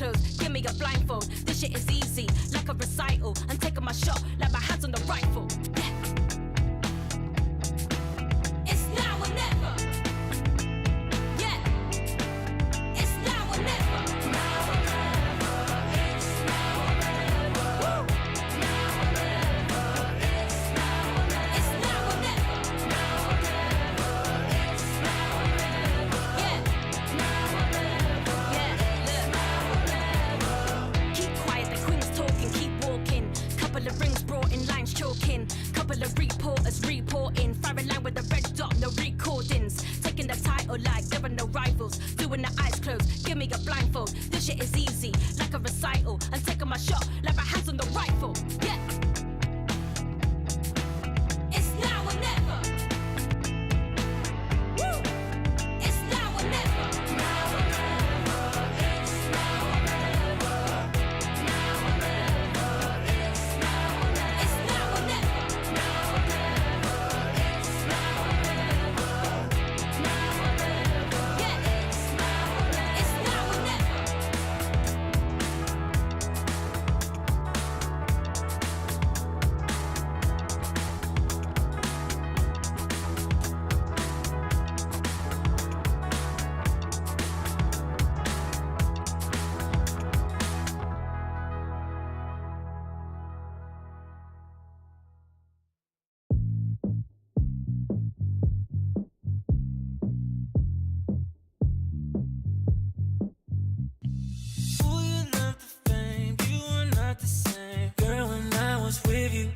closed, give me a blindfold. This shit is easy, like a recital. I'm taking my shot, like my hands on the rifle. It's now or never. Yeah. It's now or never. Now or never. It's now or never. Woo. Now or never. It's now or never. It's now or never. Now or never. It's now or never. Yeah. Now or never. Yeah. Look. Now or never. Keep quiet, the queen's talking, keep walking. Couple of rings brought in, lines choking. Couple of reporters reporting. Firing line with the red dot, no recordings. Taking the title like there are no rivals. Doing the eyes closed, give me a blindfold. This shit is easy, like a recital. I'm taking my shot, like my hands on the rifle. Yeah. It's now or never. Woo. It's now or never. Now or never. It's now or never. Now or never. It's now or never. It's now or never. Now or never. It's now or never. Now or never. Yeah. It's now or never. It's now or never. Ooh, you love the fame, you are not the same. Girl, when I was with you,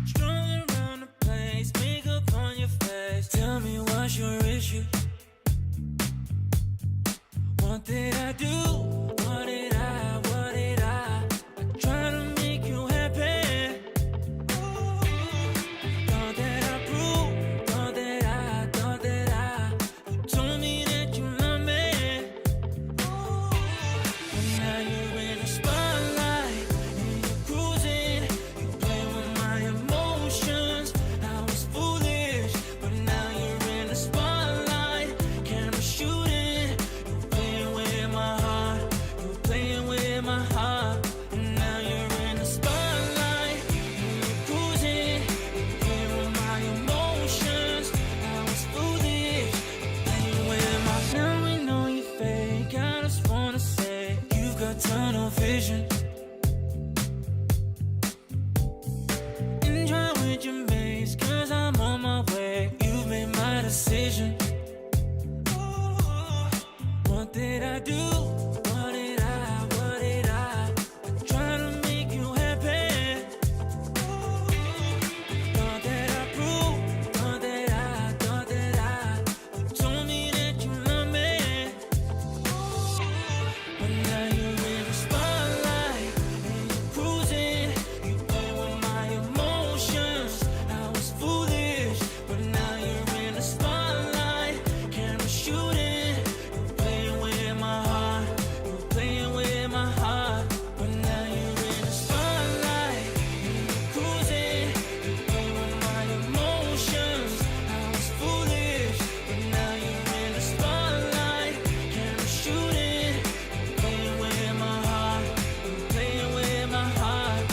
strung around the place, makeup on your face. Tell me what's your issue? What did I do? What did I try to make you happy? Thought that I proved, thought that you told me that you love me. But now you're in the spotlight and you're cruising. You play with my emotions. I was foolish, but now you're in the spotlight. Camera shooting. You're playing with my heart. You're playing with my heart. And now you're in the spotlight and you're cruising. You play with my emotions. I was foolish, playing with my. Now we know you fake. I just wanna say you've got tunnel vision. Enjoy with your mates, 'cause I'm on my way. You've made my decision. What did I do? What did I try to make you happy? Thought that I proved, thought that you told me that you love me. But now you're in the spotlight and you're cruising. You play with my emotions. I was foolish, but now you're in the spotlight. Camera shooting. You're playing with my heart. You're playing with my heart. But now you're in the spotlight and you're cruising. You play with my emotions. I was foolish, but now you're in the spotlight. Camera shooting. You're playing with my heart. You're playing with my heart.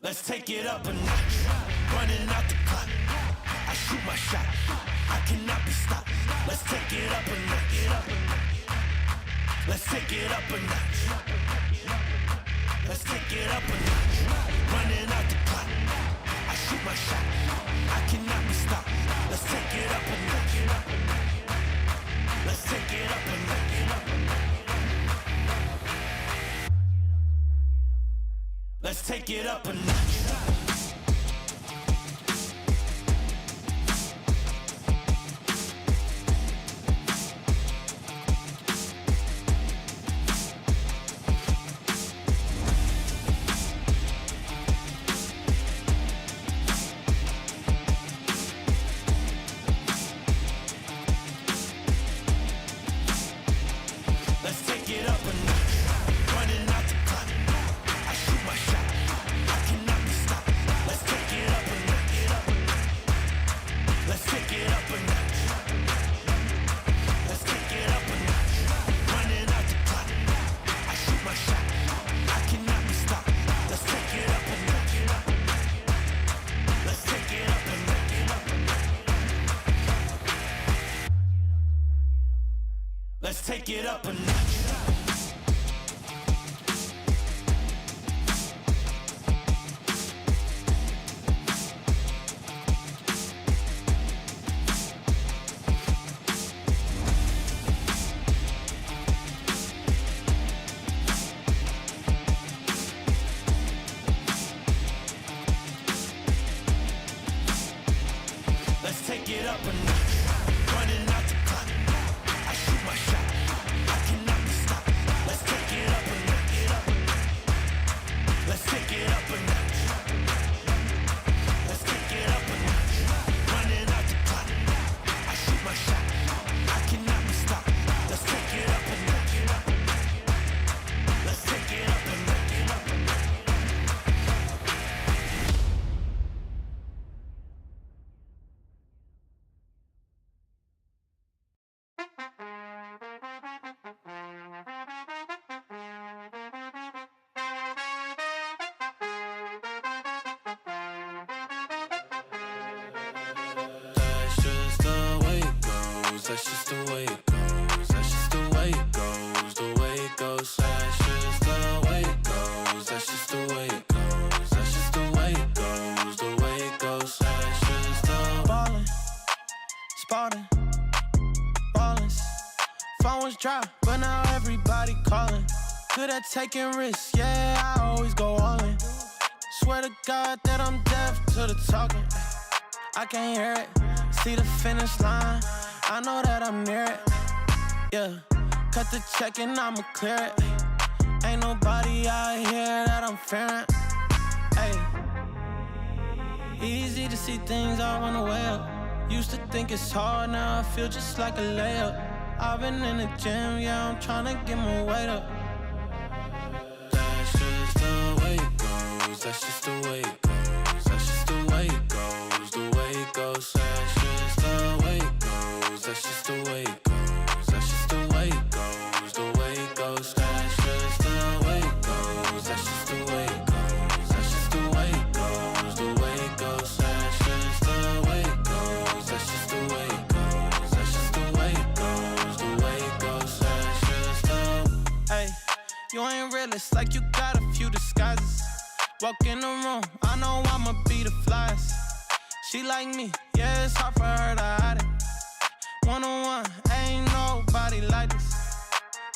Let's take it up a notch. Running out the clock. I shoot my shot. I cannot be stopped. Let's take it up a notch. Let's take it up a notch. Let's take it up a notch. Running out the clock. I shoot my shot. I cannot be stopped. Let's take it up a notch. Let's take it up a notch. Let's take it up a notch. Let's take it up a notch. Running out the clock. I shoot my shot. I cannot Let's take it up a notch. Let's take it up a notch. Running out the clock. I shoot my shot. I cannot be stopped. Let's take it up a notch. Let's take it up a notch. Let's take it up a notch. Running out the clock. I shoot my shot. I cannot be stopped. Let's take it up a notch. Let's take it up a notch. That's just the way it goes. That's just the way it goes. The way it goes. That's just the way it goes. That's just the way it goes. That's just the way it goes. The way it goes. That's just the ballin', spotting, ballin'. Phone was dry, but now everybody calling. Good at taking risks, yeah, I always go all in. Swear to God that I'm deaf to the talking. I can't hear it. See the finish line. I know that I'm near it, yeah. Cut the check and I'ma clear it. Ain't nobody out here that I'm fearing, ayy. Easy to see things I wanna weigh up. Used to think it's hard, now I feel just like a layup. I've been in the gym, yeah, I'm tryna get my weight up. That's just the way it goes, that's just the way it goes. That's just the way it goes, the way it goes. That's just the way it goes. That's just the way it goes. That's just the way it goes. The way it goes. That's just the way it goes. That's just the way it goes. That's just the way it goes. The way it goes. That's just the way it goes. That's just the way it goes. That's just the way it goes. The way it goes. That's just the. Hey, you ain't realist, like you got a few disguises. Walk in the room, I know I'ma be the flyest. She like me, yeah, it's hard for her to hide it. One-on-one, ain't nobody like this.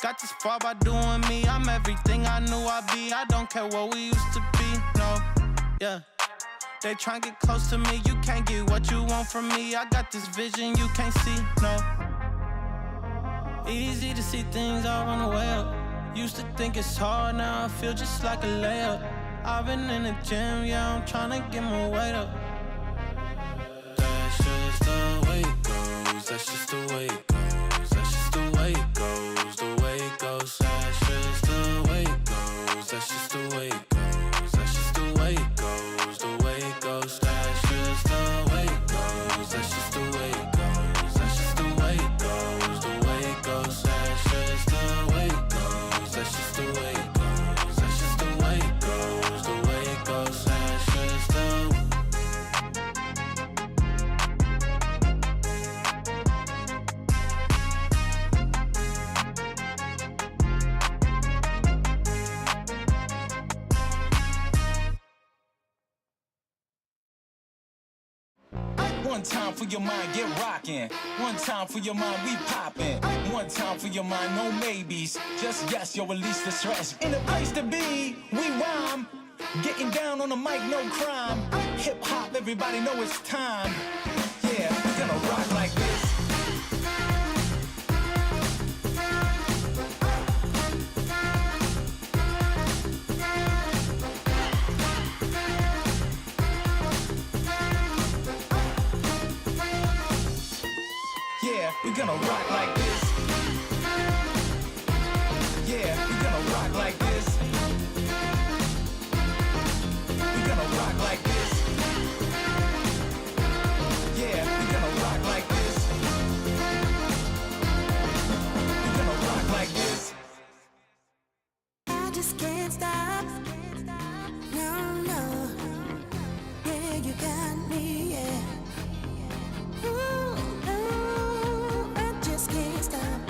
Got this far by doing me, I'm everything I knew I'd be. I don't care what we used to be, no, yeah. They tryna get close to me, you can't get what you want from me. I got this vision you can't see, no. Easy to see things I wanna weigh up. Used to think it's hard, now I feel just like a layup. I've been in the gym, yeah, I'm tryna get my weight up. That's just the way it goes. That's just the way it goes. That's just the way it goes. The way it goes. That's just the way it goes. That's just the way it goes. That's just the way it goes. The way it goes. That's just the way it goes. That's just the way it goes. That's just the way it goes. The way it goes. That's just the way it goes. That's just the way it goes. That's just the way it goes. The way it goes. That's just the. One time for your mind, get rockin'. One time for your mind, we poppin'. One time for your mind, no maybes. Just yes, yo, release the stress. In the place to be, we rhyme. Getting down on the mic, no crime. Hip hop, everybody know it's time. Yeah, we're gonna rock like this. Yeah, we're gonna rock like this. Yeah, we're gonna rock like this. We're gonna rock like this. Yeah, we're gonna rock like this. We're gonna rock like this. I just can't stop. No, no. Yeah, you got me, yeah. Ooh, no, I just can't stop.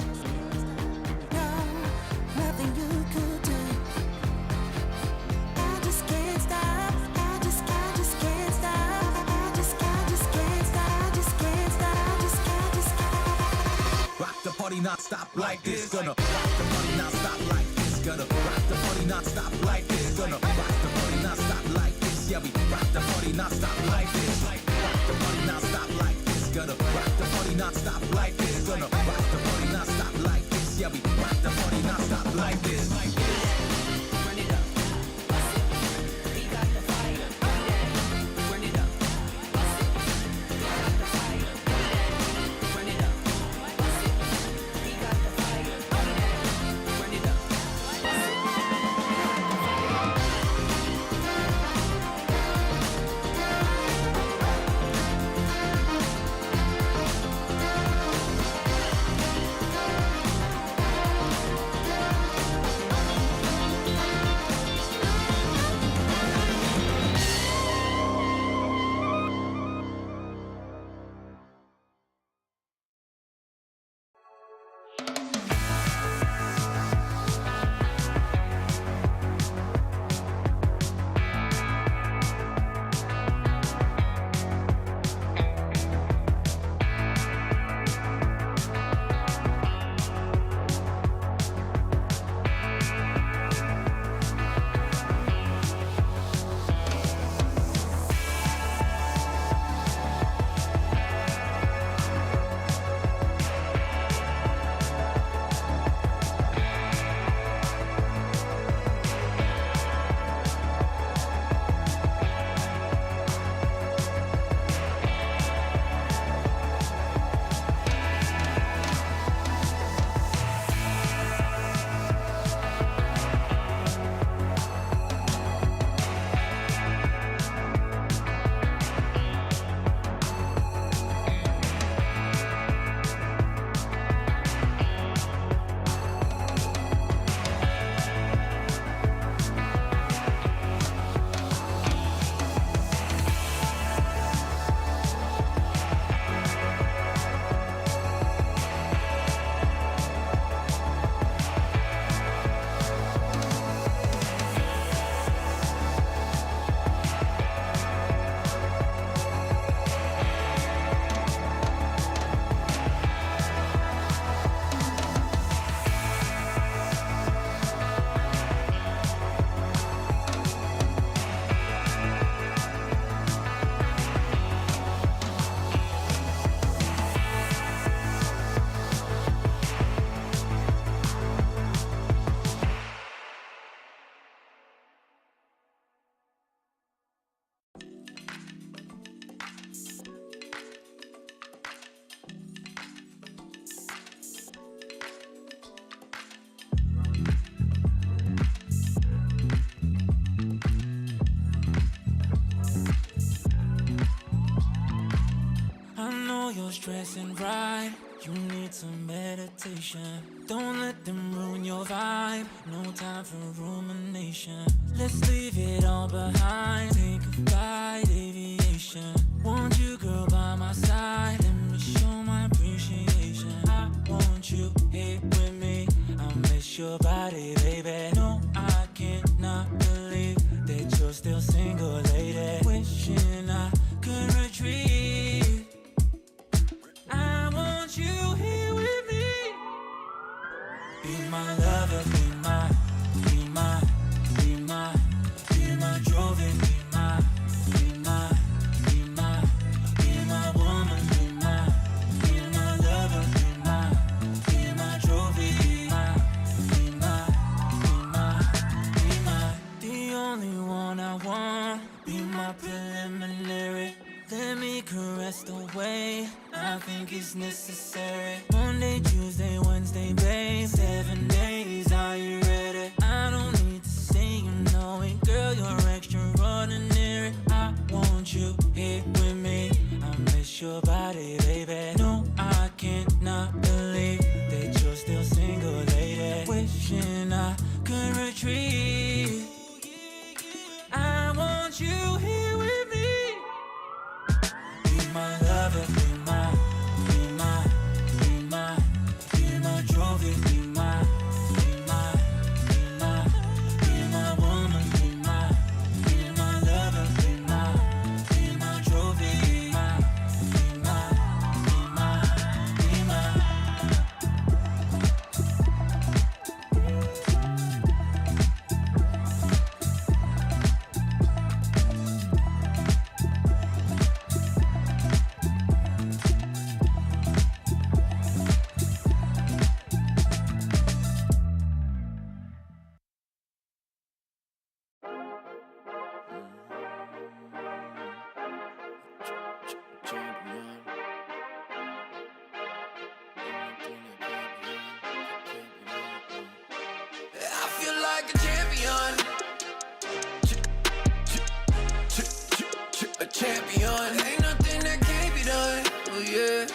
party non-stop like this. Gonna rock the party non-stop like this. Gonna rock the party non-stop like this. Gonna rock the party non-stop like this. Yeah, we rock the party non-stop like this. Rock the party non-stop like this. Gonna rock the party non-stop like this. Gonna rock the party non-stop like this. Yeah, we rock the party non-stop like this. Run it up. Bust it. We got the fire. Run it up. Bust it. We got the fire. Run it up. Bust it. We got the fire. Run it up. Bust it. You're stressing right, you need some meditation. Don't let them ruin your vibe, no time for rumination. Let's leave it all behind, take a flight, aviation. Want you, girl, by my side, let me show my appreciation. I want you here with me, I miss your body, baby. No, I cannot believe that you're still single, lady. Wishing I could retreat. I want you here with me. Be my lover, be my, be my, be my, be my trophy, be my, be my, be my, be my woman, be my lover, be my trophy, be my, be my, be my, the only one I want. Be my preliminary. Let me caress the way I think it's necessary. Monday, Tuesday, Wednesday, babe. 7 days, are you ready? I don't need to say you know it, girl, you're extraordinary. I want you here with me, I miss your body, baby. No, I cannot believe that you're still single, lady. Wishing I could retreat. I want you here with me. Be my lover, be my, be my, be my, be my trophy, be my, be my, be my, be my woman, be my lover, be my trophy, be my, be like a champion. A champion. Ain't nothing that can't be done. Oh yeah.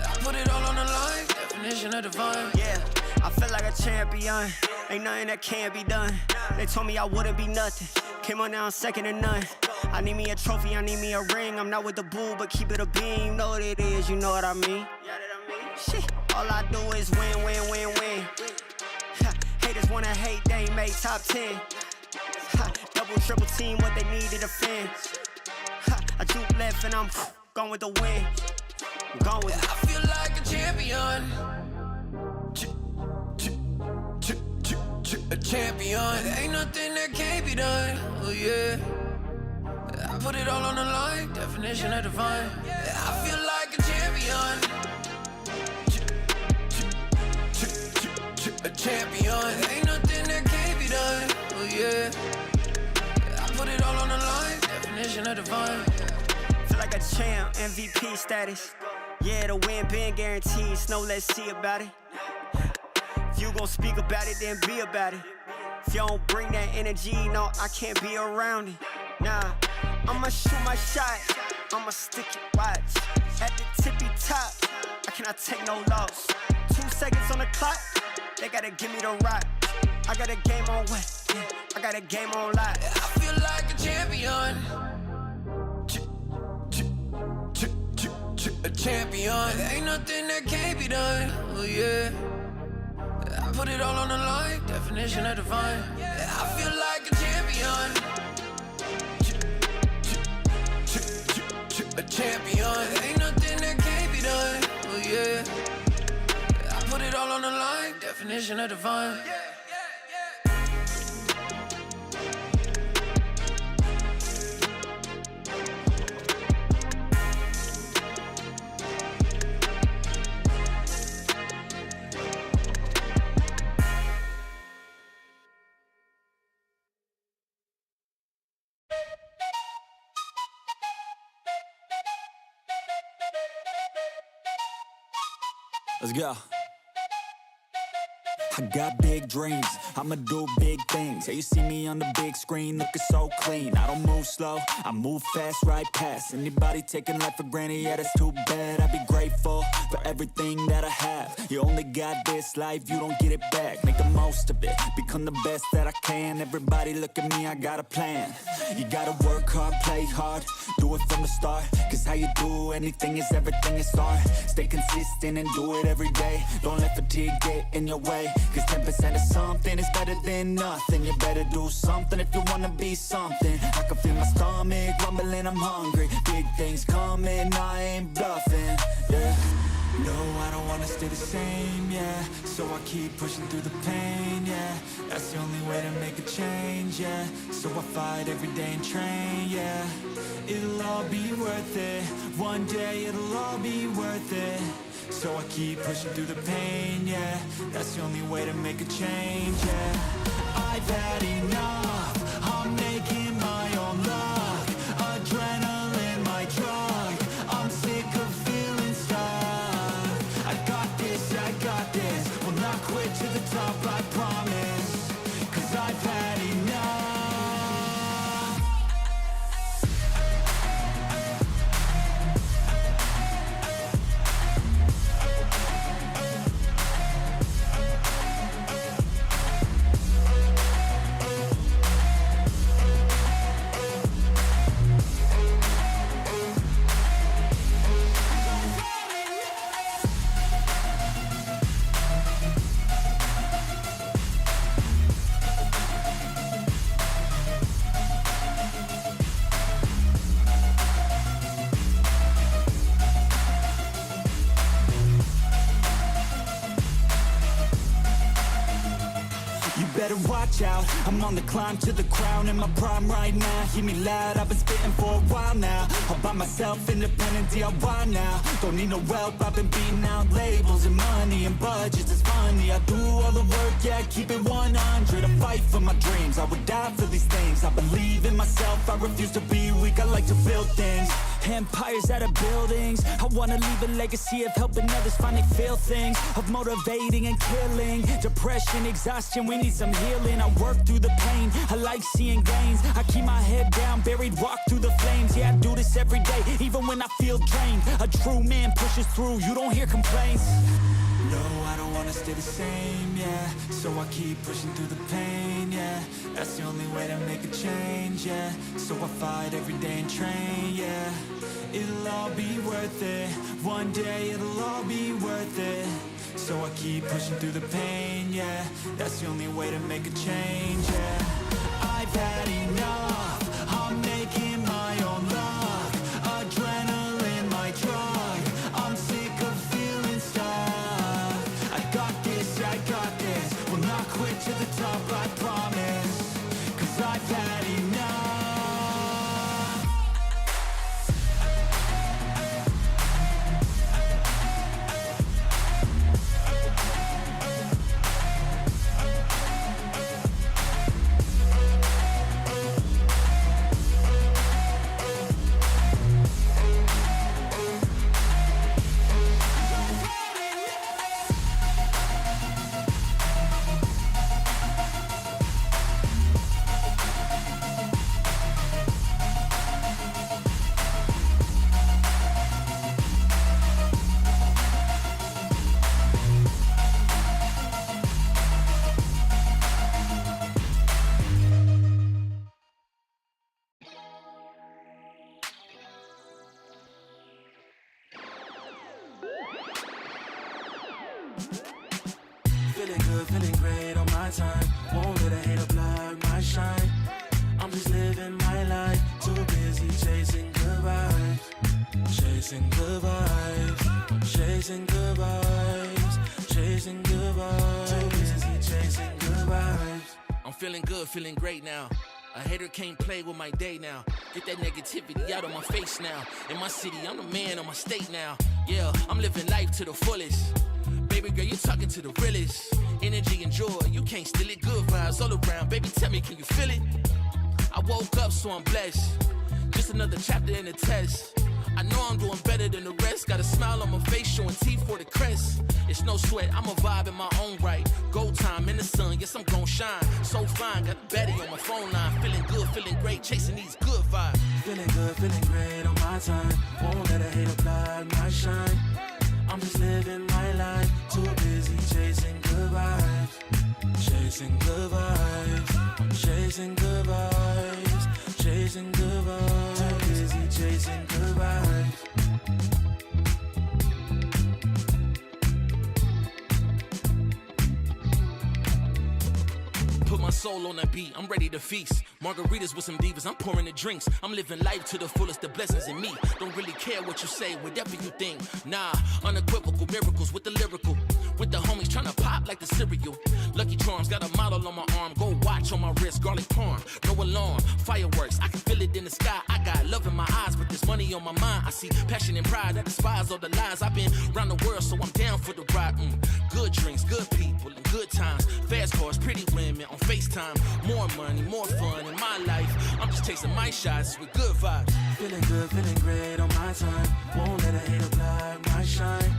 I put it all on the line. Definition of divine. Yeah, I feel like a champion. Ain't nothing that can't be done. They told me I wouldn't be nothing. Came on now, I'm second to none. I need me a trophy, I need me a ring. I'm not with the bull, but keep it a beam. You know what it is, you know what I mean. Shit, all I do is win, win, win, win. Haters wanna hate, they ain't made top 10. Double, triple team, what they need to defend. I juke left and I'm gone with the wind. I'm gone with it. I feel like a champion. A champion. Ain't nothing that can't be done. Oh yeah. I put it all on the line. Definition of divine. I feel like a champion. A champion. Ain't nothing that can't be done. Oh yeah. I put it all on the line. Definition of divine. Feel like a champ, MVP status. Yeah, the win been guaranteed. So let's see about it. If you gon' speak about it, then be about it. If you don't bring that energy, no, I can't be around it. Nah, I'ma shoot my shot. I'ma stick it, watch. At the tippy top, I cannot take no loss. 2 seconds on the clock, they gotta give me the rock. I got a game on wet, yeah, I got a game on lock. I feel like a champion. A champion. Ain't nothing that can't be done. Oh yeah. I put it all on the line. Definition of divine. I feel like a champion. A champion. Ain't nothing that can't be done. Oh yeah. I put it all on the line. Definition of divine. Let's go. I got big dreams, I'ma do big things. Yeah, you see me on the big screen looking so clean. I don't move slow, I move fast, right past anybody taking life for granted, yeah, that's too bad. I'd be grateful for everything that I have. You only got this life, you don't get it back. Make the most of it, become the best that I can. Everybody look at me, I got a plan. You gotta work hard, play hard, do it from the start. Cause how you do anything is everything you start. Stay consistent and do it every day. Don't let fatigue get in your way. Cause 10% of something is better than nothing. You better do something if you wanna be something. I can feel my stomach rumbling, I'm hungry. Big things coming, I ain't bluffing, yeah. No, I don't wanna stay the same, yeah. So I keep pushing through the pain, yeah. That's the only way to make a change, yeah. So I fight every day and train, yeah. It'll all be worth it. One day it'll all be worth it. So I keep pushing through the pain, yeah. That's the only way to make a change, yeah. I've had enough, I'm making my own luck. Adrenaline, my drug, I'm sick of feeling stuck. I got this, will not quit to the top, I promise. Cause I've had enough. Watch out, I'm on the climb to the crown. In my prime right now, hear me loud, I've been spitting for a while now. All by myself, independent DIY now. Don't need no help, I've been beating out labels and money and budgets, it's funny. I do all the work, yeah, keep it 100. I fight for my dreams, I would die for these things. I believe in myself, I refuse to be weak, I like to build things. Empires out of buildings. I wanna leave a legacy of helping others find they feel things, of motivating and killing depression, exhaustion. We need some healing. I work through the pain. I like seeing gains. I keep my head down, buried, walk through the flames. Yeah, I do this every day, even when I feel drained. A true man pushes through. You don't hear complaints. No, I don't wanna stay the same, yeah. So I keep pushing through the pain, yeah. That's the only way to make a change, yeah. So I fight every day and train, yeah. It'll all be worth it. One day it'll all be worth it. So I keep pushing through the pain, yeah. That's the only way to make a change, yeah. I've had enough. I'm making my own luck. Adrenaline, my drug. I'm sick of feeling stuck. I got this, yeah, I got this. Will not quit to the top, I promise. 'Cause I've had enough. Feeling good, feeling great on my time. Won't let a hater block my shine. I'm just living my life. Too busy chasing good vibes. Chasing good vibes. Chasing good vibes. Chasing good vibes. Too busy chasing good vibes. I'm feeling good, feeling great now. A hater can't play with my day now. Get that negativity out of my face now. In my city, I'm the man of my state now. Yeah, I'm living life to the fullest. Baby girl, you're talking to the realest. Energy and joy, you can't steal it. Good vibes all around. Baby, tell me, can you feel it? I woke up, so I'm blessed. Just another chapter in the test. I know I'm doing better than the rest. Got a smile on my face, showing teeth for the crest. It's no sweat, I'm a vibe in my own right. Go time in the sun, yes, I'm gon' shine. So fine, got a baddie on my phone line. Feeling good, feeling great, chasing these good vibes. Feeling good, feeling great on my time. Won't let a hater block my shine. I'm just living my life. Too busy chasing good vibes. Chasing good vibes. Chasing good vibes. Chasing good vibes. Too busy chasing good vibes. Put my soul on that beat, I'm ready to feast. Margaritas with some divas, I'm pouring the drinks. I'm living life to the fullest, the blessings in me. Don't really care what you say, whatever you think. Nah, unequivocal miracles with the lyrical. With the homies tryna pop like the cereal. Lucky Charms, got a model on my arm. Go watch on my wrist, garlic parm. No alarm, fireworks, I can feel it in the sky. I got love in my eyes, but there's money on my mind. I see passion and pride, I despise all the lies. I've been around the world, so I'm down for the ride. Good drinks, good people, and good times. Fast cars, pretty women on FaceTime. More money, more fun in my life. I'm just chasing my shots with good vibes. Feeling good, feeling great on my time. Won't let a hater block my shine.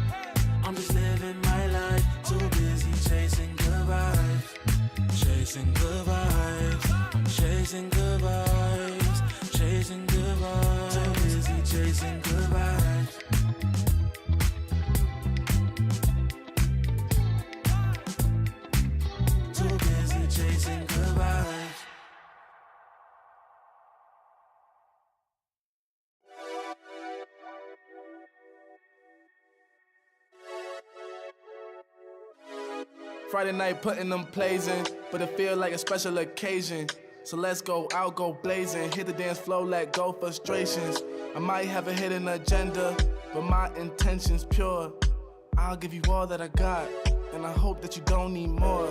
I'm just living my life. Too busy chasing good vibes. Chasing good vibes. Chasing good vibes. Chasing good vibes. Too busy chasing good vibes. Too busy chasing good vibes. Friday night putting them plays in, but it feel like a special occasion. So let's go out, go blazing, hit the dance floor, let go frustrations. I might have a hidden agenda, but my intention's pure. I'll give you all that I got, and I hope that you don't need more.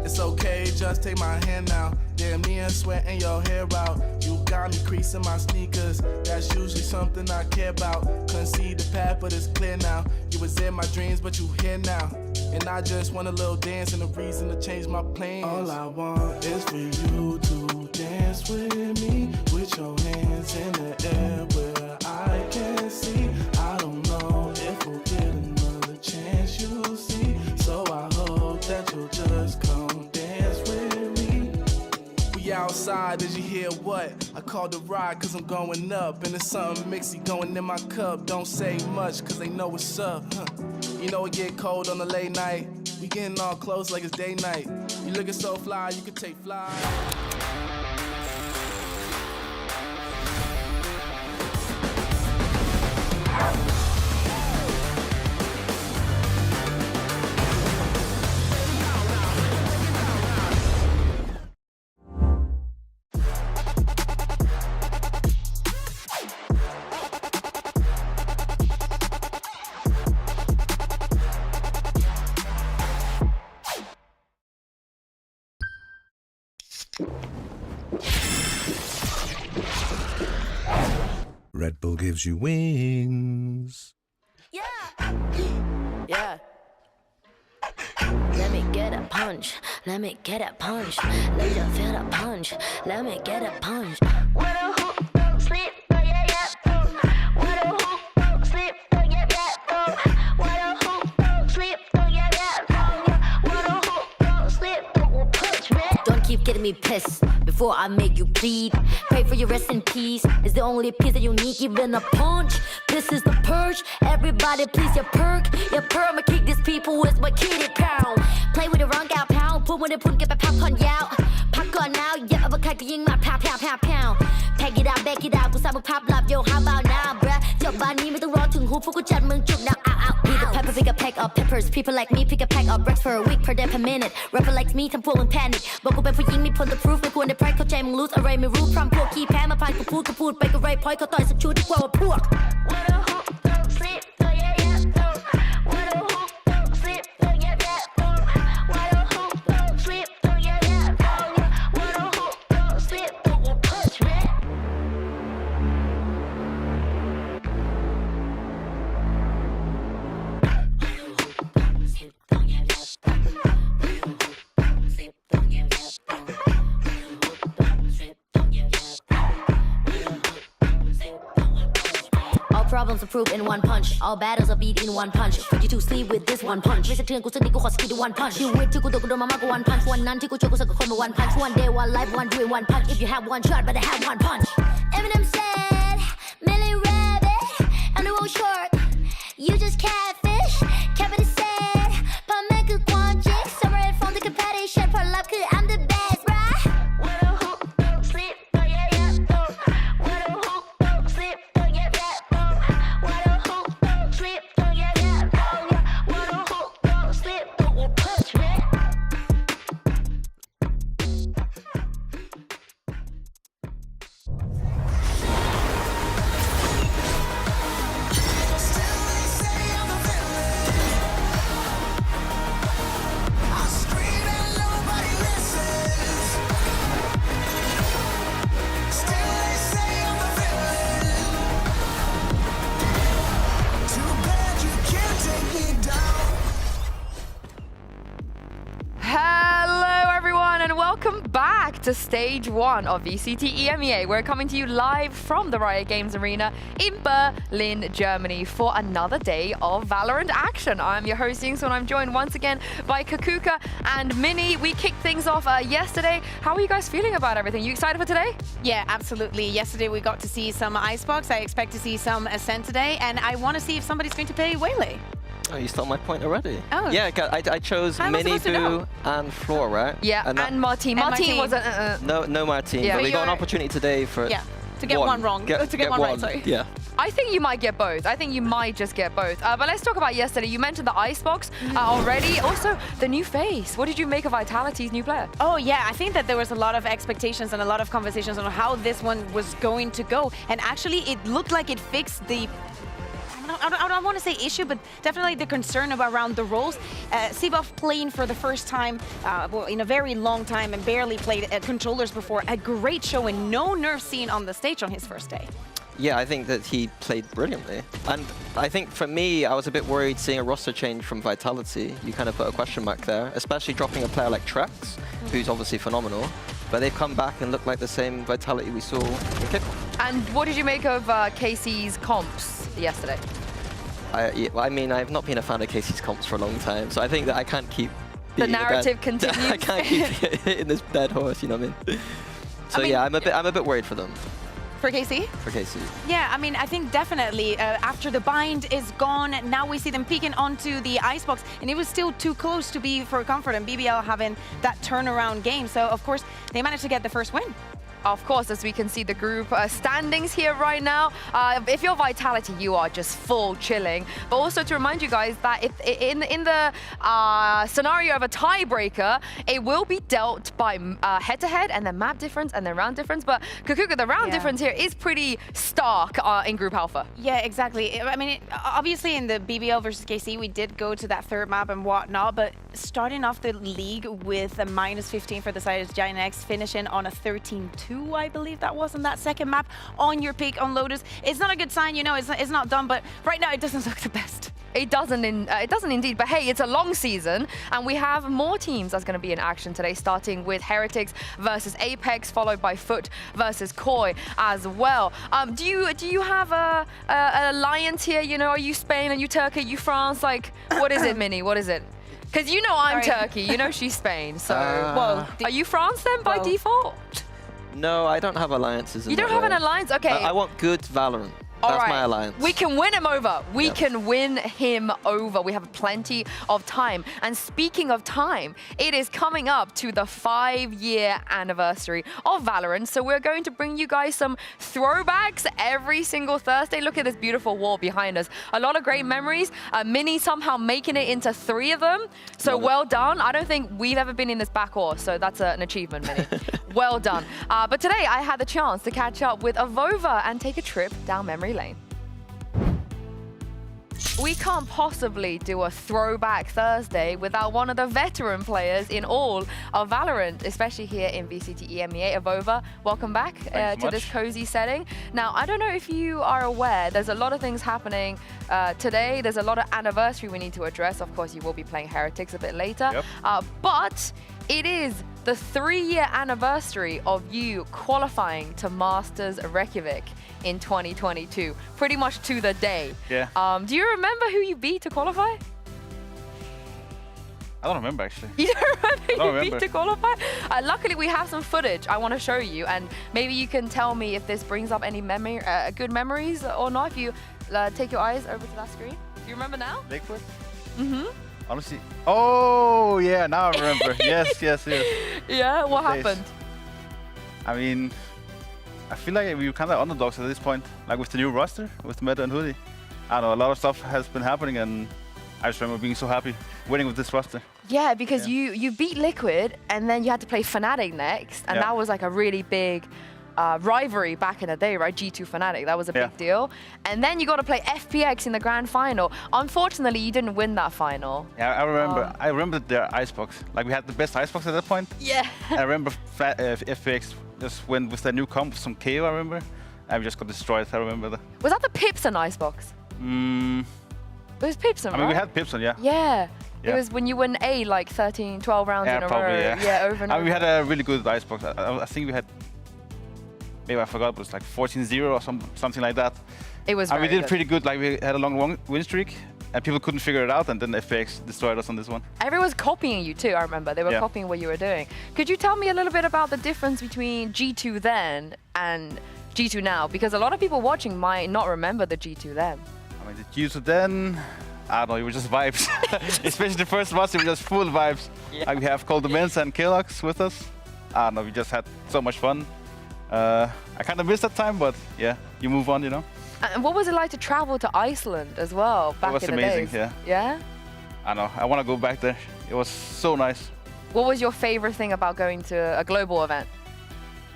It's okay, just take my hand now. Damn near sweating your hair out. You got me creasing my sneakers. That's usually something I care about. Couldn't see the path, but it's clear now. You was in my dreams, but you here now. And I just want a little dance and a reason to change my plans. All I want is for you to dance with me, with your hands in the air. hear what? I called the ride cause I'm going up. And it's something mixy going in my cup. Don't say much cause they know what's up. You know it get cold on the late night. We getting all close like it's day night. You looking so fly, you could take flight. Red Bull gives you wings. Yeah. Let me get a punch. Let me get a punch. Let you feel the punch. Let me get a punch. What a hoop, don't sleep, oh yeah, yeah, oh. What a hoop, don't sleep, oh yeah, yeah, oh. What a hoop, don't sleep, oh yeah, yeah, oh. What a hoop, don't sleep, don't punch me. Don't keep getting me pissed before I make you bleed. Pray for your rest in peace. It's the only piece that you need, even a punch. This is the purge. Everybody please your perk. Your perk, I'ma kick these people with my kitty pound. Play with the wrong gal pound. Put when they put get my pop on out. Pop on now, yeah, uppercut ying my pow pow pow pow. Pack it out, back it out. กูสร้างมึงภาพลับ yo how about now bruh จบบ้านนี้ไม่ต้องรอถึงหูพวกกูจัดมึงจุกnow out Pick a pepper, pick a pack of peppers. People like me pick a pack of bricks for a week per day per minute. Rapper like me ทำพวกมึง panic บอกกูเป็นผู้หญิงมีผล the proof ไม่ควรได้ pride เข้าใจมึง lose อะไรไม่รู้พร้อมพวกขี้แพ้มาพานกูพูดไปก็ไรพอยเขาต่อยสักชุดดีกว่าว่าพวก What a hoop, don't sleep, oh yeah yeah, oh. What a hoop, don't sleep, oh yeah yeah, oh. What a hoop, don't sleep, oh yeah yeah, oh. What a hoop, don't sleep, don't punch me. All problems are proved in one punch. All battles are beat in one punch. For you to sleep with this one punch. ไม่สะเทือนกูสักนิดกูขอสกิด one punch. ชีวิตที่กูโดนมามากกว่า one punch. วันนั้นที่กูเจอกูสักคนมา one punch. One day, one life, one dream, one punch. If you have one shot, better have one punch. Eminem said, Millie Rabbit, and the road short. You just catfish. Kevin said, พ่อแม่คือความจริง Summer and phone ที่คือ passion ผลลัพธ์คือ I'm the best, bruh. What a hoop, don't sleep, oh yeah yeah, oh. What a hoop, don't sleep, oh yeah yeah, oh. What a hoop, don't sleep, oh yeah yeah, oh. What a hoop, don't sleep, don't punch me. Hello everyone and welcome back to stage 1 of VCT EMEA. We're coming to you live from the Riot Games Arena in Berlin, Germany for another day of Valorant action. I'm your host Yingsu and I'm joined once again by Kakuka and Minnie. We kicked things off yesterday. How are you guys feeling about everything? You excited for today? Yeah, absolutely. Yesterday we got to see some Icebox. I expect to see some Ascent today, and I want to see if somebody's going to play Waylay. Oh, you stole my point already. Oh. Yeah, I chose Minnie, Boo, and Floor, right? Yeah, and Martine. Martine was a... No Martine, Yeah. but we So got an opportunity today for... Yeah, to get one wrong. To get one right, sorry. Yeah. I think you might get both. I think you might just get both. But let's talk about yesterday. You mentioned the Icebox already. Also, the new face. What did you make of Vitality's new player? Oh yeah, I think that there was a lot of expectations and a lot of conversations on how this one was going to go. And actually, it looked like it fixed the... I don't want to say issue, but definitely the concern around the roles. Seabuff playing for the first time in a very long time and barely played controllers before. A great show and no nerve seen on the stage on his first day. Yeah, I think that he played brilliantly. And I think for me, I was a bit worried seeing a roster change from Vitality. You kind of put a question mark there, especially dropping a player like Trex, who's obviously phenomenal. But they've come back and looked like the same Vitality we saw in kickoff. And what did you make of Casey's comps yesterday? I mean, I've not been a fan of Casey's comps for a long time, so I think that I can't keep... The narrative continues. I can't keep hitting this dead horse, you know what I mean? So yeah, I'm a bit worried for them. For KC? For KC. Yeah, I mean, I think definitely after the bind is gone, now we see them peeking onto the icebox, and it was still too close to be for comfort, and BBL having that turnaround game. So, of course, they managed to get the first win. Of course, as we can see the group standings here right now, if you're Vitality, you are just full chilling. But also to remind you guys that if in the scenario of a tiebreaker, it will be dealt by head-to-head and then map difference and then round difference. But Kukuka, the round difference here is pretty stark in Group Alpha. Yeah, exactly. I mean, obviously in the BBL versus KC, we did go to that third map and whatnot, but starting off the league with a -15 for the side is Giant X, finishing on a 13-2. I believe that was on that second map on your pick on Lotus. It's not a good sign, you know, it's not done, but right now it doesn't look the best. It doesn't indeed, but hey, it's a long season, and we have more teams that's going to be in action today, starting with Heretics versus Apex, followed by Foot versus Koi as well. Do you have an alliance here? You know, are you Spain? Are you Turkey? Are you France? Like, what is it, Minnie? What is it? Because you know I'm Turkey, you know she's Spain, so... well, are you France then by default? No, I don't have alliances. You don't have an alliance? Okay. I want good Valorant. That's my alliance. We can win him over. We can win him over. We have plenty of time. And speaking of time, it is coming up to the 5-year anniversary of Valorant. So we're going to bring you guys some throwbacks every single Thursday. Look at this beautiful wall behind us. A lot of great memories. Minnie somehow making it into 3 of them. So well done. I don't think we've ever been in this back horse. So that's an achievement, Minnie. Well done. But today I had the chance to catch up with Avova and take a trip down memory lane. We can't possibly do a throwback Thursday without one of the veteran players in all of Valorant, especially here in VCT EMEA. Avova, welcome back to this cozy setting. Now, I don't know if you are aware, there's a lot of things happening today. There's a lot of anniversary we need to address. Of course, you will be playing Heretics a bit later. Yep. But it is the 3-year anniversary of you qualifying to Masters Reykjavik in 2022, pretty much to the day. Yeah. Do you remember who you beat to qualify? I don't remember, actually. You don't remember who you beat to qualify? Luckily, we have some footage I want to show you, and maybe you can tell me if this brings up any memory, good memories or not. If you take your eyes over to that screen. Do you remember now? Liquid? Mm-hmm. Honestly. Oh, yeah, now I remember. yes. Yeah, what happened? I mean, I feel like we were kind of underdogs at this point, like with the new roster, with Meta and Hoodie. I don't know, a lot of stuff has been happening, and I just remember being so happy winning with this roster. Yeah, because you beat Liquid, and then you had to play Fnatic next, and that was like a really big rivalry back in the day, right? G2 Fnatic, that was a big deal. And then you got to play FPX in the grand final. Unfortunately, you didn't win that final. Yeah, I remember their icebox. Like, we had the best icebox at that point. Yeah. I remember FPX just went with their new comp, some KO, I remember. And we just got destroyed, I remember that. Was that the Pipson icebox? It was Pipson, right? I mean, we had Pipson, yeah. Yeah. It was when you win like 13, 12 rounds in a row. Yeah, over and over. We had a really good icebox. I think we had, maybe I forgot, but it was like 14-0 or something like that. It was And we did good. pretty good. Like, we had a long win streak, and people couldn't figure it out, and then FPX destroyed us on this one. Everyone's copying you too, I remember. They were copying what you were doing. Could you tell me a little bit about the difference between G2 then and G2 now? Because a lot of people watching might not remember the G2 then. I mean, the G2 then, I don't know, it was just vibes. Especially the first month, it was just full vibes. Like, we have Cold Mensa and Kalox with us. I don't know, we just had so much fun. I kind of missed that time, but yeah, you move on, you know. And what was it like to travel to Iceland as well back in the days? It was amazing, Yeah? I know, I want to go back there. It was so nice. What was your favorite thing about going to a global event?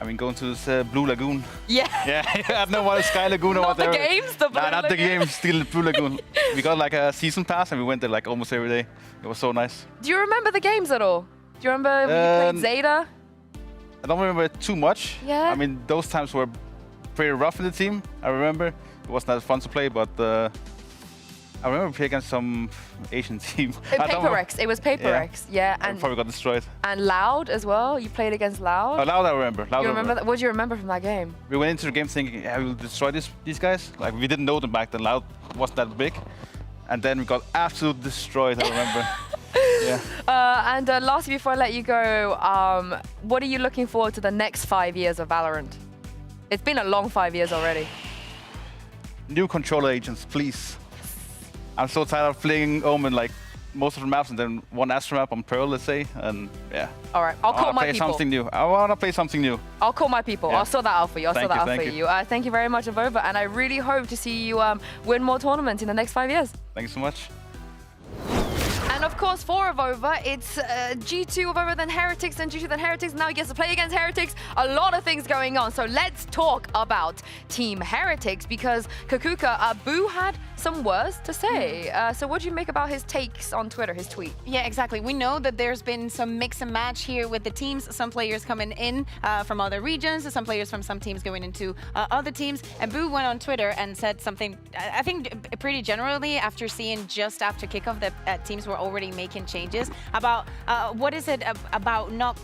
I mean, going to this Blue Lagoon. Yeah. Yeah, I don't know what Sky Lagoon or whatever. Not the games, the Blue Nah, not the Lagoon. games, still Blue Lagoon. We got like a season pass and we went there like almost every day. It was so nice. Do you remember the games at all? Do you remember when you played Zeta? I don't remember it too much. Yeah? I mean, those times were pretty rough in the team, I remember. It wasn't that fun to play, but I remember playing against some Asian team. Paperex. It was Paperex. Yeah. And probably got destroyed. And Loud as well. You played against Loud. Oh, Loud I remember. You remember that? What do you remember from that game? We went into the game thinking, yeah, we'll destroy these guys. Like, we didn't know them back then. Loud wasn't that big. And then we got absolutely destroyed, I remember. Yeah. And lastly, before I let you go, what are you looking forward to the next 5 years of Valorant? It's been a long 5 years already. New controller agents, please. I'm so tired of playing Omen like most of the maps and then one Astro map on Pearl, let's say, and yeah. All right, I'll call my play people. something new. I want to play something new. I'll call my people. Yeah. I'll sort that out for you. I'll sort that out for you. Thank you very much, Avova, and I really hope to see you win more tournaments in the next 5 years. Thank you so much. And of course, for Avova, it's G2 Avova, then Heretics, then G2, then Heretics. Now he gets to play against Heretics. A lot of things going on. So let's talk about Team Heretics, because Kakuka, Boo had some words to say. So what do you make about his takes on Twitter, his tweet? Yeah, exactly. We know that there's been some mix and match here with the teams. Some players coming in from other regions, some players from some teams going into other teams. And Boo went on Twitter and said something, I think pretty generally, after seeing just after kickoff that teams were already making changes about what is it about not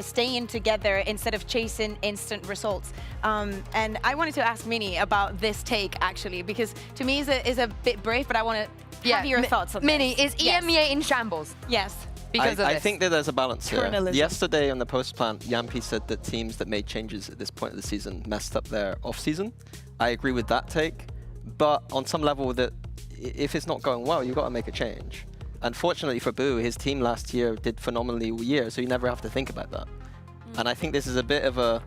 staying together instead of chasing instant results. And I wanted to ask Mini about this take, actually, because to me is a bit brave, but I want to have your thoughts on Mini, this. is EMEA in shambles? Yes. Because of I this? think that there's a balance here. Journalism. Yesterday on the post plan, Yampi said that teams that made changes at this point of the season messed up their off-season. I agree with that take, but on some level that if it's not going well, you've got to make a change. Unfortunately for Boo, his team last year did phenomenally all year, so you never have to think about that. And I think this is a bit of a...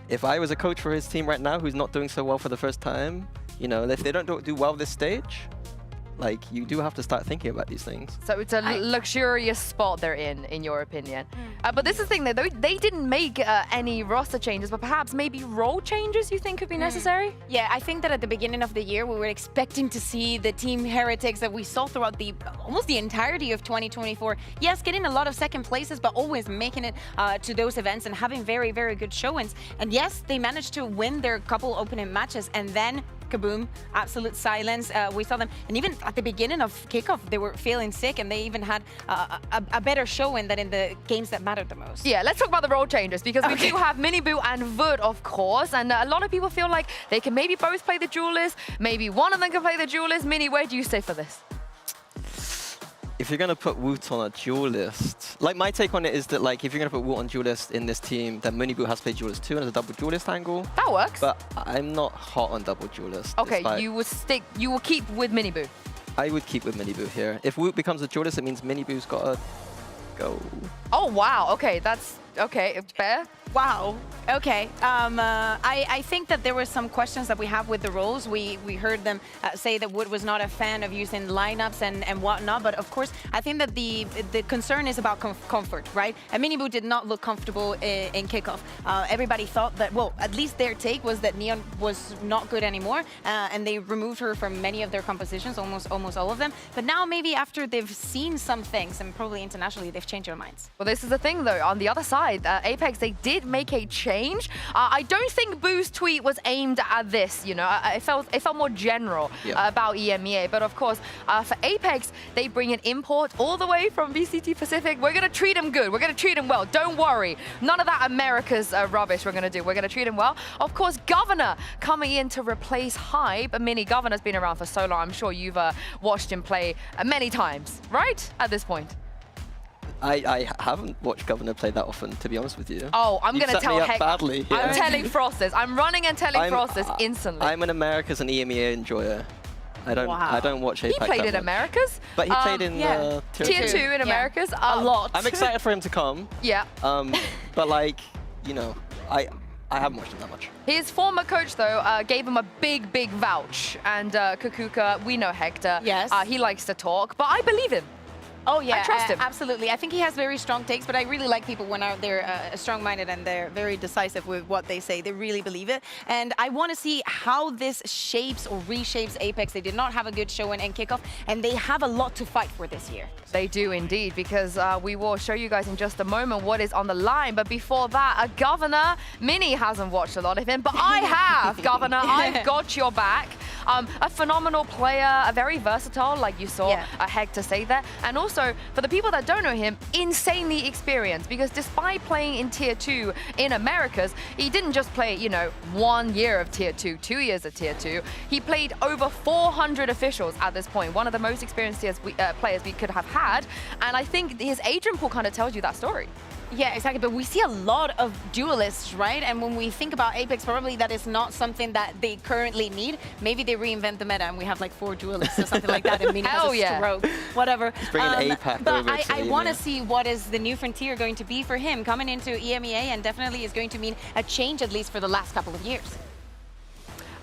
If I was a coach for his team right now who's not doing so well for the first time, you know, if they don't do well this stage, like, you do have to start thinking about these things. So it's a luxurious spot they're in your opinion. But this is the thing, they didn't make any roster changes, but perhaps maybe role changes you think could be necessary? Yeah, I think that at the beginning of the year, we were expecting to see the Team Heretics that we saw throughout almost the entirety of 2024. Yes, getting a lot of second places, but always making it to those events and having very, very good showings. And yes, they managed to win their couple opening matches, and then kaboom, absolute silence. We saw them, and even at the beginning of kickoff, they were feeling sick, and they even had a better showing than in the games that mattered the most. Yeah, let's talk about the role changes, because we do have Miniboo and Vud, of course, and a lot of people feel like they can maybe both play the duelist, maybe one of them can play the duelist. Mini, where do you stay for this? If you're going to put Woot on a duelist, like my take on it is that like if you're going to put Woot on duelist in this team, then Miniboo has played duelist too and has a double duelist angle. That works. But I'm not hot on double duelist. Okay, you will keep with Miniboo. I would keep with Miniboo here. If Woot becomes a duelist, it means Miniboo's got to go. Oh wow, okay, that's okay, fair. Wow. Okay. I think that there were some questions that we have with the roles. We heard them say that Wood was not a fan of using lineups and whatnot. But of course, I think that the concern is about comfort, right? And Miniboo did not look comfortable in kickoff. Everybody thought that, well, at least their take was that Neon was not good anymore, and they removed her from many of their compositions, almost all of them. But now maybe after they've seen some things, and probably internationally, they've changed their minds. Well, this is the thing though. On the other side, Apex, they did make a change. I don't think Boo's tweet was aimed at this, you know. It felt more general about EMEA. But of course, for Apex, they bring an import all the way from VCT Pacific. We're gonna treat him good. We're gonna treat him well. Don't worry. None of that America's rubbish we're gonna do. We're gonna treat him well. Of course, Governor coming in to replace Hype. Mini, Governor's been around for so long. I'm sure you've watched him play many times, right? At this point. I haven't watched Governor play that often, to be honest with you. Oh, I'm going to tell Heck badly here. I'm telling Frosted. I'm running and telling Frosted instantly. I'm an Americas and EMEA enjoyer. I don't watch Apex. He played in Americas. But he played in Tier 2 in Americas a lot. I'm excited for him to come. Yeah. But like, you know, I haven't watched him that much. His former coach, though, gave him a big vouch. And Kakuka, we know Hector. Yes. He likes to talk, but I believe him. Oh yeah, I trust him. Absolutely. I think he has very strong takes, but I really like people when they're strong-minded and they're very decisive with what they say. They really believe it. And I want to see how this shapes or reshapes Apex. They did not have a good showing in kickoff, and they have a lot to fight for this year. They do indeed, because we will show you guys in just a moment what is on the line. But before that, Governor, Mini hasn't watched a lot of him, but I have, Governor. I've got your back. A phenomenal player, a very versatile, like you saw Hector say there. And also, for the people that don't know him, insanely experienced, because despite playing in Tier 2 in Americas, he didn't just play, you know, 1 year of Tier 2, 2 years of Tier 2. He played over 400 officials at this point, one of the most experienced players we could have had. And I think his agent pool kind of tells you that story. Yeah, exactly. But we see a lot of duelists, right? And when we think about Apex, probably that is not something that they currently need. Maybe they reinvent the meta and we have like 4 duelists or something like that. And Mini has a stroke, whatever. Bring an APAC but over to I want to EMEA. see what is the new frontier going to be for him coming into EMEA, and definitely is going to mean a change, at least for the last couple of years.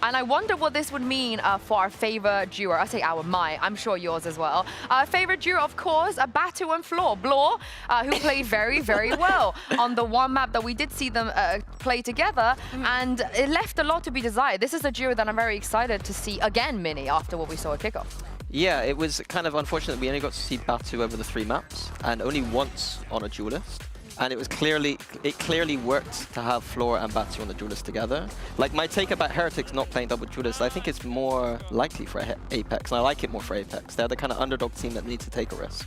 And I wonder what this would mean for our favorite duo. I say I'm sure yours as well. Our favorite duo, of course, Batu and Floor. Blore, who played very, very well on the one map that we did see them play together, and it left a lot to be desired. This is a duo that I'm very excited to see again, Mini, after what we saw at kickoff. Yeah, it was kind of unfortunate we only got to see Batu over the 3 maps, and only once on a duelist. And it clearly worked to have Floor and Batu on the duelist together. Like, my take about Heretics not playing double duelist, I think it's more likely for Apex, and I like it more for Apex. They're the kind of underdog team that needs to take a risk.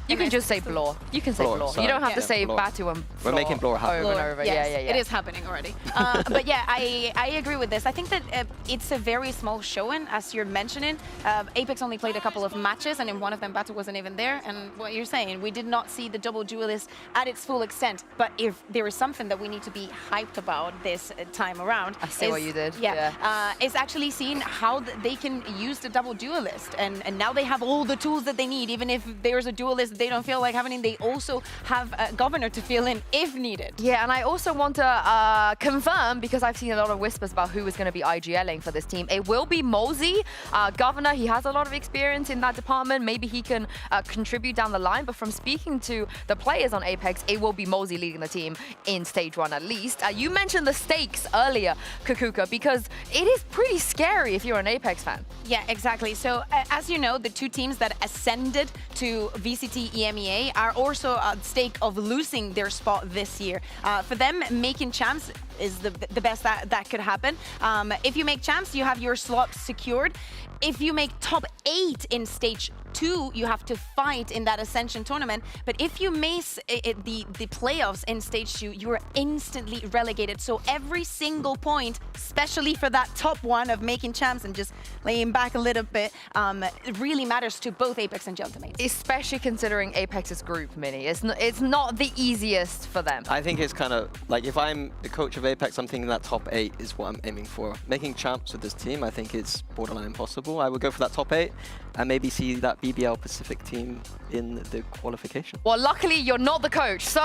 You can just say Blore. You can say Blore. You don't have to say Batu and Floor. We're making Blore happen. Over and over. Yes, Yeah. it is happening already. But yeah, I agree with this. I think that it's a very small showing, as you're mentioning. Apex only played a couple of matches, and in one of them, Batu wasn't even there. And what you're saying, we did not see the double duelist at its full extent. But if there is something that we need to be hyped about this time around, I see what you did. is actually seeing how they can use the double duelist. And now they have all the tools that they need. Even if there's a duelist they don't feel like having, they also have a governor to fill in if needed. Yeah, and I also want to confirm, because I've seen a lot of whispers about who is going to be IGLing for this team. It will be Mosey, governor. He has a lot of experience in that department. Maybe he can contribute down the line. But from speaking to the players on Apex, it will be Mosey leading the team in stage 1 at least. You mentioned the stakes earlier, Kukuka, because it is pretty scary if you're an Apex fan. Yeah, exactly. So as you know, the 2 teams that ascended to VCT EMEA are also at stake of losing their spot this year. For them, making champs is the best that could happen. If you make champs, you have your slot secured. If you make top 8 in stage 2, you have to fight in that Ascension tournament. But if you miss the playoffs in stage 2, you are instantly relegated. So every single point, especially for that top 1 of making champs and just laying back a little bit, it really matters to both Apex and Gentlemen. Especially considering Apex's group, Mini. It's not the easiest for them. I think it's kind of like, if I'm the coach of Apex, I'm thinking that top 8 is what I'm aiming for. Making champs with this team, I think is borderline impossible. I would go for that top 8 and maybe see that BBL Pacific team in the qualification. Well, luckily you're not the coach, so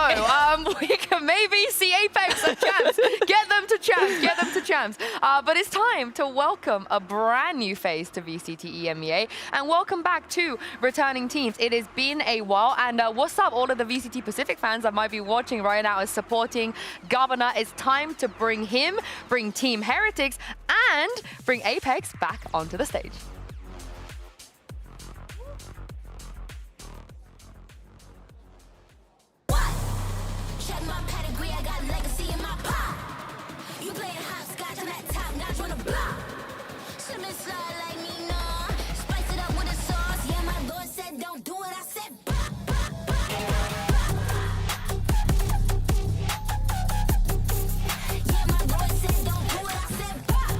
we can maybe see Apex and champs. Get them to champs, get them to champs. But it's time to welcome a brand new face to VCT EMEA, and welcome back to returning teams. It has been a while, and what's up all of the VCT Pacific fans that might be watching right now and supporting Governor. It's time to bring Team Heretics, and bring Apex back onto the stage. Check my pedigree, I got legacy in my pop. You playing hopscotch, I'm at top notch on the block. Shouldn't slide like me, nah. Spice it up with a sauce. Yeah, my Lord said don't do it, I said bop, bop, bop. Yeah, my Lord said don't do it, I said bop.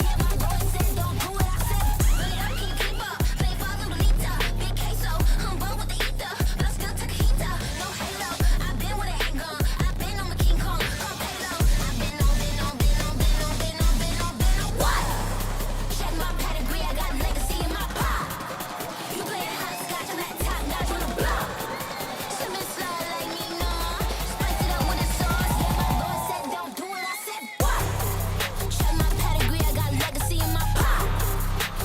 Yeah, my Lord said don't do it, I said bop. Really, I can't keep up. Play follow the leader. Big queso, I'm born with the ether. But I still took a heater. No halo. I've been with a handgun. I've been on my King Kong. Come halo. I've been on. What? Check my pedigree. I got legacy in my pop. You playing hopscotch, I'm at top notch on the block. Shouldn't slide like me, nah. Spice it up with a sauce. Yeah, my Lord said don't do it. I said what? Check my pedigree. I got legacy in my pop.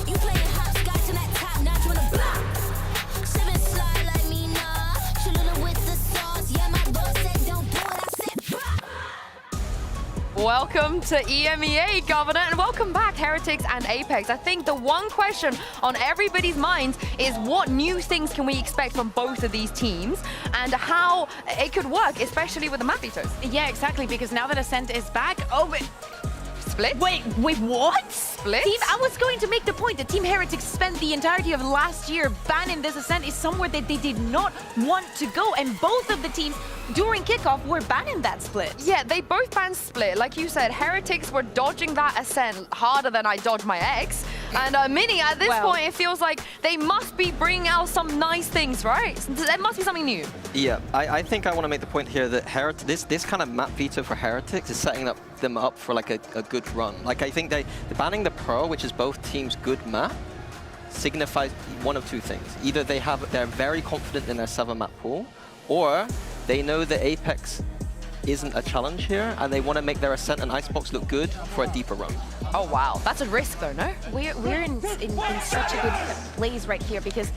You playing hopscotch, I'm at top notch on the block. Shouldn't slide like me, nah. Cholula with the sauce. Yeah, my Lord said don't do it. I said what? Welcome to EMEA, Governor, and welcome back, Heretics and Apex. I think the one question on everybody's minds is what new things can we expect from both of these teams, and how it could work, especially with the map vetoes. Yeah, exactly, because now that Ascent is back, Split? Wait, what? Split? Team, I was going to make the point that Team Heretics spent the entirety of last year banning this Ascent is somewhere that they did not want to go, and both of the teams during kickoff were banning that Split. Yeah, they both banned Split. Like you said, Heretics were dodging that Ascent harder than I dodge my X. And Mini, at this point, it feels like they must be bringing out some nice things, right? There must be something new. Yeah, I think I want to make the point here that this kind of map veto for Heretics is setting them up for like a good run. Like I think they banning the Pro, which is both teams' good map, signifies one of two things. Either they're very confident in their 7-map pool, or they know that Apex isn't a challenge here, and they want to make their Ascent and Icebox look good for a deeper run. Oh wow, that's a risk though, no? We're in such a good place right here because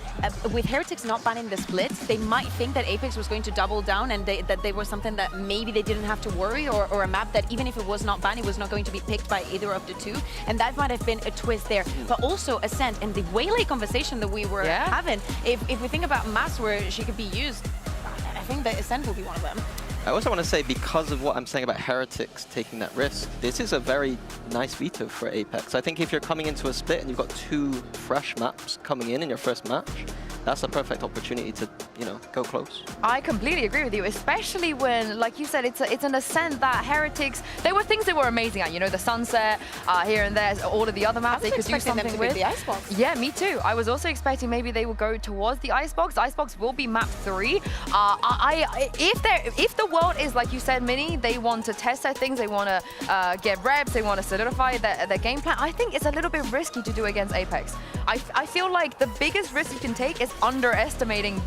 with Heretics not banning the splits, they might think that Apex was going to double down and that they were something that maybe they didn't have to worry, or a map that even if it was not banned, it was not going to be picked by either of the two, and that might have been a twist there. But also Ascent and the Waylay conversation that we were having, if we think about maps where she could be used, I think that Ascent will be one of them. I also want to say, because of what I'm saying about Heretics taking that risk, this is a very nice veto for Apex. I think if you're coming into a split and you've got 2 fresh maps coming in your first match, that's a perfect opportunity to, you know, go close. I completely agree with you, especially when, like you said, it's an Ascent that Heretics, there were things they were amazing at, you know, the Sunset, here and there, all of the other maps they could do something them to with. The Icebox. Yeah, me too. I was also expecting maybe they would go towards the Icebox. Icebox will be map 3. If the world is, like you said, Mini, they want to test their things, they want to get reps, they want to solidify their game plan, I think it's a little bit risky to do against Apex. I feel like the biggest risk you can take is underestimating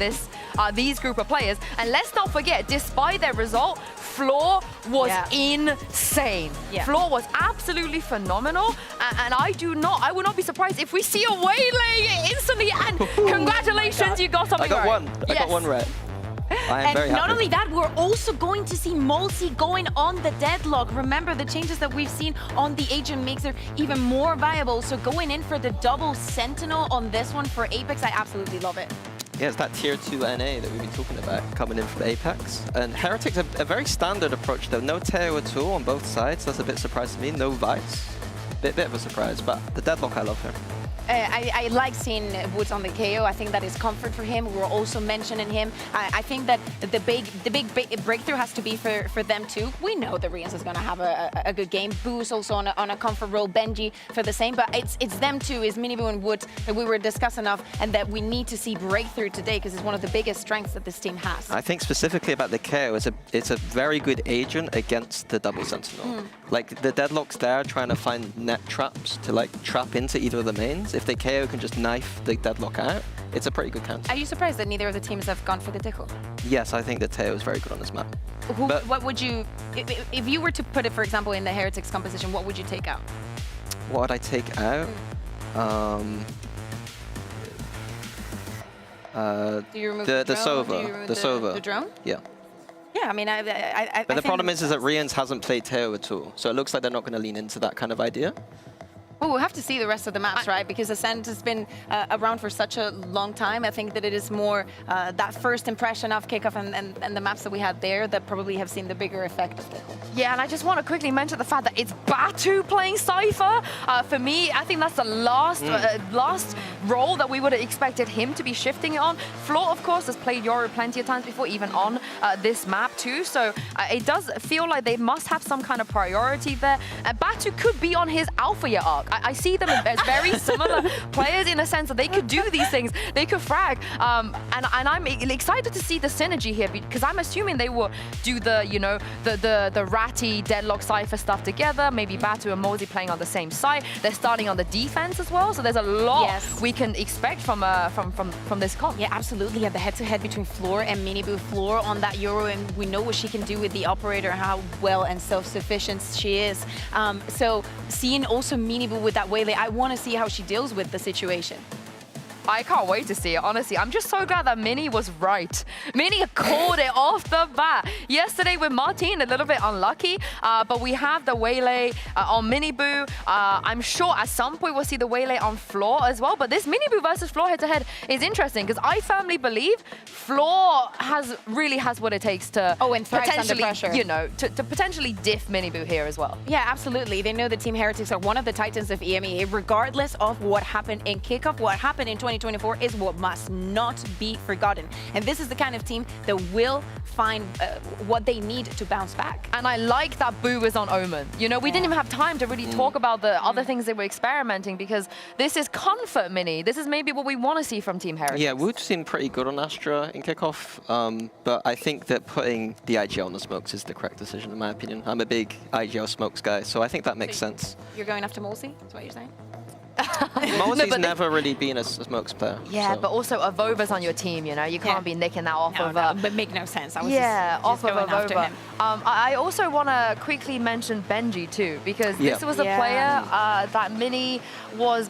these group of players. And let's not forget, despite their result, Floor was insane. Yeah. Floor was absolutely phenomenal, and I would not be surprised if we see a Waylay instantly. And congratulations, you got something right. I got one right. I am very happy. Not only that, we're also going to see Multi going on the Deadlock. Remember, the changes that we've seen on the Agent makes it even more viable. So going in for the double Sentinel on this one for Apex, I absolutely love it. Yeah, it's that tier 2 NA that we've been talking about coming in from Apex. And Heretics have a very standard approach though. No Teo at all on both sides. That's a bit surprising to me. No Vice. Bit of a surprise, but the Deadlock I love here. I like seeing Woods on the KO. I think that is comfort for him. We're also mentioning him. I think that the big breakthrough has to be for them too. We know that Rians is going to have a good game. Boo's also on a comfort role. Benji for the same. But it's them two, is Miniboo and Woods, that we were discussing of, and that we need to see breakthrough today because it's one of the biggest strengths that this team has. I think specifically about the KO, it's a very good agent against the double Sentinel. Like the Deadlock's there trying to find net traps to like trap into either of the mains. If the KO can just knife the Deadlock out, it's a pretty good counter. Are you surprised that neither of the teams have gone for the tickle? Yes, I think that Teo is very good on this map. What would you, if you were to put it, for example, in the Heretics composition, what would you take out? What would I take out? Do you remove the drone? Sova. Do you remove the Sova. The drone? Yeah. Yeah, I mean, But the problem is that Rians hasn't played Teo at all, so it looks like they're not going to lean into that kind of idea. Well, we'll have to see the rest of the maps, right? Because Ascent has been around for such a long time. I think that it is more that first impression of kickoff and the maps that we had there that probably have seen the bigger effect of Tickle. Yeah, and I just want to quickly mention the fact that it's Batu playing Cypher. For me, I think that's the last role that we would have expected him to be shifting it on. Floor, of course, has played Yoru plenty of times before, even on this map too. So it does feel like they must have some kind of priority there. Batu could be on his Alpha Year arc. I see them as very similar players in a sense that they could do these things. They could frag. And I'm excited to see the synergy here because I'm assuming they will do the, you know, the Ratty, Deadlock, Cypher stuff together. Maybe Batu and Mosey playing on the same side. They're starting on the defense as well. So there's a lot we can expect from this comp. Yeah, absolutely. Yeah, the head-to-head between Floor and Miniboo. Floor on that Yoru, and we know what she can do with the operator, how well and self-sufficient she is. So seeing also Miniboo with that Waylay, I want to see how she deals with the situation. I can't wait to see it, honestly. I'm just so glad that Mini was right. Mini called it off the bat. Yesterday with Martin, a little bit unlucky, but we have the Waylay on Miniboo. I'm sure at some point we'll see the Waylay on Floor as well, but this Miniboo versus Floor head-to-head is interesting because I firmly believe Floor really has what it takes to and thrives under potentially, pressure. you know, to potentially diff Miniboo here as well. Yeah, absolutely. They know the Team Heretics are one of the titans of EMEA, regardless of what happened in kickoff. What happened in 2024 is what must not be forgotten. And this is the kind of team that will find what they need to bounce back. And I like that Boo is on Omen. You know, we didn't even have time to really talk about the other things they were experimenting because this is comfort Mini. This is maybe what we want to see from Team Heretics. Yeah, Wood seemed pretty good on Astra in kickoff, but I think that putting the IGL on the smokes is the correct decision in my opinion. I'm a big IGL smokes guy, so I think that makes sense. You're going after Molsey? That's what you're saying? Molsey's never really been a smokes player. Yeah, so. but also Avova's on your team, you know? You can't be nicking that off of... but make no sense. I was off of going after Avova. him. I also want to quickly mention Benji too, because this was a player that Mini was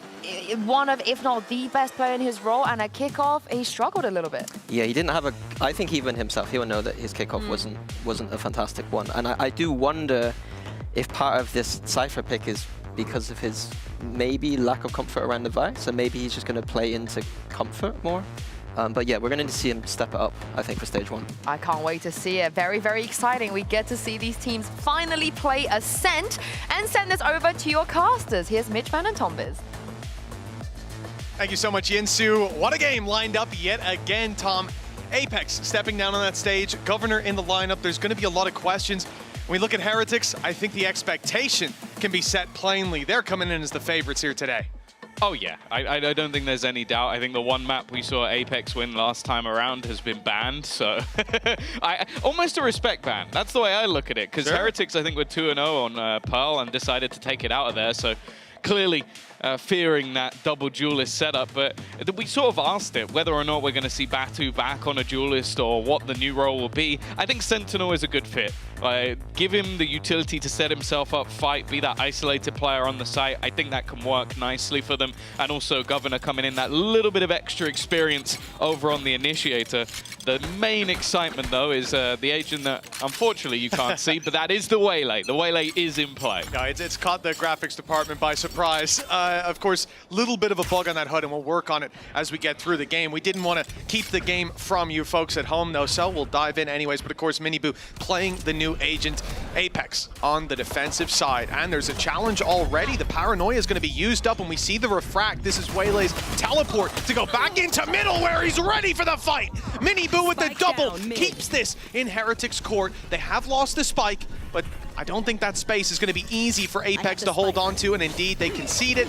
one of, if not the best player in his role, and at kickoff, he struggled a little bit. Yeah, he didn't have a... I think even himself, he will know that his kickoff wasn't a fantastic one. And I do wonder if part of this Cypher pick is because of his maybe lack of comfort around the Vi, so maybe he's just going to play into comfort more. But yeah, we're going to see him step it up, I think, for stage 1. I can't wait to see it. Very, very exciting. We get to see these teams finally play Ascent and send this over to your casters. Here's Mitch Van and Tombiz. Thank you so much, Yinsu. What a game lined up yet again, Tom. Apex stepping down on that stage, Governor in the lineup. There's going to be a lot of questions. When we look at Heretics, I think the expectation can be set plainly. They're coming in as the favorites here today. Oh yeah, I don't think there's any doubt. I think the one map we saw Apex win last time around has been banned, so almost a respect ban. That's the way I look at it, because Heretics I think were 2-0 on Pearl and decided to take it out of there, so clearly fearing that double duelist setup, but we sort of asked it whether or not we're going to see Batu back on a duelist or what the new role will be. I think Sentinel is a good fit. Give him the utility to set himself up, fight, be that isolated player on the site. I think that can work nicely for them. And also Governor coming in, that little bit of extra experience over on the Initiator. The main excitement, though, is the agent that, unfortunately, you can't see, but that is the Waylay. The Waylay is in play. Yeah, it's caught the graphics department by surprise. Of course, little bit of a bug on that HUD, and we'll work on it as we get through the game. We didn't want to keep the game from you folks at home, though, so we'll dive in anyways. But, of course, Miniboo playing the new agent Apex on the defensive side. And there's a challenge already. The paranoia is going to be used up, and we see the refract. This is Waylay's teleport to go back into middle where he's ready for the fight. Miniboo with the double keeps this in Heretics court. They have lost the spike, but I don't think that space is going to be easy for Apex to hold on to, and indeed they concede it.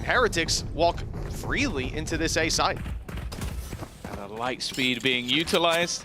Heretics walk freely into this A site. And a light speed being utilized.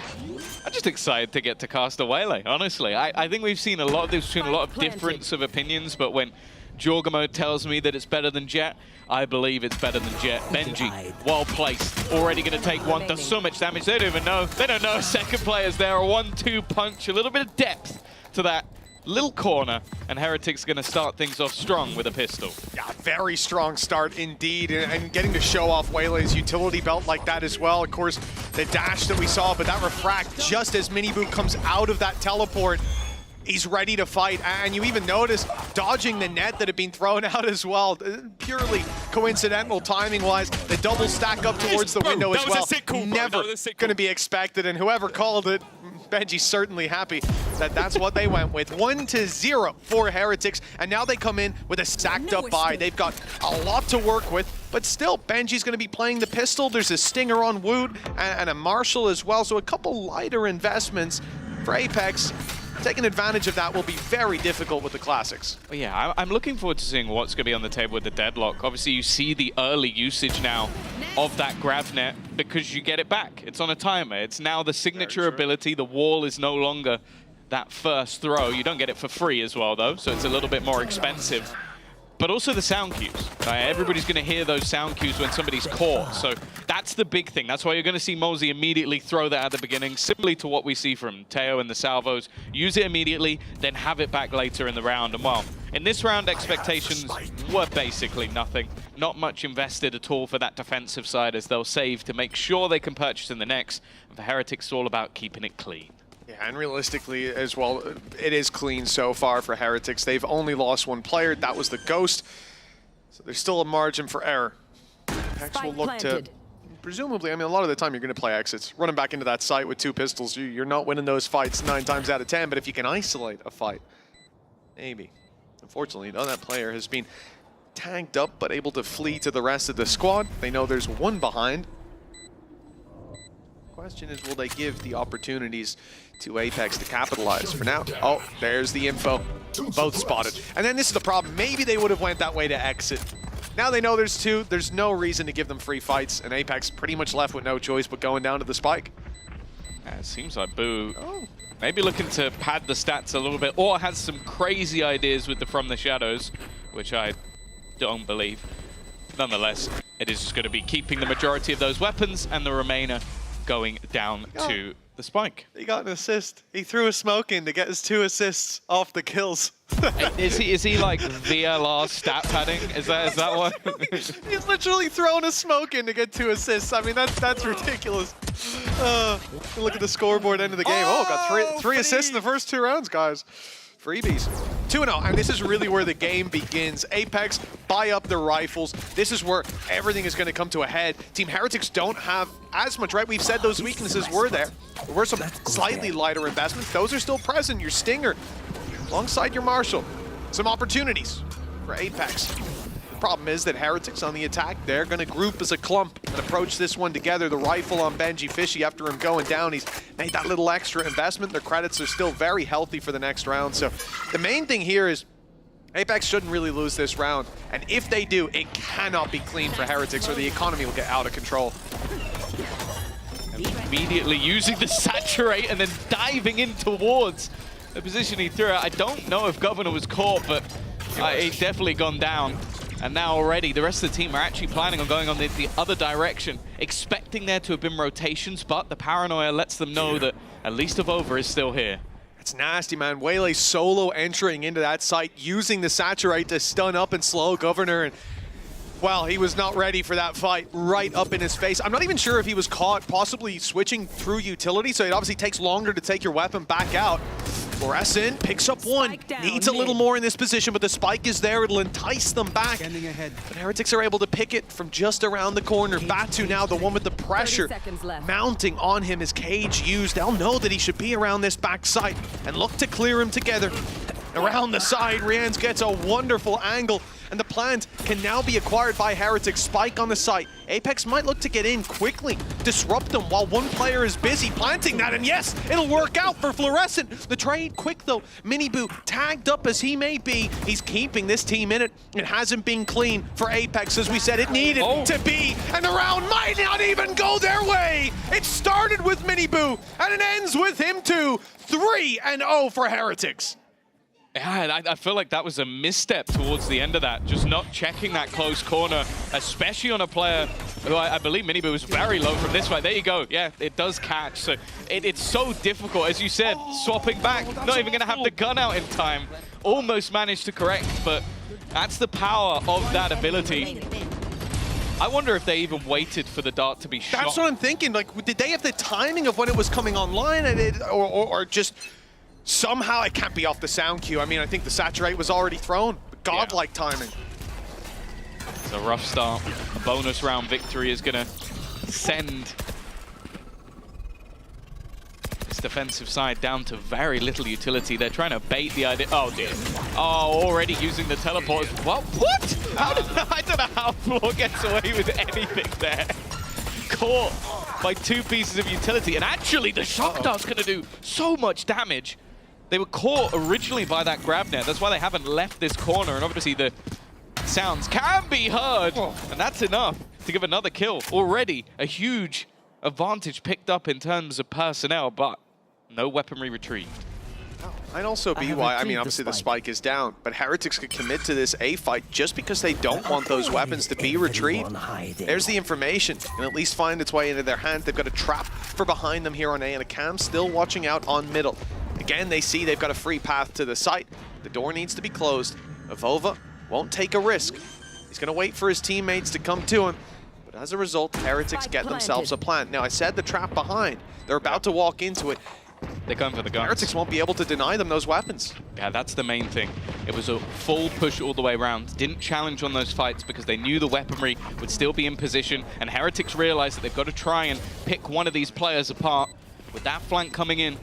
I'm just excited to get to cast a Waylay, honestly. I think we've seen a lot of difference of opinions, but when Jorgamo tells me that it's better than Jet, I believe it's better than Jet. Benji, well placed, already going to take one, does so much damage, they don't even know. They don't know a second player's there, a 1-2 punch, a little bit of depth to that little corner, and Heretics going to start things off strong with a pistol. Yeah, very strong start indeed, and getting to show off Waylay's utility belt like that as well. Of course, the dash that we saw, but that refract just as Miniboo comes out of that teleport, he's ready to fight, and you even notice dodging the net that had been thrown out as well. Purely coincidental timing-wise. The double stack up towards the window as well. Never going to be expected, and whoever called it, Benji's certainly happy that that's what they went with. 1-0 for Heretics, and now they come in with a stacked up buy. They've got a lot to work with, but still, Benji's going to be playing the pistol. There's a Stinger on Wood and a Marshall as well, so a couple lighter investments for Apex. Taking advantage of that will be very difficult with the classics. Well, yeah, I'm looking forward to seeing what's going to be on the table with the Deadlock. Obviously, you see the early usage now of that grab net because you get it back. It's on a timer. It's now the signature ability. The wall is no longer that first throw. You don't get it for free as well, though, so it's a little bit more expensive. But also the sound cues. Everybody's going to hear those sound cues when somebody's caught. So that's the big thing. That's why you're going to see Mosey immediately throw that at the beginning, similarly to what we see from Teo and the Salvos. Use it immediately, then have it back later in the round. And well, In this round, expectations were basically nothing. Not much invested at all for that defensive side, as they'll save to make sure they can purchase in the next. And for Heretics, it's all about keeping it clean. Yeah, and realistically as well, it is clean so far for Heretics. They've only lost one player, that was the Ghost. So there's still a margin for error. Hex will look to, presumably, I mean, a lot of the time you're going to play exits. Running back into that site with 2 pistols, you're not winning those fights 9 times out of 10, but if you can isolate a fight, maybe. Unfortunately, though, that player has been tagged up but able to flee to the rest of the squad. They know there's one behind. Question is, will they give the opportunities to Apex to capitalize? For now, oh, there's the info. Both spotted. And then this is the problem. Maybe they would have went that way to exit. Now they know there's 2. There's no reason to give them free fights, and Apex pretty much left with no choice but going down to the spike. Yeah, it seems like Boo maybe looking to pad the stats a little bit, or has some crazy ideas with the From the Shadows, which I don't believe. Nonetheless, it is just going to be keeping the majority of those weapons, and the remainder going down to the spike. He got an assist. He threw a smoke in to get his 2 assists off the kills. Is he like VLR stat padding? Is that what? He's literally throwing a smoke in to get 2 assists. I mean, that's ridiculous. Look at the scoreboard end of the game. Oh, got three assists in the first 2 rounds, guys. Freebies. 2-0, and this is really where the game begins. Apex buy up their rifles. This is where everything is going to come to a head. Team Heretics don't have as much, right? We've said those weaknesses were there. There were some slightly lighter investments. Those are still present. Your Stinger alongside your Marshall. Some opportunities for Apex. The problem is that Heretics on the attack, they're going to group as a clump and approach this one together. The rifle on Benji Fishy after him going down. He's made that little extra investment. Their credits are still very healthy for the next round. So the main thing here is Apex shouldn't really lose this round. And if they do, it cannot be clean for Heretics or the economy will get out of control. Immediately using the saturate and then diving in towards the position he threw out. I don't know if Governor was caught, but he's definitely gone down. And now already the rest of the team are actually planning on going on the other direction, expecting there to have been rotations, but the paranoia lets them know that at least Avova is still here. It's nasty, man. Waylay solo entering into that site, using the saturate to stun up and slow Governor. And well, he was not ready for that fight right up in his face. I'm not even sure if he was caught possibly switching through utility, so it obviously takes longer to take your weapon back out. Fluorescent picks up 1, needs a little more in this position, but the spike is there. It'll entice them back. But Heretics are able to pick it from just around the corner. Batu now, the one with the pressure mounting on him, his cage used. They'll know that he should be around this back side and look to clear him together. Around the side, Rienz gets a wonderful angle, and the plant can now be acquired by Heretics. Spike on the site. Apex might look to get in quickly, disrupt them while one player is busy planting that, and yes, it'll work out for Fluorescent. The trade quick though. Miniboo, tagged up as he may be, he's keeping this team in it. It hasn't been clean for Apex as we said it needed to be, and the round might not even go their way. It started with Miniboo, and it ends with him too. 3-0 for Heretics. Yeah, I feel like that was a misstep towards the end of that, just not checking that close corner, especially on a player who I believe Miniboo was very low from this fight. There you go. Yeah, it does catch. So it's so difficult, as you said, swapping back, not even going to have the gun out in time. Almost managed to correct, but that's the power of that ability. I wonder if they even waited for the dart to be shot. That's what I'm thinking. Like, did they have the timing of when it was coming online, or just... Somehow it can't be off the sound cue. I mean, I think the saturate was already thrown. Godlike timing. It's a rough start. A bonus round victory is going to send this defensive side down to very little utility. They're trying to bait the idea. Oh, dear. Oh, already using the teleport. What? How did, I don't know how Floor gets away with anything there. Caught by 2 pieces of utility. And actually, the shock dart's going to do so much damage. They were caught originally by that grab net. That's why they haven't left this corner. And obviously the sounds can be heard. And that's enough to give another kill. Already a huge advantage picked up in terms of personnel, but no weaponry retrieved. Might also be why, I mean, obviously the spike is down, but Heretics could commit to this A fight just because they don't want those weapons to be retrieved. There's the information, and at least find its way into their hand. They've got a trap for behind them here on A, and a Cam still watching out on middle. Again, they see they've got a free path to the site. The door needs to be closed. Avova won't take a risk. He's going to wait for his teammates to come to him. But as a result, Heretics get themselves a plant. Now, I said the trap behind. They're about to walk into it. They're going for the guns. Heretics won't be able to deny them those weapons. Yeah, that's the main thing. It was a full push all the way around. Didn't challenge on those fights because they knew the weaponry would still be in position, and Heretics realized that they've got to try and pick one of these players apart. With that flank coming in,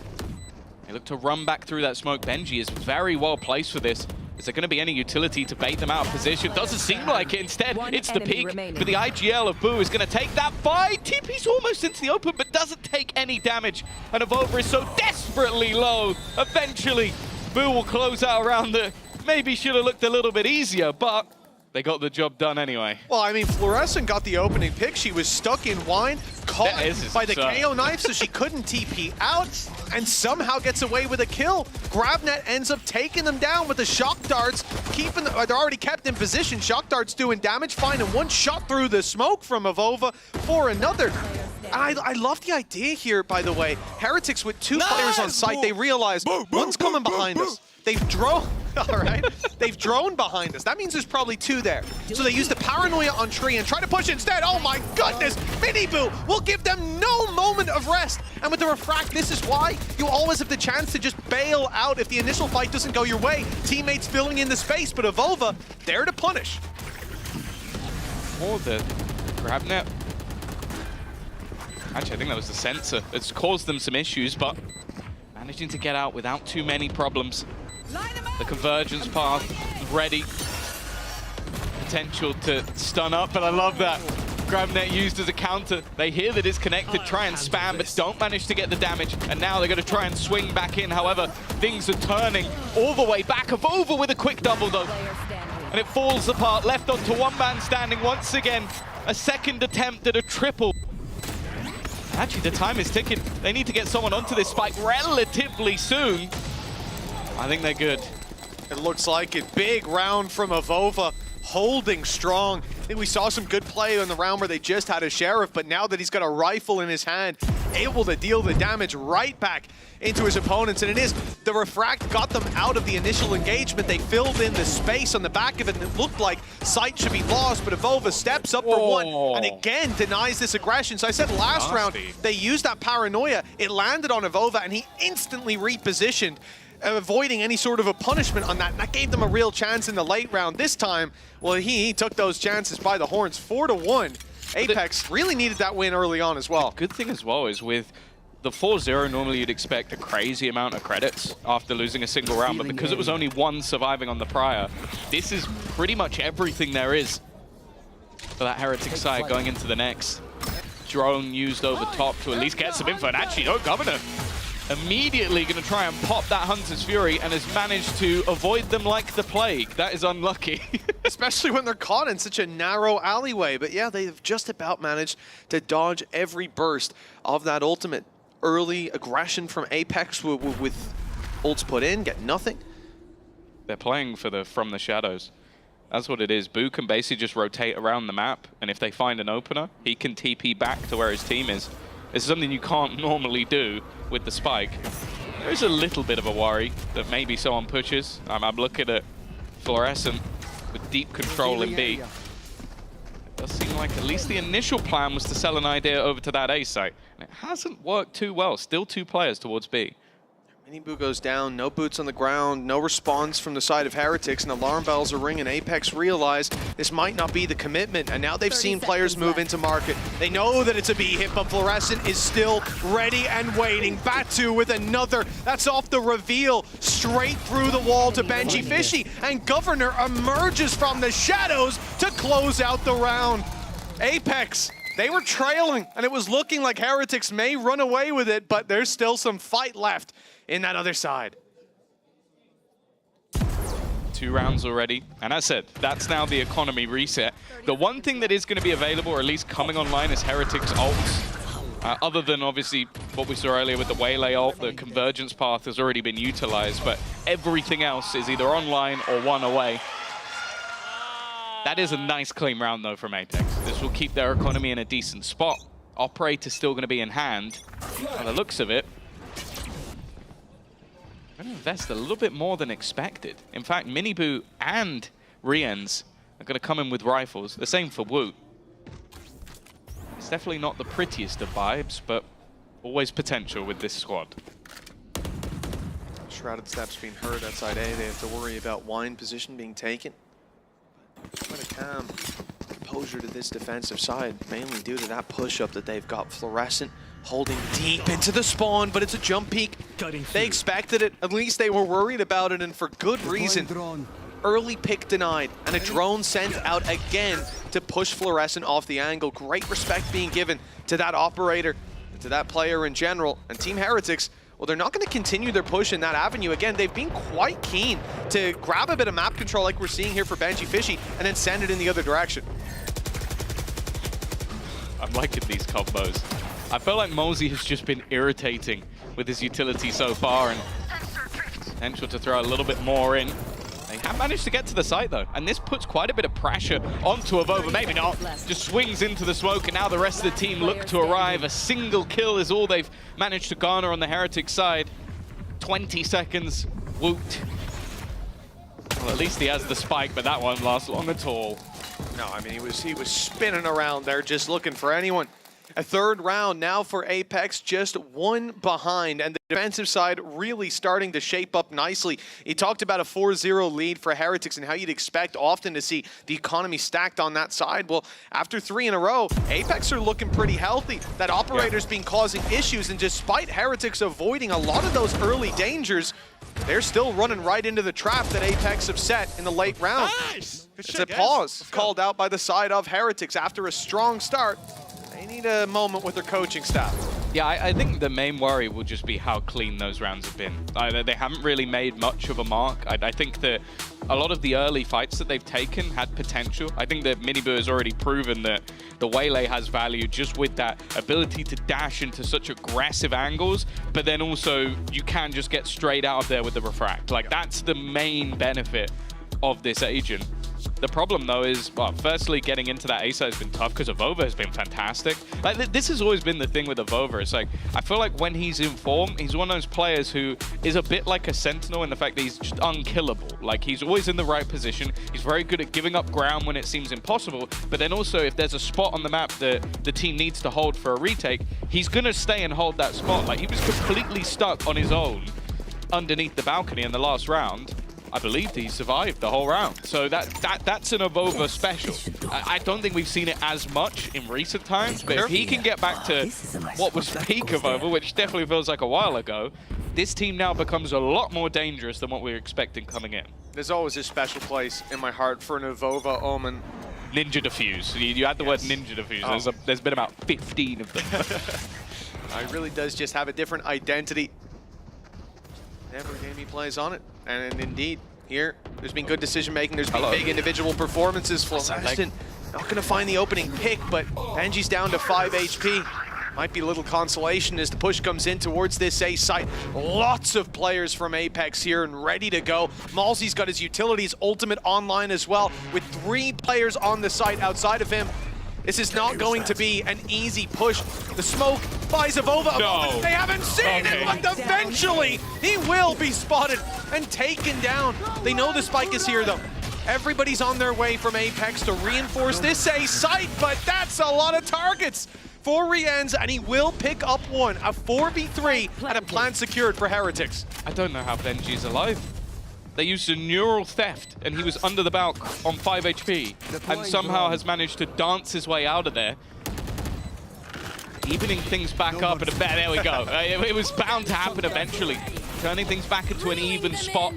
they look to run back through that smoke. Benji is very well placed for this. Is there going to be any utility to bait them out of position? Doesn't seem like it. Instead, it's the peak. But the IGL of Boo is going to take that fight. TP's almost into the open, but doesn't take any damage. And Avova is so desperately low. Eventually, Boo will close out around the... Maybe should have looked a little bit easier, but they got the job done anyway. Well, I mean, Fluorescent got the opening pick. She was stuck in wine, caught by the KO knife, so she couldn't TP out, and somehow gets away with a kill. GrabNet ends up taking them down with the shock darts, keeping them, they're already kept in position. Shock darts doing damage, finding one shot through the smoke from Avova for another. I love the idea here, by the way. Heretics with two players on site, they realize one's coming behind us. They've drone, all right? They've drone behind us. That means there's probably two there. So they use the paranoia on Tree and try to push instead. Oh my goodness, Miniboo will give them no moment of rest. And with the refract, this is why you always have the chance to just bail out if the initial fight doesn't go your way. Teammates filling in the space, but Avova, there to punish. Or the GrabNet. Actually, I think that was the sensor. It's caused them some issues, but managing to get out without too many problems. The convergence path ready. Potential to stun up, but I love that. GrabNet used as a counter. They hear that it's connected, try and spam, but don't manage to get the damage. And now they're going to try and swing back in. However, things are turning all the way back. Avova with a quick double, though. And it falls apart, left onto one man standing once again. A second attempt at a triple. Actually, the time is ticking. They need to get someone onto this spike relatively soon. I think they're good. It looks like it. Big round from Avova, holding strong. I think we saw some good play in the round where they just had a Sheriff, but now that he's got a rifle in his hand, able to deal the damage right back into his opponents. And it is, the refract got them out of the initial engagement. They filled in the space on the back of it, and it looked like sight should be lost, but Avova steps up for one, and again denies this aggression. So I said last round, they used that paranoia. It landed on Avova, and he instantly repositioned, avoiding any sort of a punishment on that. And that gave them a real chance in the late round. This time, well, he took those chances by the horns. 4-1. Apex really needed that win early on as well. The good thing as well is with the 4-0, normally you'd expect a crazy amount of credits after losing a single round, but because it was only one surviving on the prior, this is pretty much everything there is for that Heretic side going into the next. Drone used over top to at least get some info, and actually, no, Governor immediately going to try and pop that Hunter's Fury and has managed to avoid them like the plague. That is unlucky. Especially when they're caught in such a narrow alleyway. But yeah, they've just about managed to dodge every burst of that ultimate. Early aggression from Apex with ults put in, get nothing. They're playing for the from the shadows. That's what it is. Boo can basically just rotate around the map, and if they find an opener, he can TP back to where his team is. This is something you can't normally do with the spike. There is a little bit of a worry that maybe someone pushes. I'm looking at Fluorescent with deep control in B. It does seem like at least the initial plan was to sell an idea over to that A site. And it hasn't worked too well. Still 2 players towards B. Miniboo goes down, no boots on the ground, no response from the side of Heretics, and alarm bells are ringing. Apex realize this might not be the commitment, and now they've seen players move into market. They know that it's a B hit, but Fluorescent is still ready and waiting. Batu with another, that's off the reveal, straight through the wall to Benji Fishy, and Governor emerges from the shadows to close out the round. Apex, they were trailing, and it was looking like Heretics may run away with it, but there's still some fight left in that other side. 2 rounds already, and as I said, that's now the economy reset. The one thing that is going to be available, or at least coming online, is Heretics ults. Other than obviously what we saw earlier with the Waylay ult, the convergence path has already been utilized, but everything else is either online or one away. That is a nice clean round though from Apex. This will keep their economy in a decent spot. Operator's still going to be in hand. By the looks of it, going to invest a little bit more than expected. In fact, Miniboo and Riens are going to come in with rifles. The same for Woot. It's definitely not the prettiest of vibes, but always potential with this squad. Shrouded steps being heard outside A. They have to worry about wine position being taken. Quite a calm composure to this defensive side, mainly due to that push-up that they've got. Fluorescent holding deep into the spawn, but it's a jump peek. They expected it. At least they were worried about it, and for good reason. Early pick denied, and a drone sent out again to push Fluorescent off the angle. Great respect being given to that operator, and to that player in general. And Team Heretics, well, they're not going to continue their push in that avenue. Again, they've been quite keen to grab a bit of map control like we're seeing here for Benji Fishy, and then send it in the other direction. I'm liking these combos. I feel like Mosey has just been irritating with his utility so far, and potential to throw a little bit more in. They have managed to get to the site though, and this puts quite a bit of pressure onto Avova. Maybe not, just swings into the smoke, and now the rest of the team look to arrive. A single kill is all they've managed to garner on the Heretic side. 20 seconds, Woot. Well, at least he has the spike, but that won't last long at all. No, I mean, he was spinning around there just looking for anyone. A third round now for Apex, just one behind, and the defensive side really starting to shape up nicely. He talked about a 4-0 lead for Heretics and how you'd expect often to see the economy stacked on that side. Well, after 3 in a row, Apex are looking pretty healthy. That operator's been causing issues, and despite Heretics avoiding a lot of those early dangers, they're still running right into the trap that Apex have set in the late round. Nice! It's a pause called out by the side of Heretics after a strong start. They need a moment with their coaching staff. Yeah, I think the main worry will just be how clean those rounds have been. They haven't really made much of a mark. I think that a lot of the early fights that they've taken had potential. I think that Miniboo has already proven that the Waylay has value just with that ability to dash into such aggressive angles, but then also you can just get straight out of there with the refract. Like, that's the main benefit of this agent. The problem, though, is, well, firstly, getting into that A side has been tough because Avova has been fantastic. Like, this has always been the thing with Avova. It's like, I feel like when he's in form, he's one of those players who is a bit like a Sentinel in the fact that he's just unkillable. Like, he's always in the right position. He's very good at giving up ground when it seems impossible. But then also, if there's a spot on the map that the team needs to hold for a retake, he's going to stay and hold that spot. Like, he was completely stuck on his own underneath the balcony in the last round. I believe he survived the whole round. So that's an Avova special. I don't think we've seen it as much in recent times, but if he can get back to what was peak Avova, which definitely feels like a while ago, this team now becomes a lot more dangerous than what we were expecting coming in. There's always a special place in my heart for an Avova Omen. Ninja Diffuse. You had the word Ninja Diffuse. Oh. There's been about 15 of them. It really does just have a different identity. Every game he plays on it. And indeed, here, there's been good decision-making. There's been big individual performances. Fluorescent not going to find the opening pick, but Benji's down to 5 HP. Might be a little consolation as the push comes in towards this A site. Lots of players from Apex here and ready to go. Malzy's got his utilities ultimate online as well, with 3 players on the site outside of him. This is not going to be an easy push. The smoke buys Avova. No. They haven't seen it, but eventually he will be spotted and taken down. They know the spike is here, though. Everybody's on their way from Apex to reinforce this A site, but that's a lot of targets for Riens, and he will pick up one. A 4v3 and a plant secured for Heretics. I don't know how Benji's alive. They used a neural theft, and he was under the balk on 5 HP, and somehow has managed to dance his way out of there. Evening things back up, and there we go. It was bound to happen eventually. Turning things back into an even spot.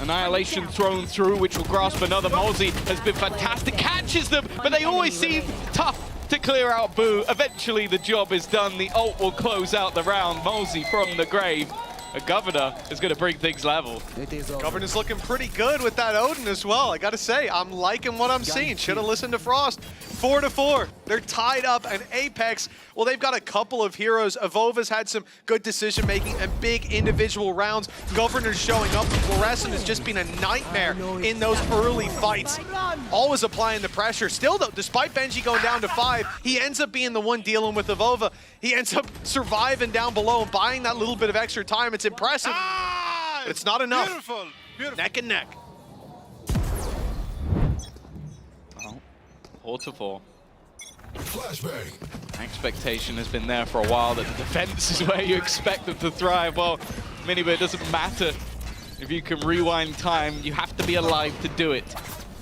Annihilation thrown through, which will grasp another. Malzy has been fantastic, catches them, but they always seem tough to clear out Boo. Eventually the job is done. The ult will close out the round. Malzy from the grave. A Governor is going to bring things level. Governor's looking pretty good with that Odin as well. I got to say, I'm liking what I'm seeing. Should have listened to Frost. 4-4. They're tied up, and Apex, well, they've got a couple of heroes. Avova's had some good decision-making and big individual rounds. Governor's showing up. Fluorescent has just been a nightmare in those early fights. Always applying the pressure. Still, though, despite Benji going down to 5, he ends up being the one dealing with Avova. He ends up surviving down below and buying that little bit of extra time. It's impressive. But it's not enough. Beautiful. Beautiful. Neck and neck. Oh, 4-4. Flashbang. Expectation has been there for a while that the defense is where you expect them to thrive. Well, Miniboo, it doesn't matter if you can rewind time, you have to be alive to do it.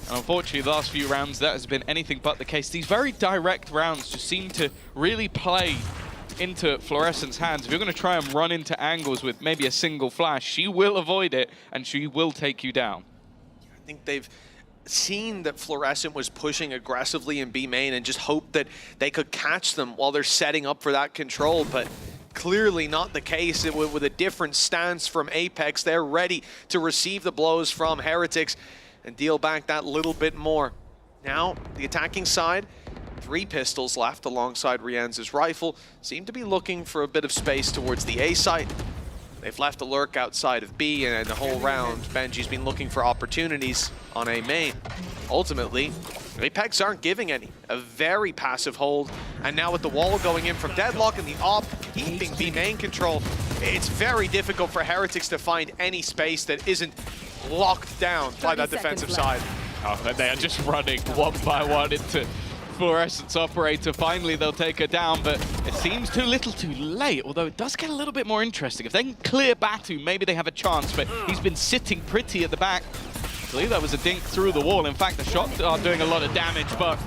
And unfortunately, the last few rounds, that has been anything but the case. These very direct rounds just seem to really play into Fluorescent's hands. If you're going to try and run into angles with maybe a single flash, she will avoid it, and she will take you down. I think they've seen that Fluorescent was pushing aggressively in B main and just hoped that they could catch them while they're setting up for that control, but clearly not the case. With a different stance from Apex, they're ready to receive the blows from Heretics and deal back that little bit more. Now, the attacking side, 3 pistols left alongside Rienz's rifle, seem to be looking for a bit of space towards the A site. They've left a lurk outside of B, and the whole round, Benji's been looking for opportunities on A main. Ultimately, Apex aren't giving any. A very passive hold, and now with the wall going in from Deadlock and the op keeping B main control, it's very difficult for Heretics to find any space that isn't locked down by that defensive side. Oh, they are just running one by one into Fluorescent's operator. Finally, they'll take her down, but it seems too little too late, although it does get a little bit more interesting. If they can clear Batu, maybe they have a chance, but he's been sitting pretty at the back. I believe that was a dink through the wall. In fact, the shots are doing a lot of damage, but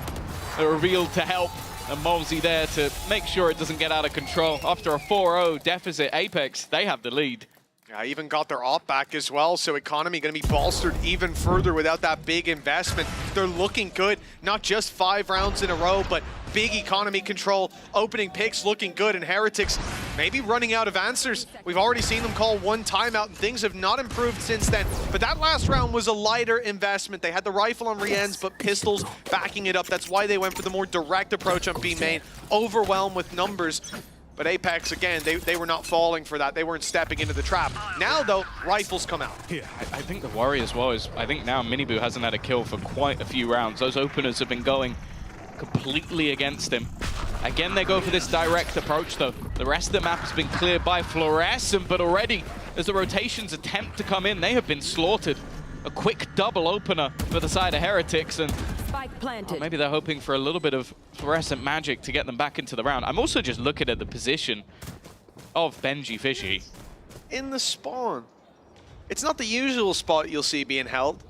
they're revealed to help. And Molsey there to make sure it doesn't get out of control. After a 4-0 deficit, Apex, they have the lead. Yeah, even got their op back as well, so economy going to be bolstered even further without that big investment. They're looking good, not just 5 rounds in a row, but big economy control, opening picks looking good, and Heretics maybe running out of answers. We've already seen them call 1 timeout, and things have not improved since then. But that last round was a lighter investment. They had the rifle on Rienz, but pistols backing it up. That's why they went for the more direct approach on B main, overwhelmed with numbers. But Apex, again, they were not falling for that. They weren't stepping into the trap. Now, though, rifles come out. Yeah, I think the worry as well is, I think now Miniboo hasn't had a kill for quite a few rounds. Those openers have been going completely against him. Again, they go for this direct approach, though. The rest of the map has been cleared by Fluorescent, but already, as the rotations attempt to come in, they have been slaughtered. A quick double opener for the side of Heretics, and maybe they're hoping for a little bit of Fluorescent magic to get them back into the round. I'm also just looking at the position of Benji Fishy. In the spawn. It's not the usual spot you'll see being held.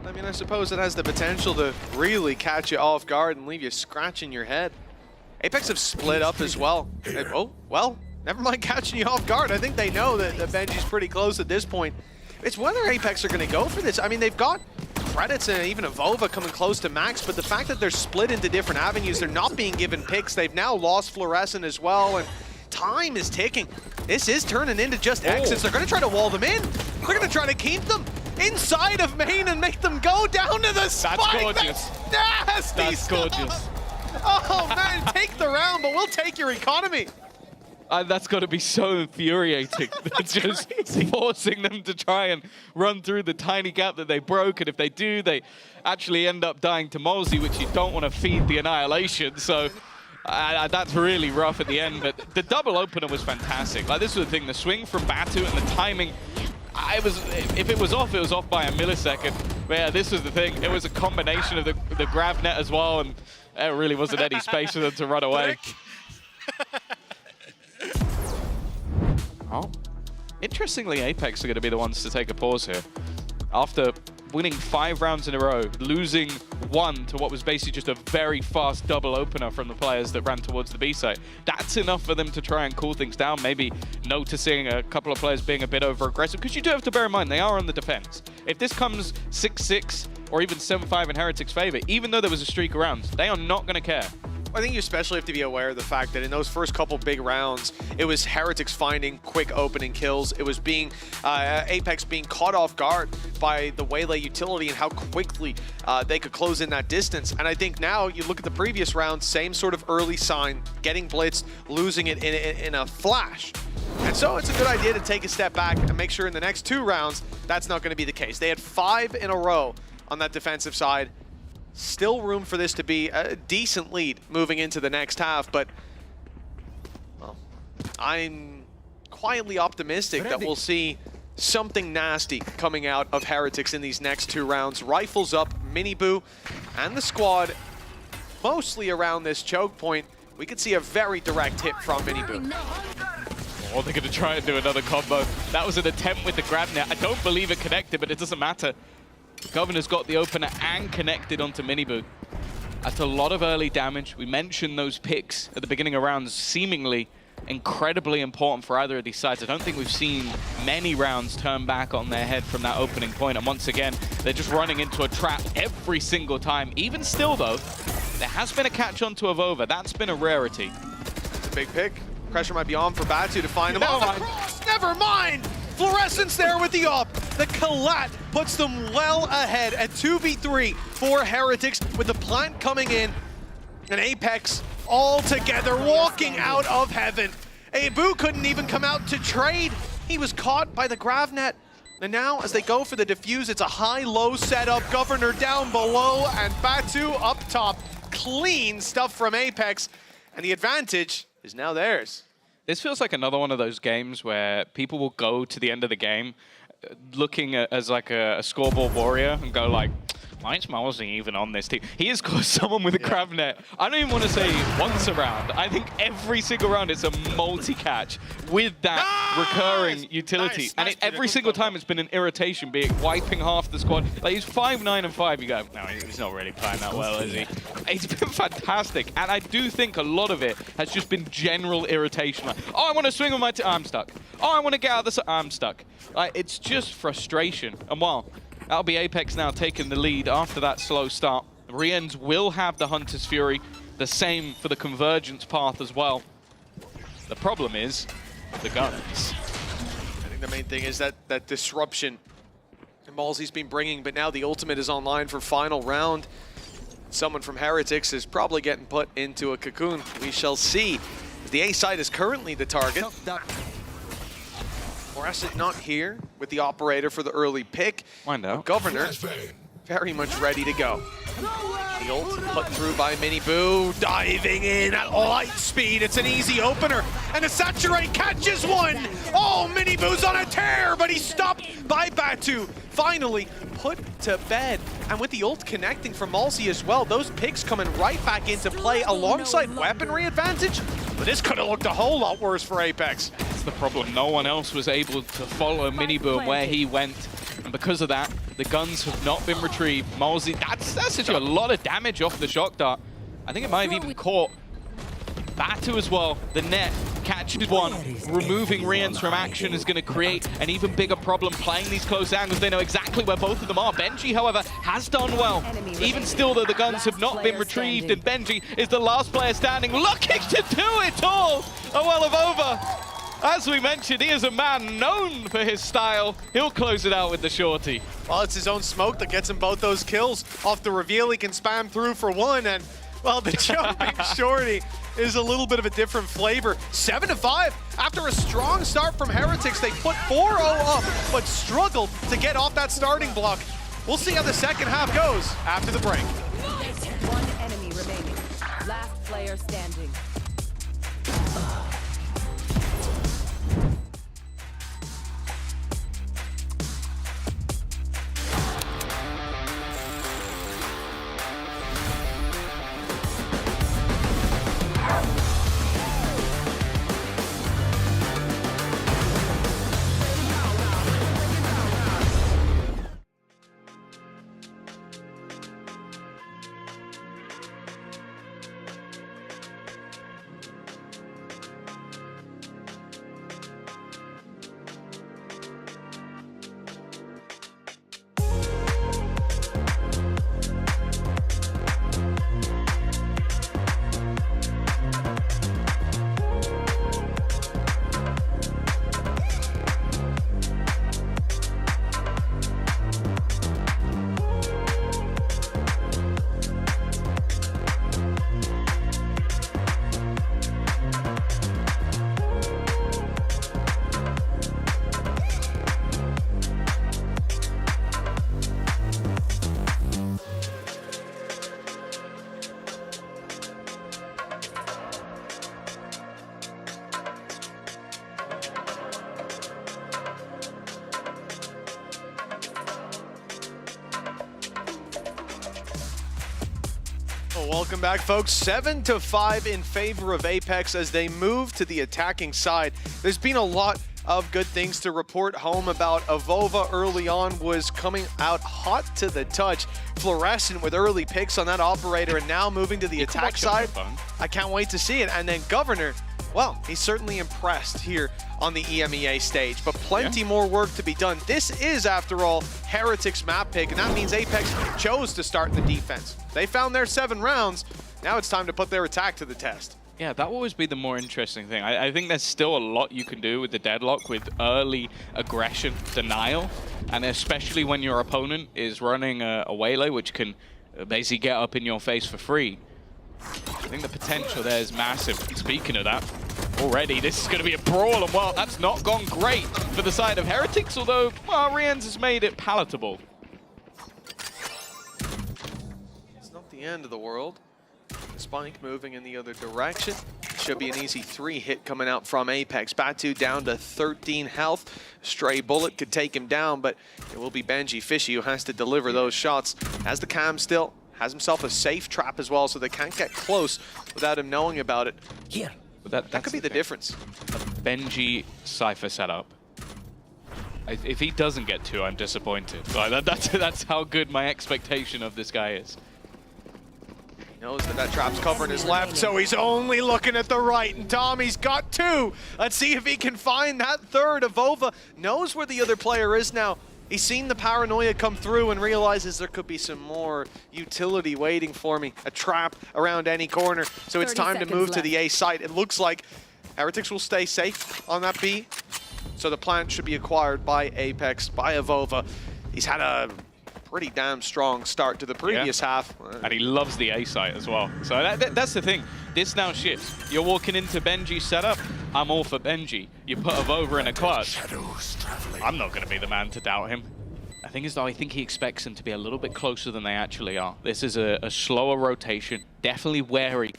I mean, I suppose it has the potential to really catch you off guard and leave you scratching your head. Apex have split up as well. Oh, well, never mind catching you off guard. I think they know that Benji's pretty close at this point. It's whether Apex are going to go for this. I mean, they've got credits and even a Vova coming close to max, but the fact that they're split into different avenues, they're not being given picks. They've now lost Fluorescent as well, and time is ticking. This is turning into just exits. They're going to try to wall them in. They're going to try to keep them inside of main and make them go down to the spike. That's gorgeous. That's nasty. That's gorgeous. Oh, man, take the round, but we'll take your economy. That's got to be so infuriating. Just forcing them to try and run through the tiny gap that they broke, and if they do, they actually end up dying to Molsey, which you don't want to feed the annihilation. So that's really rough at the end, but the double opener was fantastic. Like, this was the thing, the swing from Batu and the timing, if it was off by a millisecond. But yeah, this was the thing. It was a combination of the grab net as well, and there really wasn't any space for them to run away. Oh, interestingly, Apex are going to be the ones to take a pause here. After winning 5 rounds in a row, losing 1 to what was basically just a very fast double opener from the players that ran towards the B site. That's enough for them to try and cool things down, maybe noticing a couple of players being a bit over-aggressive, because you do have to bear in mind, they are on the defense. If this comes 6-6 or even 7-5 in Heretics' favor, even though there was a streak of rounds, they are not going to care. I think you especially have to be aware of the fact that in those first couple big rounds, it was Heretics finding quick opening kills. It was being Apex being caught off guard by the Waylay utility and how quickly they could close in that distance. And I think now you look at the previous round, same sort of early sign, getting blitzed, losing it in a flash. And so it's a good idea to take a step back and make sure in the next 2 rounds, that's not going to be the case. They had 5 in a row on that defensive side. Still room for this to be a decent lead moving into the next half, but well, I'm quietly optimistic that we'll see something nasty coming out of Heretics in these next 2 rounds. Rifles up, Miniboo and the squad mostly around this choke point. We could see a very direct hit from Miniboo. Oh, they're going to try and do another combo. That was an attempt with the grab net. I don't believe it connected, but it doesn't matter. Governor's got the opener and connected onto Miniboo. That's a lot of early damage. We mentioned those picks at the beginning of rounds, seemingly incredibly important for either of these sides. I don't think we've seen many rounds turn back on their head from that opening point. And once again, they're just running into a trap every single time. Even still, though, there has been a catch onto Avova. That's been a rarity. It's a big pick. Pressure might be on for Batu to find him. Oh, the cross! Never mind! Fluorescence there with the op. The collat puts them well ahead at 2v3 for Heretics with the plant coming in. And Apex all together walking out of heaven. Abu couldn't even come out to trade. He was caught by the grav net. And now as they go for the defuse, it's a high-low setup. Governor down below and Batu up top. Clean stuff from Apex. And the advantage is now theirs. This feels like another one of those games where people will go to the end of the game looking at, as like a scoreboard warrior and go like, why is Malsey even on this team? He has caused someone with a crab net. I don't even want to say once a round. I think every single round it's a multi-catch with that recurring utility. And every single time it's been an irritation, be it wiping half the squad. Like he's 5-9 and 5. You go, no, he's not really playing that well, is he? He's been fantastic. And I do think a lot of it has just been general irritation. Like, oh, I want to swing with my I'm stuck. Oh, I want to get out of this, I'm stuck. Like, it's just frustration. And while that'll be Apex now taking the lead after that slow start. Riens will have the Hunter's Fury, the same for the Convergence path as well. The problem is the guns. I think the main thing is that disruption Malsey's been bringing, but now the ultimate is online for final round. Someone from Heretics is probably getting put into a cocoon. We shall see. The A side is currently the target. Fluorescent not here with the operator for the early pick. Wind out. Governor very much ready to go. The ult put through by Miniboo, diving in at light speed. It's an easy opener, and a Saturate catches one. Oh, Miniboo's on a tear, but he's stopped by Batu. Finally put to bed. And with the ult connecting from Malsey as well, those picks coming right back into play alongside weaponry advantage. But this could have looked a whole lot worse for Apex. That's the problem. No one else was able to follow Miniboo and where he went. And because of that, the guns have not been retrieved. Malsey, that's actually a lot of damage off the shock dart. I think it might have even caught Batu as well. The net catches one. Removing Riens from action is going to create an even bigger problem playing these close angles. They know exactly where both of them are. Benji, however, has done well. Even still, though, the guns have not been retrieved, and Benji is the last player standing, looking to do it all. Oh, well, over. As we mentioned, he is a man known for his style. He'll close it out with the shorty. Well, it's his own smoke that gets him both those kills. Off the reveal, he can spam through for one, and, well, the jumping shorty is a little bit of a different flavor. 7-5 after a strong start from Heretics. They put 4-0 up, but struggled to get off that starting block. We'll see how the second half goes after the break. One enemy remaining. Last player standing. Well, welcome back, folks. 7-5 in favor of Apex as they move to the attacking side. There's been a lot of good things to report home about. Avova early on was coming out hot to the touch. Fluorescent with early picks on that operator, and now moving to the attack side. I can't wait to see it. And then Governor, well, he's certainly impressed here on the EMEA stage, but plenty more work to be done. This is, after all, Heretics map pick, and that means Apex chose to start the defense. They found their 7 rounds. Now it's time to put their attack to the test. Yeah, that will always be the more interesting thing. I think there's still a lot you can do with the deadlock, with early aggression, denial, and especially when your opponent is running a waylay, which can basically get up in your face for free. I think the potential there is massive. Speaking of that, already this is going to be a brawl, and well, that's not gone great for the side of Heretics, although, well, Rienz has made it palatable. It's not the end of the world. Spike moving in the other direction. Should be an easy 3-hit coming out from Apex. Batu down to 13 health. Stray bullet could take him down, but it will be Benji Fishy who has to deliver those shots. Has the cam still, has himself a safe trap as well, so they can't get close without him knowing about it. Here. But that could be the difference. A Benji Cypher setup. If he doesn't get 2, I'm disappointed. Like, that's how good my expectation of this guy is. Knows that trap's covering his left, so he's only looking at the right, and Tommy's got 2. Let's see if he can find that third. Avova knows where the other player is now. He's seen the paranoia come through and realizes there could be some more utility waiting for me. A trap around any corner, so it's time to move to the A site. It looks like Heretics will stay safe on that B, so the plant should be acquired by Apex, by Avova. He's had a pretty damn strong start to the previous half. And he loves the A site as well. So that's the thing. This now shifts. You're walking into Benji's setup. I'm all for Benji. You put Avova in a clutch. I'm not going to be the man to doubt him. I think is though I think he expects them to be a little bit closer than they actually are. This is a slower rotation. Definitely wary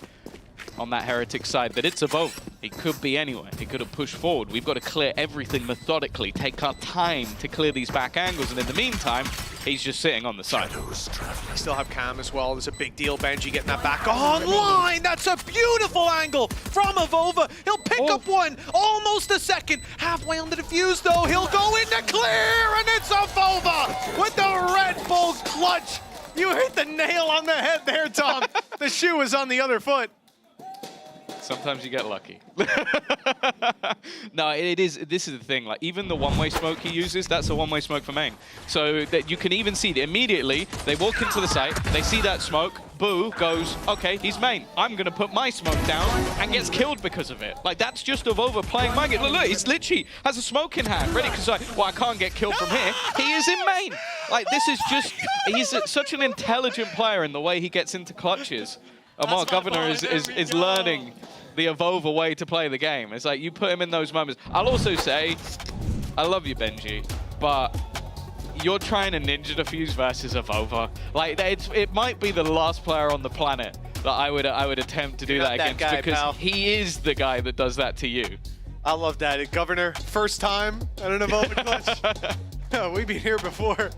on that Heretic side, but it's Avova. He could be anywhere. He could have pushed forward. We've got to clear everything methodically, take our time to clear these back angles, and in the meantime, he's just sitting on the side. They still have cam as well. There's a big deal. Benji getting that back online. That's a beautiful angle from Avova. He'll pick up one, almost a second. Halfway on the defuse, though. He'll go into clear, and it's Avova with the Red Bull clutch. You hit the nail on the head there, Tom. The shoe is on the other foot. Sometimes you get lucky. No, this is the thing, like even the one-way smoke he uses, that's a one-way smoke for main. So that you can even see that immediately they walk into the site, they see that smoke, Boo goes, okay, he's main. I'm gonna put my smoke down, and gets killed because of it. Like that's just Avova playing my game. Look, he's literally has a smoke in hand, ready, because like, well, I can't get killed from here. He is in main. Like this is just, he's such an intelligent player in the way he gets into clutches. Amar Governor is learning the Avova way to play the game. It's like you put him in those moments. I'll also say, I love you, Benji, but you're trying to ninja defuse versus Avova. Like it might be the last player on the planet that I would attempt to do that against, guy, because pal. He is the guy that does that to you. I love that. Governor, first time at an Avova clutch. Oh, we've been here before.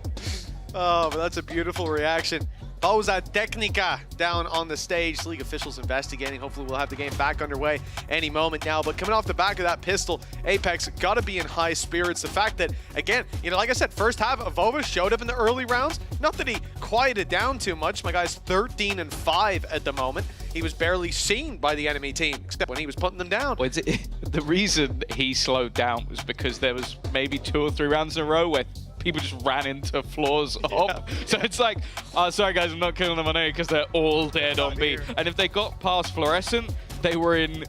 Oh, but that's a beautiful reaction. Pausa Technica down on the stage. League officials investigating. Hopefully we'll have the game back underway any moment now. But coming off the back of that pistol, Apex got to be in high spirits. The fact that, again, you know, like I said, first half, Avova showed up in the early rounds. Not that he quieted down too much. My guy's 13-5 at the moment. He was barely seen by the enemy team, except when he was putting them down. Well, the reason he slowed down was because there was maybe 2 or 3 rounds in a row where people just ran into floors up. So it's like, oh, sorry guys, I'm not killing them on A because they're all dead on B. And if they got past Fluorescent, they were in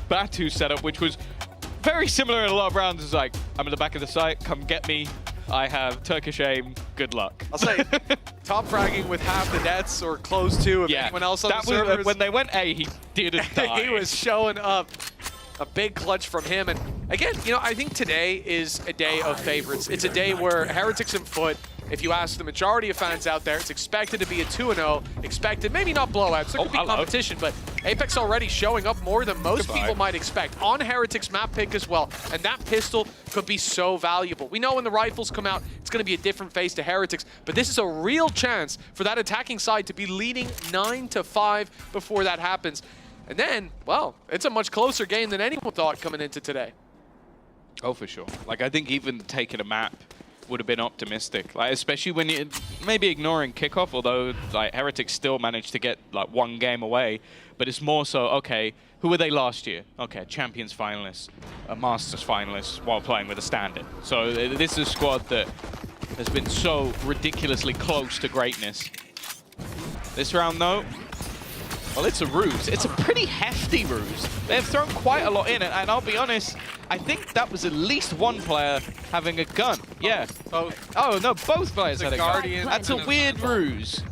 Batu's setup, which was very similar in a lot of rounds. It's like, I'm in the back of the site, come get me. I have Turkish aim, good luck. I'll say, top fragging with half the deaths or close to of anyone else on the servers. When they went A, he didn't die. He was showing up. A big clutch from him. And again, you know, I think today is a day of favorites. It's a day where Heretics and Foot, if you ask the majority of fans out there, it's expected to be a 2-0, expected, maybe not blowouts, there could be competition, but Apex already showing up more than most people might expect. On Heretics map pick as well, and that pistol could be so valuable. We know when the rifles come out, it's going to be a different face to Heretics, but this is a real chance for that attacking side to be leading 9-5 before that happens. And then, well, it's a much closer game than anyone thought coming into today. Oh, for sure. Like, I think even taking a map would have been optimistic, like especially when you maybe ignoring kickoff, although like Heretics still managed to get like one game away, but it's more so, okay, who were they last year? Okay, Champions finalists, a Masters finalist while playing with a standard. So this is a squad that has been so ridiculously close to greatness. This round though, well, it's a ruse. It's a pretty hefty ruse. They've thrown quite a lot in it, and I'll be honest, I think that was at least one player having a gun. Yeah. Oh no, both players had a gun. That's a weird ruse.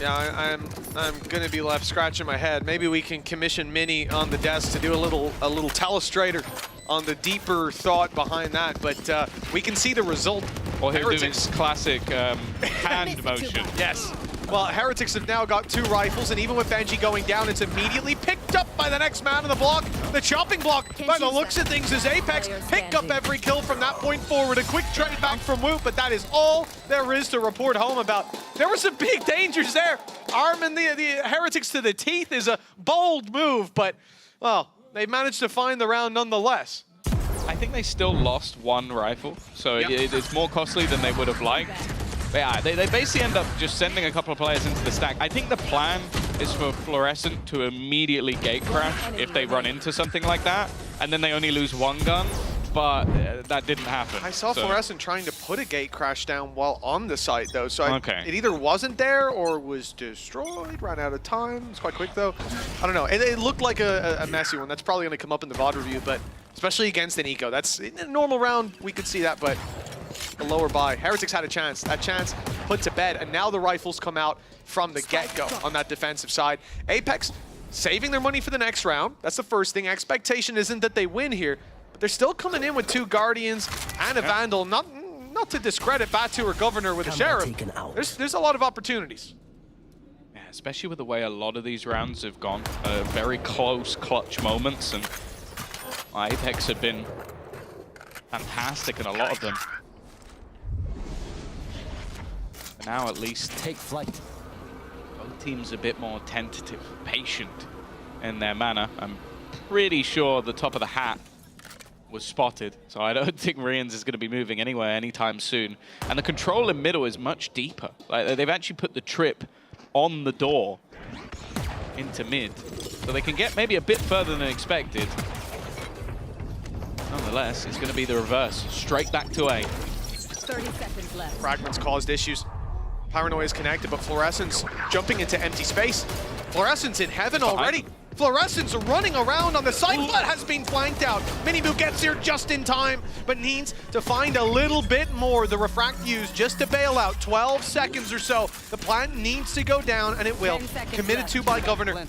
Yeah, I'm gonna be left scratching my head. Maybe we can commission Mini on the desk to do a little telestrator on the deeper thought behind that, but we can see the result. Or he'll do his classic hand motion. Yes. Well, Heretics have now got 2 rifles, and even with Benji going down, it's immediately picked up by the next man on the block. The chopping block, by the looks of things, is Apex. Pick up every kill from that point forward. A quick trade back from Woot, but that is all there is to report home about. There were some big dangers there. Arming the Heretics to the teeth is a bold move, but, well, they managed to find the round nonetheless. I think they still lost 1 rifle, so it's more costly than they would have liked. But yeah, they basically end up just sending a couple of players into the stack. I think the plan is for Fluorescent to immediately gate crash if they run into something like that, and then they only lose 1 gun, but that didn't happen. I saw Fluorescent trying to put a gate crash down while on the site, though, so it either wasn't there or was destroyed, ran out of time. It's quite quick, though. I don't know. It looked like a messy one. That's probably going to come up in the VOD review, but especially against an Eco. That's in a normal round, we could see that, but the lower buy. Heretics had a chance. That chance put to bed, and now the rifles come out from the get-go on that defensive side. Apex saving their money for the next round. That's the first thing. Expectation isn't that they win here, but they're still coming in with 2 Guardians and a Vandal. Not to discredit Batu or Governor with a Sheriff. There's a lot of opportunities. Yeah, especially with the way a lot of these rounds have gone. Very close clutch moments, and Apex have been fantastic in a lot of them. Now at least take flight. Both teams a bit more tentative, patient in their manner. I'm pretty sure the top of the hat was spotted, so I don't think Rians is going to be moving anywhere anytime soon. And the control in middle is much deeper. Like, they've actually put the trip on the door into mid, so they can get maybe a bit further than expected. Nonetheless, it's going to be the reverse, straight back to A. 30 seconds left. Fragments caused issues. Paranoia is connected, but Fluorescence jumping into empty space. Fluorescence in heaven already. Fluorescence running around on the side, but has been flanked out. Minimoo gets here just in time, but needs to find a little bit more. The refract used just to bail out. 12 seconds or so. The plant needs to go down, and it will. Committed to by Governor.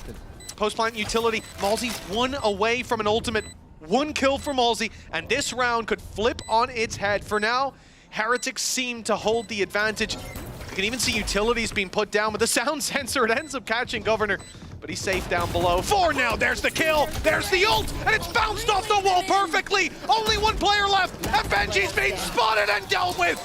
Post-plant utility. Malzy's 1 away from an ultimate. 1 kill for Malzy, and this round could flip on its head. For now, Heretics seem to hold the advantage. You can even see utilities being put down with the sound sensor. It ends up catching Governor, but he's safe down below. 4 now, there's the kill, there's the ult, and it's bounced off the wall perfectly. Only 1 player left, and Benji's being spotted and dealt with.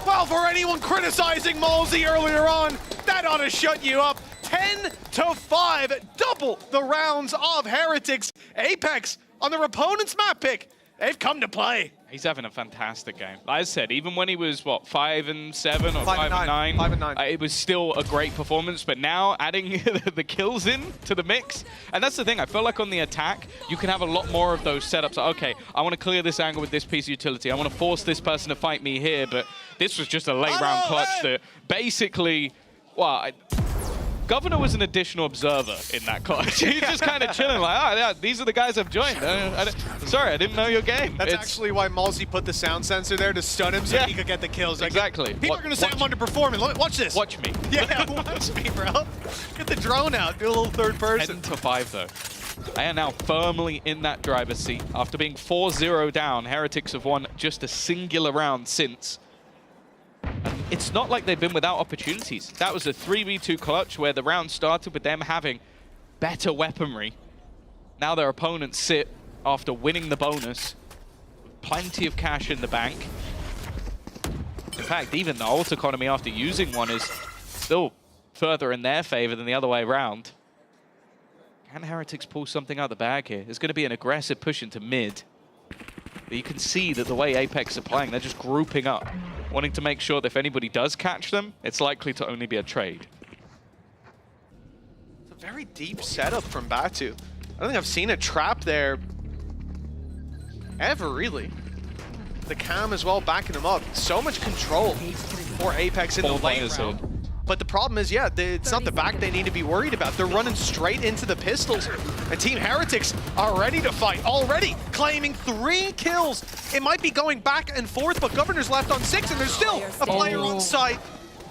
Well, for anyone criticizing Malzy earlier on, that ought to shut you up. 10-5, double the rounds of Heretics. Apex on their opponent's map pick. They've come to play. He's having a fantastic game. Like I said, even when he was, what, 5-7 or 5-9? 5-9. It was still a great performance, but now adding the kills in to the mix. And that's the thing, I feel like on the attack, you can have a lot more of those setups. Okay, I want to clear this angle with this piece of utility. I want to force this person to fight me here, but this was just a late round clutch that basically, well, Governor was an additional observer in that clutch. He's just kind of chilling, like, oh, yeah, these are the guys I've joined. Sorry, I didn't know your game. That's actually why Malzy put the sound sensor there to stun him so he could get the kills. Like, exactly. People are going to say I'm underperforming. Watch this. Watch me. Yeah, watch me, bro. Get the drone out. Do a little third person. 10-5, though. They are now firmly in that driver's seat. After being 4-0 down, Heretics have won just a singular round since. And it's not like they've been without opportunities. That was a 3v2 clutch where the round started with them having better weaponry. Now their opponents sit after winning the bonus. Plenty of cash in the bank. In fact, even the ult economy after using one is still further in their favor than the other way around. Can Heretics pull something out of the bag here? There's going to be an aggressive push into mid. But you can see that the way Apex are playing, they're just grouping up, wanting to make sure that if anybody does catch them, it's likely to only be a trade. It's a very deep setup from Batu. I don't think I've seen a trap there ever, really. The cam as well backing him up. So much control for Apex in the late round. But the problem is, yeah, it's not the back they need to be worried about. They're running straight into the pistols. And Team Heretics are ready to fight already, claiming 3 kills. It might be going back and forth, but Governor's left on 6, and there's still a player on site.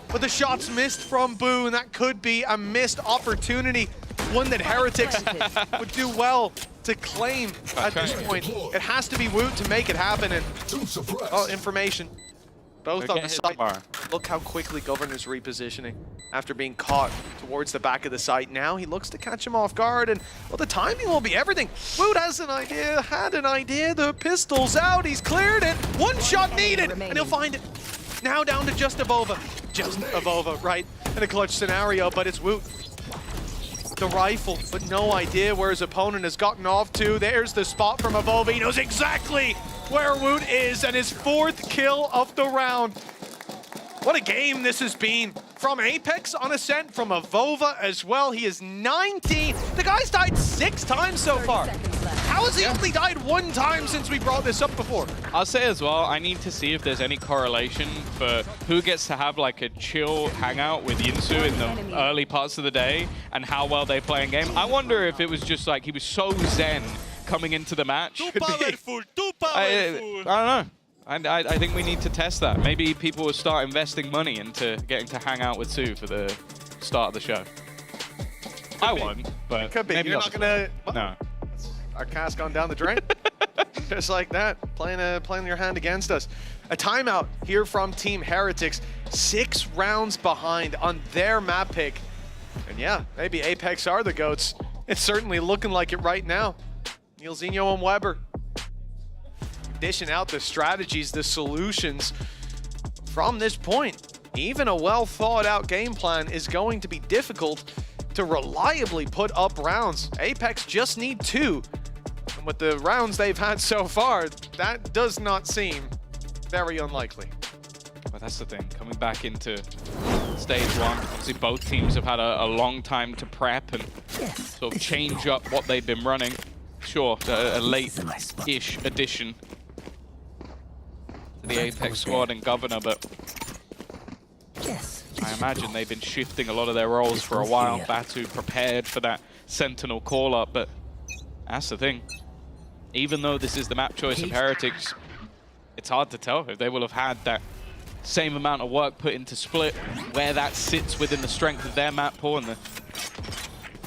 But the shots missed from Boo, and that could be a missed opportunity. One that Heretics would do well to claim at this point. It has to be Woot to make it happen. And oh, information. Both on the site. Look how quickly Governor's repositioning after being caught towards the back of the site. Now he looks to catch him off guard, and well, the timing will be everything. Woot has an idea, had an idea. The pistol's out. He's cleared it. 1 shot needed, and he'll find it. Now down to just Avova. Just Avova, right? In a clutch scenario, but it's Woot. The rifle, but no idea where his opponent has gotten off to. There's the spot from Avova. He knows exactly where Woot is, and his 4th kill of the round. What a game this has been. From Apex on Ascent, from Avova as well. He is 19. The guy's died 6 times so far. How has he only died 1 time since we brought this up before? I'll say as well, I need to see if there's any correlation for who gets to have like a chill hangout with Yinsu in the early parts of the day and how well they play in game. I wonder if it was just like he was so zen coming into the match. Too powerful, too powerful. I don't know. I think we need to test that. Maybe people will start investing money into getting to hang out with Sue for the start of the show. I won, but could be. Maybe You're not gonna. No. Our cast gone down the drain. Just like that, playing your hand against us. A timeout here from Team Heretics. 6 rounds behind on their map pick. And yeah, maybe Apex are the GOATs. It's certainly looking like it right now. Neilzinho and Weber dishing out the strategies, the solutions from this point. Even a well thought out game plan is going to be difficult to reliably put up rounds. Apex just need 2. And with the rounds they've had so far, that does not seem very unlikely. Well, that's the thing. Coming back into stage 1, obviously both teams have had a long time to prep and sort of change up what they've been running. Sure, a late-ish addition to the Apex squad and Governor, but I imagine they've been shifting a lot of their roles for a while. Batu prepared for that Sentinel call-up, but that's the thing. Even though this is the map choice of Heretics, it's hard to tell if they will have had that same amount of work put into Split, where that sits within the strength of their map pool, and the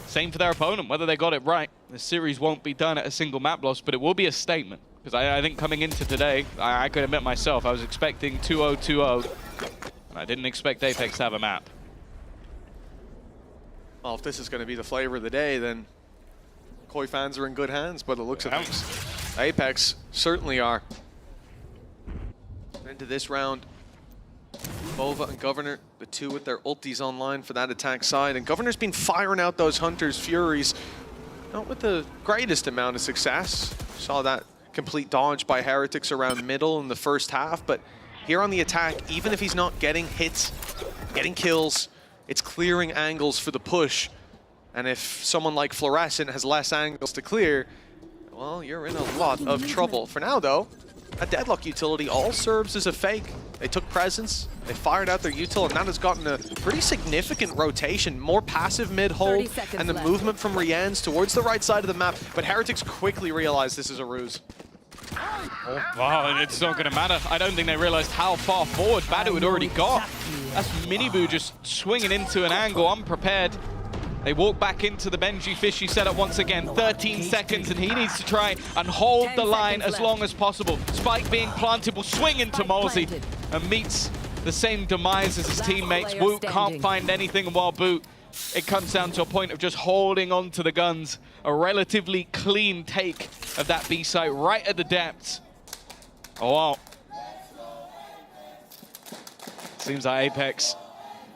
same for their opponent, whether they got it right. The series won't be done at a single map loss, but it will be a statement. Because I think coming into today, I could admit myself, I was expecting 2-0-2-0, and I didn't expect Apex to have a map. Well, if this is going to be the flavor of the day, then Koi fans are in good hands by the looks of things. Apex certainly are. Into this round, Bova and Governor, the 2 with their ultis online for that attack side. And Governor's been firing out those Hunter's Furies, not with the greatest amount of success. Saw that complete dodge by Heretics around middle in the first half, but here on the attack, even if he's not getting hits, getting kills, it's clearing angles for the push. And if someone like Fluorescent has less angles to clear, well, you're in a lot of trouble. For now, though, a Deadlock utility all serves as a fake. They took presence, they fired out their util, and that has gotten a pretty significant rotation. More passive mid-hold, and the movement from Rien's towards the right side of the map. But Heretics quickly realized this is a ruse. Oh, wow, and it's not going to matter. I don't think they realized how far forward Badu had already got. That's Minibu just swinging into an angle, unprepared. They walk back into the Benji Fishy setup once again. 13 seconds, and he needs to try and hold the line as long as possible. Spike being planted will swing into Molesy and meets the same demise as his teammates. Woot can't find anything, and while Boot, it comes down to a point of just holding on to the guns. A relatively clean take of that B site right at the depths. Oh, wow. Seems like Apex,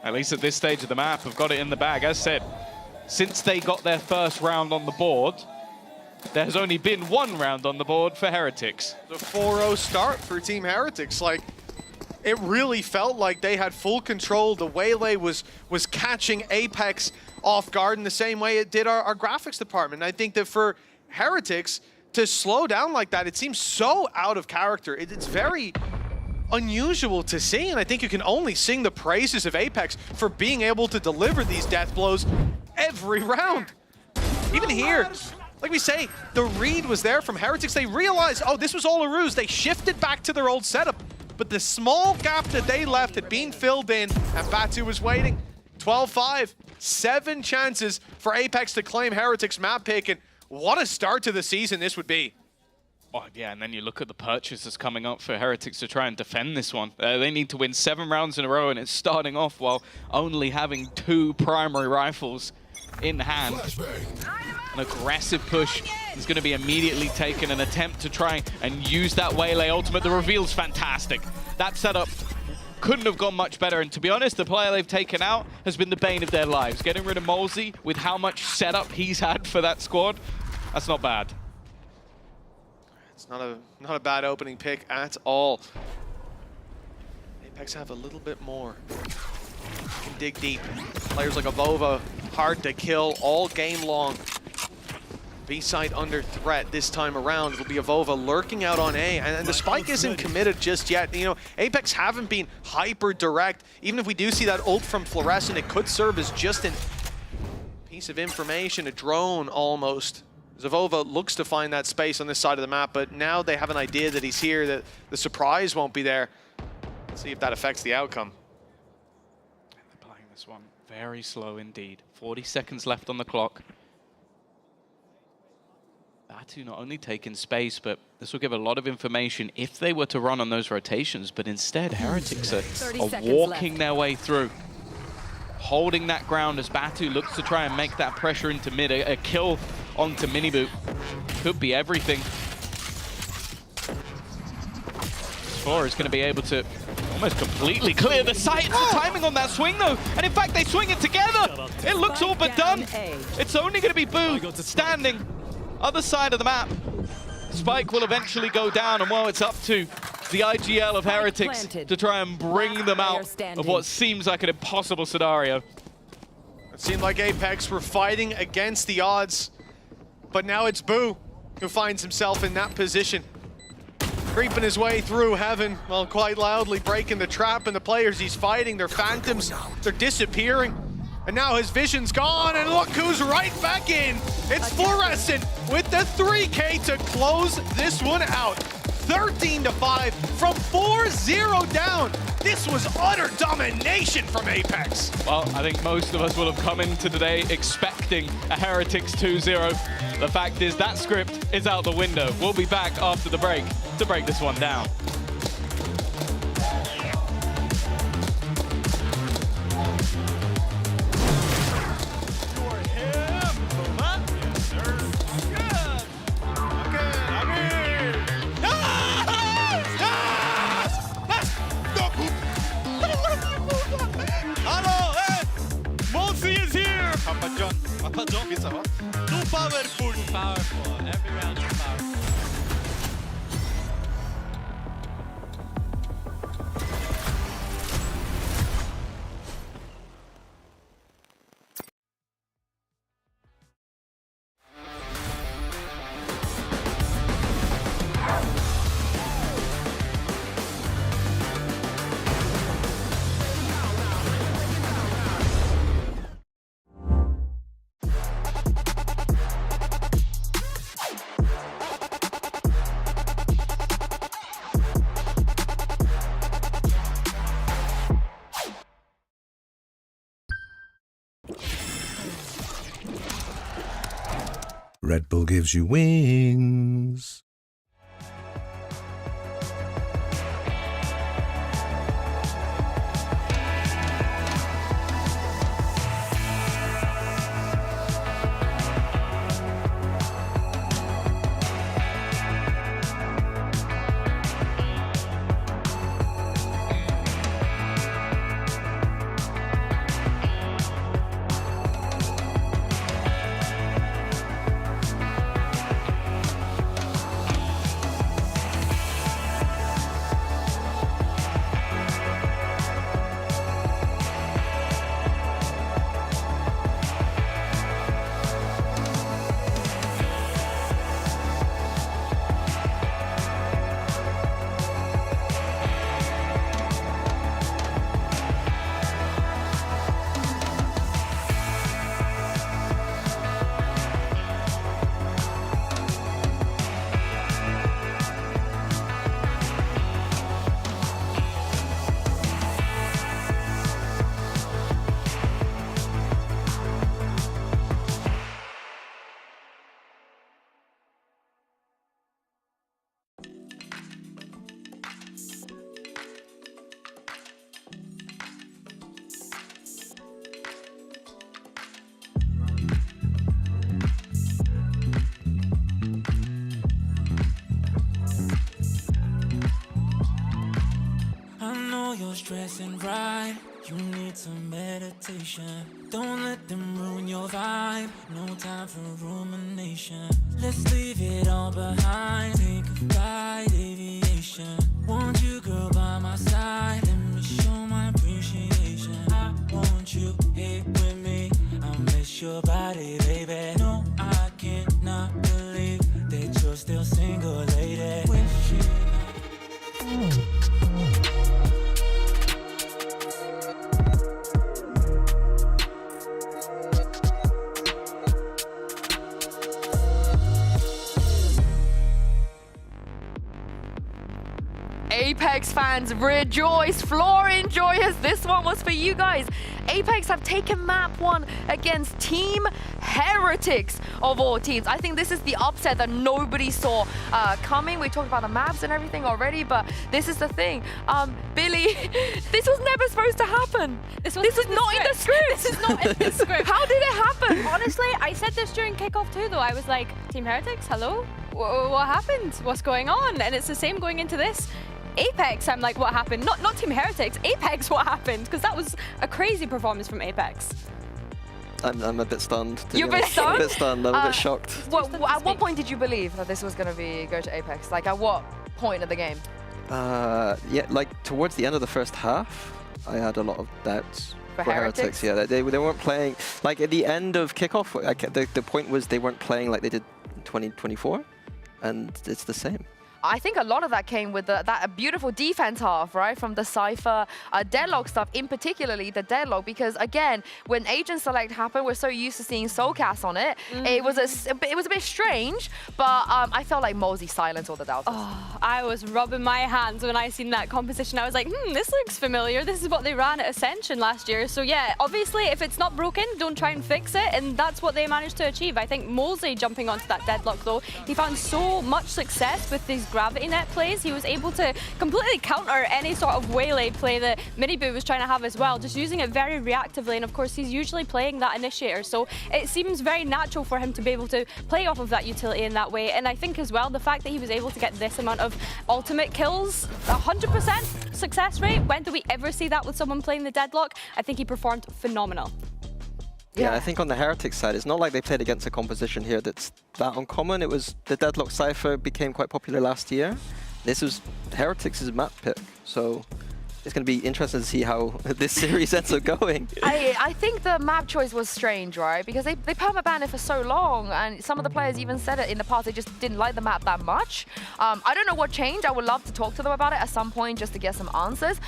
at least at this stage of the map, have got it in the bag. As said, since they got their first round on the board, there's only been one round on the board for Heretics. The 4-0 start for Team Heretics. Like, it really felt like they had full control. The Waylay was catching Apex off guard in the same way it did our graphics department. And I think that for Heretics to slow down like that, it seems so out of character. It's very unusual to see, and I think you can only sing the praises of Apex for being able to deliver these death blows every round. Even here, like we say, the read was there from Heretics. They realized, oh, this was all a ruse. They shifted back to their old setup, but the small gap that they left had been filled in, and Batu was waiting. 12-5, 7 chances for Apex to claim Heretics map pick, and what a start to the season this would be. Oh, yeah, and then you look at the purchases coming up for Heretics to try and defend this one. They need to win 7 rounds in a row, and it's starting off while only having 2 primary rifles in hand. An aggressive push is going to be immediately taken, an attempt to try and use that Waylay ultimate. The reveal's fantastic. That setup couldn't have gone much better, and to be honest, the player they've taken out has been the bane of their lives. Getting rid of Molesy with how much setup he's had for that squad, that's not bad. It's not a bad opening pick at all. Apex have a little bit more. Can dig deep. Players like Avova, hard to kill all game long. B-side under threat this time around. It'll be Avova lurking out on A, and the spike isn't committed just yet. You know, Apex haven't been hyper direct. Even if we do see that ult from Fluorescent, it could serve as just a piece of information, a drone almost. Zavova looks to find that space on this side of the map, but now they have an idea that he's here, that the surprise won't be there. Let's see if that affects the outcome. They're playing this one very slow indeed. 40 seconds left on the clock. Batu not only taking space, but this will give a lot of information if they were to run on those rotations, but instead Heretics are walking their way through. Holding that ground as Batu looks to try and make that pressure into mid. A kill onto Miniboot could be everything. Spore is going to be able to almost completely clear the site. It's the timing on that swing though, and in fact they swing it together. It looks all but done. It's only going to be Boo standing other side of the map. Spike will eventually go down, and well, it's up to the IGL of Heretics to try and bring them out of what seems like an impossible scenario. It seemed like Apex were fighting against the odds, but now it's Boo who finds himself in that position. Creeping his way through heaven, well, quite loudly breaking the trap, and the players he's fighting, they're phantoms, they're disappearing. And now his vision's gone, and look who's right back in. It's Fluorescent with the 3K to close this one out. 13-5 from 4-0 down. This was utter domination from Apex. Well, I think most of us will have come into today expecting a Heretics 2-0. The fact is that script is out the window. We'll be back after the break to break this one down. Too powerful. Too powerful. Every round is powerful. Red Bull gives you wings. You're stressing right, you need some meditation. Don't let them ruin your vibe, no time for rumination. Let's leave it all behind, take a flight, aviation. Want you, girl, by my side, let me show my appreciation. I want you here with me, I miss your body, baby. No, I cannot believe that you're still single, lady. Wishing Apex fans, rejoice! Floor enjoyers, this one was for you guys. Apex have taken map 1 against Team Heretics of all teams. I think this is the upset that nobody saw coming. We talked about the maps and everything already, but this is the thing. Billy, this was never supposed to happen. This is not in the script. This is not in the script. How did it happen? Honestly, I said this during kickoff too, though. I was like, Team Heretics, hello? What happened? What's going on? And it's the same going into this. Apex, I'm like, what happened? Not Team Heretics, Apex, what happened? Because that was a crazy performance from Apex. I'm a bit stunned. You're a bit stunned? I'm a bit stunned, I'm a bit shocked. At what point did you believe that this was going to go to Apex? Like, at what point of the game? Yeah, like towards the end of the first half, I had a lot of doubts. For Heretics? Yeah, they weren't playing, like at the end of kickoff, the point was they weren't playing like they did in 2024, and it's the same. I think a lot of that came with that beautiful defense half, right? From the Cypher deadlock stuff, in particularly the deadlock, because again, when Agent Select happened, we're so used to seeing Soulcast on it. It was a bit strange, but I felt like Mosey silenced all the doubters. Oh, I was rubbing my hands when I seen that composition. I was like, this looks familiar. This is what they ran at Ascension last year. So yeah, obviously, if it's not broken, don't try and fix it, and that's what they managed to achieve. I think Mosey jumping onto that deadlock, though, he found so much success with these gravity net plays. He was able to completely counter any sort of waylay play that Miniboo was trying to have as well, just using it very reactively. And of course, he's usually playing that initiator, so it seems very natural for him to be able to play off of that utility in that way. And I think as well, the fact that he was able to get this amount of ultimate kills, 100% success rate, when do we ever see that with someone playing the deadlock? I think he performed phenomenal. Yeah, I think on the Heretics side, it's not like they played against a composition here that's that uncommon. It was the Deadlock Cypher became quite popular last year. This was Heretics' map pick, so it's going to be interesting to see how this series ends up going. I think the map choice was strange, right? Because they permabanned it for so long, and some of the players even said it in the past, they just didn't like the map that much. I don't know what changed. I would love to talk to them about it at some point just to get some answers.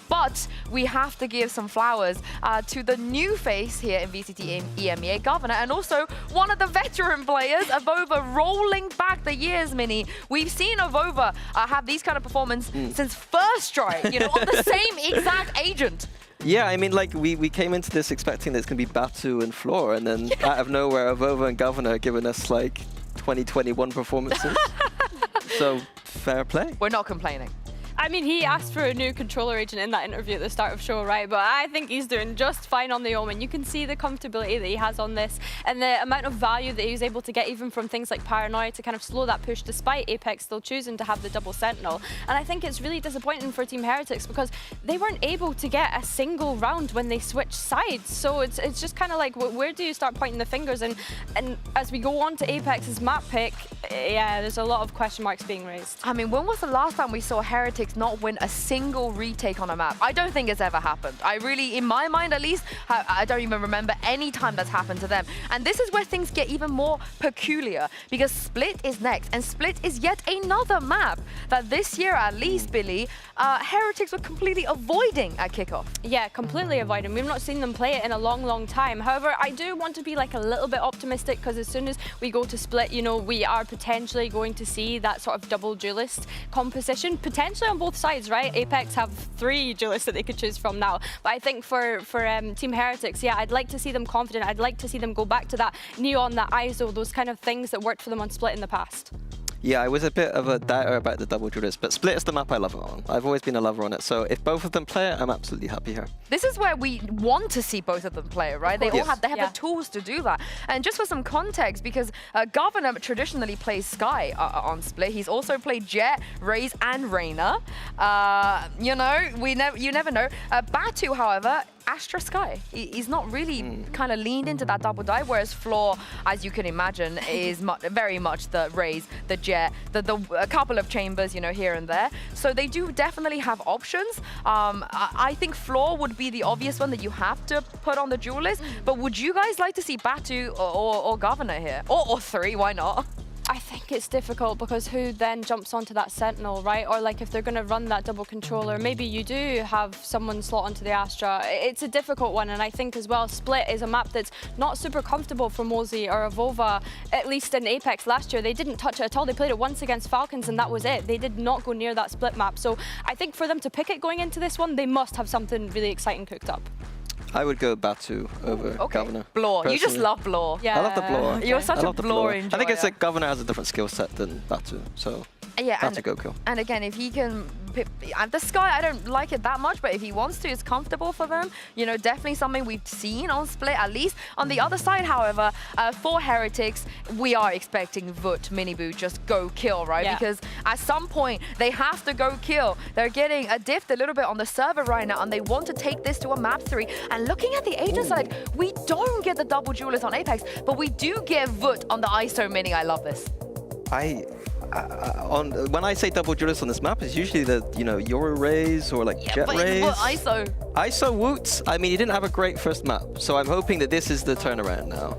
But we have to give some flowers to the new face here in VCT EMEA, Governor, and also one of the veteran players, Avova, rolling back the years, Mini. We've seen Avova have these kind of performance since first strike, you know, on the same exact agent. Yeah, I mean, like, we came into this expecting there's going to be Batu and Floor, and then out of nowhere, Avova and Governor giving us, like, 2021 performances. So, fair play. We're not complaining. I mean, he asked for a new controller agent in that interview at the start of the show, right? But I think he's doing just fine on the Omen. You can see the comfortability that he has on this and the amount of value that he was able to get even from things like Paranoia to kind of slow that push despite Apex still choosing to have the double Sentinel. And I think it's really disappointing for Team Heretics because they weren't able to get a single round when they switched sides. So it's just kind of like, where do you start pointing the fingers? And as we go on to Apex's map pick, yeah, there's a lot of question marks being raised. I mean, when was the last time we saw Heretics not win a single retake on a map? I don't think it's ever happened. I really, in my mind at least, I don't even remember any time that's happened to them. And this is where things get even more peculiar because Split is next, and Split is yet another map that this year at least, Billy, Heretics were completely avoiding at kickoff. Yeah, completely avoiding. We've not seen them play it in a long, long time. However, I do want to be like a little bit optimistic because as soon as we go to Split, you know, we are potentially going to see that sort of double duelist composition, potentially on both sides, right? Apex have 3 duelists that they could choose from now. But I think for Team Heretics, yeah, I'd like to see them confident. I'd like to see them go back to that Neon, that ISO, those kind of things that worked for them on Split in the past. Yeah, I was a bit of a doubter about the double duelist, but Split is the map I love it on. I've always been a lover on it, so if both of them play it, I'm absolutely happy here. This is where we want to see both of them play it, right? They all have the tools to do that. And just for some context, because Governor traditionally plays Sky on Split, he's also played Jet, Raze, and Reyna. You know, you never know. Batu, however, Astra Sky. He's not really kind of leaned into that double dive, whereas Floor, as you can imagine, is very much the Raze, the Jet, a couple of chambers, you know, here and there. So they do definitely have options. I think Floor would be the obvious one that you have to put on the duelist, but would you guys like to see Batu or Governor here? Or 3, why not? I think it's difficult because who then jumps onto that Sentinel, right? Or like if they're going to run that double controller, maybe you do have someone slot onto the Astra. It's a difficult one, and I think as well Split is a map that's not super comfortable for Mosey or Avova, at least in Apex last year. They didn't touch it at all. They played it once against Falcons and that was it. They did not go near that Split map. So I think for them to pick it going into this one, they must have something really exciting cooked up. I would go Batu over Governor. Blore. You just love Blore. Yeah. I love the Blore. You're such a Blore enjoyer. I think it's like Governor has a different skill set than Batu, so Batu go kill. And again, if he can... The Sky, I don't like it that much, but if he wants to, it's comfortable for them. You know, definitely something we've seen on Split, at least. On the other side, however, for Heretics, we are expecting Vut, Miniboo, just go kill, right? Yeah. Because at some point, they have to go kill. They're getting diffed a little bit on the server right now, and they want to take this to a map 3. And looking at the agent side, we don't get the double duelist on Apex, but we do get Vut on the ISO Mini. I love this. When I say double duelist on this map, it's usually the, you know, Yoru Raze or like Jet Raze. ISO. ISO Woots, I mean, he didn't have a great first map, so I'm hoping that this is the turnaround now.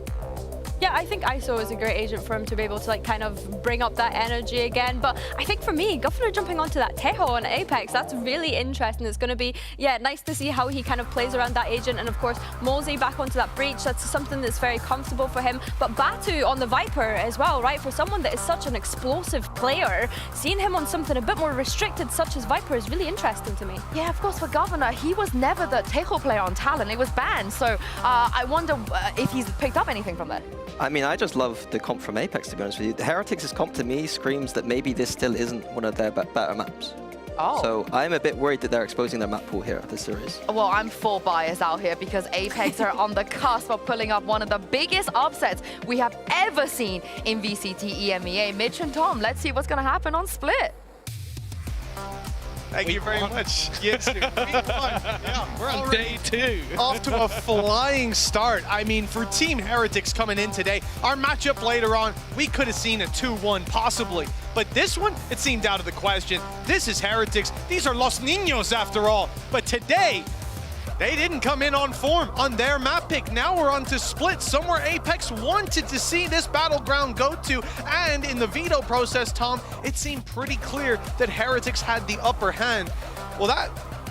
Yeah, I think ISO is a great agent for him to be able to like kind of bring up that energy again. But I think for me, Governor jumping onto that Tejo on Apex, that's really interesting. It's going to be, yeah, nice to see how he kind of plays around that agent. And of course, Mosey back onto that Breach, that's something that's very comfortable for him. But Batu on the Viper as well, right? For someone that is such an explosive player, seeing him on something a bit more restricted such as Viper is really interesting to me. Yeah, of course, for Governor, he was never the Tejo player on Talon. It was banned. So I wonder if he's picked up anything from that. I mean, I just love the comp from Apex, to be honest with you. The Heretics' comp to me screams that maybe this still isn't one of their better maps. Oh. So I'm a bit worried that they're exposing their map pool here at this series. Well, I'm full bias out here because Apex are on the cusp of pulling up one of the biggest upsets we have ever seen in VCT EMEA. Mitch and Tom, let's see what's going to happen on Split. Thank you very much. Yes, week 1. Yeah, we're on day 2. Off to a flying start. I mean, for Team Heretics coming in today, our matchup later on, we could have seen a 2-1 possibly. But this one, it seemed out of the question. This is Heretics. These are Los Niños after all. But today, they didn't come in on form on their map pick. Now we're on to Split, somewhere Apex wanted to see this battleground go to. And in the veto process, Tom, it seemed pretty clear that Heretics had the upper hand. Well, that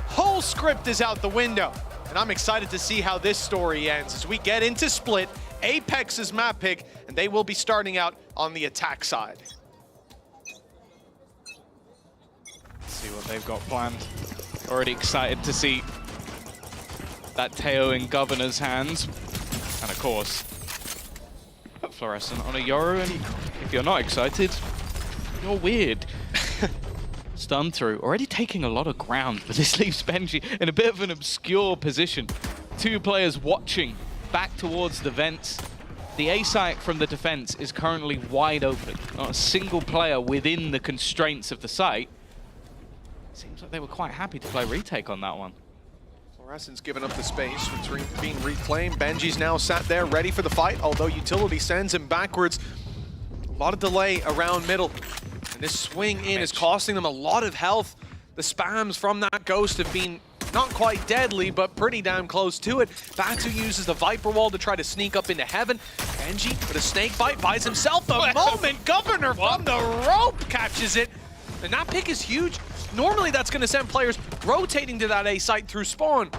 whole script is out the window. And I'm excited to see how this story ends as we get into Split, Apex's map pick, and they will be starting out on the attack side. Let's see what they've got planned. Already excited to see that Teo in Governor's hands. And of course, Fluorescent on a Yoru, and if you're not excited, you're weird. Stun through, already taking a lot of ground, but this leaves Benji in a bit of an obscure position. 2 players watching back towards the vents. The A site from the defense is currently wide open. Not a single player within the constraints of the site. Seems like they were quite happy to play retake on that one. Fluorescent's given up the space. It's being reclaimed. Benji's now sat there ready for the fight, although Utility sends him backwards. A lot of delay around middle. And this swing in is costing them a lot of health. The spams from that Ghost have been not quite deadly, but pretty damn close to it. Batu uses the Viper Wall to try to sneak up into heaven. Benji with a snake bite buys himself the moment. Governor from the rope catches it. And that pick is huge. Normally that's going to send players rotating to that A site through spawn.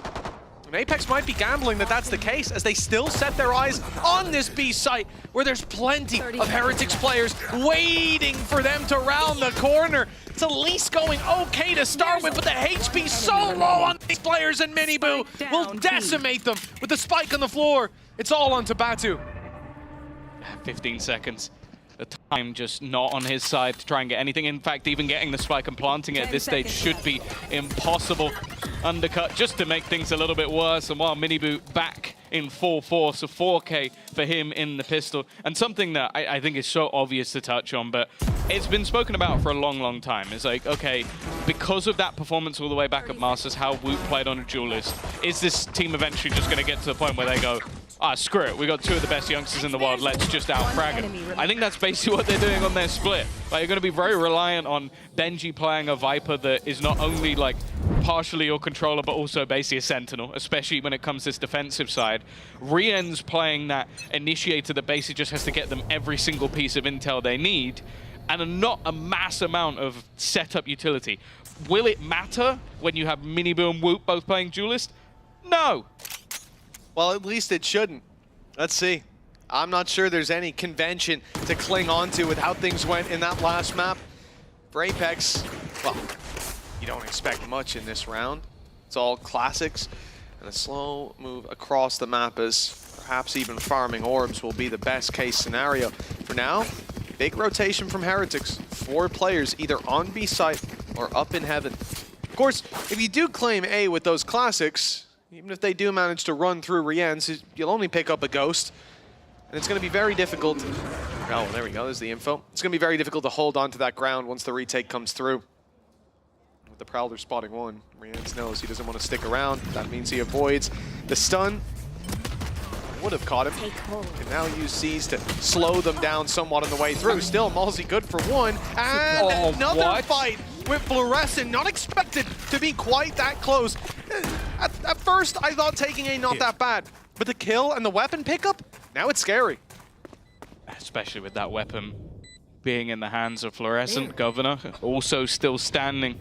And Apex might be gambling that that's the case, as they still set their eyes on this B site, where there's plenty of Heretics players waiting for them to round the corner. It's at least going okay to start with, but the HP so low on these players, and Miniboo will decimate them with the spike on the floor. It's all on to Batu. 15 seconds. The time just not on his side to try and get anything. In fact, even getting the spike and planting it at this stage should be impossible. Undercut just to make things a little bit worse. And while Miniboo back in full force, a 4K for him in the pistol. And something that I think is so obvious to touch on, but it's been spoken about for a long, long time. It's like, okay, because of that performance all the way back at Masters, how Woot played on a duelist, is this team eventually just going to get to the point where they go, ah, screw it, we got 2 of the best youngsters in the world, let's just out-frag them. I think that's basically what they're doing on their split. Like, you're going to be very reliant on Benji playing a Viper that is not only like partially your controller, but also basically a Sentinel, especially when it comes to this defensive side. Rien's playing that initiator that basically just has to get them every single piece of intel they need, and not a mass amount of setup utility. Will it matter when you have Miniboo and Woot both playing duelist? No. Well, at least it shouldn't. Let's see. I'm not sure there's any convention to cling on to with how things went in that last map. For Apex, well, you don't expect much in this round. It's all classics. And a slow move across the map, as perhaps even farming orbs will be the best case scenario. For now, big rotation from Heretics. 4 players either on B site or up in heaven. Of course, if you do claim A with those classics, even if they do manage to run through Rien's, you'll only pick up a Ghost. And it's going to be very difficult. Oh, there we go. There's the info. It's going to be very difficult to hold on to that ground once the retake comes through. With the Prowler spotting 1, Rien's knows he doesn't want to stick around. That means he avoids the stun. Would have caught him. And now use C's to slow them down somewhat on the way through. Still, Malzy good for 1. And another fight with Fluorescent. Not expected to be quite that close. At first, I thought taking A not that bad. But the kill and the weapon pickup, now it's scary. Especially with that weapon being in the hands of Fluorescent. Governor also still standing.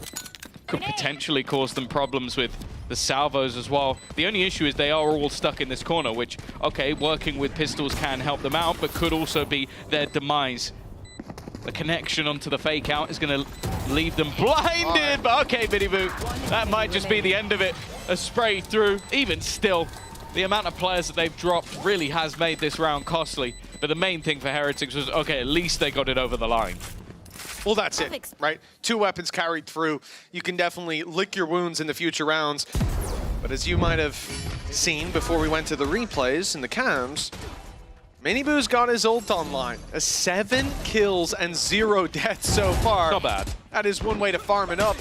Could potentially cause them problems with the salvos as well. The only issue is they are all stuck in this corner, which, okay, working with pistols can help them out, but could also be their demise. The connection onto the fake out is going to leave them blinded, but okay, Miniboo, that might just be the end of it. A spray through, even still, the amount of players that they've dropped really has made this round costly. But the main thing for Heretics was, okay, at least they got it over the line. Well, that's it, right? 2 weapons carried through. You can definitely lick your wounds in the future rounds. But as you might have seen before we went to the replays and the cams, Miniboo's got his ult online. 7 kills and 0 deaths so far. Not bad. That is one way to farm it up.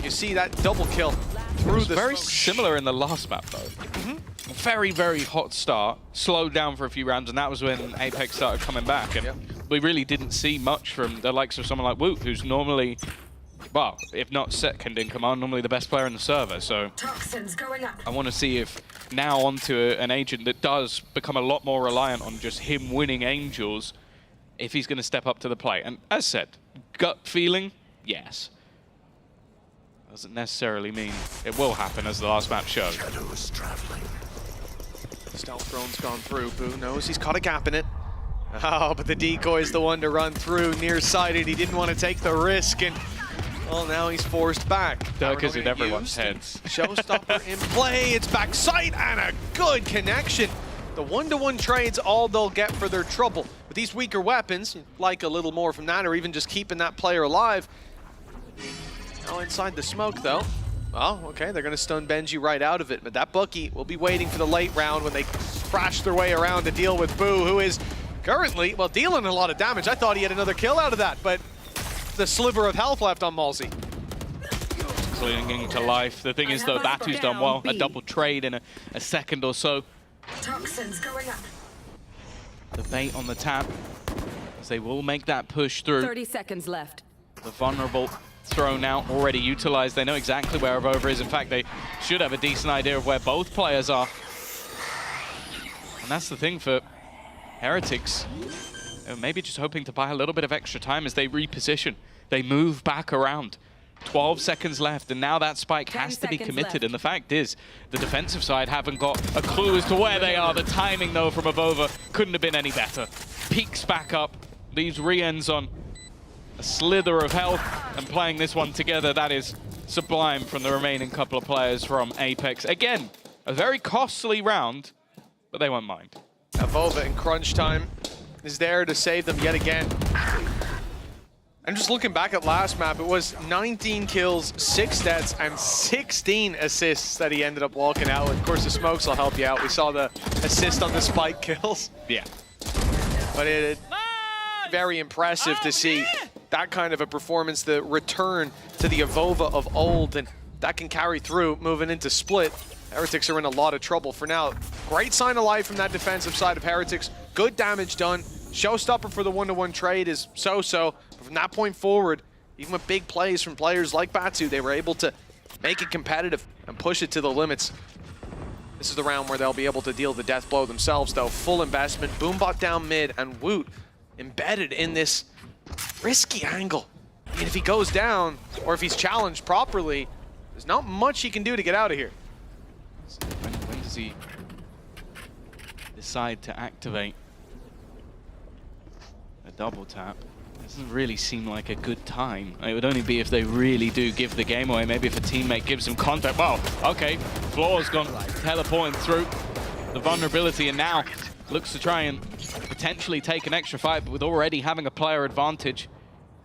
You see that double kill through the very smoke. similar in the last map, though. Very, very hot start. Slowed down for a few rounds, and that was when Apex started coming back. And we really didn't see much from the likes of someone like Woot, who's normally, well, if not second in command, normally the best player in the server. So I want to see if now onto an agent that does become a lot more reliant on just him winning Angels, if he's going to step up to the plate. And as said, gut feeling, yes. Doesn't necessarily mean it will happen, as the last map showed. Stealth drone's gone through. Boo knows he's caught a gap in it. Oh, but the decoy is the one to run through, nearsighted. He didn't want to take the risk, and Well, now he's forced back. Dirk is in Paranoia everyone's used. heads. Showstopper in play. It's backside and a good connection. The one-to-one trades all they'll get for their trouble. With these weaker weapons, you'd like a little more from that, or even just keeping that player alive. Now inside the smoke, though. Well, okay, they're going to stun Benji right out of it, but that Bucky will be waiting for the late round when they crash their way around to deal with Boo, who is currently, well, dealing a lot of damage. I thought he had another kill out of that, but the sliver of health left on Malzy. Clinging to life. The thing is, though, Batu's done well. A double trade in a second or so. Toxins going up. The bait on the tap, as they will make that push through. 30 seconds left. The vulnerable thrown out, already utilized. They know exactly where Avova is. In fact, they should have a decent idea of where both players are. And that's the thing for Heretics. Maybe just hoping to buy a little bit of extra time as they reposition. They move back around. 12 seconds left, and now that spike has to be committed. And the fact is, the defensive side haven't got a clue as to where they are. The timing, though, from Avova couldn't have been any better. Peaks back up, leaves Rien's on a slither of health, and playing this one together, that is sublime from the remaining couple of players from Apex. Again, a very costly round, but they won't mind. Avova in crunch time is there to save them yet again. I'm just looking back at last map, it was 19 kills, 6 deaths, and 16 assists that he ended up walking out with. Of course, the smokes will help you out. We saw the assist on the spike kills. Yeah. But it's very impressive to see that kind of a performance, the return to the Avova of old, and that can carry through moving into Split. Heretics are in a lot of trouble for now. Great sign of life from that defensive side of Heretics. Good damage done. Showstopper for the one-to-one trade is so-so. But from that point forward, even with big plays from players like Batu, they were able to make it competitive and push it to the limits. This is the round where they'll be able to deal the death blow themselves, though. Full investment, Boombot down mid, and Woot embedded in this risky angle. I mean, if he goes down, or if he's challenged properly, there's not much he can do to get out of here. When does he decide to activate a double tap? Doesn't really seem like a good time. It would only be if they really do give the game away. Maybe if a teammate gives them contact. Well, okay, Floor's gone teleporting through the vulnerability, and now looks to try and potentially take an extra fight, but with already having a player advantage.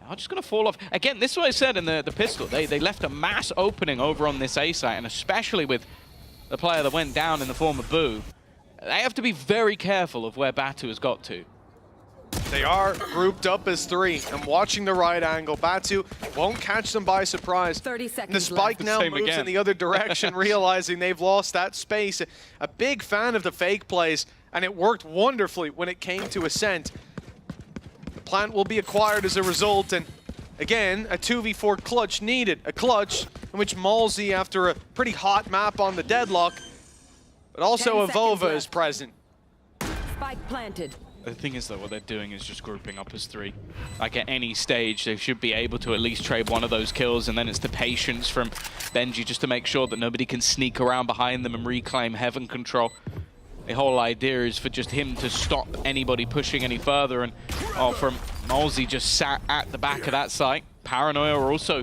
I'm just going to fall off. Again, this is what I said in the pistol. They left a mass opening over on this A site, and especially with the player that went down in the form of Boo, they have to be very careful of where Batu has got to. They are grouped up as 3 and watching the right angle. Batu won't catch them by surprise. 30 seconds the spike left. now moves in the other direction, realizing they've lost that space. A big fan of the fake plays, and it worked wonderfully when it came to Ascent. The plant will be acquired as a result, and again, a 2v4 clutch needed. A clutch in which Malzy, after a pretty hot map on the deadlock, but also Avova is present. Spike planted. The thing is, though, what they're doing is just grouping up as 3. Like, at any stage, they should be able to at least trade one of those kills, and then it's the patience from Benji just to make sure that nobody can sneak around behind them and reclaim heaven control. The whole idea is for just him to stop anybody pushing any further, and from Malzy just sat at the back of that site. Paranoia also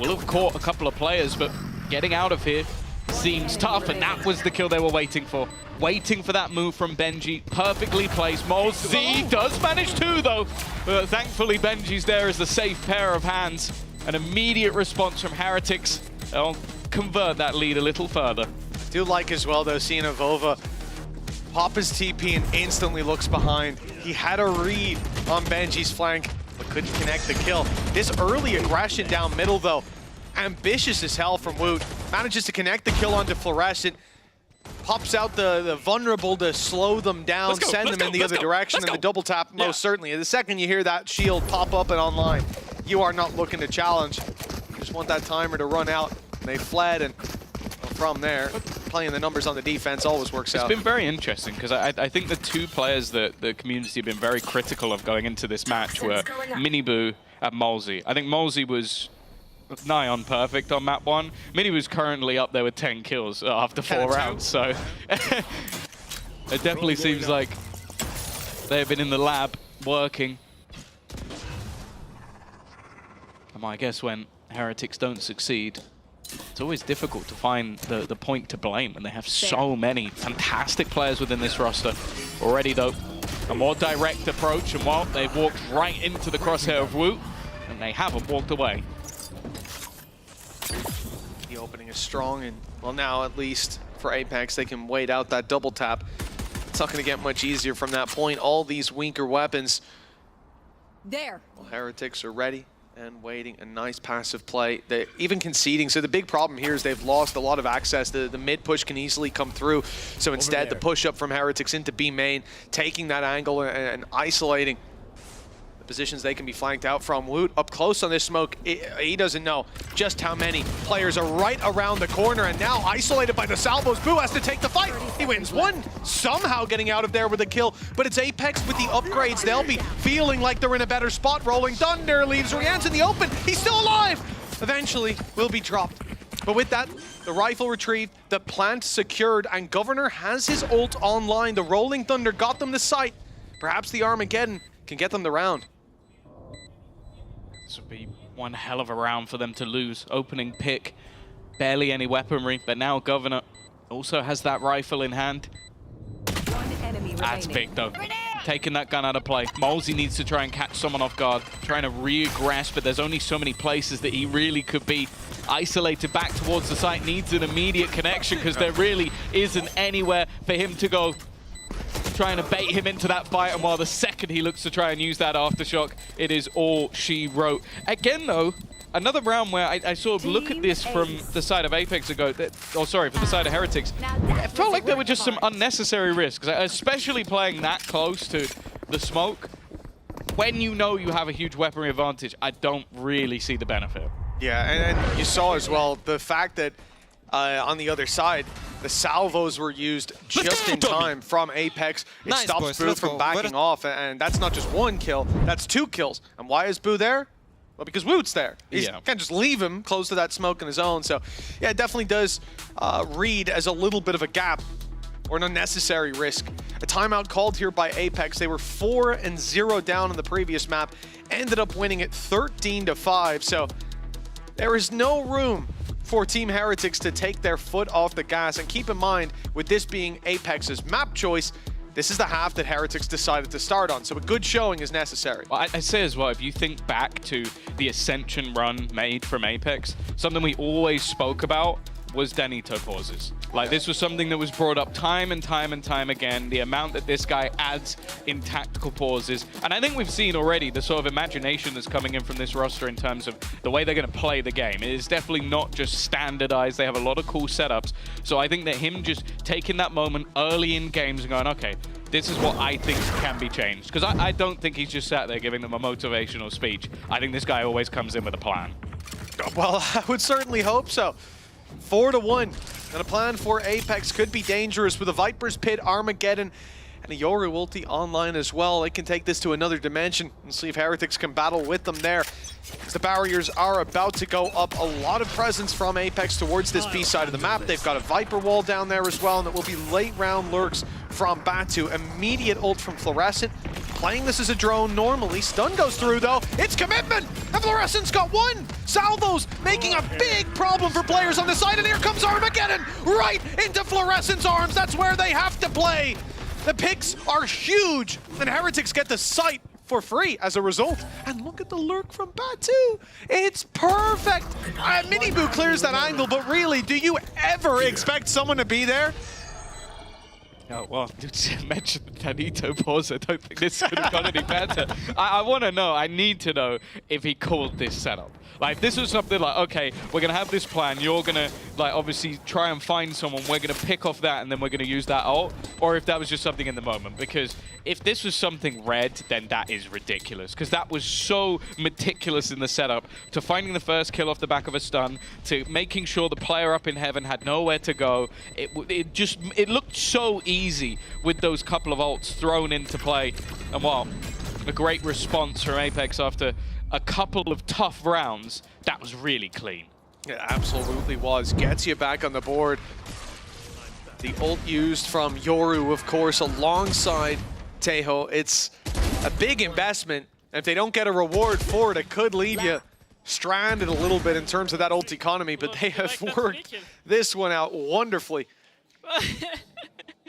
will have caught a couple of players, but getting out of here seems tough, and that was the kill they were waiting for. Waiting for that move from Benji. Perfectly placed. Malzy does manage to, though. But thankfully, Benji's there as the safe pair of hands. An immediate response from Heretics. They'll convert that lead a little further. Do like as well, though, seeing Avova pop his TP and instantly looks behind. He had a read on Benji's flank, but couldn't connect the kill. This early aggression down middle, though, ambitious as hell from Woot. Manages to connect the kill onto Fluorescent. Pops out the vulnerable to slow them down, send them in the other direction, and the double tap most certainly. The second you hear that shield pop up and online, you are not looking to challenge. You just want that timer to run out. And they fled, and from there, playing the numbers on the defense always works out. It's been very interesting, because I think the 2 players that the community have been very critical of going into this match were Miniboo and Malzy. I think Malzy was nigh on perfect on map 1. Mini was currently up there with 10 kills after 4 rounds, so it definitely seems like they have been in the lab working. And my guess when Heretics don't succeed, it's always difficult to find the point to blame, and they have so many fantastic players within this roster. Already, though, a more direct approach, and well, they've walked right into the crosshair of Woot, and they haven't walked away. The opening is strong, and well, now at least for Apex, they can wait out that double tap. It's not going to get much easier from that point. All these weaker weapons. There. Well, Heretics are ready and waiting. A nice passive play. They're even conceding. So the big problem here is they've lost a lot of access. The mid push can easily come through. So instead, the push up from Heretics into B main, taking that angle and isolating the positions they can be flanked out from. Woot up close on this smoke. He doesn't know just how many players are right around the corner, and now isolated by the salvos. Boo has to take the fight. He wins one, somehow getting out of there with a kill, but it's Apex with the upgrades. They'll be feeling like they're in a better spot. Rolling Thunder leaves Rian's in the open. He's still alive. Eventually will be dropped. But with that, the rifle retrieved, the plant secured, and Governor has his ult online. The Rolling Thunder got them the sight. Perhaps the Armageddon can get them the round. This would be one hell of a round for them to lose. Opening pick, barely any weaponry, but now Governor also has that rifle in hand. That's big though. Taking that gun out of play. Molesy needs to try and catch someone off guard, trying to re-grasp, but there's only so many places that he really could be. Isolated back towards the site, needs an immediate connection because there really isn't anywhere for him to go. Trying to bait him into that fight, and while the second he looks to try and use that aftershock, it is all she wrote. Again though, another round where I sort of look at this from the side of Apex and go, from the side of Heretics, it felt like there were just some unnecessary risks, especially playing that close to the smoke. When you know you have a huge weaponry advantage, I don't really see the benefit. Yeah, and you saw as well the fact that on the other side, the salvos were used just in time from Apex. It stops Boo from backing off, and that's not just one kill, that's 2 kills. And why is Boo there? Well, because Woot's there. You can't just leave him close to that smoke in his own. So, yeah, it definitely does read as a little bit of a gap or an unnecessary risk. A timeout called here by Apex. They were 4-0 down in the previous map, ended up winning it 13-5. So there is no room for Team Heretics to take their foot off the gas. And keep in mind, with this being Apex's map choice, this is the half that Heretics decided to start on, so a good showing is necessary. Well, I say as well, if you think back to the Ascension run made from Apex, something we always spoke about was Danito pauses. Like, this was something that was brought up time and time and time again, the amount that this guy adds in tactical pauses. And I think we've seen already the sort of imagination that's coming in from this roster in terms of the way they're going to play the game. It is definitely not just standardized. They have a lot of cool setups. So I think that him just taking that moment early in games and going, okay, this is what I think can be changed. Because I don't think he's just sat there giving them a motivational speech. I think this guy always comes in with a plan. Well, I would certainly hope so. 4-1, and a plan for Apex could be dangerous with a Viper's Pit, Armageddon, and a Yoru ulti online as well. They can take this to another dimension and see if Heretics can battle with them there. As the barriers are about to go up, a lot of presence from Apex towards this B side of the map. They've got a Viper wall down there as well, and it will be late round lurks from Batu. Immediate ult from Fluorescent. Playing this as a drone normally. Stun goes through though. It's commitment! And Fluorescent's got one! Salvos making a big problem for players on the side, and here comes Armageddon right into Fluorescent's arms. That's where they have to play. The picks are huge, and Heretics get the sight for free as a result. And look at the lurk from Batu. It's perfect. Miniboo clears that angle, but really, do you ever expect someone to be there? Oh, well, you mentioned the Danito pause. I don't think this could have gone any better. I want to know, I need to know if he called this setup. Like, if this was something like, okay, we're going to have this plan, you're going to, like, obviously try and find someone, we're going to pick off that, and then we're going to use that ult, or if that was just something in the moment. Because if this was something red, then that is ridiculous. Because that was so meticulous in the setup, to finding the first kill off the back of a stun, to making sure the player up in heaven had nowhere to go. It looked so easy with those couple of ults thrown into play. And well, a great response from Apex after a couple of tough rounds. That was really clean. It absolutely was. Gets you back on the board. The ult used from Yoru, of course, alongside Tejo. It's a big investment. And if they don't get a reward for it, it could leave you stranded a little bit in terms of that ult economy, but they have worked this one out wonderfully.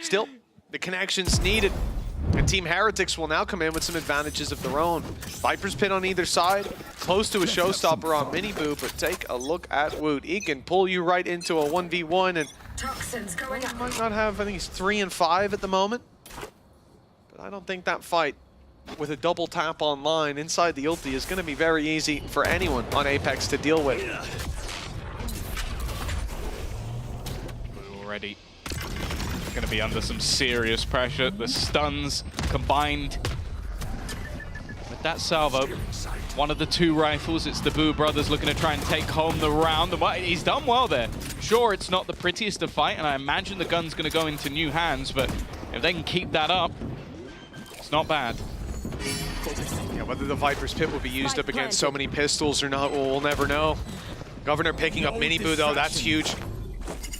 Still, the connections needed. And Team Heretics will now come in with some advantages of their own. Viper's Pit on either side, close to a showstopper on Miniboo, but take a look at Woot. He can pull you right into a 1v1, and he might not have, I think he's 3 and 5 at the moment. But I don't think that fight with a double tap online inside the ulti is going to be very easy for anyone on Apex to deal with. Already going to be under some serious pressure. The stuns combined with that salvo. One of the 2 rifles, it's the Boo brothers looking to try and take home the round. He's done well there. Sure, it's not the prettiest of fight, and I imagine the gun's going to go into new hands, but if they can keep that up, it's not bad. Yeah, whether the Viper's Pit will be used up against so many pistols or not, we'll never know. Governor picking up Miniboo though, that's huge.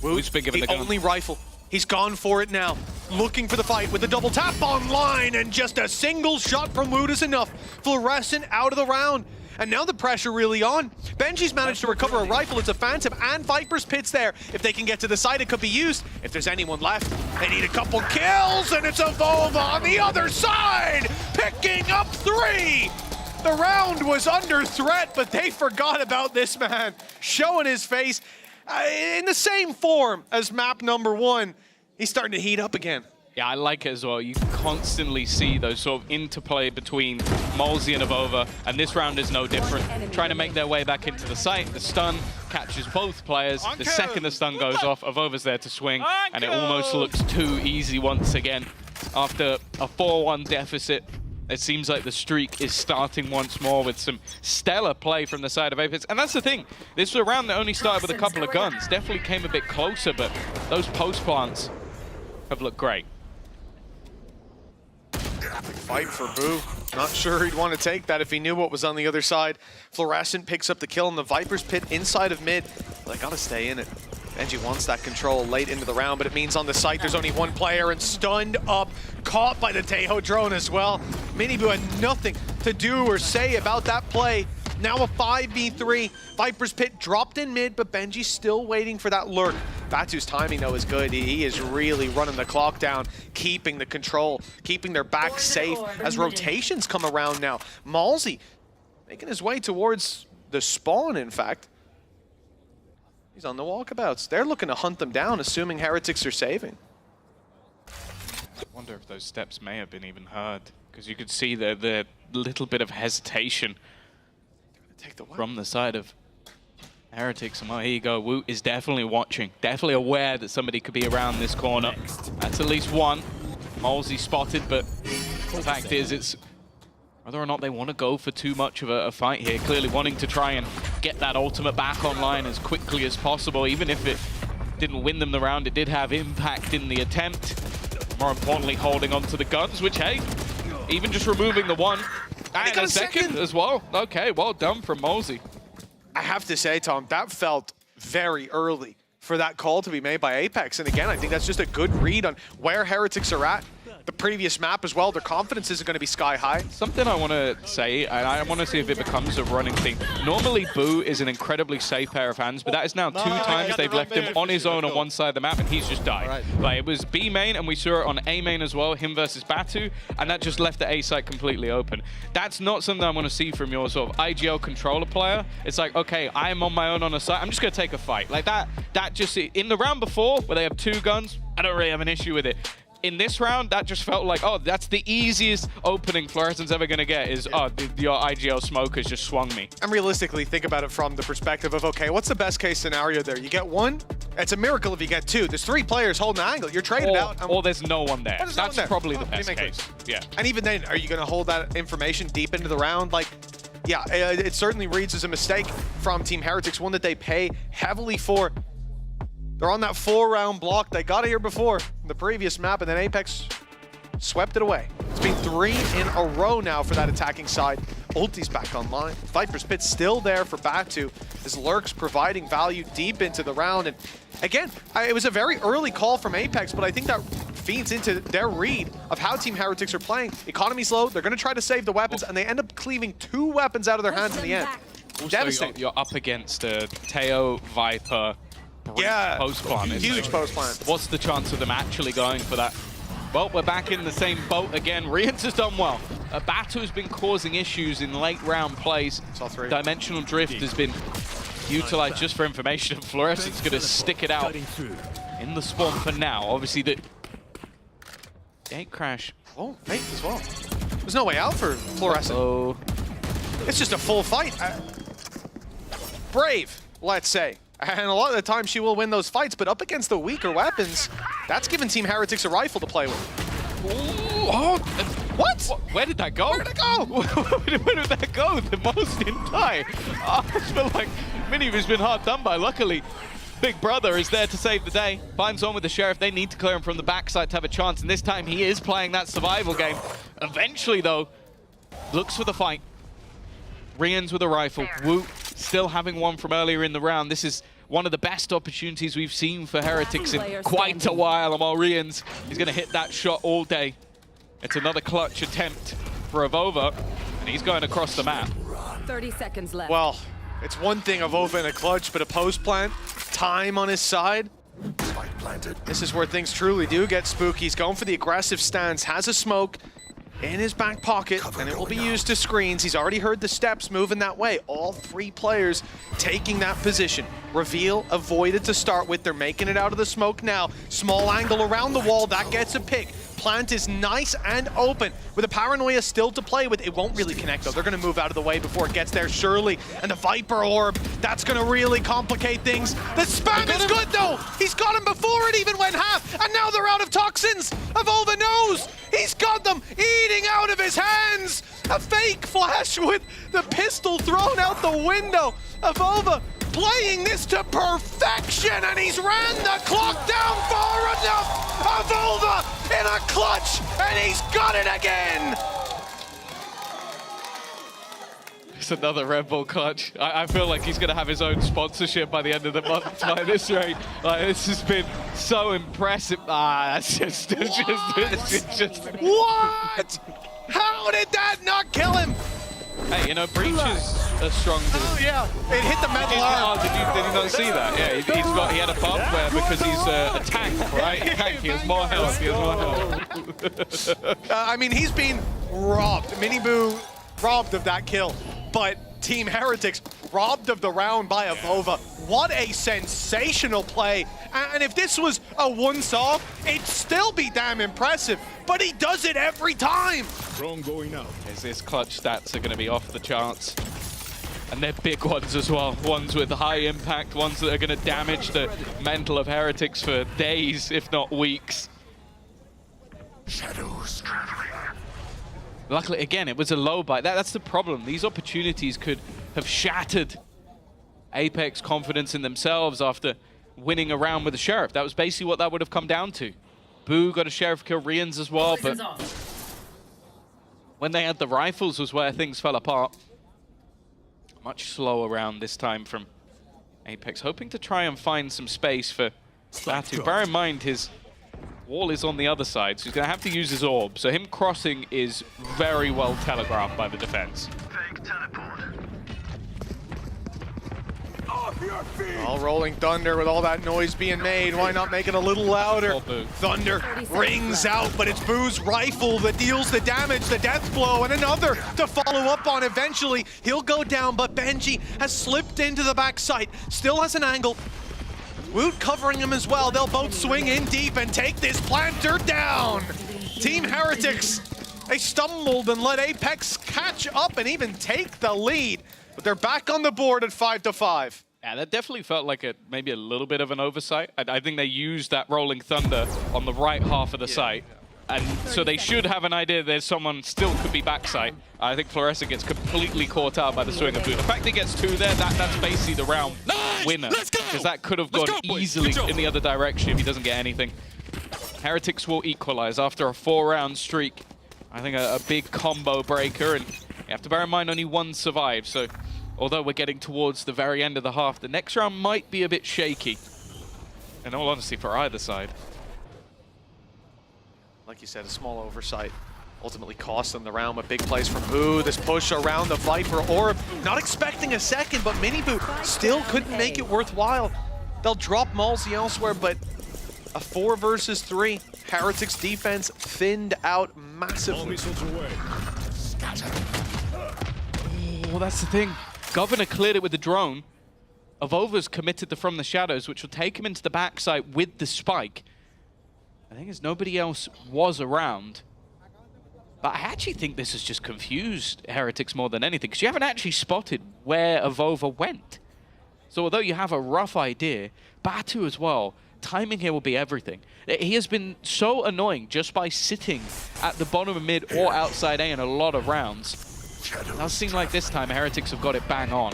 Who's been given the gun? Only rifle. He's gone for it now. Looking for the fight with the double tap online, and just a single shot from Woot is enough. Fluorescent out of the round. And now the pressure really on. Benji's managed to recover a rifle. It's a Phantom, and Viper's Pit's there. If they can get to the side, it could be used. If there's anyone left, they need a couple kills, and it's a Volva on the other side, picking up 3. The round was under threat, but they forgot about this man, showing his face in the same form as map number 1. He's starting to heat up again. Yeah, I like it as well. You constantly see those sort of interplay between Malzy and Avova, and this round is no different. Trying to make their way back into the site. The stun catches both players. The second the stun goes off, Avova's there to swing, and it almost looks too easy once again. After a 4-1 deficit, it seems like the streak is starting once more with some stellar play from the side of Apex. And that's the thing. This was a round that only started with a couple of guns. Definitely came a bit closer, but those post plants have looked great. Big fight for Boo. Not sure he'd want to take that if he knew what was on the other side. Fluorescent picks up the kill in the Viper's Pit inside of mid. They gotta stay in it. Benji wants that control late into the round, but it means on the site there's only 1 player, and stunned up, caught by the Tejo drone as well. Miniboo had nothing to do or say about that play. Now a 5v3. Viper's Pit dropped in mid, but Benji's still waiting for that lurk. Batu's timing though is good. He is really running the clock down, keeping the control, keeping their back safe as rotations come around now. Malzy making his way towards the spawn, in fact. He's on the walkabouts. They're looking to hunt them down, assuming Heretics are saving. I wonder if those steps may have been even heard, because you could see the little bit of hesitation from the side of Heretics. And well, here you go. Woot is definitely watching, definitely aware that somebody could be around this corner. That's at least one. Malzy spotted, but the fact is, it's whether or not they want to go for too much of a fight here. Clearly wanting to try and get that ultimate back online as quickly as possible. Even if it didn't win them the round, it did have impact in the attempt. More importantly, holding on to the guns, which, hey, even just removing the one and a second as well. Okay, well done from Malzy. I have to say, Tom, that felt very early for that call to be made by Apex. And again, I think that's just a good read on where Heretics are at. The previous map as well, their confidence isn't going to be sky high. Something I want to say, and I want to see if it becomes a running thing. Normally, Boo is an incredibly safe pair of hands, but that is now 2 times they've left him on his own on one side of the map, and he's just died. Like, it was B main, and we saw it on A main as well, him versus Batu, and that just left the A site completely open. That's not something I want to see from your sort of IGL controller player. It's like, okay, I'm on my own on a site, I'm just going to take a fight. Like that just, in the round before, where they have 2 guns, I don't really have an issue with it. In this round, that just felt like, oh, that's the easiest opening Fluorescent's ever going to get is, oh, your IGL smokers just swung me. And realistically, think about it from the perspective of, okay, what's the best case scenario there? You get 1, it's a miracle if you get 2. There's 3 players holding an angle. You're traded out. Or there's no one there. That's probably the best case. Yeah. And even then, are you going to hold that information deep into the round? Like, yeah, it certainly reads as a mistake from Team Heretics, one that they pay heavily for. They're on that 4-round block. They got it here before, the previous map, and then Apex swept it away. It's been 3 in a row now for that attacking side. Ulti's back online. Viper's Pit's still there for Batu. His lurks providing value deep into the round. And again, it was a very early call from Apex, but I think that feeds into their read of how Team Heretics are playing. Economy's low. They're going to try to save the weapons, and they end up cleaving 2 weapons out of their hands in the end. Also, Devastating. you're up against a Teo, Viper, post plant. Huge post plant. What's the chance of them actually going for that? Well, we're back in the same boat again. Rians has done well. Batu's been causing issues in late round plays. Dimensional Drift has been utilized just for information. Fluorescent's going to stick it out in the spawn for now. Obviously, the gate crash. Oh, fake as well. There's no way out for Fluorescent. Oh, it's just a full fight. Brave, let's say. And a lot of the time she will win those fights, but up against the weaker weapons, that's given Team Heretics a rifle to play with. Oh, what? Where did that go? Where did it go? Where did that go? The most in tie. I feel like Mini has been hard done by. Luckily, Big Brother is there to save the day. Finds on with the Sheriff. They need to clear him from the backside to have a chance, and this time he is playing that survival game. Eventually, though, looks for the fight. Rians with a rifle. Woot still having one from earlier in the round. This is one of the best opportunities we've seen for Heretics in quite a while. And while Rians is going to hit that shot all day. It's another clutch attempt for Avova, and he's going across the map. 30 seconds left. Well, it's one thing Avova in a clutch, but a post plant, time on his side. This is where things truly do get spooky. He's going for the aggressive stance, has a smoke in his back pocket, and it will be used to screens. He's already heard the steps moving that way. All three players taking that position. Reveal avoided to start with. They're making it out of the smoke now. Small angle around the wall, that gets a pick. Plant is nice and open. With a Paranoia still to play with, it won't really connect though. They're gonna move out of the way before it gets there, surely. And the Viper Orb, that's gonna really complicate things. The spam is good though! He's got him before it even went half, and now they're out of toxins! Avova knows! He's got them eating out of his hands! A fake flash with the pistol thrown out the window. Avova playing this to perfection, and he's ran the clock down far enough! Avova in a clutch, and he's got it again! It's another Red Bull clutch. I feel like he's going to have his own sponsorship by the end of the month by this rate. Like, this has been so impressive. That's just... What? How did that not kill him? Hey, you know, Breach is a strong dude. Oh, yeah. It hit the metal arm. Did you not see that? Yeah, he had a buff where, because he's a tank, right? He has more health. He has more health. I mean, he's been robbed. Miniboo robbed of that kill. But Team Heretics robbed of the round by Avova. What a sensational play. And if this was a once-off, it'd still be damn impressive. But he does it every time. Drone going out. His clutch stats are going to be off the charts. And they're big ones as well. Ones with high impact, ones that are going to damage the mental of Heretics for days, if not weeks. Shadows traveling. Luckily, again, it was a low bite. That's the problem. These opportunities could have shattered Apex confidence in themselves after winning a round with the Sheriff. That was basically what that would have come down to. Boo got a Sheriff kill, Rians as well, but when they had the rifles was where things fell apart. Much slower round this time from Apex, hoping to try and find some space for Batu. Bear in mind, his wall is on the other side, so he's going to have to use his orb. So him crossing is very well telegraphed by the defense. All rolling Thunder with all that noise being made. Why not make it a little louder? Thunder rings out, but it's Boo's rifle that deals the damage, the death blow, and another to follow up on eventually. He'll go down, but Benji has slipped into the backside. Still has an angle. Woot covering him as well. They'll both swing in deep and take this planter down. Team Heretics, they stumbled and let Apex catch up and even take the lead. But they're back on the board at 5-5. Yeah, that definitely felt like maybe a little bit of an oversight. I think they used that Rolling Thunder on the right half of the site. And so they should have an idea that someone still could be backside. I think Fluorescent gets completely caught out by the swing of Boo. The fact he gets two there, that's basically the round winner. Because that could have gone easily in the other direction if he doesn't get anything. Heretics will equalize after a 4-round streak. I think a big combo breaker, and you have to bear in mind only one survived. So although we're getting towards the very end of the half, the next round might be a bit shaky. In all honesty, for either side. Like you said, a small oversight ultimately cost them the round with big plays from Boo. This push around the Viper Orb, not expecting a second, but Miniboo still couldn't make it worthwhile. They'll drop Malsey elsewhere, but a 4 versus 3. Heretics defense thinned out massively. Well, that's the thing. Governor cleared it with the drone. Avova's committed to From the Shadows, which will take him into the backside with the spike. I think as nobody else was around. But I actually think this has just confused Heretics more than anything, because you haven't actually spotted where Avova went. So although you have a rough idea, Batu as well, timing here will be everything. He has been so annoying just by sitting at the bottom of mid or outside A in a lot of rounds. It does seem like this time Heretics have got it bang on.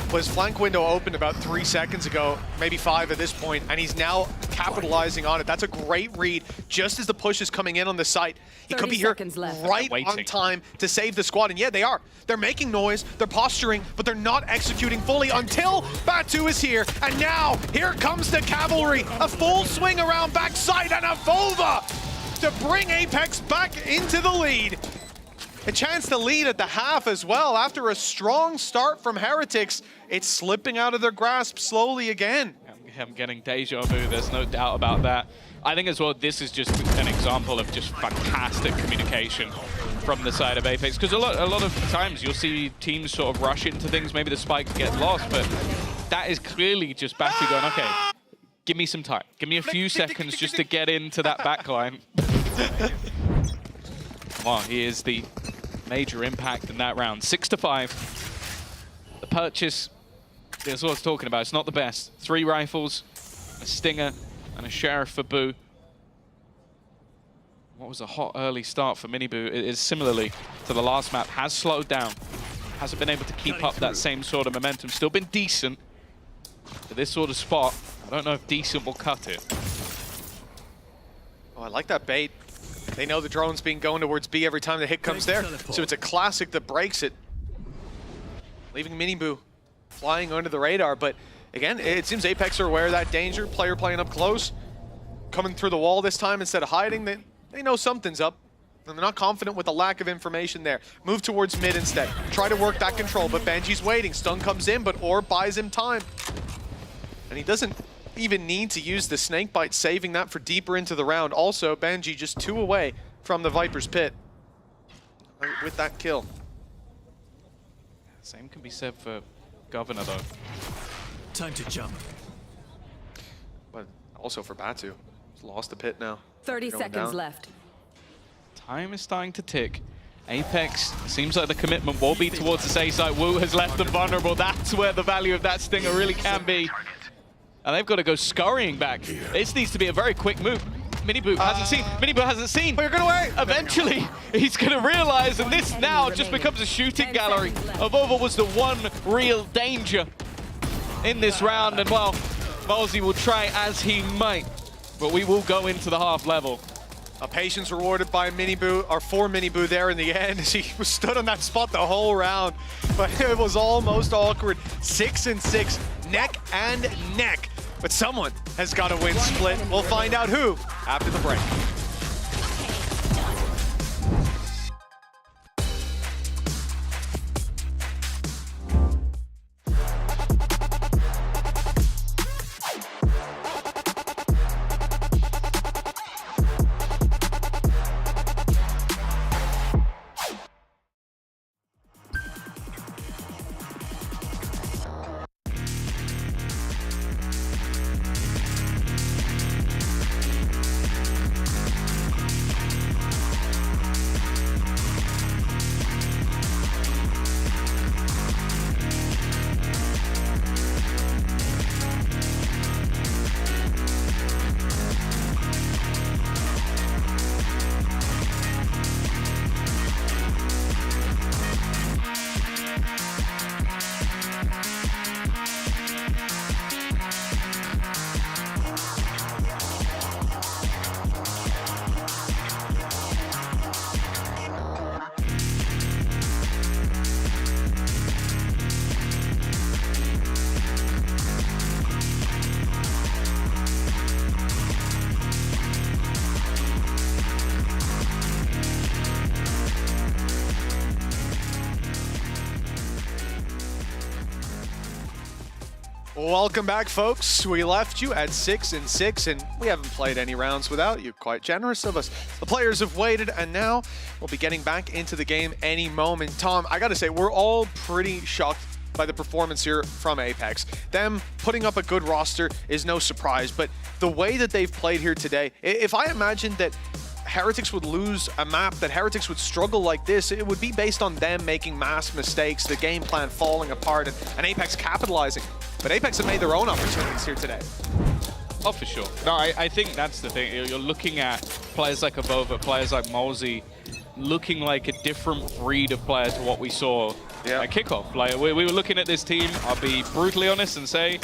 Well, his flank window opened about 3 seconds ago, maybe 5 at this point, and he's now capitalizing on it. That's a great read. Just as the push is coming in on the site, he could be here right on time to save the squad. And yeah, they are. They're making noise, they're posturing, but they're not executing fully until Batu is here. And now, here comes the cavalry. A full swing around backside and Avova to bring Apex back into the lead. A chance to lead at the half as well. After a strong start from Heretics, it's slipping out of their grasp slowly again. I'm getting deja vu, there's no doubt about that. I think as well, this is just an example of just fantastic communication from the side of Apex. Because a lot of times you'll see teams sort of rush into things, maybe the spikes get lost, but that is clearly just Batu going, okay, give me some time. Give me a few seconds just to get into that backline. Well, he is the major impact in that round. 6-5. The purchase, that's what I was talking about. It's not the best. 3 rifles, a Stinger, and a Sheriff for Boo. What was a hot early start for Miniboo? It is similarly to the last map, has slowed down. Hasn't been able to keep up that same sort of momentum. Still been decent. But this sort of spot, I don't know if decent will cut it. Oh, I like that bait. They know the drone's being going towards B every time the hit comes there. So it's a classic that breaks it. Leaving Miniboo flying under the radar. But again, it seems Apex are aware of that danger. Player playing up close. Coming through the wall this time instead of hiding. They know something's up. And they're not confident with the lack of information there. Move towards mid instead. Try to work that control, but Benji's waiting. Stun comes in, but Orb buys him time. And he doesn't even need to use the snake bite, saving that for deeper into the round. Also, Benji just 2 away from the Viper's pit with that kill. Same can be said for Governor though. Time to jump. But also for Batu. He's lost the pit now. 30 Going seconds down. left. Time is starting to tick. Apex, seems like the commitment will be towards this A site. Wu has left them vulnerable. That's where the value of that Stinger really can be. And they've got to go scurrying back. This needs to be a very quick move. Miniboo hasn't seen. Miniboo hasn't seen. But you're going to wait. Eventually, he's going to realize, and this now just becomes a shooting gallery. Avova was the one real danger in this round. And well, Malsey will try as he might, but we will go into the half level. A patience rewarded by Miniboo, or for Miniboo there in the end. He was stood on that spot the whole round, but it was almost awkward. 6-6, neck and neck. But someone has got to win split. We'll find out who after the break. Welcome back, folks. We left you at 6-6, and we haven't played any rounds without you. Quite generous of us. The players have waited, and now we'll be getting back into the game any moment. Tom, I gotta say, we're all pretty shocked by the performance here from Apex. Them putting up a good roster is no surprise, but the way that they've played here today, if I imagined that Heretics would lose a map, that Heretics would struggle like this, it would be based on them making mass mistakes, the game plan falling apart, and Apex capitalizing. But Apex have made their own opportunities here today. Oh, for sure. No, I think that's the thing. You're looking at players like Avova, players like Molzy, looking like a different breed of player to what we saw at kickoff. Like we were looking at this team, I'll be brutally honest and say,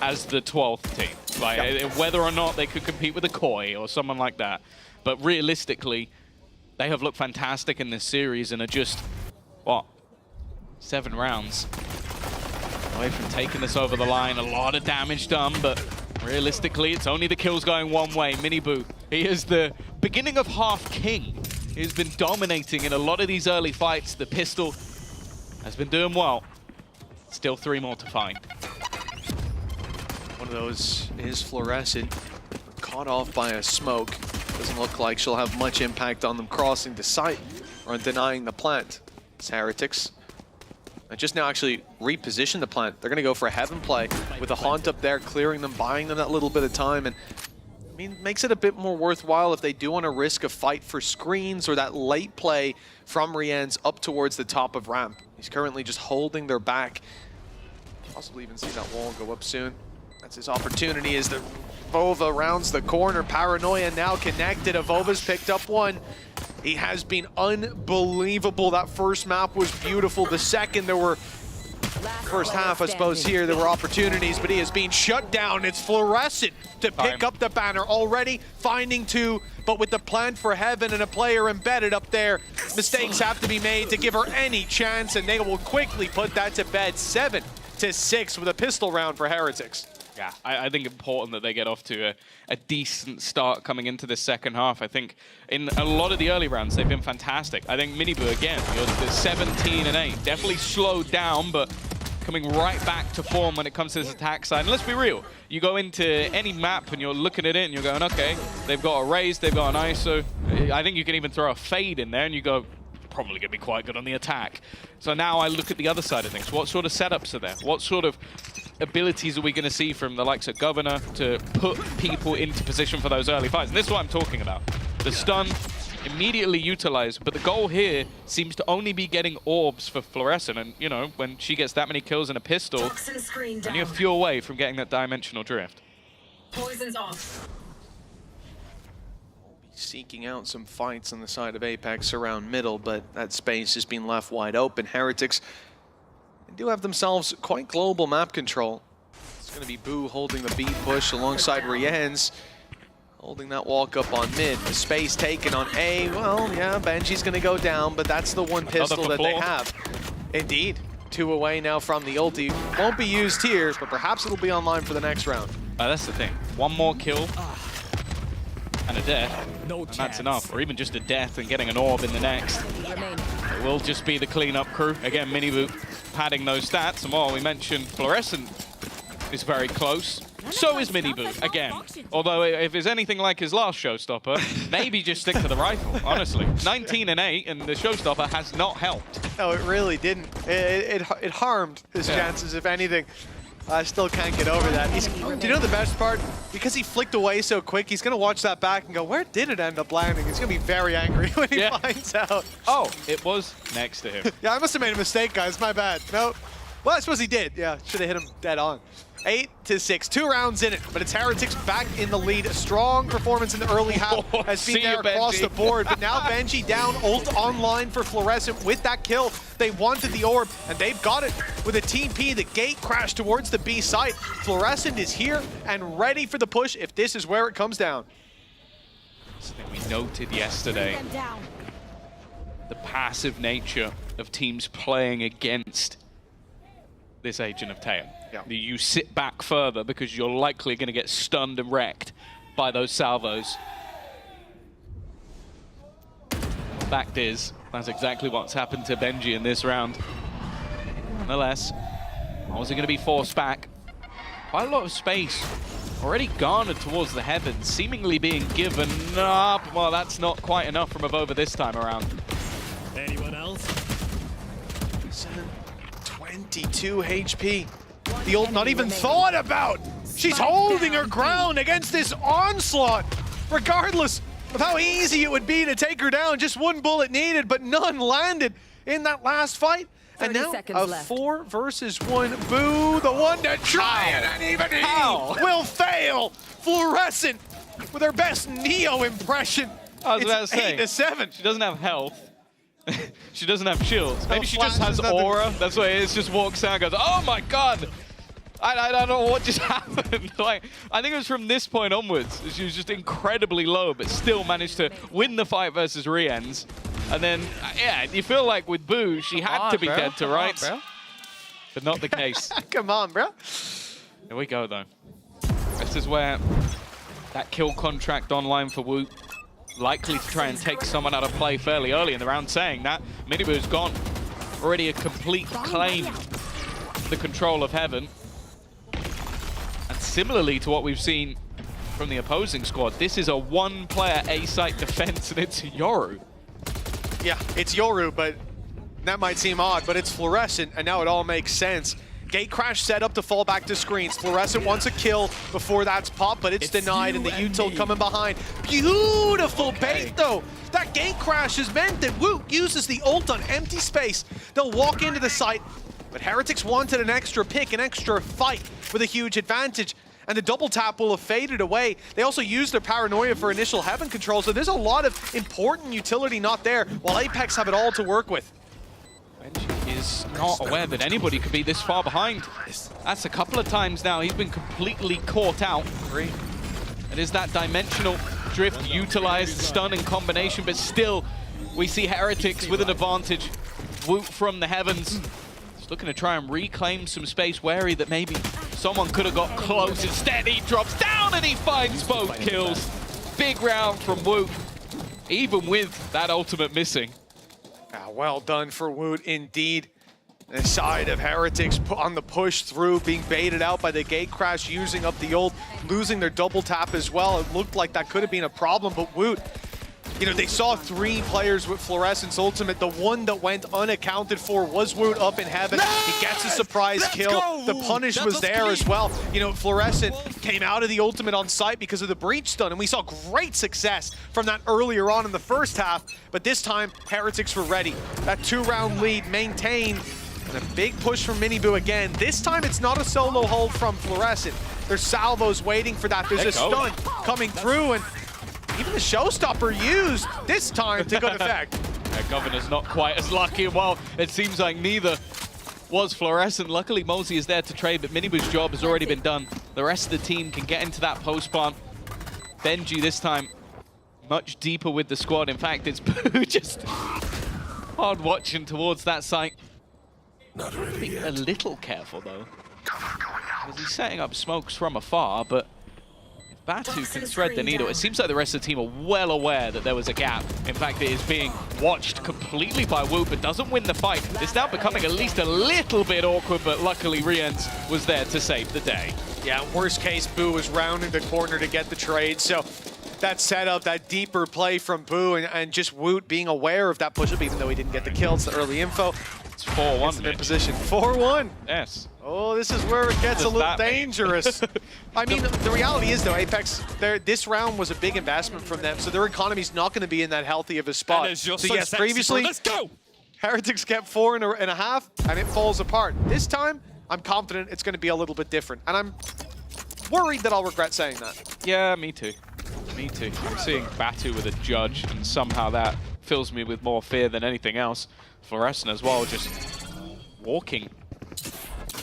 as the 12th team. Like whether or not they could compete with a Koi or someone like that. But realistically, they have looked fantastic in this series and are just, what, 7 rounds away from taking this over the line. A lot of damage done, but realistically, it's only the kills going one way. Miniboo, he is the beginning of half king. He's been dominating in a lot of these early fights. The pistol has been doing well. Still 3 more to find. One of those is Fluorescent, caught off by a smoke. Doesn't look like she'll have much impact on them crossing the site or denying the plant. It's Heretics. I just now actually reposition the plant. They're going to go for a heaven play with a haunt up there, clearing them, buying them that little bit of time. And I mean, makes it a bit more worthwhile if they do want to risk a fight for screens or that late play from Rien's up towards the top of ramp. He's currently just holding their back. Possibly even see that wall go up soon. That's his opportunity as the Avova rounds the corner. Paranoia now connected. Avova's picked up one. He has been unbelievable. That first map was beautiful. The second, there were first half, I suppose, here there were opportunities, but he is being shut down. It's Fluorescent to pick up the banner. Already finding 2, but with the plant for heaven and a player embedded up there, mistakes have to be made to give her any chance, and they will quickly put that to bed. 7-6 with a pistol round for Heretics. Yeah, I think important that they get off to a decent start coming into the second half. I think in a lot of the early rounds, they've been fantastic. I think Miniboo, again, you're the 17-8. Definitely slowed down, but coming right back to form when it comes to this attack side. And let's be real, you go into any map and you're looking at it and you're going, okay, they've got a raise, they've got an ISO. I think you can even throw a fade in there and you go, probably going to be quite good on the attack. So now I look at the other side of things. What sort of setups are there? What sort of abilities are we going to see from the likes of Governor to put people into position for those early fights? And this is what I'm talking about. The stun, immediately utilized, but the goal here seems to only be getting orbs for Fluorescent. And, you know, when she gets that many kills in a pistol, and you're a few away from getting that dimensional drift. Poison's off. Seeking out some fights on the side of Apex around middle, but that space has been left wide open. Heretics do have themselves quite global map control. It's going to be Boo holding the B push alongside Rien's, holding that walk up on mid. The space taken on A. Well, yeah, Benji's going to go down, but that's the one pistol that they have. Indeed. 2 away now from the ulti. Won't be used here, but perhaps it'll be online for the next round. That's the thing. One more kill and a death, and that's enough. Or even just a death and getting an orb in the next. It will just be the cleanup crew. Again, Miniboo padding those stats. And while we mentioned Fluorescent is very close, so is Miniboo, again. Although if it's anything like his last showstopper, maybe just stick to the rifle, honestly. 19-8, and the showstopper has not helped. No, it really didn't. It harmed his chances, if anything. I still can't get over that. Do you know the best part? Because he flicked away so quick, he's going to watch that back and go, where did it end up landing? He's going to be very angry when he finds out. Oh, it was next to him. Yeah, I must have made a mistake, guys. My bad. No. Well, I suppose he did. Yeah, should have hit him dead on. 8-6, 2 rounds in it, but it's Heretics back in the lead. A strong performance in the early half has been there across the board, but now Benji down, ult online for Fluorescent with that kill. They wanted the orb, and they've got it with a TP. The gate crashed towards the B site. Fluorescent is here and ready for the push if this is where it comes down. Something we noted yesterday. The passive nature of teams playing against this Agent of Taeum. Yeah. You sit back further because you're likely going to get stunned and wrecked by those salvos. Fact is, that's exactly what's happened to Benji in this round. Nonetheless, was it going to be forced back? Quite a lot of space already garnered towards the heavens, seemingly being given up. Well, that's not quite enough from Avova this time around. Anyone else? 22 HP. The ult not even thought about. She's holding her ground against this onslaught, regardless of how easy it would be to take her down. Just one bullet needed, but none landed in that last fight. And now a 4 versus 1 Boo, the one to try it, and even he will fail. Fluorescent with her best Neo impression. I was about It's to say, 8-7. She doesn't have health. She doesn't have shields. Maybe she just flashes, has nothing. aura. That's why it just walks out and goes, oh my god! I don't know what just happened. Like, I think it was from this point onwards. She was just incredibly low, but still managed to win the fight versus Rienz. And then, yeah, you feel like with Boo, she had to be dead to rights. But not the case. Come on, bro. Here we go, though. This is where that kill contract online for Woot, likely to try and take someone out of play fairly early in the round. Saying that, Miniboo's gone. Already a complete claim the control of Heaven. And similarly to what we've seen from the opposing squad, this is a one-player A-site defense, and it's Yoru. Yeah, it's Yoru, but that might seem odd, but it's Fluorescent, and now it all makes sense. Gate Crash set up to fall back to screens. Fluorescent wants a kill before that's popped, but it's denied, and the util coming behind. Beautiful bait, though. That Gate Crash has meant that Woot uses the ult on empty space. They'll walk into the site, but Heretics wanted an extra pick, an extra fight with a huge advantage. And the double tap will have faded away. They also used their paranoia for initial Heaven control, so there's a lot of important utility not there, while Apex have it all to work with. Benji is not aware that anybody could be this far behind. That's a couple of times now. He's been completely caught out. It is that dimensional drift utilized, stun in combination, but still we see Heretics with an advantage. Woot from the heavens. Just looking to try and reclaim some space, wary that maybe someone could have got close. Instead, he drops down and he finds both kills. Big round from Woot, even with that ultimate missing. Well done for Woot, indeed. The side of Heretics on the push through, being baited out by the Gate Crash, using up the ult, losing their double tap as well. It looked like that could have been a problem, but Woot, you know, they saw 3 players with Fluorescence ultimate. The one that went unaccounted for was Woot up in heaven. He gets a surprise kill. The punish was there as well. You know, Fluorescent came out of the ultimate on site because of the breach stun, and we saw great success from that earlier on in the first half. But this time, Heretics were ready. That 2-round lead maintained, and a big push from Miniboo again. This time, it's not a solo hold from Fluorescent. There's salvos waiting for that. There's a stun coming through, and even the showstopper used this time to good effect. Governor's not quite as lucky. Well, it seems like neither was Fluorescent. Luckily, Mosey is there to trade, but Miniboo's job has already been done. The rest of the team can get into that post plant. Benji this time much deeper with the squad. In fact, it's Boo just hard watching towards that site. Not really a little careful, though. Because he's setting up smokes from afar, but Batu can thread the needle. It seems like the rest of the team are well aware that there was a gap. In fact, it is being watched completely by Woot, but doesn't win the fight. It's now becoming at least a little bit awkward, but luckily Rienz was there to save the day. Yeah, worst case, Boo was rounding the corner to get the trade, so that setup, that deeper play from Boo, and just Woot being aware of that push-up, even though he didn't get the kill. It's the early info. It's 4-1. In position. 4-1. Yes. Oh, this is where it gets a little dangerous. I mean, the reality is, though, Apex, this round was a big investment from them, so their economy's not going to be in that healthy of a spot. So yes, previously, let's go. Heretics kept 4.5, and it falls apart. This time, I'm confident it's going to be a little bit different, and I'm worried that I'll regret saying that. Yeah, me too. Me too. I'm seeing Batu with a judge, and somehow that fills me with more fear than anything else. Fluorescent as well, just walking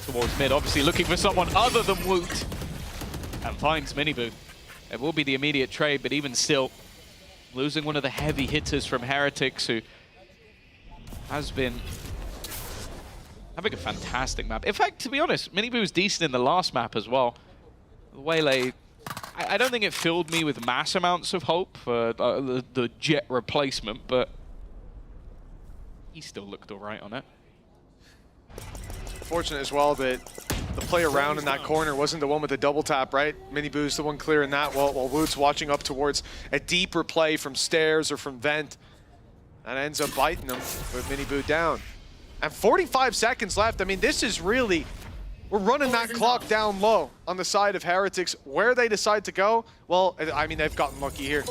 towards mid, obviously looking for someone other than Woot, and finds Miniboo. It will be the immediate trade, but even still, losing one of the heavy hitters from Heretics, who has been having a fantastic map. In fact, to be honest, Miniboo was decent in the last map as well. Waylay, I don't think it filled me with mass amounts of hope for the Jet replacement, but he still looked all right on it. Fortunate as well that The play around in that corner wasn't the one with the double tap, right? Miniboo's the one clearing that while Woot's watching up towards a deeper play from stairs or from vent. That ends up biting him with Miniboo down. And 45 seconds left. I mean, this is really, we're running that clock down low on the side of Heretics. Where they decide to go, well, I mean, they've gotten lucky here.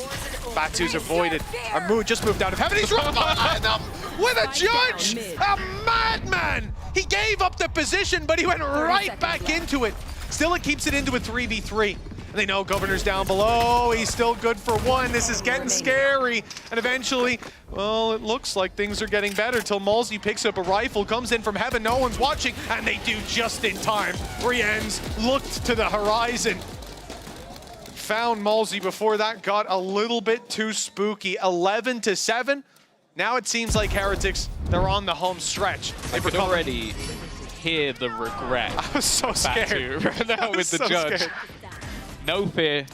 Batu's avoided. Armu just moved out of heaven. He's right behind them with a judge! A madman! He gave up the position, but he went right back into it. Still, it keeps it into a 3v3. And they know Governor's down below. He's still good for one. This is getting scary. And eventually, well, it looks like things are getting better till Malsey picks up a rifle, comes in from heaven, no one's watching, and they do just in time. Rienz looked to the horizon. Found Malsey before that got a little bit too spooky. 11-7. Now it seems like Heretics, they're on the home stretch. I could already hear the regret. I was so scared. Right now with the judge. Scared. No fear,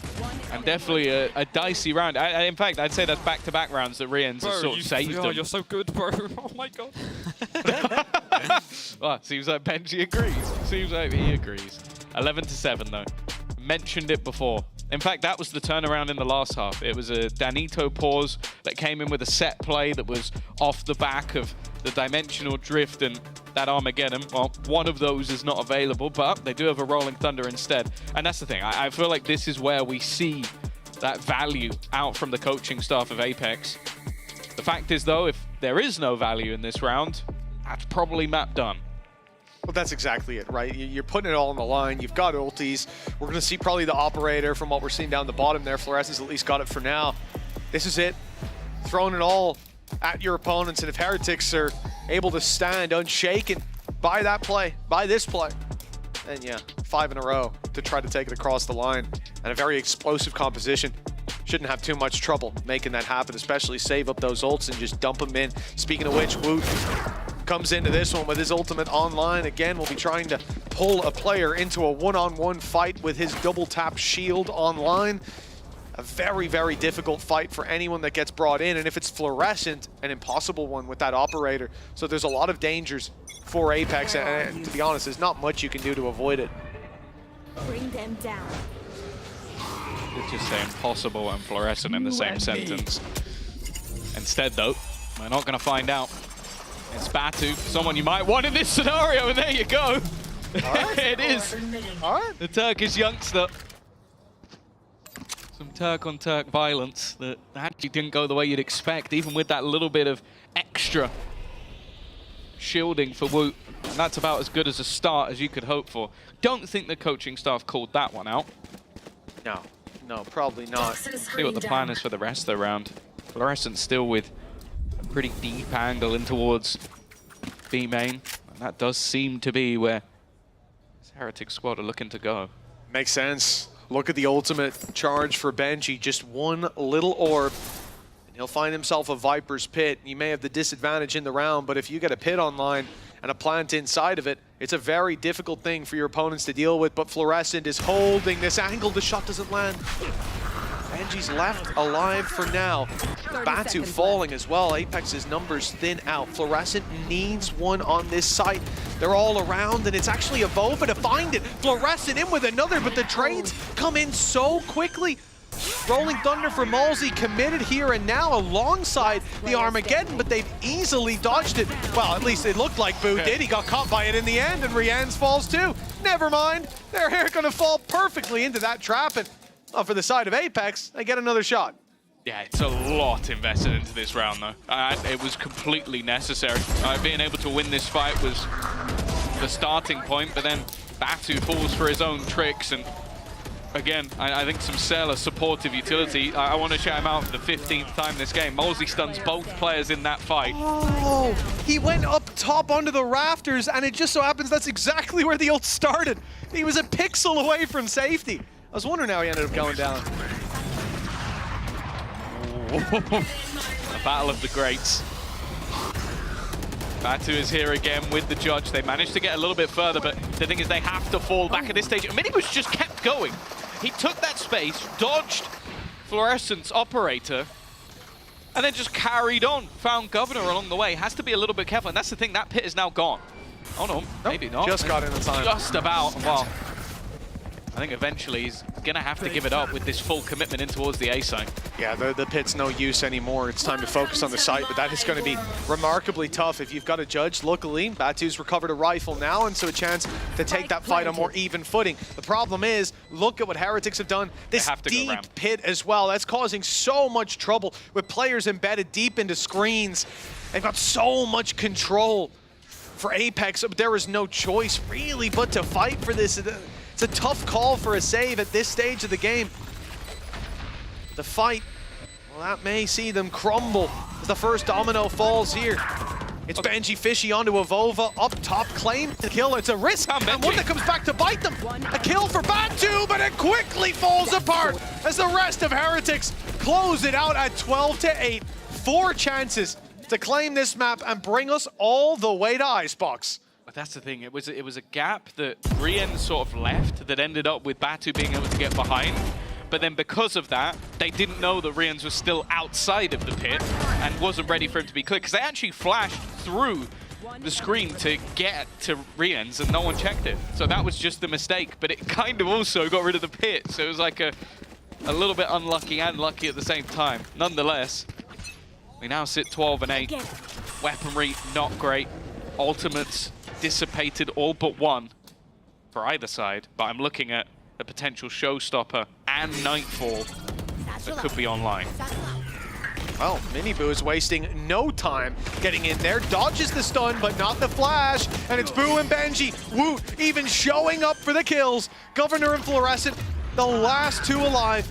and definitely a dicey round. In fact, I'd say that's back-to-back rounds that Rienz has sort of saved them. You're so good, bro. Oh my god. Well, seems like Benji agrees. Seems like he agrees. 11-7 though. Mentioned it before. In fact, that was the turnaround in the last half. It was a Danito pause that came in with a set play that was off the back of the dimensional drift and that Armageddon. Well, one of those is not available, but they do have a Rolling Thunder instead. And that's the thing. I feel like this is where we see that value out from the coaching staff of Apex. The fact is, though, if there is no value in this round, that's probably map done. Well, that's exactly it, right? You're putting it all on the line. You've got ultis. We're going to see probably the operator from what we're seeing down the bottom there. Fluorescence at least got it for now. This is it. Throwing it all at your opponents. And if Heretics are able to stand unshaken by that play, by this play, then yeah, 5 in a row to try to take it across the line. And a very explosive composition. Shouldn't have too much trouble making that happen, especially save up those ults and just dump them in. Speaking of which, Woot comes into this one with his ultimate online. Again, we'll be trying to pull a player into a one-on-one fight with his double tap shield online. A very, very difficult fight for anyone that gets brought in. And if it's Fluorescent, an impossible one with that operator. So there's a lot of dangers for Apex. And to be honest, there's not much you can do to avoid it. Bring them down. It's just say impossible and Fluorescent in the same sentence. Instead, though, we're not going to find out. It's Batu, someone you might want in this scenario, and there you go. Right. It is. All right. The Turkish youngster. Some Turk-on-Turk violence that actually didn't go the way you'd expect, even with that little bit of extra shielding for Woot. And that's about as good as a start as you could hope for. Don't think the coaching staff called that one out. No, probably not. See what the plan is for the rest of the round. Fluorescent still with a pretty deep angle in towards B main. And that does seem to be where this Heretic squad are looking to go. Makes sense. Look at the ultimate charge for Benji. Just one little orb, and he'll find himself a Viper's Pit. You may have the disadvantage in the round, but if you get a pit online and a plant inside of it, it's a very difficult thing for your opponents to deal with. But Fluorescent is holding this angle. The shot doesn't land. Benji's left alive for now. Batu falling as well. Apex's numbers thin out. Fluorescent needs one on this site. They're all around, and it's actually Avova to find it. Fluorescent in with another, but the trades come in so quickly. Rolling Thunder for Malsey committed here and now alongside the Armageddon, but they've easily dodged it. Well, at least it looked like Boo did. He got caught by it in the end, and Rienz falls too. Never mind. They're going to fall perfectly into that trap, and for the side of Apex, they get another shot. Yeah, it's a lot invested into this round, though. It was completely necessary. Being able to win this fight was the starting point, but then Batu falls for his own tricks, and again, I think some Sailor supportive utility. I want to shout him out for the 15th time this game. Malsey stuns both players in that fight. Oh, he went up top onto the rafters, and it just so happens that's exactly where the ult started. He was a pixel away from safety. I was wondering how he ended up going down. A battle of the greats. Batu is here again with the judge. They managed to get a little bit further, but the thing is they have to fall back at this stage. Minibus just kept going. He took that space, dodged Fluorescent's operator, and then just carried on. Found Governor along the way. Has to be a little bit careful, and that's the thing, that pit is now gone. Oh no, maybe not. Just got in the time. Just about. Well, I think eventually he's going to have to give it up with this full commitment in towards the A site. Yeah, the pit's no use anymore. It's time to focus on the site, but that is going to be remarkably tough if you've got to judge. Luckily, Batu's recovered a rifle now, and so a chance to take that fight on more even footing. The problem is, look at what Heretics have done. This deep pit as well, that's causing so much trouble with players embedded deep into screens. They've got so much control for Apex, but there is no choice really but to fight for this. It's a tough call for a save at this stage of the game. The fight, well, that may see them crumble as the first domino falls here. It's Benji Fishy onto Avova, up top, claim the kill. It's a risk, and one that comes back to bite them. A kill for Batu, but it quickly falls apart as the rest of Heretics close it out at 12-8. 4 chances to claim this map and bring us all the way to Icebox. But that's the thing, it was a gap that Rien sort of left that ended up with Batu being able to get behind. But then because of that, they didn't know that Rians was still outside of the pit and wasn't ready for him to be clear, because they actually flashed through the screen to get to Rians and no one checked it. So that was just the mistake, but it kind of also got rid of the pit. So it was like a little bit unlucky and lucky at the same time. Nonetheless, we now sit 12-8. Weaponry, not great. Ultimates dissipated all but one for either side, but I'm looking at a potential showstopper and Nightfall that could be online. Well, Miniboo is wasting no time getting in there. Dodges the stun, but not the flash. And it's Boo and Benji. Woo, even showing up for the kills. Governor and Fluorescent, the last 2 alive.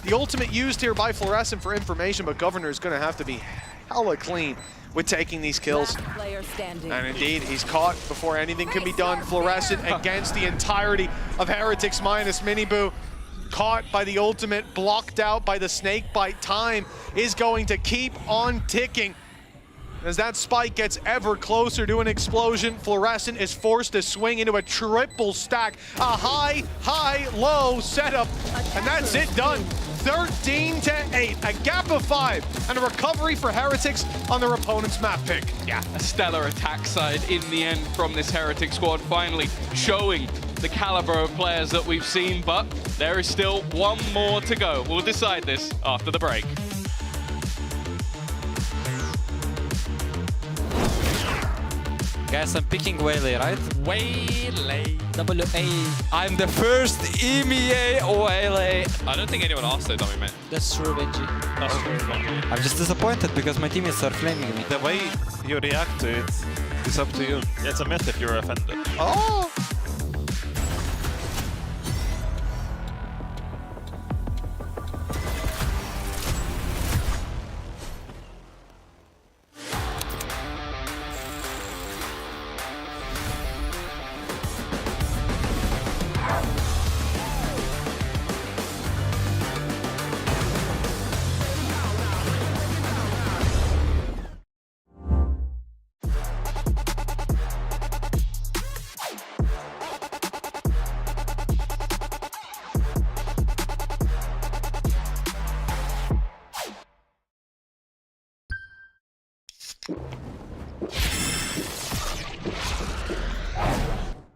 The ultimate used here by Fluorescent for information, but Governor is going to have to be hella clean with taking these kills. And indeed, he's caught before anything can be done. Fluorescent against the entirety of Heretics minus Miniboo. Caught by the ultimate, blocked out by the snake bite. Time is going to keep on ticking. As that spike gets ever closer to an explosion, Fluorescent is forced to swing into a triple stack. A high, high, low setup. And that's it done. 13-8, a gap of 5, and a recovery for Heretics on their opponent's map pick. Yeah, a stellar attack side in the end from this Heretic squad, finally showing the caliber of players that we've seen, but there is still one more to go. We'll decide this after the break. Guys, I'm picking Waylay, right? Waylay. W-A. I'm the first EMEA Waylay. I don't think anyone asked that, dummy man. That's true, Benji. That's true, Benji. I'm just disappointed because my teammates are flaming me. The way you react to it is up to you. It's a myth if you're offended. Oh!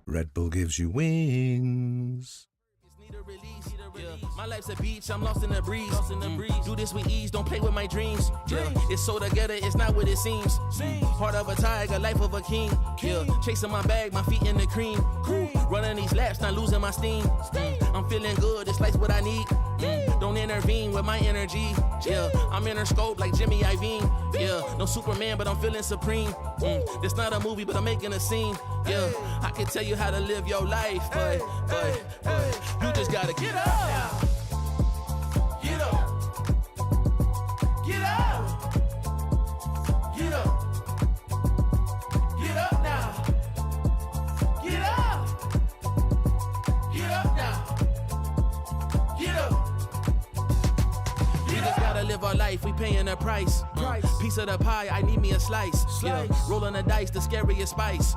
Red Bull gives you wings. My life's a beach, I'm lost in the breeze. Do this with ease, don't play with my dreams. Yeah, it's so together, it's not what it seems. Heart of a tiger, life of a king. Yeah, chasing my bag, my feet in the cream. Running these laps, not losing my steam. I'm feeling good, it's like what I need. Don't intervene with my energy. Yeah, I'm in her scope like Jimmy Iovine. Yeah, no Superman, but I'm feeling supreme. This not a movie, but I'm making a scene. Yeah, I can tell you how to live your life, but you just gotta get up. Get up. Get up. Get up. Get up now. Get up. Get up now. Get up. We just gotta live our life. We I'm paying a price. Piece of the pie, I need me a slice. Yeah, rolling the dice, the scariest spice.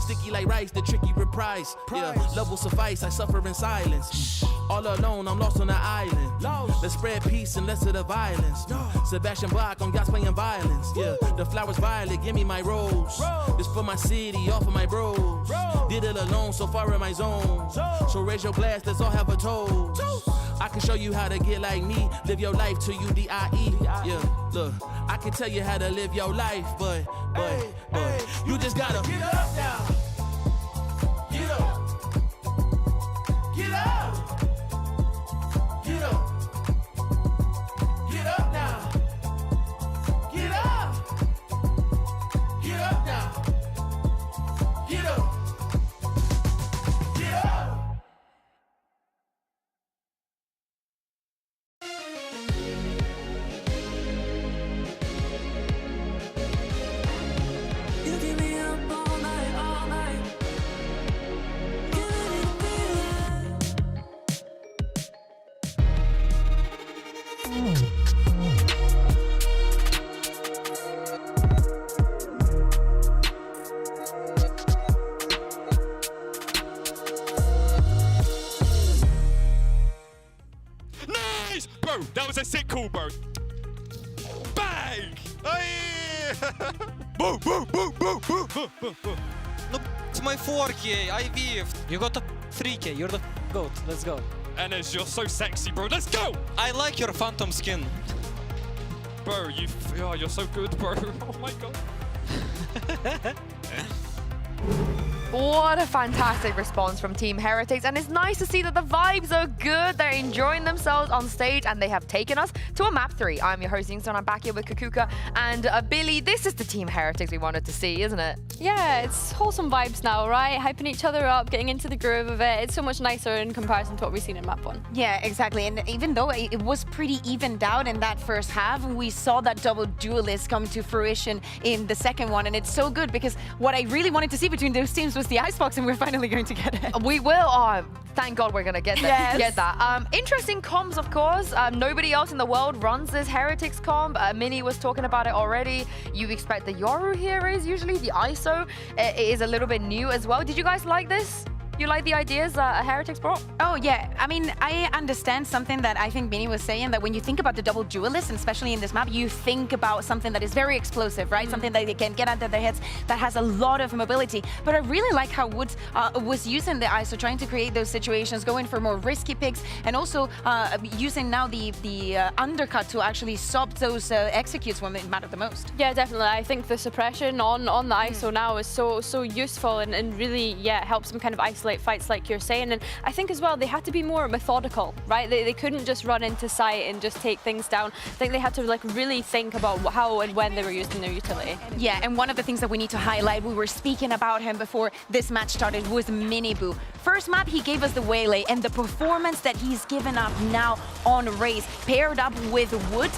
Sticky like rice, the tricky reprise. Yeah, love will suffice, I suffer in silence. All alone, I'm lost on the island. Let's spread peace and less of the violence. Sebastian Bach on gas playing violence. Yeah, the flowers violet, give me my rose. This for my city, all for my bros. Did it alone, so far in my zone. So raise your glass, let's all have a toast. I can show you how to get like me. Live your life till you die. Yeah, look, I can tell you how to live your life, but you just gotta get up now. Get up. Get up. Get up. Get up now. Get up. Get up now. Get up. Get up. You keep me up all night, all night. Giving it Nice! Bro, that was a sick call, bro. Bang! Boom, boom, boom, boom, boom, boom, boom, boom. No, it's my 4K, I beefed. You got a 3K, you're the GOAT, let's go. Enes, you're so sexy, bro. Let's go! I like your phantom skin. Bro, you're so good, bro. Oh my god. What a fantastic response from Team Heretics, and it's nice to see that the vibes are good. They're enjoying themselves on stage, and they have taken us to a map 3. I'm your host, Yingson. I'm back here with Kakuka and Billy. This is the Team Heretics we wanted to see, isn't it? Yeah, it's wholesome vibes now, right? Hyping each other up, getting into the groove of it. It's so much nicer in comparison to what we've seen in map 1. Yeah, exactly. And even though it was pretty evened out in that first half, we saw that double duelist come to fruition in the second one. And it's so good because what I really wanted to see between those teams was the icebox, and we're finally going to get it. We will. Oh, thank God we're going to get that. Yes. Get that. Interesting comms, of course. Nobody else in the world runs this Heretics comp. Minnie was talking about it already. You expect the Yoru heroes, usually the ISO is a little bit new as well. Did you guys like this? You like the ideas Heretics brought? Oh, yeah. I mean, I understand something that I think Minnie was saying, that when you think about the double duelist, and especially in this map, you think about something that is very explosive, right? Something that they can get under their heads, that has a lot of mobility. But I really like how Woods was using the ISO, trying to create those situations, going for more risky picks, and also using now the undercut to actually stop those executes when they matter the most. Yeah, definitely. I think the suppression on the ISO now is so useful and really, yeah, helps them kind of isolate fights like you're saying. And I think as well they had to be more methodical, right? They couldn't just run into sight and just take things down. I think they had to like really think about how and when they were using their utility. Yeah, and one of the things that we need to highlight, we were speaking about him before this match started, was Miniboo. First map he gave us the Waylay, and the performance that he's given up now on Raze, paired up with Wood,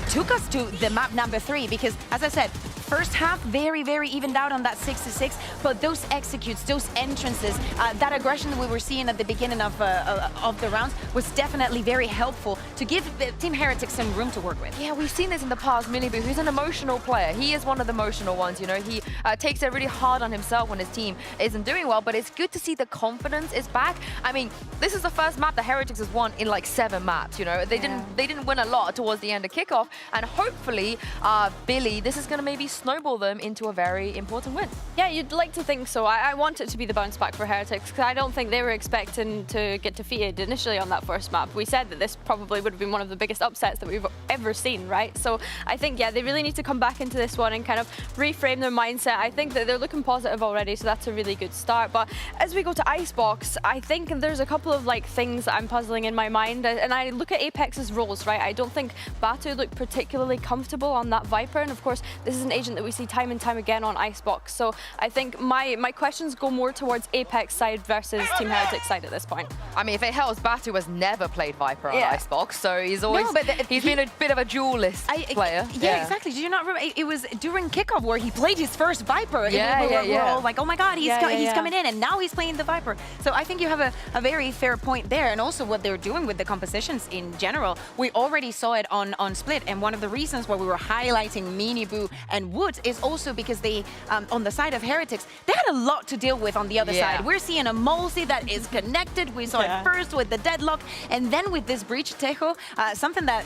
took us to the map number 3, because as I said, first half very evened out on that 6-6, but those executes, those entrances, that aggression that we were seeing at the beginning of the rounds was definitely very helpful to give Team Heretics some room to work with. Yeah, we've seen this in the past. Miniboo, who's an emotional player. He is one of the emotional ones, you know. He takes it really hard on himself when his team isn't doing well, but it's good to see the confidence is back. I mean, this is the first map the Heretics has won in like 7 maps, you know. They didn't win a lot towards the end of kickoff, and hopefully, Billy, this is going to maybe snowball them into a very important win. Yeah, you'd like to think so. I want it to be the bounce back for Heretics, because I don't think they were expecting to get defeated initially on that first map. We said that this probably would have been one of the biggest upsets that we've ever seen, right? So I think, yeah, they really need to come back into this one and kind of reframe their mindset. I think that they're looking positive already, so that's a really good start. But as we go to Icebox, I think there's a couple of like things that I'm puzzling in my mind, and I look at Apex's roles, right? I don't think Batu looked particularly comfortable on that Viper, and of course, this is an agent that we see time and time again on Icebox. So I think my questions go more towards Apex side versus Team Heretics side at this point. I mean, if it helps, Batu has never played Viper on Icebox, so he's always he's been a bit of a duelist player. Yeah, exactly. Do you not remember? It was during kickoff where he played his first Viper. Yeah, We're all like, oh my God, he's coming in, and now he's playing the Viper. So I think you have a very fair point there, and also what they're doing with the compositions in general. We already saw it on Split, and one of the reasons why we were highlighting Miniboo and Woods is also because they, on the side of Heretics, they had a lot to deal with on the other side. We're seeing a Mulsi that is connected. We saw it first with the deadlock, and then with this breach Tejo, something that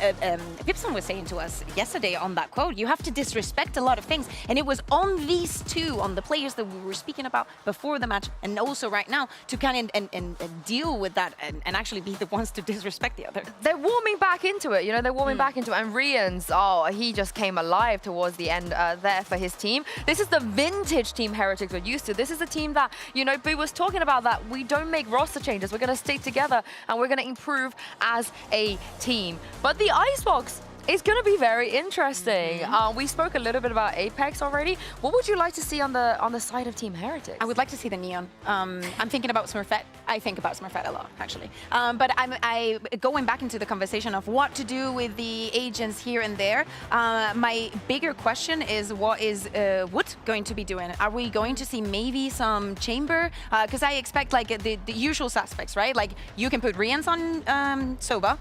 Gibson was saying to us yesterday on that quote, you have to disrespect a lot of things, and it was on these two, on the players that we were speaking about before the match, and also right now, to kind of and deal with that and actually be the ones to disrespect the other. They're warming back into it, you know, they're warming back into it, and Rian's, he just came alive towards the end there for his team. This is the vintage Team Heretics we're used to. This is a team that, you know, Boo was talking about, that we don't make roster changes. We're going to stick together and we're going to improve as a team. But the Icebox is going to be very interesting. We spoke a little bit about Apex already. What would you like to see on the side of Team Heretics? I would like to see the Neon. I'm thinking about Smurfette. I think about Smurfette a lot, actually. But I'm going back into the conversation of what to do with the agents here and there. My bigger question is, what is Wood going to be doing? Are we going to see maybe some Chamber? Because I expect like the usual suspects, right? Like you can put Rians on Soba,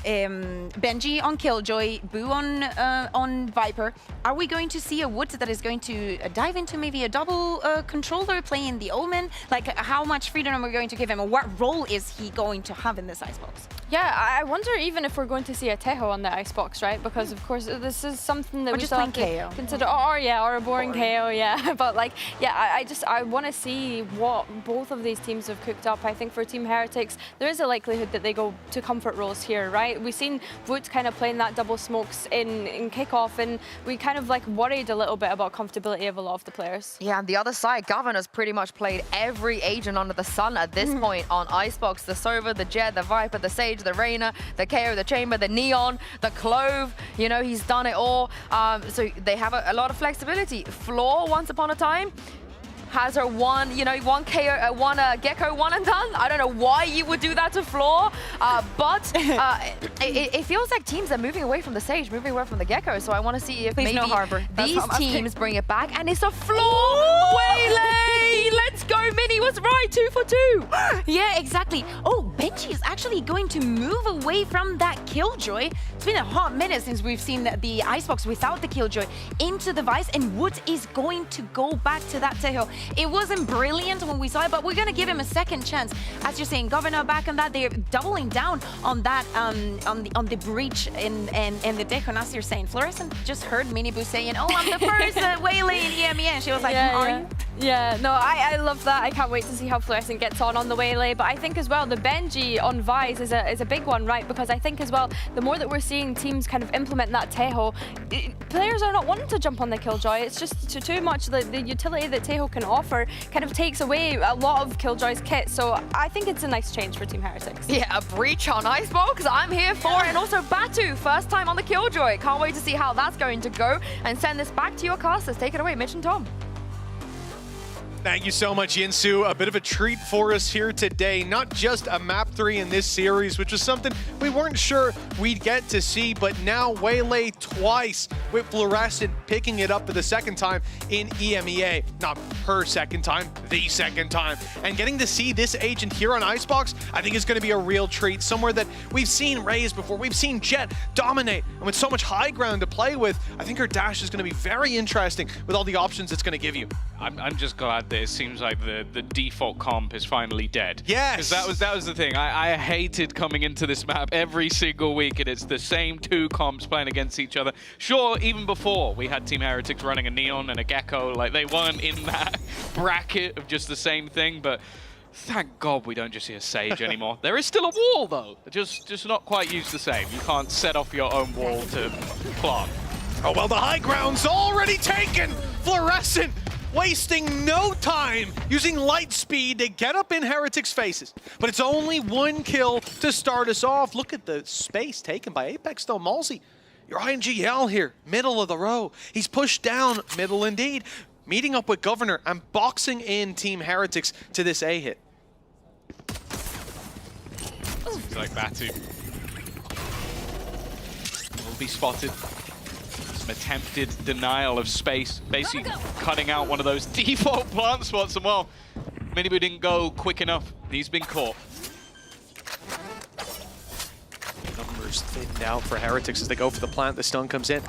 Benji on Killjoy, Boo on Viper. Are we going to see a Woods that is going to dive into maybe a double controller playing the Omen? Like how much freedom are we going to give him, or what role is he going to have in this Icebox? Yeah, I wonder even if we're going to see a Tejo on the Icebox, right? Because of course this is something that or we just still have KO. to consider. Or a boring KO, yeah. But like, yeah, I want to see what both of these teams have cooked up. I think for Team Heretics, there is a likelihood that they go to comfort roles here, right? We've seen Wood kind of playing that double smokes in kickoff, and we kind of like worried a little bit about comfortability of a lot of the players. Yeah, and the other side, Governor's pretty much played every agent under the sun at this point on Icebox. The Sova, the Jet, the Viper, the Sage, the Reyna, the KO, the Chamber, the Neon, the Clove. You know, he's done it all. So they have a lot of flexibility. Floor, once upon a time, has her one KO, one Gecko, one and done. I don't know why you would do that to Floor, but it feels like teams are moving away from the Sage, moving away from the Gecko. So I want to see if Please maybe no Harbor. these teams bring it back. And it's a Floor Waylay. Let's go, Mini was right, 2 for 2. Yeah, exactly. Oh, Benji is actually going to move away from that Killjoy. It's been a hot minute since we've seen the Icebox without the Killjoy into the Vice, and Wood is going to go back to that Tejo. It wasn't brilliant when we saw it, but we're going to give him a second chance. As you're saying, Governor back on that, they're doubling down on that, on the breach and the Tejo. And as you're saying, Fluorescent just heard Miniboo saying, oh, I'm the first Waylay in EMEA. And she was like, are you? Yeah, no, I love that. I can't wait to see how Fluorescent gets on the Waylay. But I think as well, the Benji on Vice is a big one, right? Because I think as well, the more that we're seeing teams kind of implement that Tejo, players are not wanting to jump on the Killjoy. It's just too much. The utility that Tejo can offer kind of takes away a lot of Killjoy's kit. So I think it's a nice change for Team Heretics. Yeah, a breach on Icebox. I'm here for it. And also Batu, first time on the Killjoy. Can't wait to see how that's going to go. And send this back to your casters. Take it away, Mitch and Tom. Thank you so much, Yinsu. A bit of a treat for us here today. Not just a map 3 in this series, which is something we weren't sure we'd get to see, but now Waylay twice with Fluorescent picking it up for the second time in EMEA. Not her second time, the second time. And getting to see this agent here on Icebox, I think is going to be a real treat. Somewhere that we've seen Raze before, we've seen Jet dominate, and with so much high ground to play with, I think her dash is going to be very interesting with all the options it's going to give you. I'm just glad that it seems like the default comp is finally dead. Yes! Because that was the thing. I hated coming into this map every single week, and it's the same two comps playing against each other. Sure, even before we had Team Heretics running a Neon and a Gecko, like they weren't in that bracket of just the same thing, but thank God we don't just see a Sage anymore. There is still a wall though, just not quite used the same. You can't set off your own wall to plant. Oh well, the high ground's already taken! Fluorescent wasting no time using light speed to get up in Heretics' faces. But it's only one kill to start us off. Look at the space taken by Apex though. Malsey, your INGL here, middle of the row. He's pushed down, middle indeed, meeting up with Governor and boxing in Team Heretics to this A hit. Seems like Batu be spotted. Some attempted denial of space, basically cutting out one of those default plant spots. And well, Minibu didn't go quick enough. He's been caught. Numbers thinned out for Heretics as they go for the plant. The stun comes in.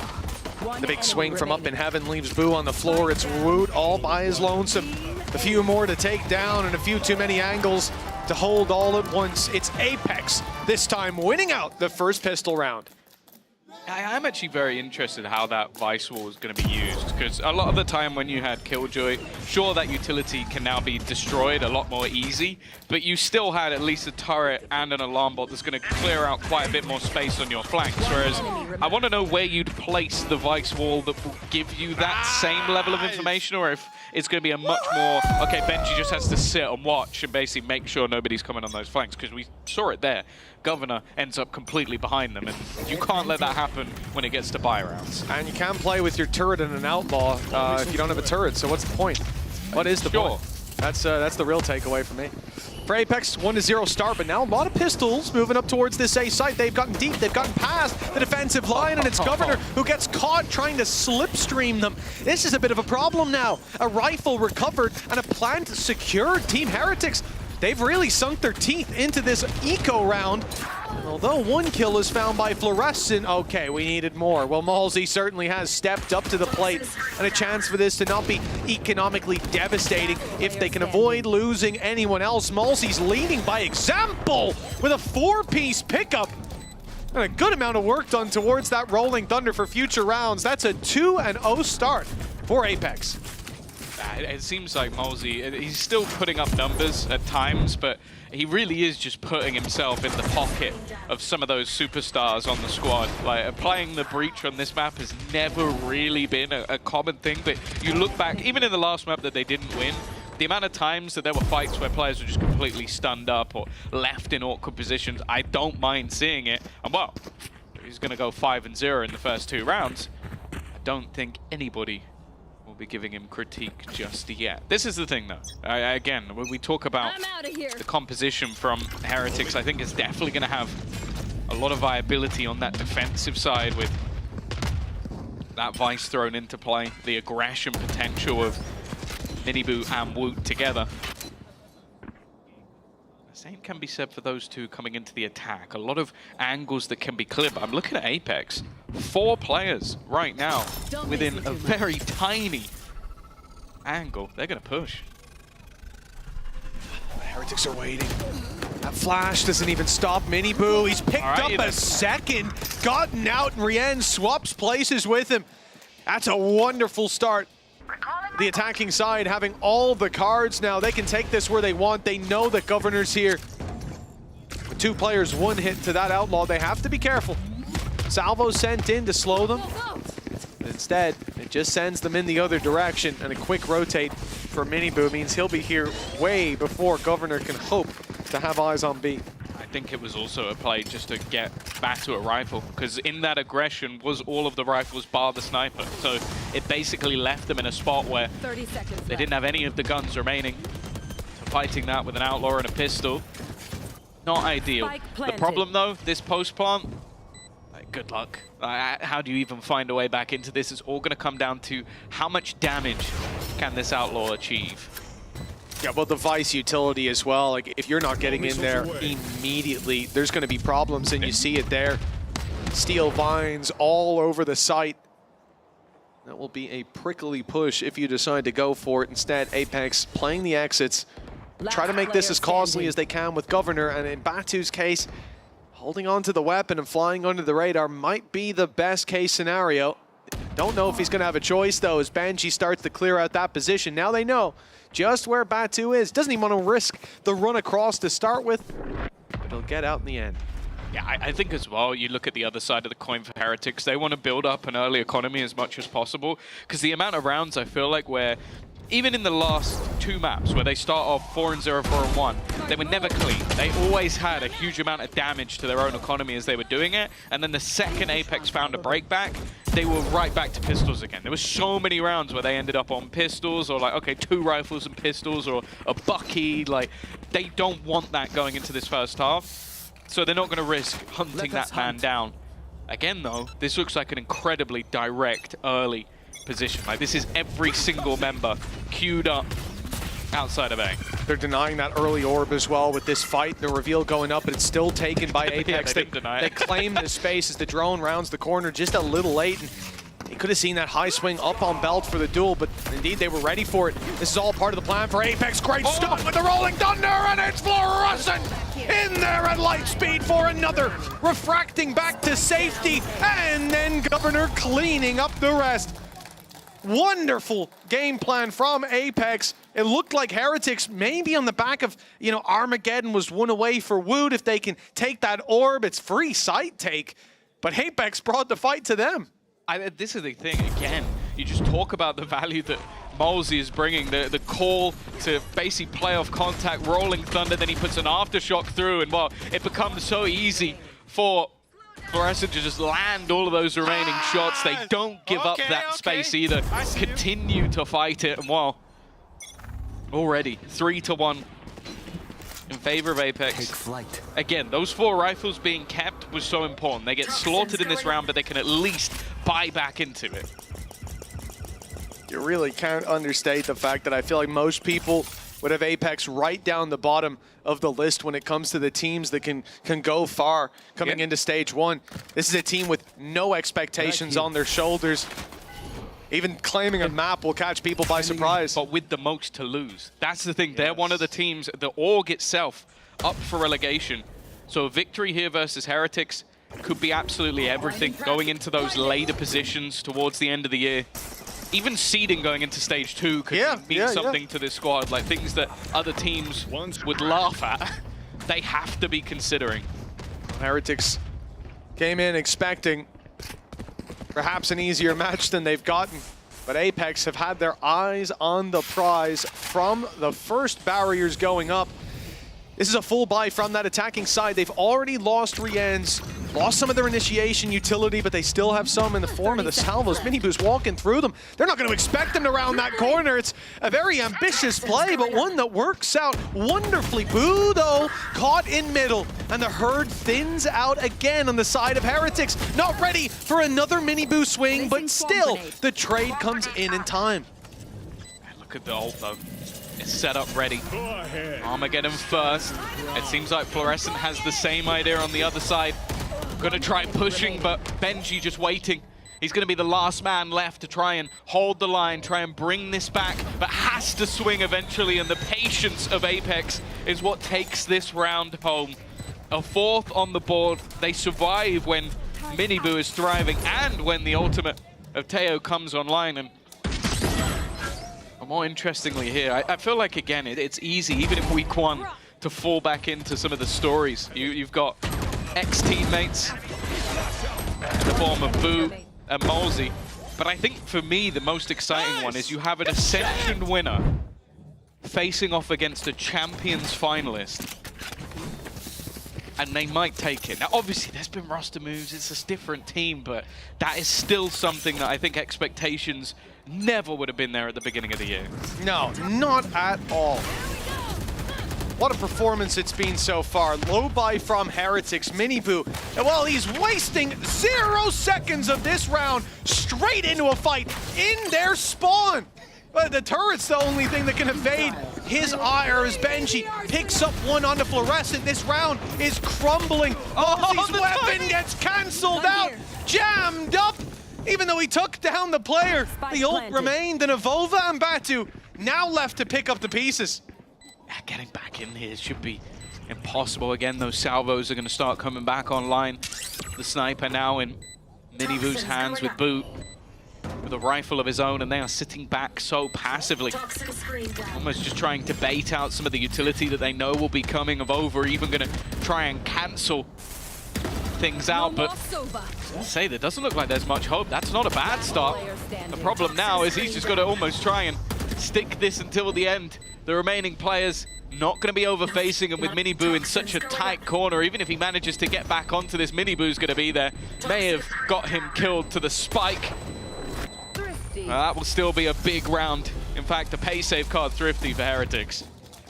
The big swing from up in heaven leaves Boo on the floor. It's Woot all by his lonesome. A few more to take down and a few too many angles to hold all at once. It's Apex, this time winning out the first pistol round. I'm actually very interested in how that Vice Wall is going to be used, because a lot of the time when you had Killjoy, sure, that utility can now be destroyed a lot more easy, but you still had at least a turret and an alarm bot that's going to clear out quite a bit more space on your flanks, whereas I want to know where you'd place the Vice Wall that will give you that same level of information, or if it's going to be a much more, okay, Benji just has to sit and watch and basically make sure nobody's coming on those flanks, because we saw it there. Governor ends up completely behind them, and you can't let that happen when it gets to buy rounds. And you can't play with your turret and an outlaw if you don't have a turret, so what's the point? What is the point? That's the real takeaway for me. For Apex, 1-0 start, but now a lot of pistols moving up towards this A site. They've gotten deep, they've gotten past the defensive line, and it's Governor who gets caught trying to slipstream them. This is a bit of a problem now. A rifle recovered and a plant secured. Team Heretics, they've really sunk their teeth into this eco round. And although one kill is found by Fluorescent, okay, we needed more. Well, Malsey certainly has stepped up to the plate, and a chance for this to not be economically devastating if they can avoid losing anyone else. Malsey's leading by example with a 4-piece pickup. And a good amount of work done towards that Rolling Thunder for future rounds. That's a 2-0 start for Apex. It seems like Malsey, he's still putting up numbers at times, but he really is just putting himself in the pocket of some of those superstars on the squad. Like, applying the breach on this map has never really been a common thing, but you look back, even in the last map that they didn't win, the amount of times that there were fights where players were just completely stunned up or left in awkward positions, I don't mind seeing it. And well, he's going to go 5-0 in the first 2 rounds. I don't think anybody will be giving him critique just yet. This is the thing, though. Again, when we talk about the composition from Heretics, I think it's definitely going to have a lot of viability on that defensive side with that Vice thrown into play, the aggression potential of Minibu and Woot together. The same can be said for those two coming into the attack. A lot of angles that can be cleared, but I'm looking at Apex. 4 players right now within a very tiny angle. They're going to push. Heretics are waiting. That flash doesn't even stop Minibu. He's picked up a second, gotten out, and Rien swaps places with him. That's a wonderful start. The attacking side having all the cards now. They can take this where they want. They know that Governor's here. With 2 players, 1 hit to that outlaw. They have to be careful. Salvo sent in to slow them. But instead, it just sends them in the other direction. And a quick rotate for Minibu means he'll be here way before Governor can hope to have eyes on B. I think it was also a play just to get back to a rifle, because in that aggression was all of the rifles bar the sniper. So it basically left them in a spot where they didn't have any of the guns remaining. So fighting that with an outlaw and a pistol, not ideal. The problem though, this post plant, good luck. How do you even find a way back into this? It's all going to come down to how much damage can this outlaw achieve. Yeah, well, the Vice utility as well. Like, if you're not getting in there immediately, there's going to be problems, and you see it there. Steel vines all over the site. That will be a prickly push if you decide to go for it. Instead, Apex playing the exits. Try to make this as costly as they can with Governor, and in Batu's case, holding on to the weapon and flying under the radar might be the best case scenario. Don't know if he's going to have a choice, though, as Benji starts to clear out that position. Now they know just where Batu is. Doesn't even want to risk the run across to start with, but he'll get out in the end. Yeah, I think as well, you look at the other side of the coin for Heretics, they want to build up an early economy as much as possible, because the amount of rounds I feel like where, even in the last 2 maps where they start off 4-0, 4-1, they were never clean. They always had a huge amount of damage to their own economy as they were doing it, and then the second Apex found a breakback, they were right back to pistols again. There were so many rounds where they ended up on pistols, or like, okay, 2 rifles and pistols, or a bucky. Like, they don't want that going into this first half, so they're not going to risk hunting that man down. Again, though, this looks like an incredibly direct early position. Like, this is every single member queued up outside of A. They're denying that early orb as well with this fight. The reveal going up, but it's still taken by Apex. They didn't deny it. They claim the space as the drone rounds the corner just a little late. And they could have seen that high swing up on Belt for the duel, but indeed they were ready for it. This is all part of the plan for Apex. Great stuff with the Rolling Thunder, and it's Fluorescent in there at light speed for another. Refracting back to safety, and then Governor cleaning up the rest. Wonderful game plan from Apex. It looked like Heretics maybe on the back of, you know, Armageddon was one away for Wood. If they can take that orb, it's free site take. But Apex brought the fight to them. This is the thing, again, you just talk about the value that Molesy is bringing, the call to basically play off contact, Rolling Thunder, then he puts an Aftershock through, and well, it becomes so easy for Fluorescent to just land all of those remaining shots. They don't give up that space either. Continue to fight it, and well, already 3-1 in favor of Apex. Take flight. Again, those 4 rifles being kept was so important. They get slaughtered in this round, but they can at least buy back into it. You really can't understate the fact that I feel like most people would have Apex right down the bottom of the list when it comes to the teams that can go far coming into stage 1. This is a team with no expectations on their shoulders. Even claiming a map will catch people by surprise. But with the most to lose. That's the thing. They're one of the teams, the org itself, up for relegation. So a victory here versus Heretics could be absolutely everything going into those later positions towards the end of the year. Even seeding going into stage 2 could mean something to this squad, like things that other teams would laugh at. They have to be considering. Heretics came in expecting perhaps an easier match than they've gotten, but Apex have had their eyes on the prize from the first barriers going up. This is a full buy from that attacking side. They've already lost Rien's, lost some of their initiation utility, but they still have some in the form of the salvos. Miniboo's walking through them. They're not going to expect them to round that corner. It's a very ambitious play, but one that works out wonderfully. Boo, though, caught in middle, and the herd thins out again on the side of Heretics. Not ready for another Miniboo swing, but still, the trade comes in time. Look at the ult, though. It's set up ready. Armageddon first. It seems like Fluorescent has the same idea on the other side. Gonna try pushing, but Benji just waiting. He's gonna be the last man left to try and hold the line, try and bring this back, but has to swing eventually, and the patience of Apex is what takes this round home. A 4th on the board. They survive when Miniboo is thriving and when the ultimate of Teo comes online. And more interestingly here, I feel like, again, it's easy, even in week 1, to fall back into some of the stories. You've got ex-teammates in the form of Boo and Molesy. But I think, for me, the most exciting one is you have an Ascension winner facing off against a Champions finalist. And they might take it. Now, obviously, there's been roster moves. It's a different team, but that is still something that I think expectations never would have been there at the beginning of the year. No, not at all. What a performance it's been so far. Low buy from Heretics. Miniboo, and well, he's wasting 0 seconds of this round straight into a fight in their spawn. But the turret's the only thing that can evade his ire as Benji picks up one onto Fluorescent. This round is crumbling. Mozzie's weapon gets cancelled out, jammed up. Even though he took down the player, the ult remained, and Avova and Batu now left to pick up the pieces. Getting back in here should be impossible. Again, those salvos are going to start coming back online. The sniper now in Miniboo's hands with Boo, with a rifle of his own, and they are sitting back so passively. Almost just trying to bait out some of the utility that they know will be coming. Avova even going to try and cancel things out, but I say there doesn't look like there's much hope. That's not a bad start. The problem now is he's just got to almost try and stick this until the end. The remaining players not going to be over-facing, and with Miniboo in such a tight corner, even if he manages to get back onto this, Miniboo's going to be there. May have got him killed to the spike. That will still be a big round. In fact, a pay save card Thrifty for Heretics.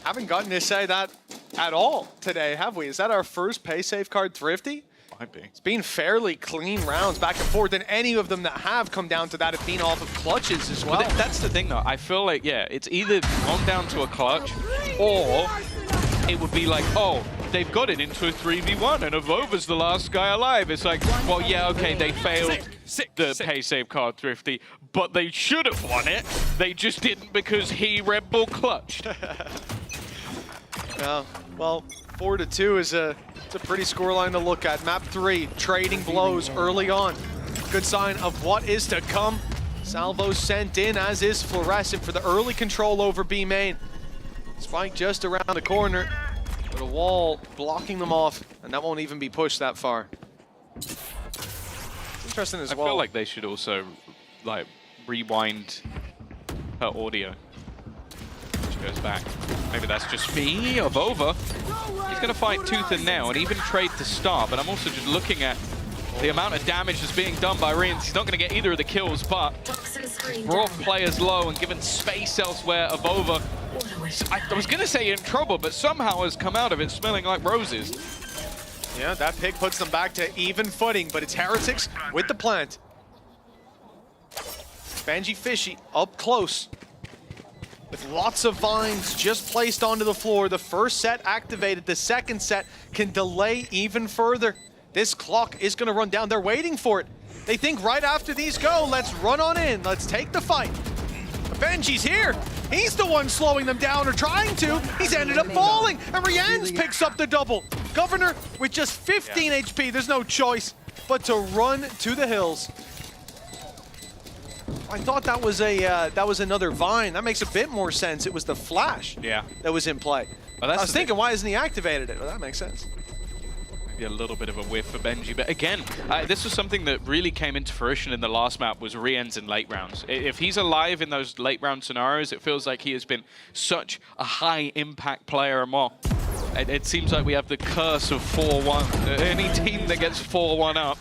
Haven't gotten to say that at all today, have we? Is that our first pay save card Thrifty? Might be. It's been fairly clean rounds back and forth, and any of them that have come down to that have been off of clutches as well. But that's the thing, though. I feel like, yeah, it's either gone down to a clutch, or it would be like, oh, they've got it into a 3v1, and Avova's the last guy alive. It's like, well, yeah, okay, they failed the pay save card Thrifty, but they should have won it. They just didn't because he Red Bull clutched. Yeah, well, 4-2 is it's a pretty scoreline to look at. Map 3, trading blows early on. Good sign of what is to come. Salvo sent in, as is Fluorescent for the early control over B main. Spike just around the corner, with a wall blocking them off, and that won't even be pushed that far. It's interesting as well. I feel like they should also, like, rewind her audio. She goes back. Maybe that's just me, Avova. He's going to fight tooth and nail and even trade to start, but I'm also just looking at the amount of damage that's being done by Rians. He's not going to get either of the kills, but brought players low and given space elsewhere. Avova, I was going to say in trouble, but somehow has come out of it smelling like roses. Yeah, that pick puts them back to even footing, but it's Heretics with the plant. Benji Fishy up close, with lots of vines just placed onto the floor. The first set activated, the second set can delay even further. This clock is going to run down. They're waiting for it. They think right after these go, let's run on in, let's take the fight. But Benji's here. He's the one slowing them down, or trying to. He's ended up falling, and Rians picks up the double. Governor with just 15 HP, there's no choice but to run to the hills. I thought that was another vine. That makes a bit more sense. It was the flash that was in play. Well, I was thinking, why hasn't he activated it? Well, that makes sense. Maybe a little bit of a whiff for Benji, but again, this was something that really came into fruition in the last map, was Rians in late rounds. If he's alive in those late round scenarios, it feels like he has been such a high impact player and more. It seems like we have the curse of 4-1. Any team that gets 4-1 up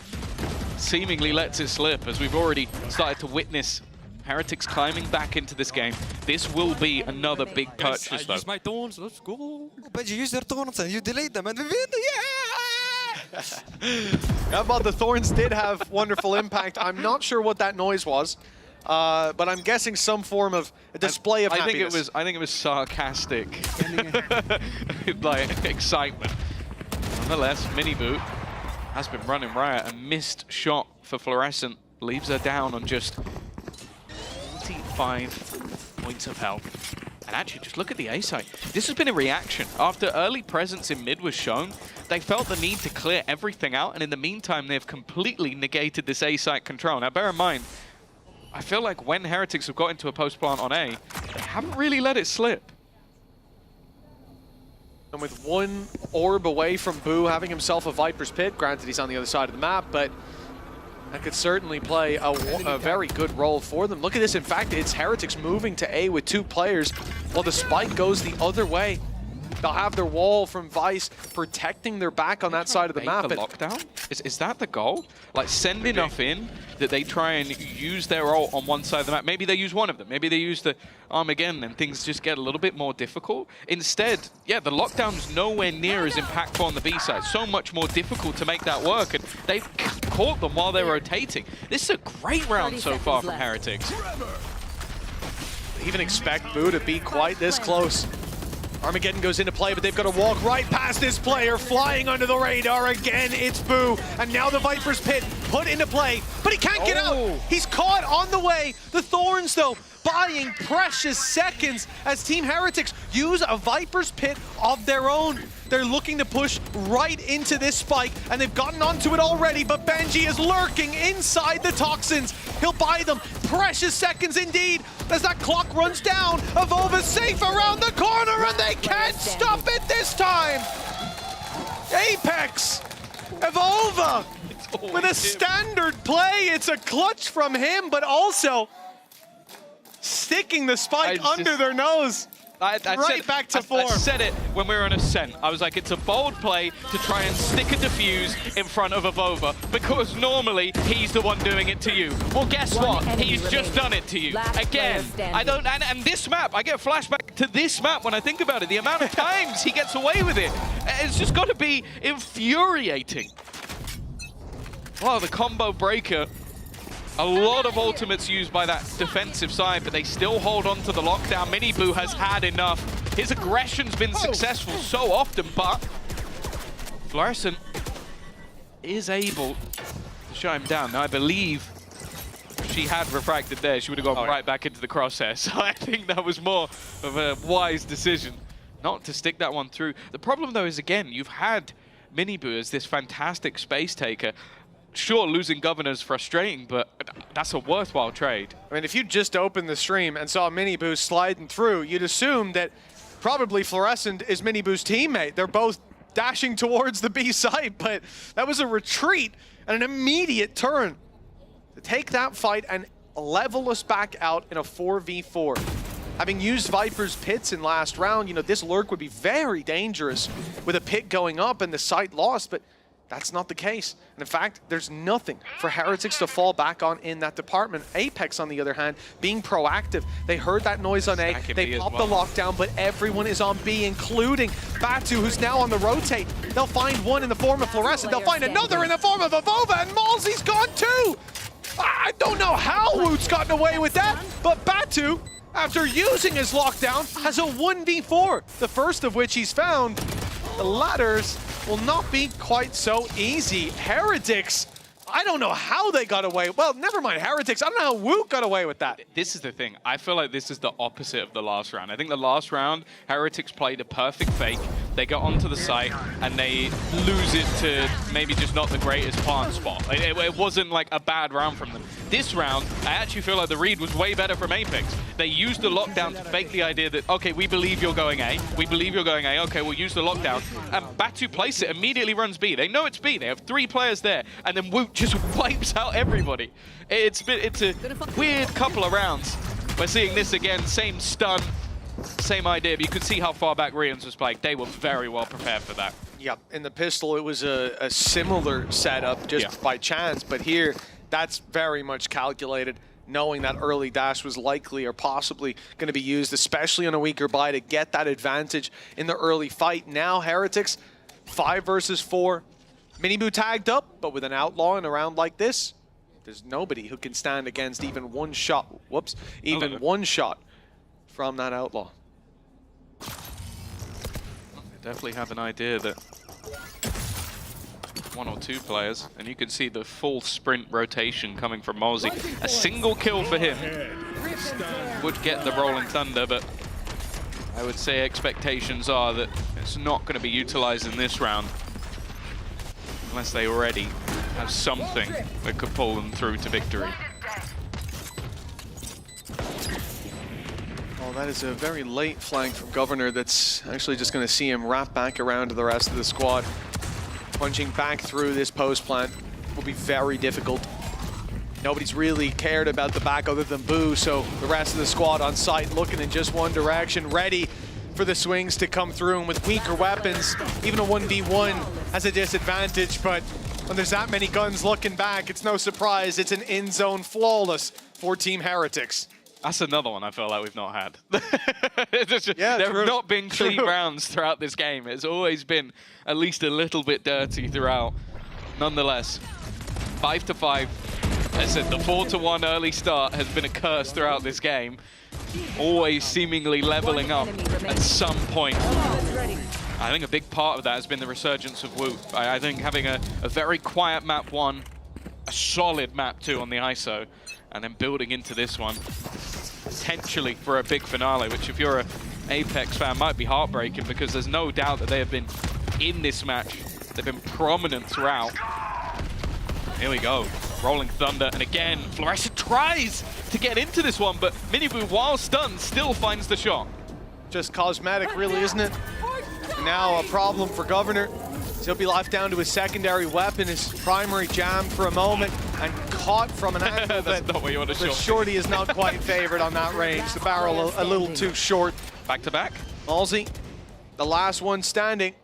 seemingly lets it slip, as we've already started to witness Heretics climbing back into this game. This will be another big purchase, though. Use my thorns, let's go. Benji, use their thorns and you delayed them and we win, yeah! How about the thorns did have wonderful impact. I'm not sure what that noise was, but I'm guessing some form of a display of happiness. I think it was sarcastic, like excitement. Nonetheless, Miniboot has been running riot. A missed shot for Fluorescent leaves her down on just 45 points of health. And actually, just look at the A side. This has been a reaction. After early presence in mid was shown, they felt the need to clear everything out, and in the meantime, they've completely negated this A site control. Now, bear in mind, I feel like when Heretics have got into a post plant on A, they haven't really let it slip. And with one orb away from Boo having himself a Viper's Pit, granted he's on the other side of the map, but that could certainly play a very good role for them. Look at this, in fact, it's Heretics moving to A with 2 players, while the spike goes the other way. They'll have their wall from Vice protecting their back on that side of the map. The lockdown? Is that the goal? Like, send enough in that they try and use their ult on one side of the map. Maybe they use one of them. Maybe they use the Armageddon and things just get a little bit more difficult. Instead, yeah, the lockdown's nowhere near as impactful on the B side. So much more difficult to make that work, and they've caught them while they're rotating. This is a great round so far from Heretics. They even expect Boo to be quite this close. Armageddon goes into play, but they've got to walk right past this player, flying under the radar again. It's Boo, and now the Viper's Pit put into play, but he can't get out. He's caught on the way. The Thorns, though, buying precious seconds as Team Heretics use a Viper's Pit of their own. They're looking to push right into this spike, and they've gotten onto it already, but Benji is lurking inside the toxins. He'll buy them precious seconds indeed as that clock runs down. Avova's safe around the corner, and they can't stop it this time. Apex, Avova with a standard play. It's a clutch from him, but also sticking the spike under their nose. Back to 4. I said it when we were on Ascent. I was like, it's a bold play to try and stick a defuse in front of Avova, because normally he's the one doing it to you. Well, guess what? He's just done it to you. Again, I don't, and this map, I get a flashback to this map when I think about it. The amount of times he gets away with it, it's just got to be infuriating. Wow, the combo breaker. A lot of ultimates used by that defensive side, but they still hold on to the lockdown. Miniboo has had enough. His aggression's been successful so often, but Fluorescent is able to shut him down. Now, I believe if she had refracted there, she would have gone right back into the crosshair. So I think that was more of a wise decision not to stick that one through. The problem, though, is, again, you've had Miniboo as this fantastic space taker. Sure, losing Governor is frustrating, but that's a worthwhile trade. I mean, if you just opened the stream and saw Miniboo sliding through, you'd assume that probably Fluorescent is Miniboo's teammate. They're both dashing towards the B site, but that was a retreat and an immediate turn to take that fight and level us back out in a 4v4. Having used Viper's pits in last round, you know, this lurk would be very dangerous with a pit going up and the site lost, but that's not the case. And in fact, there's nothing for Heretics to fall back on in that department. Apex, on the other hand, being proactive. They heard that noise on A, they popped the lockdown, but everyone is on B, including Batu, who's now on the rotate. They'll find one in the form of Fluorescent, they'll find another in the form of Avova, and Malzy's gone too! I don't know how Woot's gotten away with that, but Batu, after using his lockdown, has a 1v4, the first of which he's found. The ladders will not be quite so easy. Heretics, I don't know how they got away. Well, never mind Heretics. I don't know how Woot got away with that. This is the thing. I feel like this is the opposite of the last round. I think the last round, Heretics played a perfect fake. They got onto the site and they lose it to maybe just not the greatest plant spot. It wasn't like a bad round from them. This round, I actually feel like the read was way better from Apex. They used the lockdown to fake the idea that, okay, we believe you're going A. We believe you're going A. Okay, we'll use the lockdown. And Batu plays it, immediately runs B. They know it's B. They have 3 players there. And then Woot just wipes out everybody. It's a weird couple of rounds. We're seeing this again, same stun, same idea, but you could see how far back Rians was playing. They were very well prepared for that. Yeah, in the pistol, it was a similar setup just by chance, but here, that's very much calculated, knowing that early dash was likely or possibly going to be used, especially on a weaker buy, to get that advantage in the early fight. Now, Heretics, 5 versus 4. Miniboo tagged up, but with an outlaw in a round like this, there's nobody who can stand against even one shot. Whoops, even one shot from that outlaw. They definitely have an idea that 1 or 2 players, and you can see the full sprint rotation coming from Malzy. A single kill for him would get the Rolling Thunder, but I would say expectations are that it's not going to be utilized in this round unless they already have something that could pull them through to victory. Well, that is a very late flank from Governor that's actually just going to see him wrap back around to the rest of the squad. Punching back through this post plant will be very difficult. Nobody's really cared about the back other than Boo, so the rest of the squad on site looking in just one direction, ready for the swings to come through. And with weaker weapons, even a 1v1 has a disadvantage, but when there's that many guns looking back, it's no surprise it's an in-zone flawless for Team Heretics. That's another one I feel like we've not had. There have not been clean rounds throughout this game. It's always been at least a little bit dirty throughout. Nonetheless, 5-5. As I said, the 4-1 early start has been a curse throughout this game. Always seemingly leveling up at some point. I think a big part of that has been the resurgence of Woot. I think having a very quiet map 1, a solid map 2 on the ISO, and then building into this one, potentially for a big finale, which if you're an Apex fan might be heartbreaking, because there's no doubt that they have been in this match. They've been prominent throughout. Here we go, Rolling Thunder, and again, Fluorescent tries to get into this one, but Miniboo, while stunned, still finds the shot. Just cosmetic, really, isn't it? And now a problem for Governor. He'll be left down to his secondary weapon, his primary jam for a moment, and caught from an angle that the shorty is not quite favored on that range. The barrel a little too short. Back to back. Malzy, the last one standing,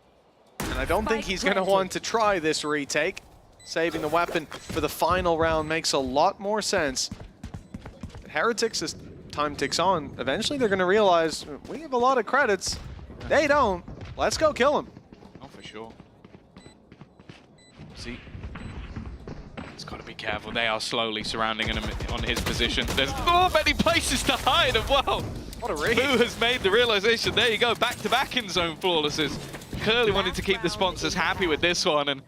and I don't think he's going to want to try this retake. Saving the weapon for the final round makes a lot more sense. But Heretics, as time ticks on, eventually they're going to realize we have a lot of credits. They don't. Let's go kill him. Oh, for sure. See, careful. They are slowly surrounding him on his position. There's so many places to hide as well. What a read. Who has made the realization? There you go, back-to-back in zone flawlesses. Clearly wanted to keep the sponsors happy with this one, and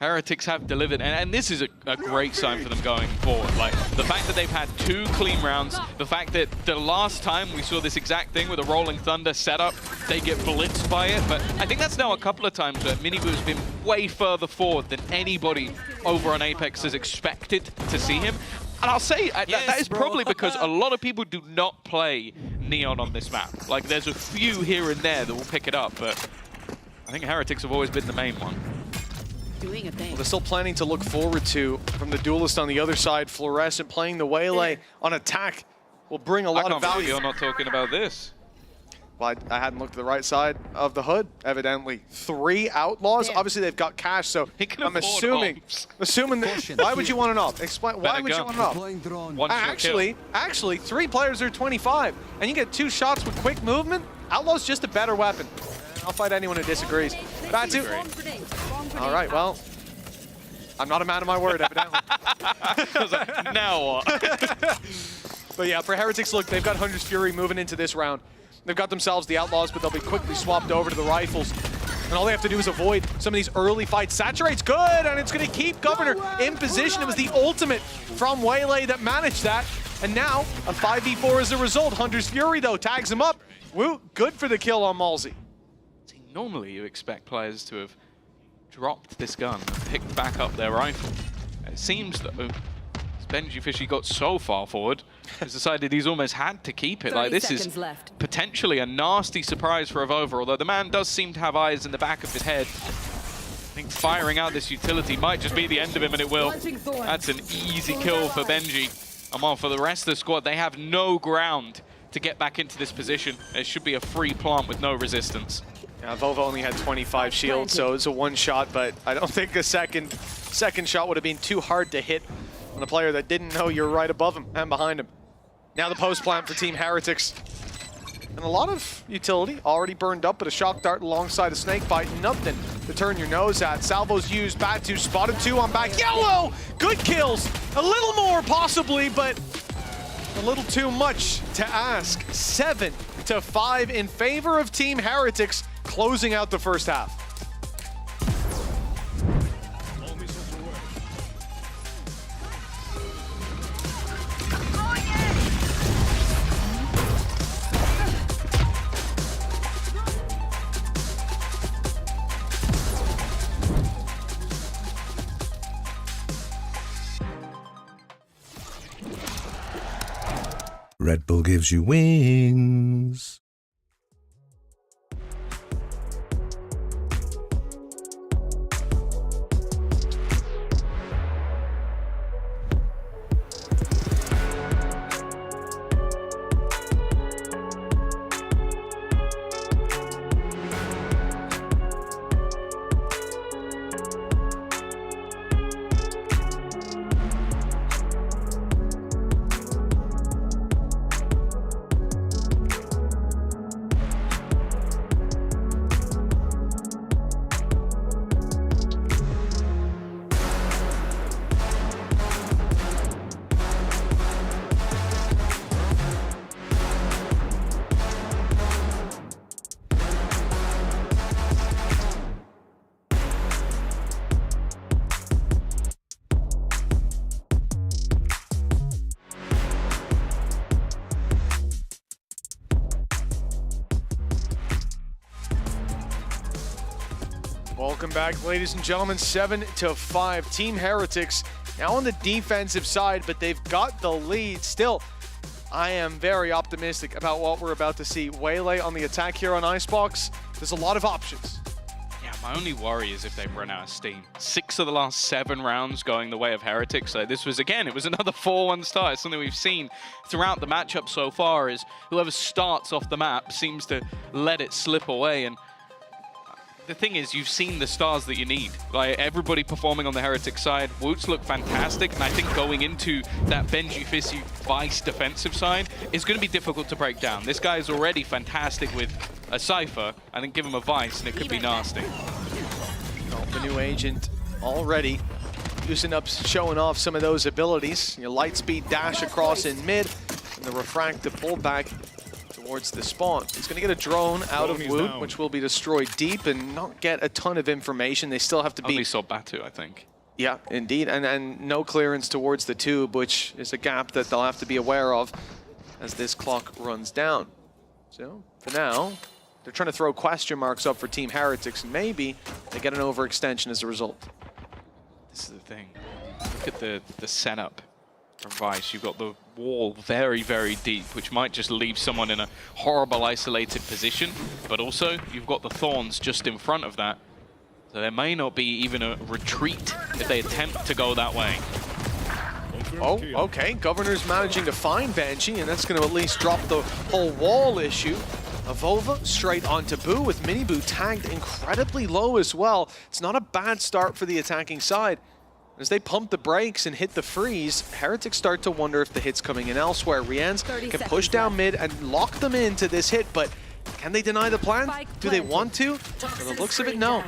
Heretics have delivered. And this is a great sign for them going forward. Like, the fact that they've had 2 clean rounds, the fact that the last time we saw this exact thing with a Rolling Thunder setup, they get blitzed by it. But I think that's now a couple of times where Miniboo's been way further forward than anybody over on Apex has expected to see him. And I'll say that is probably because a lot of people do not play Neon on this map. Like, there's a few here and there that will pick it up, but I think Heretics have always been the main one. Doing a thing. Well, they're still planning to look forward to, from the Duelist on the other side, Fluorescent playing the Waylay on attack will bring a lot of value. You're not talking about this. Well, I hadn't looked at the right side of the hood, evidently. 3 Outlaws. Damn. Obviously, they've got cash, so I'm assuming that, why would you want an op? Explain, why would you want an op? Actually, 3 players are 25, and you get 2 shots with quick movement. Outlaw's just a better weapon. I'll fight anyone who disagrees. Batu. All right, well, I'm not a man of my word, evidently. I was like, now what? But yeah, for Heretics, look, they've got Hunter's Fury moving into this round. They've got themselves the Outlaws, but they'll be quickly swapped over to the Rifles. And all they have to do is avoid some of these early fights. Saturate's good, and it's going to keep Governor in position. It was the ultimate from Waylay that managed that. And now, a 5v4 as a result. Hunter's Fury, though, tags him up. Woo, good for the kill on Malzy. See, normally you expect players to have dropped this gun and picked back up their rifle. It seems that Benji Fishy got so far forward, has decided he's almost had to keep it. Like, this is potentially a nasty surprise for Avova, although the man does seem to have eyes in the back of his head. I think firing out this utility might just be the end of him, and it will. That's an easy kill for Benji. And well, for the rest of the squad, they have no ground to get back into this position. It should be a free plant with no resistance. Yeah, Vova only had 25 shields, so it's a 1 shot, but I don't think a second shot would have been too hard to hit on a player that didn't know you're right above him and behind him. Now the post plant for Team Heretics. And a lot of utility already burned up, but a shock dart alongside a snake bite, nothing to turn your nose at. Salvo's used, Batu spotted 2 on back. Yellow! Good kills! A little more possibly, but a little too much to ask. 7-5 in favor of Team Heretics, closing out the first half. Red Bull gives you wings. Welcome back, ladies and gentlemen. 7-5. Team Heretics now on the defensive side, but they've got the lead. Still, I am very optimistic about what we're about to see. Waylay on the attack here on Icebox. There's a lot of options. Yeah, my only worry is if they run out of steam. 6 of the last 7 rounds going the way of Heretics. So this was, again, it was another 4-1 start. It's something we've seen throughout the matchup so far is whoever starts off the map seems to let it slip away. And the thing is, you've seen the stars that you need. Like, everybody performing on the Heretic side. Woots look fantastic, and I think going into that Benji Fishy Vice defensive side is going to be difficult to break down. This guy is already fantastic with a Cypher. I think give him a Vice, and it could be nasty. Oh, the new agent already Using up, showing off some of those abilities. Your light speed dash across in mid, and the refractive pullback towards the spawn. He's going to get a drone out of Wu, which will be destroyed deep and not get a ton of information. They still have to be... Only saw Batu, I think. Yeah, indeed, and no clearance towards the tube, which is a gap that they'll have to be aware of as this clock runs down. So, for now, they're trying to throw question marks up for Team Heretics, and maybe they get an overextension as a result. This is the thing. Look at the setup from Vice. You've got the wall very, very deep, which might just leave someone in a horrible isolated position, but also you've got the thorns just in front of that. So there may not be even a retreat if they attempt to go that way. Oh, okay. Governor's managing to find Banshee, and that's going to at least drop the whole wall issue. Avova straight onto Boo, with Miniboo tagged incredibly low as well. It's not a bad start for the attacking side. As they pump the brakes and hit the freeze, Heretics start to wonder if the hit's coming in elsewhere. Rian's can push down mid and lock them into this hit, but can they deny the plan? Do they want to? From the looks of it, no.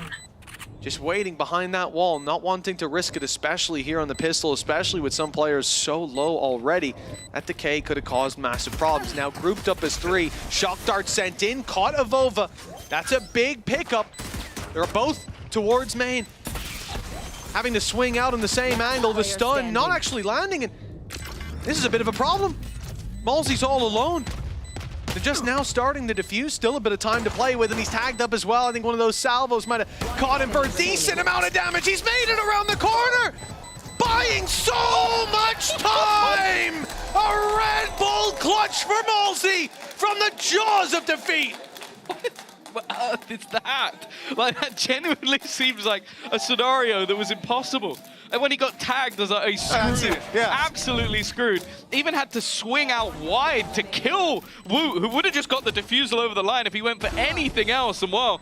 Just waiting behind that wall, not wanting to risk it, especially here on the pistol, especially with some players so low already. That decay could have caused massive problems. Now grouped up as 3, shock dart sent in, caught Avova. That's a big pickup. They're both towards main. Having to swing out on the same angle, the stun not actually landing, and this is a bit of a problem. Malzy's all alone. They're just now starting to defuse, still a bit of time to play with, and he's tagged up as well. I think one of those salvos might have caught him for a decent amount of damage. He's made it around the corner, buying so much time! A Red Bull clutch for Malzy from the jaws of defeat. What earth is that? Like, that genuinely seems like a scenario that was impossible. And when he got tagged, I was like, he's screwed. Absolutely screwed. Even had to swing out wide to kill Wu, who would have just got the defusal over the line if he went for anything else. And well,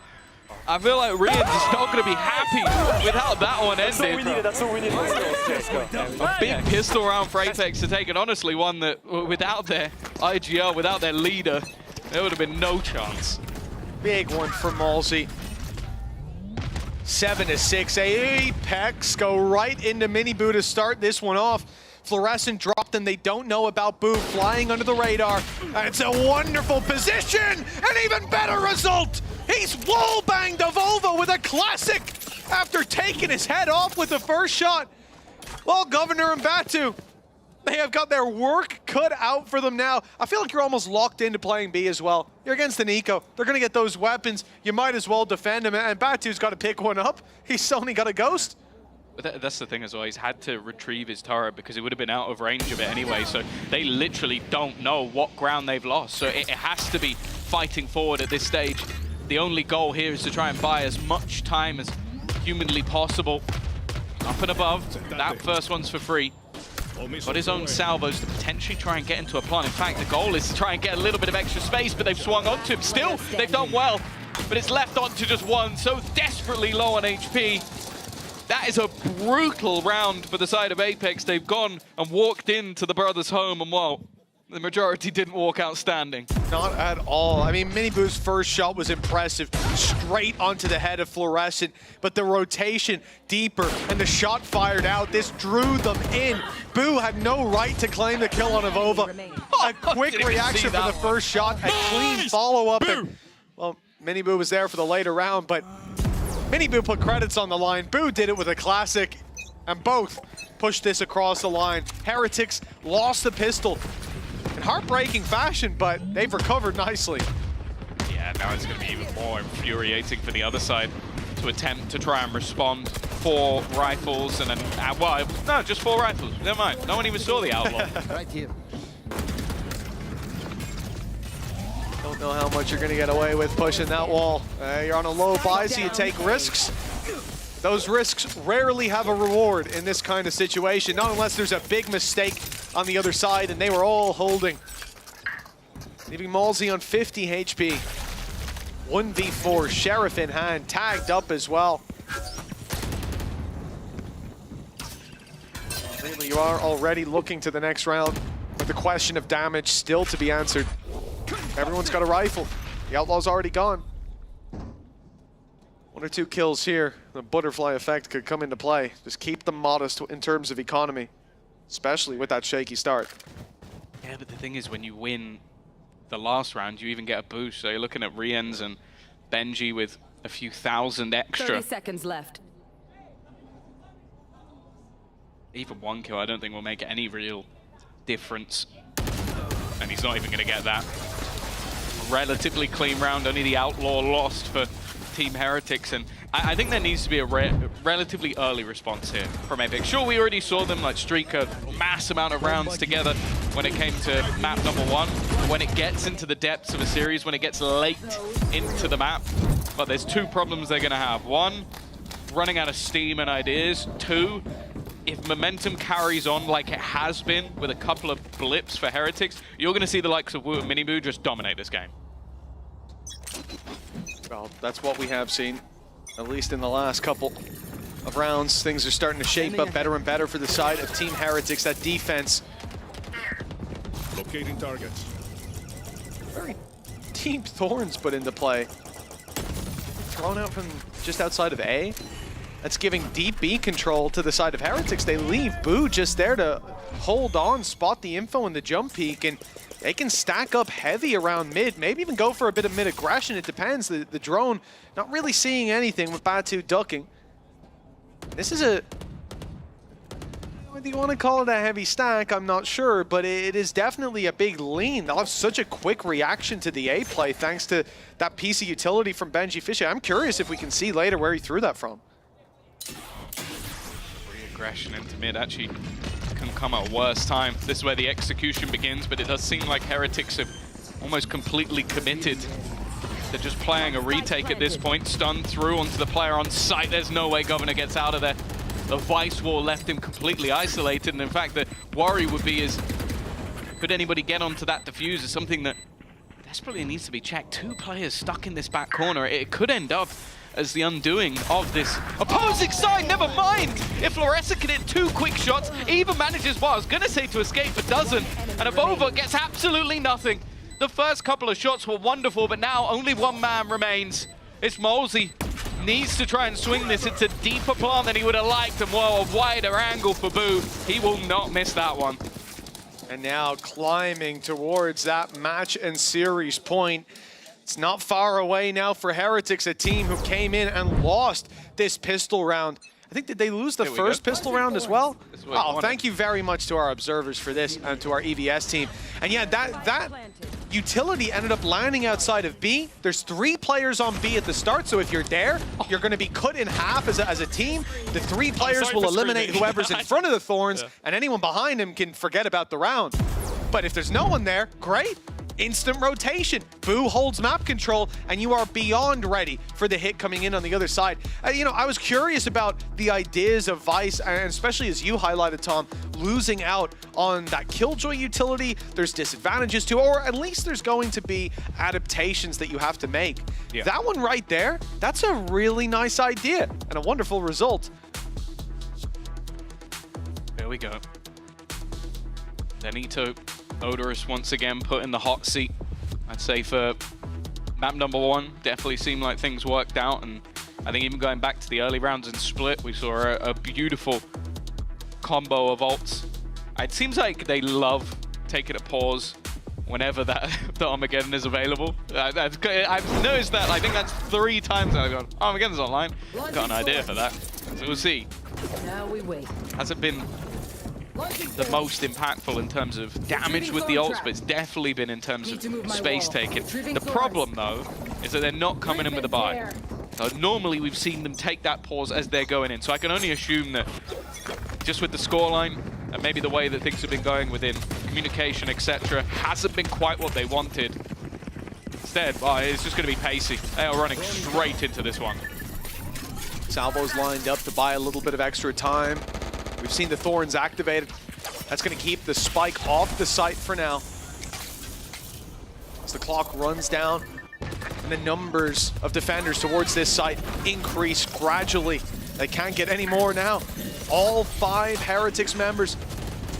I feel like Rian's just not going to be happy with how that one ended. That's all we needed. Let's go. A big pistol round for Apex to take, and honestly, one that without their IGL, without their leader, there would have been no chance. Big one for Malzy. 7-6. Apex go right into Miniboo to start this one off. Fluorescent dropped, and they don't know about Boo flying under the radar. And it's a wonderful position! An even better result! He's wall-banged Avova with a classic after taking his head off with the first shot. Well, Governor and Batu, they have got their work cut out for them now. I feel like you're almost locked into playing B as well. You're against the Nico. They're going to get those weapons. You might as well defend him. And Batu's got to pick one up. He's only got a ghost. But that's the thing as well. He's had to retrieve his turret because it would have been out of range of it anyway. So they literally don't know what ground they've lost. So it has to be fighting forward at this stage. The only goal here is to try and buy as much time as humanly possible. Up and above. That first one's for free. Got his own salvos to potentially try and get into a plant. In fact, the goal is to try and get a little bit of extra space, but they've swung onto him. Still, they've done well, but it's left onto just one, so desperately low on HP. That is a brutal round for the side of Apex. They've gone and walked into the brothers' home, and well, the majority didn't walk out standing. Not at all. I mean, Miniboo's first shot was impressive, straight onto the head of Fluorescent, but the rotation deeper and the shot fired out, this drew them in. Boo had no right to claim the kill on Avova. A quick reaction for the first shot, a clean follow-up. Well, Miniboo was there for the later round, but Miniboo put credits on the line. Boo did it with a classic, and both pushed this across the line. Heretics lost the pistol in heartbreaking fashion, but they've recovered nicely. Yeah, now it's going to be even more infuriating for the other side to attempt to try and respond. 4 rifles and then, well, no, just 4 rifles. Never mind. No one even saw the outlaw. Right here. Don't know how much you're going to get away with pushing that wall. You're on a low buy, so you take risks. Those risks rarely have a reward in this kind of situation, not unless there's a big mistake on the other side, and they were all holding. Leaving Malzy on 50 HP. 1v4, Sheriff in hand, tagged up as well. You are already looking to the next round, but the question of damage still to be answered. Everyone's got a rifle. The Outlaw's already gone. 1 or 2 kills here, the butterfly effect could come into play. Just keep them modest in terms of economy, especially with that shaky start. Yeah, but the thing is, when you win the last round, you even get a boost. So you're looking at Riens and Benji with a few thousand extra. 30 seconds left. Even 1 kill, I don't think will make any real difference. And he's not even going to get that. Relatively clean round, only the Outlaw lost for Team Heretics, and I think there needs to be a relatively early response here from Epic. Sure, we already saw them like streak a mass amount of rounds together when it came to map number 1. When it gets into the depths of a series, when it gets late into the map, but there's 2 problems they're going to have. 1, running out of steam and ideas. 2, if momentum carries on like it has been with a couple of blips for Heretics, you're going to see the likes of Wu and Miniboo just dominate this game. Well, that's what we have seen, at least in the last couple of rounds. Things are starting to shape up better and better for the side of Team Heretics. That defense. Locating targets. Very deep Thorns put into play. Thrown out from just outside of A. That's giving deep B control to the side of Heretics. They leave Boo just there to hold on, spot the info in the jump peak, and they can stack up heavy around mid, maybe even go for a bit of mid aggression. It depends. The drone not really seeing anything with Batu ducking. This is a, whether you want to call it a heavy stack, I'm not sure, but it is definitely a big lean. They'll have such a quick reaction to the A play thanks to that piece of utility from Benji Fisher. I'm curious if we can see later where he threw that from. Aggression into mid actually can come at a worse time. This is where the execution begins, but it does seem like Heretics have almost completely committed. They're just playing a retake at this point, stunned through onto the player on site. There's no way Governor gets out of there. The Vice Wall left him completely isolated, and in fact the worry would be is, could anybody get onto that defuse is something that desperately needs to be checked. 2 players stuck in this back corner. It could end up as the undoing of this opposing side. Never mind if Fluorescent can hit 2 quick shots, even manages what I was gonna say to escape, but doesn't. And Avova gets absolutely nothing. The first couple of shots were wonderful, but now only 1 man remains. It's Molesy. Needs to try and swing this. It's a deeper plant than he would have liked, and whoa, a wider angle for Boo. He will not miss that one. And now climbing towards that match and series point. It's not far away now for Heretics, a team who came in and lost this pistol round. I think, did they lose the first pistol round as well? Oh, thank you very much to our observers for this and to our EVS team. And yeah, that utility ended up landing outside of B. There's 3 players on B at the start, so if you're there, you're going to be cut in half as a team. The 3 players will eliminate whoever's in front of the Thorns, and anyone behind him can forget about the round. But if there's no one there, great. Instant rotation. Boo holds map control, and you are beyond ready for the hit coming in on the other side. You know, I was curious about the ideas of Vice, and especially as you highlighted, Tom, losing out on that Killjoy utility. There's disadvantages to, or at least there's going to be adaptations that you have to make. Yeah. That one right there, that's a really nice idea and a wonderful result. There we go. Denito, Odorous once again put in the hot seat. I'd say for map number 1, definitely seemed like things worked out, and I think even going back to the early rounds in Split, we saw a beautiful combo of ults. It seems like they love taking a pause whenever the Armageddon is available. I've noticed that. I think that's 3 times I've gone, Armageddon's online. Got an idea for that. So we'll see. Now we wait. Hasn't been the most impactful in terms of damage with the ults, but it's definitely been in terms of space taken. The problem, though, is that they're not coming in with a buy. Normally, we've seen them take that pause as they're going in, so I can only assume that just with the scoreline and maybe the way that things have been going within communication, etc., hasn't been quite what they wanted. Instead, it's just going to be pacey. They are running straight into this one. Salvo's lined up to buy a little bit of extra time. We've seen the Thorns activated. That's going to keep the spike off the site for now. As the clock runs down and the numbers of defenders towards this site increase gradually. They can't get any more now. All 5 Heretics members,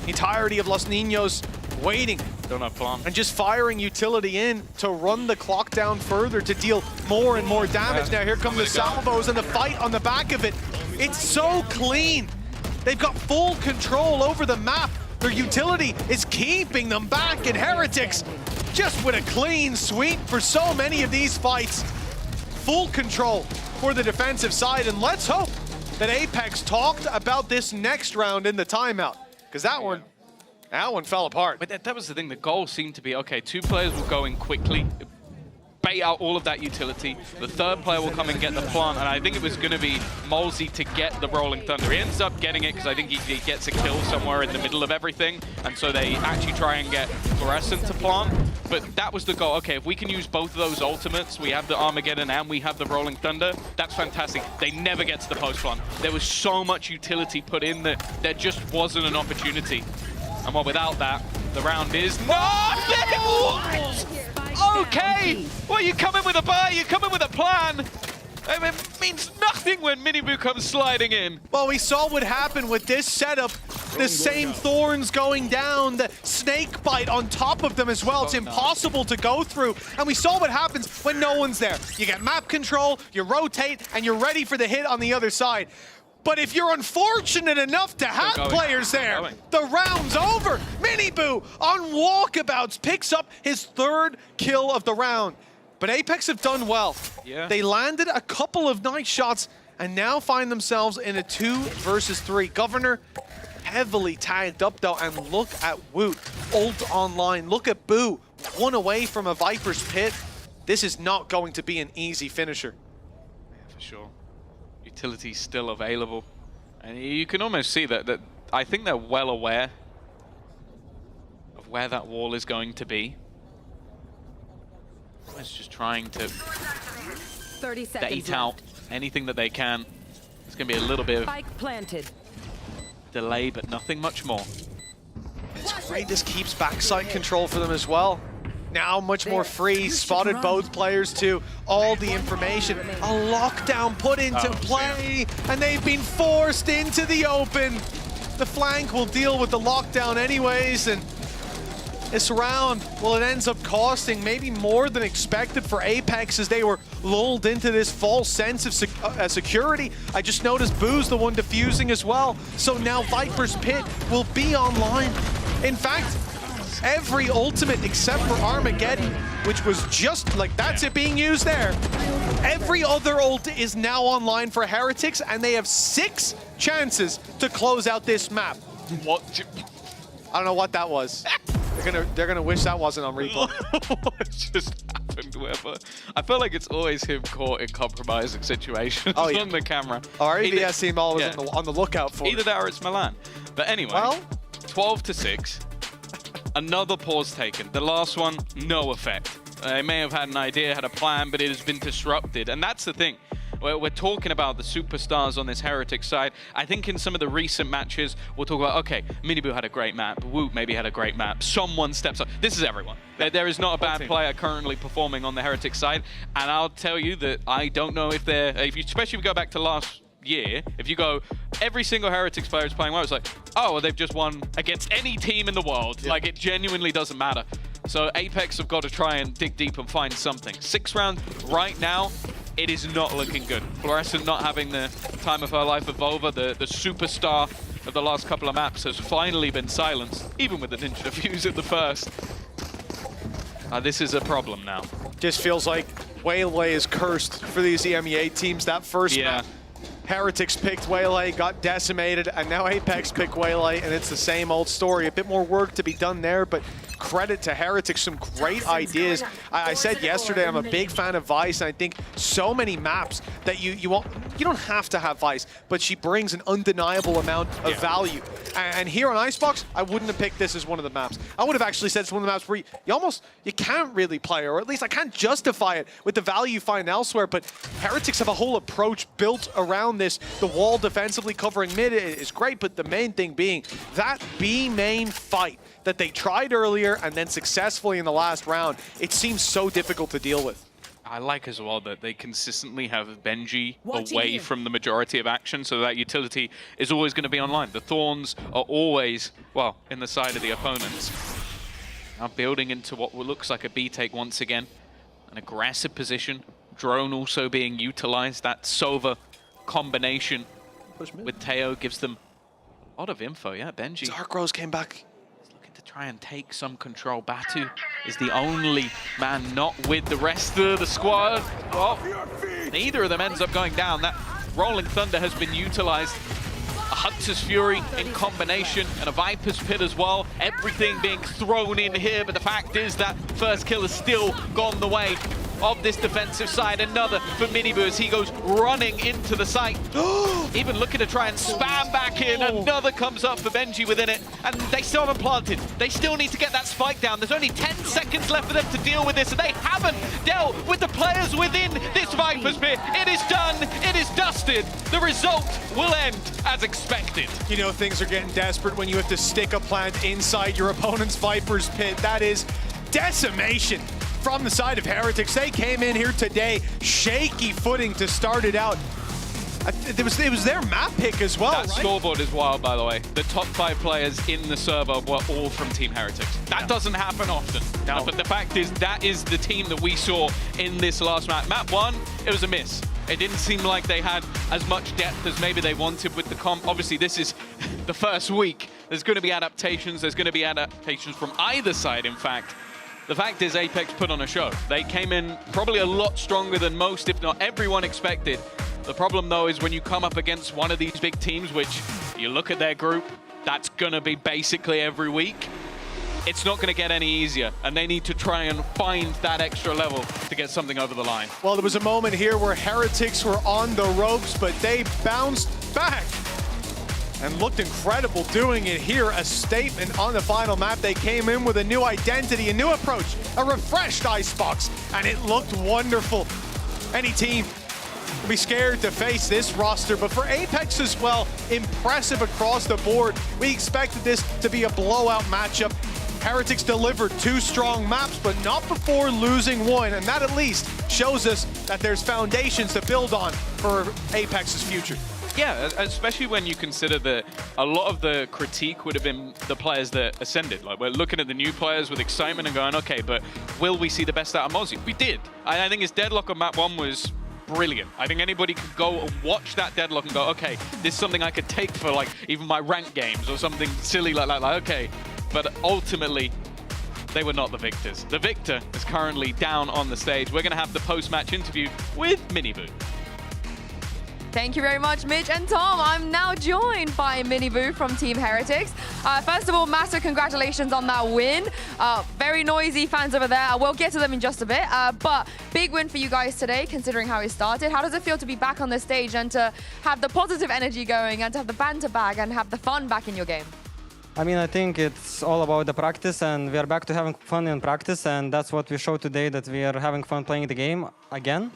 the entirety of Los Niños, waiting Don't have plan. And just firing utility in to run the clock down further to deal more and more damage. Now here come the salvos and the fight on the back of it. It's so clean. They've got full control over the map. Their utility is keeping them back, and Heretics just with a clean sweep for so many of these fights. Full control for the defensive side, and let's hope that Apex talked about this next round in the timeout, because that one fell apart. But that was the thing. The goal seemed to be, okay, 2 players will go in quickly, bait out all of that utility. The 3rd player will come and get the plant, and I think it was going to be Molzy to get the Rolling Thunder. He ends up getting it because I think he gets a kill somewhere in the middle of everything, and so they actually try and get Fluorescent to plant. But that was the goal. Okay, if we can use both of those ultimates, we have the Armageddon and we have the Rolling Thunder, that's fantastic. They never get to the post plant. There was so much utility put in that there just wasn't an opportunity. And well, without that, the round is nothing! What? Okay! Well, you come in with a buy, you come in with a plan. I mean, it means nothing when Minibu comes sliding in. Well, we saw what happened with this setup. The same thorns going down, the snake bite on top of them as well. It's impossible to go through. And we saw what happens when no one's there. You get map control, you rotate, and you're ready for the hit on the other side. But if you're unfortunate enough to have players there, the round's over. Minibu on walkabouts picks up his 3rd kill of the round. But Apex have done well. Yeah. They landed a couple of nice shots and now find themselves in a 2 versus 3. Governor heavily tagged up though, and look at Woot, ult online. Look at Boo, 1 away from a Viper's Pit. This is not going to be an easy finisher. For sure. Utility still available. And you can almost see that I think they're well aware of where that wall is going to be. It's just trying to 30 seconds bait out anything that they can. It's going to be a little bit of Spike planted. delay, but nothing much more. It's great this keeps backside control for them as well. Now much more free, spotted both players too. All the information, a lockdown put into play, and they've been forced into the open. The flank will deal with the lockdown anyways, and this round, well, it ends up costing maybe more than expected for Apex as they were lulled into this false sense of security. I just noticed Boo's the one defusing as well. So now Viper's Pit will be online. In fact, every ultimate except for Armageddon, which was just like, that's it being used there. Every other ult is now online for Heretics, and they have 6 chances to close out this map. What? I don't know what that was. They're gonna wish that wasn't on replay. What just happened, Weber? I feel like it's always him caught in compromising situations on the camera. Our AVS team always on the lookout for either that or it's Milan. But anyway, 12-6. Another pause taken. The last one, no effect. They may have had an idea, had a plan, but it has been disrupted. And that's the thing. We're talking about the superstars on this Heretic side. I think in some of the recent matches, we'll talk about, okay, Minibu had a great map, Woot maybe had a great map, someone steps up. This is everyone. There is not a bad player currently performing on the Heretic side. And I'll tell you that I don't know if they're, especially if you go back to last year, if you go, every single Heretics player is playing well, it's like, oh, well, they've just won against any team in the world. Yeah. Like, it genuinely doesn't matter. So Apex have got to try and dig deep and find something. 6 rounds right now, it is not looking good. Fluorescent not having the time of her life of Vova, the superstar of the last couple of maps, has finally been silenced, even with the Ninja Defuse at the first. This is a problem now. Just feels like Waylay is cursed for these EMEA teams. That first map, Heretics picked Waylay, got decimated, and now Apex picked Waylay, and it's the same old story. A bit more work to be done there, but credit to Heretics, some great ideas. I said yesterday I'm a big fan of Vice, and I think so many maps that you don't have to have Vice, but she brings an undeniable amount of value. And here on Icebox, I wouldn't have picked this as one of the maps. I would have actually said it's one of the maps where you can't really play, or at least I can't justify it with the value you find elsewhere, but Heretics have a whole approach built around this. The wall defensively covering mid is great, but the main thing being that B main fight that they tried earlier and then successfully in the last round, it seems so difficult to deal with. I like as well that they consistently have Benji away from the majority of action, so that utility is always going to be online. The Thorns are always, well, in the side of the opponents. Now building into what looks like a B take once again. An aggressive position. Drone also being utilized. That Sova combination with Teo gives them a lot of info. Yeah, Benji. Dark Rose came back. He's looking to try and take some control. Batu is the only man not with the rest of the squad. Well, neither of them ends up going down. That Rolling Thunder has been utilized. A Hunter's Fury in combination and a Viper's Pit as well. Everything being thrown in here, but the fact is that first kill has still gone the way of this defensive side. Another for Minibu as he goes running into the site. Even looking to try and spam back in. Another comes up for Benji within it, and they still haven't planted. They still need to get that spike down. There's only 10 seconds left for them to deal with this, and they haven't dealt with the players within this Viper's Pit. It is done. It is dusted. The result will end as expected. You know things are getting desperate when you have to stick a plant inside your opponent's Viper's Pit. That is decimation from the side of Heretics. They came in here today, shaky footing to start it out. It was their map pick as well, That right? scoreboard is wild, by the way. The top 5 players in the server were all from Team Heretics. That doesn't happen often. No. But the fact is, that is the team that we saw in this last map. Map 1, it was a miss. It didn't seem like they had as much depth as maybe they wanted with the comp. Obviously, this is the first week. There's going to be adaptations. There's going to be adaptations from either side, in fact. The fact is, Apex put on a show. They came in probably a lot stronger than most, if not everyone, expected. The problem, though, is when you come up against one of these big teams, which you look at their group, that's going to be basically every week. It's not going to get any easier, and they need to try and find that extra level to get something over the line. Well, there was a moment here where Heretics were on the ropes, but they bounced back and looked incredible doing it here. A statement on the final map. They came in with a new identity, a new approach, a refreshed Icebox, and it looked wonderful. Any team will be scared to face this roster, but for Apex as well, impressive across the board. We expected this to be a blowout matchup. Heretics delivered 2 strong maps, but not before losing 1, and that at least shows us that there's foundations to build on for Apex's future. Yeah, especially when you consider that a lot of the critique would have been the players that ascended. Like, we're looking at the new players with excitement and going, okay, but will we see the best out of Mozzie? We did. I think his deadlock on map 1 was brilliant. I think anybody could go and watch that deadlock and go, okay, this is something I could take for like even my ranked games or something silly like that. Like, okay, but ultimately, they were not the victors. The victor is currently down on the stage. We're going to have the post-match interview with Minibu. Thank you very much, Mitch and Tom. I'm now joined by Minibu from Team Heretics. First of all, massive congratulations on that win. Very noisy fans over there. We'll get to them in just a bit. But big win for you guys today, considering how it started. How does it feel to be back on the stage and to have the positive energy going and to have the banter back and have the fun back in your game? I mean, I think it's all about the practice, and we are back to having fun in practice, and that's what we showed today, that we are having fun playing the game again.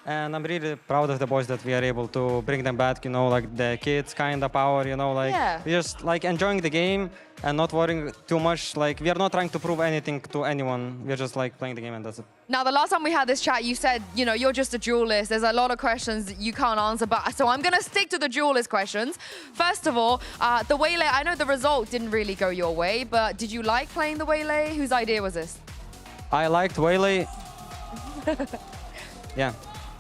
And I'm really proud of the boys that we are able to bring them back, you know, like the kids kind of power, you know, like we're just like enjoying the game and not worrying too much. Like, we are not trying to prove anything to anyone. We're just like playing the game, and that's it. Now, the last time we had this chat, you said, you know, you're just a duelist. There's a lot of questions you can't answer, but so I'm going to stick to the duelist questions. First of all, the Waylay, I know the result didn't really go your way, but did you like playing the Waylay? Whose idea was this? I liked Waylay. Yeah.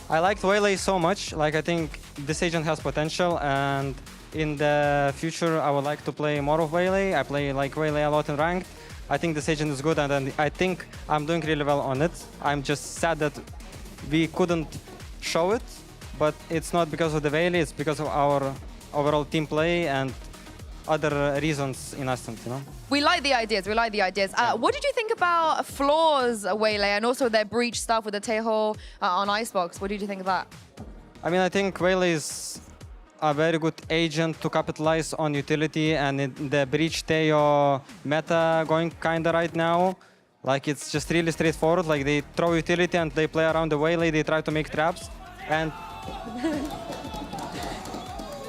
I liked Waylay so much. Like, I think this agent has potential, and in the future, I would like to play more of Waylay. I play like Waylay a lot in ranked. I think this agent is good, and I think I'm doing really well on it. I'm just sad that we couldn't show it, but it's not because of the Waylay, it's because of our overall team play and other reasons in Ascent, you know? We like the ideas, we like the ideas. What did you think about Floor's Waylay and also their breach stuff with the Taeho on Icebox? What did you think of that? I mean, I think Waylay is a very good agent to capitalize on utility, and in the breach Taeho meta going kinda right now. Like, it's just really straightforward. Like, they throw utility and they play around the Waylay, they try to make traps, and...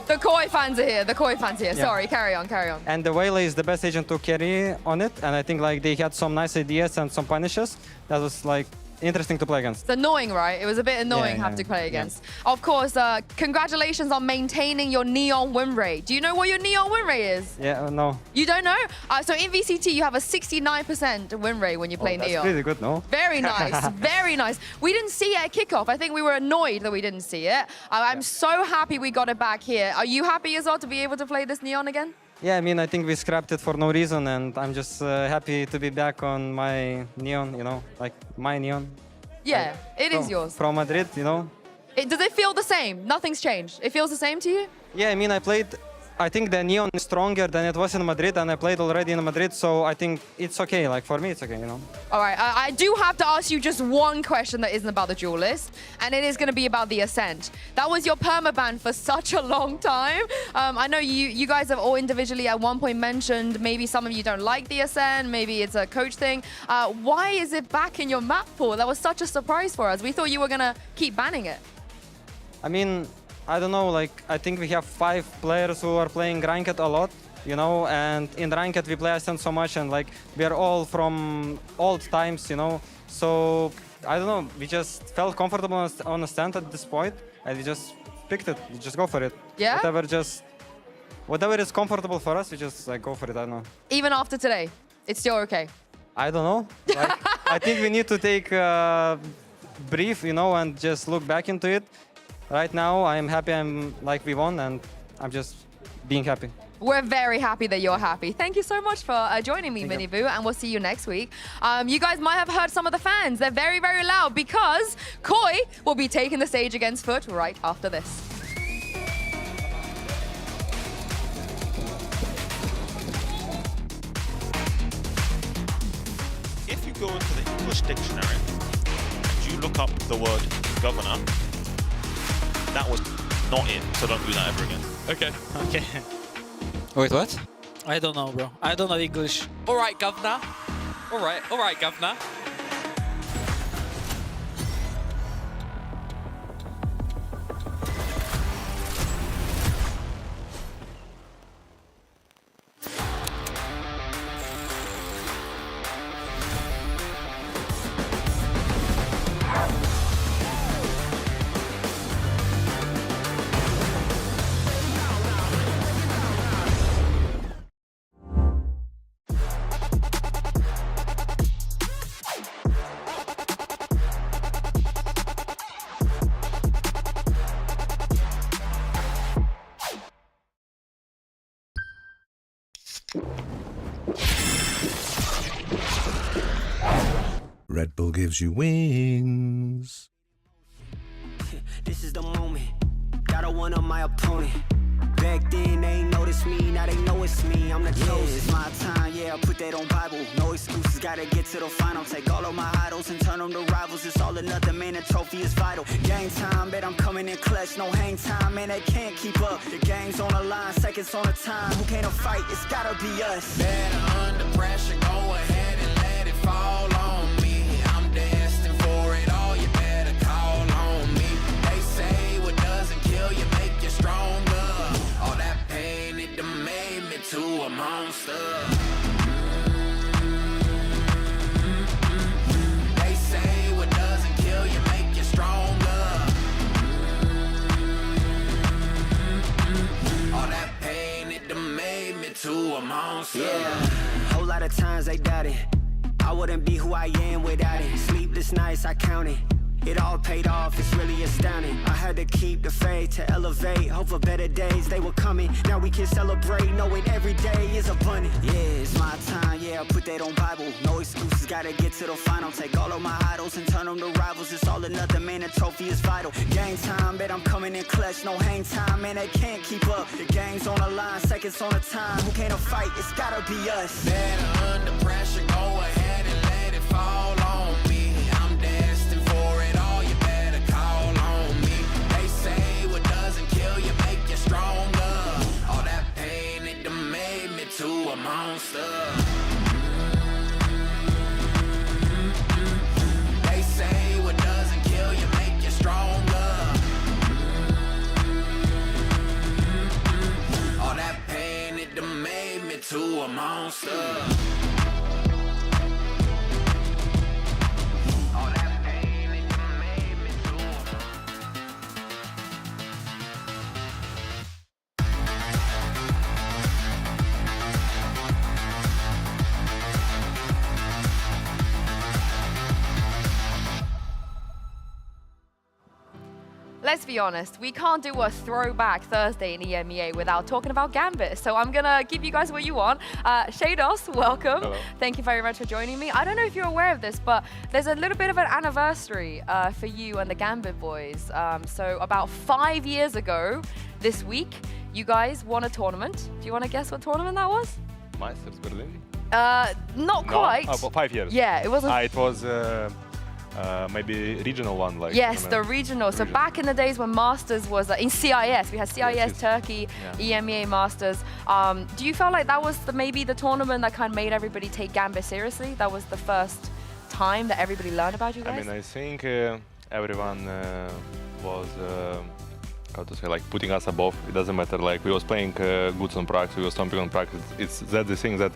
The Koi fans are here, the Koi fans here. Yeah. Sorry, carry on, carry on. And the Waylay is the best agent to carry on it, and I think like they had some nice ideas and some punishes. That was like interesting to play against. It's annoying, right? It was a bit annoying having to play against. Of course, congratulations on maintaining your Neon win rate. Do you know what your Neon win rate is? Yeah, no. You don't know? So in VCT, you have a 69% win rate when you play That's Neon. pretty good, no? Very nice, very nice. We didn't see it at kickoff. I think we were annoyed that we didn't see it. I'm so happy we got it back here. Are you happy as well to be able to play this Neon again? Yeah, I mean, I think we scrapped it for no reason, and I'm just happy to be back on my Neon, you know, like my Neon. Yeah, it is yours. From Madrid, you know. Does it feel the same? Nothing's changed. It feels the same to you? Yeah, I mean, I think the Neon is stronger than it was in Madrid, and I played already in Madrid, so I think it's okay. Like, for me, it's okay, you know. All right, I do have to ask you just one question that isn't about the duelist, and it is going to be about the Ascent. That was your permaban for such a long time. I know you guys have all individually at one point mentioned maybe some of you don't like the Ascent, maybe it's a coach thing. Why is it back in your map pool? That was such a surprise for us. We thought you were going to keep banning it. I mean, I don't know, like, I think we have 5 players who are playing Ranked a lot, you know, and in Ranked we play Ascent so much, and like, we are all from old times, you know, so, I don't know, we just felt comfortable on Ascent at this point, and we just picked it, we just go for it. Yeah? Whatever is comfortable for us, we just like go for it, I don't know. Even after today, it's still okay? I don't know, like, I think we need to take a brief, you know, and just look back into it. Right now, I'm happy we won, and I'm just being happy. We're very happy that you're happy. Thank you so much for joining me, Miniboo, and we'll see you next week. You guys might have heard some of the fans. They're very, very loud because Koi will be taking the stage against Foot right after this. If you go into the English dictionary and you look up the word governor, that was not it, so don't do that ever again. Okay. Okay. Wait, what? I don't know, bro. I don't know English. All right, governor. All right, governor. Red Bull gives you wings. This is the moment. Gotta one up my opponent. Back then they ain't noticed me, now they know it's me. I'm the chosen. It's my time, yeah. I put that on Bible. No excuses, gotta get to the final. Take all of my idols and turn them to rivals. It's all or nothing, man. The trophy is vital. Game time, bet I'm coming in clutch. No hang time, man. They can't keep up. The game's on the line, seconds on the time. Who can't fight? It's gotta be us. Better under pressure, go ahead and let it fall on me. I'm destined for it all, you better call on me. They say what doesn't kill you make you stronger. All that pain, it done made me to a monster. They say what doesn't kill you make you stronger. All that pain, it done made me to a monster. Yeah, whole lot of times they doubted I wouldn't be who I am without it. Sleepless nights, I counted. It all paid off, it's really astounding. I had to keep the faith to elevate. Hope for better days, they were coming. Now we can celebrate, knowing every day is abundant. Yeah, it's my time, yeah, I put that on Bible. No excuses, gotta get to the final. Take all of my idols and turn them to rivals. It's all or nothing, man, the trophy is vital. Game time, bet I'm coming in clutch. No hang time, man, they can't keep up. The game's on the line, seconds on the time. Who can't fight? It's gotta be us. Better under pressure, go ahead and let it fall on me. I'm destined for it all, you better call on me. They say what doesn't kill you make you stronger. All that pain, it done made me to a monster. They say what doesn't kill you make you stronger. All that pain, it done made me to a monster. All that pain. let's be honest, we can't do a throwback Thursday in EMEA without talking about Gambit. So I'm gonna give you guys what you want. Shados, welcome. Hello. Thank you very much for joining me. I don't know if you're aware of this, but there's a little bit of an anniversary for you and the Gambit boys. So about 5 years ago this week, you guys won a tournament. Do you want to guess what tournament that was? Masters Berlin? Not quite. No? 5 years. Yeah, it wasn't. It was maybe regional one, like. Yes, the regional. So back in the days when Masters was in CIS, we had CIS Turkey, EMEA Masters. Do you feel like that was maybe the tournament that kind of made everybody take Gambit seriously? That was the first time that everybody learned about you guys? I mean, I think everyone was, how to say, like putting us above. It doesn't matter, like we was playing good on practice, we was stomping on practice. That's the thing that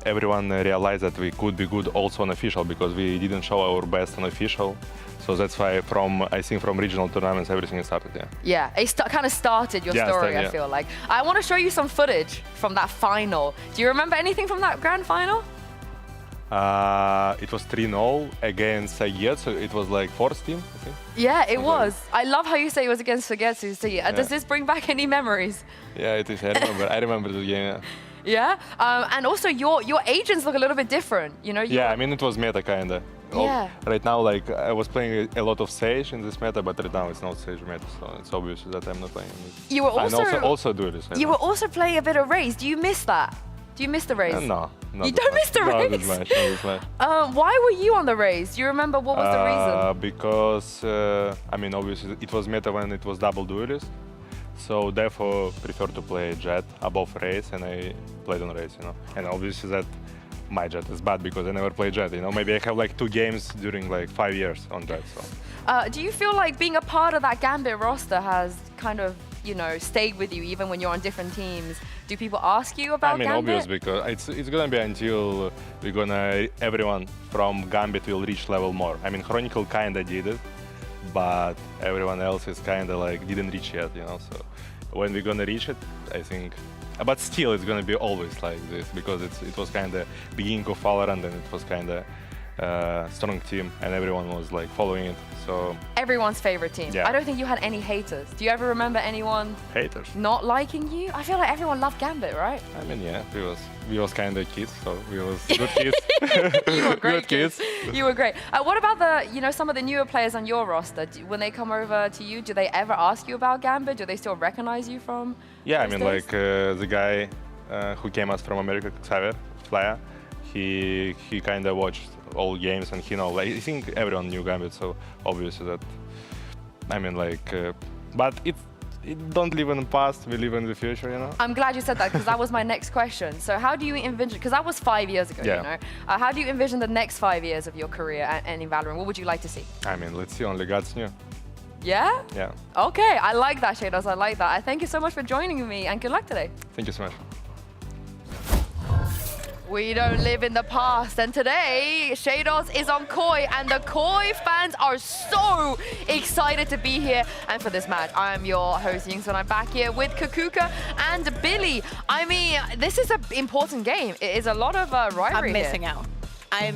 everyone realized that we could be good also on official because we didn't show our best on official. So that's why I think from regional tournaments, everything started, yeah. Yeah, it kind of started your story, I feel like. I want to show you some footage from that final. Do you remember anything from that grand final? It was 3-0 against Sayed, so it was like fourth team, I think. Yeah, it was. I love how you say it was against Sugetsu. So does this bring back any memories? Yeah, it is. I remember the game. Yeah, and also your agents look a little bit different, you know? Yeah, I mean, it was meta kinda. Yeah. Right now, like, I was playing a lot of Sage in this meta, but right now it's not Sage meta, so it's obvious that I'm not playing it. You were also... And also do this. You were also playing a bit of Raze. Do you miss that? Do you miss the Raze? No. You don't miss the Raze? Not this much. Why were you on the Raze? Do you remember what was the reason? Because, I mean, obviously, it was meta when it was double duelist. So therefore, prefer to play Jet above Raze, and I played on Raze, you know. And obviously that my Jet is bad because I never played Jet, you know. Maybe I have like 2 games during like 5 years on Jet, so. Do you feel like being a part of that Gambit roster has kind of, you know, stayed with you even when you're on different teams? Do people ask you about Gambit? I mean, obvious, because it's gonna be until everyone from Gambit will reach level more. I mean, Chronicle kinda did it, but everyone else is kinda like didn't reach yet, you know. So when we're gonna reach it, I think. But still, it's gonna be always like this because it was kinda beginning of VALORANT and it was kinda strong team and everyone was like following it. So everyone's favorite team. Yeah. I don't think you had any haters. Do you ever remember anyone haters not liking you? I feel like everyone loved Gambit, right? I mean, yeah, we was kind of kids, so we was good kids. You were great good kids. You were great. What about some of the newer players on your roster? When they come over to you, do they ever ask you about Gambit? Do they still recognize you from? Yeah, I mean, like the guy who came us from America, Xavier Flyer, he kind of watched all games and he know. Like, I think everyone knew Gambit, so obviously that. I mean, like, but it don't live in the past, we live in the future, you know? I'm glad you said that because that was my next question. So how do you envision, because that was 5 years ago, you know? How do you envision the next 5 years of your career and in VALORANT? What would you like to see? I mean, let's see, only God's knew. Yeah? Yeah. Okay, I like that, Shados, I like that. Thank you so much for joining me and good luck today. Thank you so much. We don't live in the past, and today Shados is on Koi, and the Koi fans are so excited to be here and for this match. I'm your host Yingsun, and I'm back here with Kakuka and Billy. I mean, this is an important game. It is a lot of rivalry. I'm missing out. I'm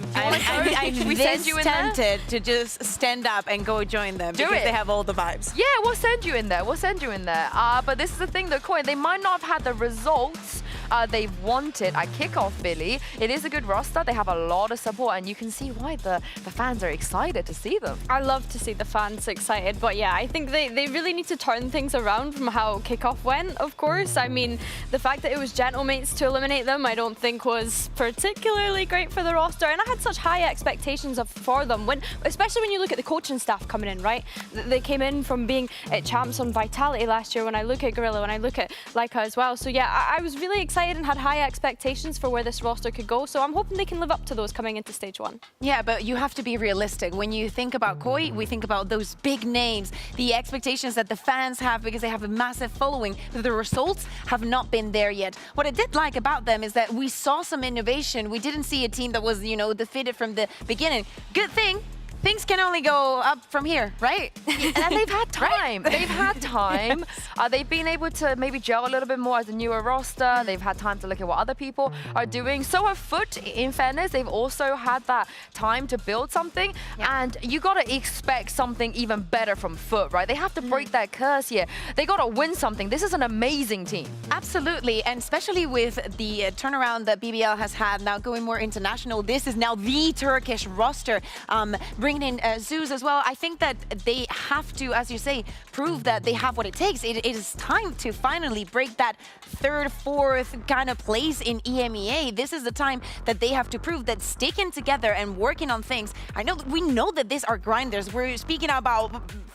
we this send you in tempted to just stand up and go join them because they have all the vibes. Yeah, we'll send you in there. We'll send you in there. But this is the thing, the Koi, they might not have had the results they wanted at kickoff, Billy. It is a good roster. They have a lot of support, and you can see why the fans are excited to see them. I love to see the fans excited, but yeah, I think they really need to turn things around from how kickoff went, of course. I mean, the fact that it was gentlemates to eliminate them, I don't think was particularly great for the roster, and I had such high expectations for them, especially when you look at the coaching staff coming in, right? They came in from being champs on Vitality last year. When I look at Gorilla, when I look at Leica as well. So yeah, I was really excited and had high expectations for where this roster could go. So I'm hoping they can live up to those coming into stage 1. Yeah, but you have to be realistic. When you think about Koi, we think about those big names, the expectations that the fans have because they have a massive following. The results have not been there yet. What I did like about them is that we saw some innovation. We didn't see a team that was, you know, defeated from the beginning. Good thing things can only go up from here, right? And they've had time. They've had time. They've been able to maybe gel a little bit more as a newer roster. They've had time to look at what other people are doing. So have Foot, in fairness. They've also had that time to build something. And you got to expect something even better from Foot, right? They have to break that curse here. They got to win something. This is an amazing team. Absolutely, and especially with the turnaround that BBL has had now going more international, this is now the Turkish roster. Bringing in Zeus as well, I think that they have to, as you say, prove that they have what it takes. It is time to finally break that third, fourth kind of place in EMEA. This is the time that they have to prove that sticking together and working on things. We know that these are grinders. We're speaking about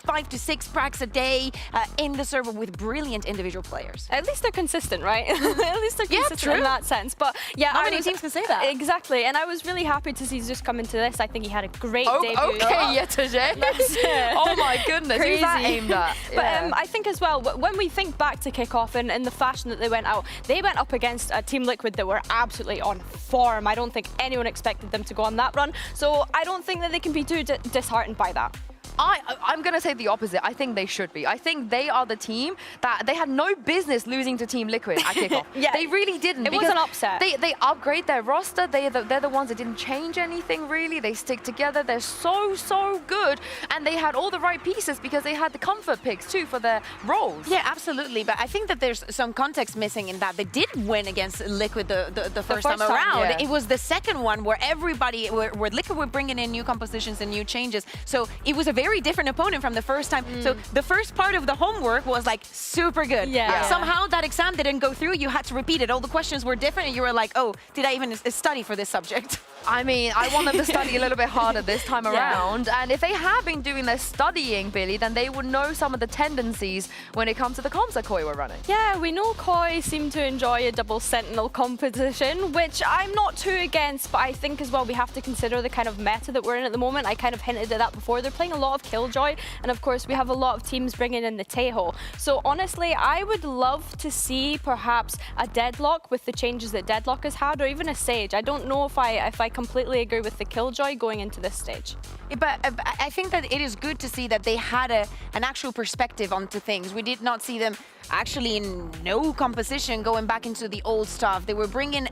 5 to 6 practices a day in the server with brilliant individual players. At least they're consistent, right? At least they're consistent in that sense. But yeah, how many teams can say that? Exactly, and I was really happy to see Zeus come into this. I think he had a great debut. Okay, Yetajay. Oh my goodness, who's that aimed at? But I think as well, when we think back to kickoff and the fashion that they went out, they went up against Team Liquid that were absolutely on form. I don't think anyone expected them to go on that run, so I don't think that they can be too disheartened by that. I'm going to say the opposite. I think they should be. I think they are the team that they had no business losing to Team Liquid at kickoff. They really didn't. It was an upset. They upgrade their roster. They're the ones that didn't change anything, really. They stick together. They're so good. And they had all the right pieces because they had the comfort picks, too, for their roles. Yeah, absolutely. But I think that there's some context missing in that. They did win against Liquid the first time around. It was the second one where where Liquid were bringing in new compositions and new changes. So it was a very different opponent from the first time. So the first part of the homework was like super good. Somehow that exam didn't go through. You had to repeat it. All the questions were different and you were like, oh, did I even study for this subject? I mean, I want them to study a little bit harder this time around. And if they have been doing their studying, Billy, then they would know some of the tendencies when it comes to the comps that Koi were running. Yeah, we know Koi seemed to enjoy a double sentinel competition, which I'm not too against, but I think as well we have to consider the kind of meta that we're in at the moment. I kind of hinted at that before. They're playing a lot of Killjoy, and of course we have a lot of teams bringing in the Taeho. So honestly, I would love to see perhaps a Deadlock with the changes that Deadlock has had, or even a Sage. I don't know if I completely agree with the Killjoy going into this stage. But I think that it is good to see that they had an actual perspective onto things. We did not see them actually in no composition going back into the old stuff. They were bringing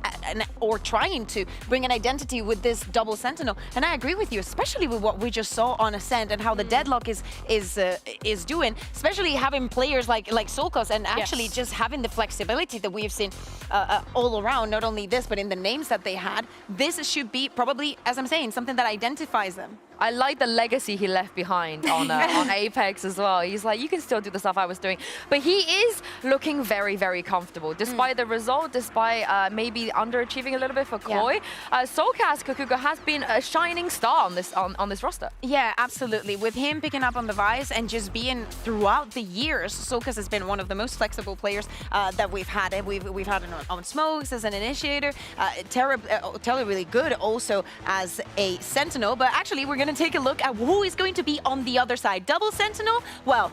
or trying to bring an identity with this double sentinel. And I agree with you, especially with what we just saw on Ascent and how the Deadlock is doing, especially having players like Solkos and actually just having the flexibility that we've seen all around, not only this, but in the names that they had. This should be probably, as I'm saying, something that identifies them. I like the legacy he left behind on Apex as well. He's like, you can still do the stuff I was doing. But he is looking very, very comfortable. Despite the result, despite maybe underachieving a little bit for Koi, Solkas Kukuga has been a shining star on this roster. Yeah, absolutely. With him picking up on the Vice and just being throughout the years, Solkas has been one of the most flexible players that we've had. We've had him on Smokes as an initiator, terribly good also as a Sentinel. But actually, we're going to take a look at who is going to be on the other side. Double Sentinel? Well,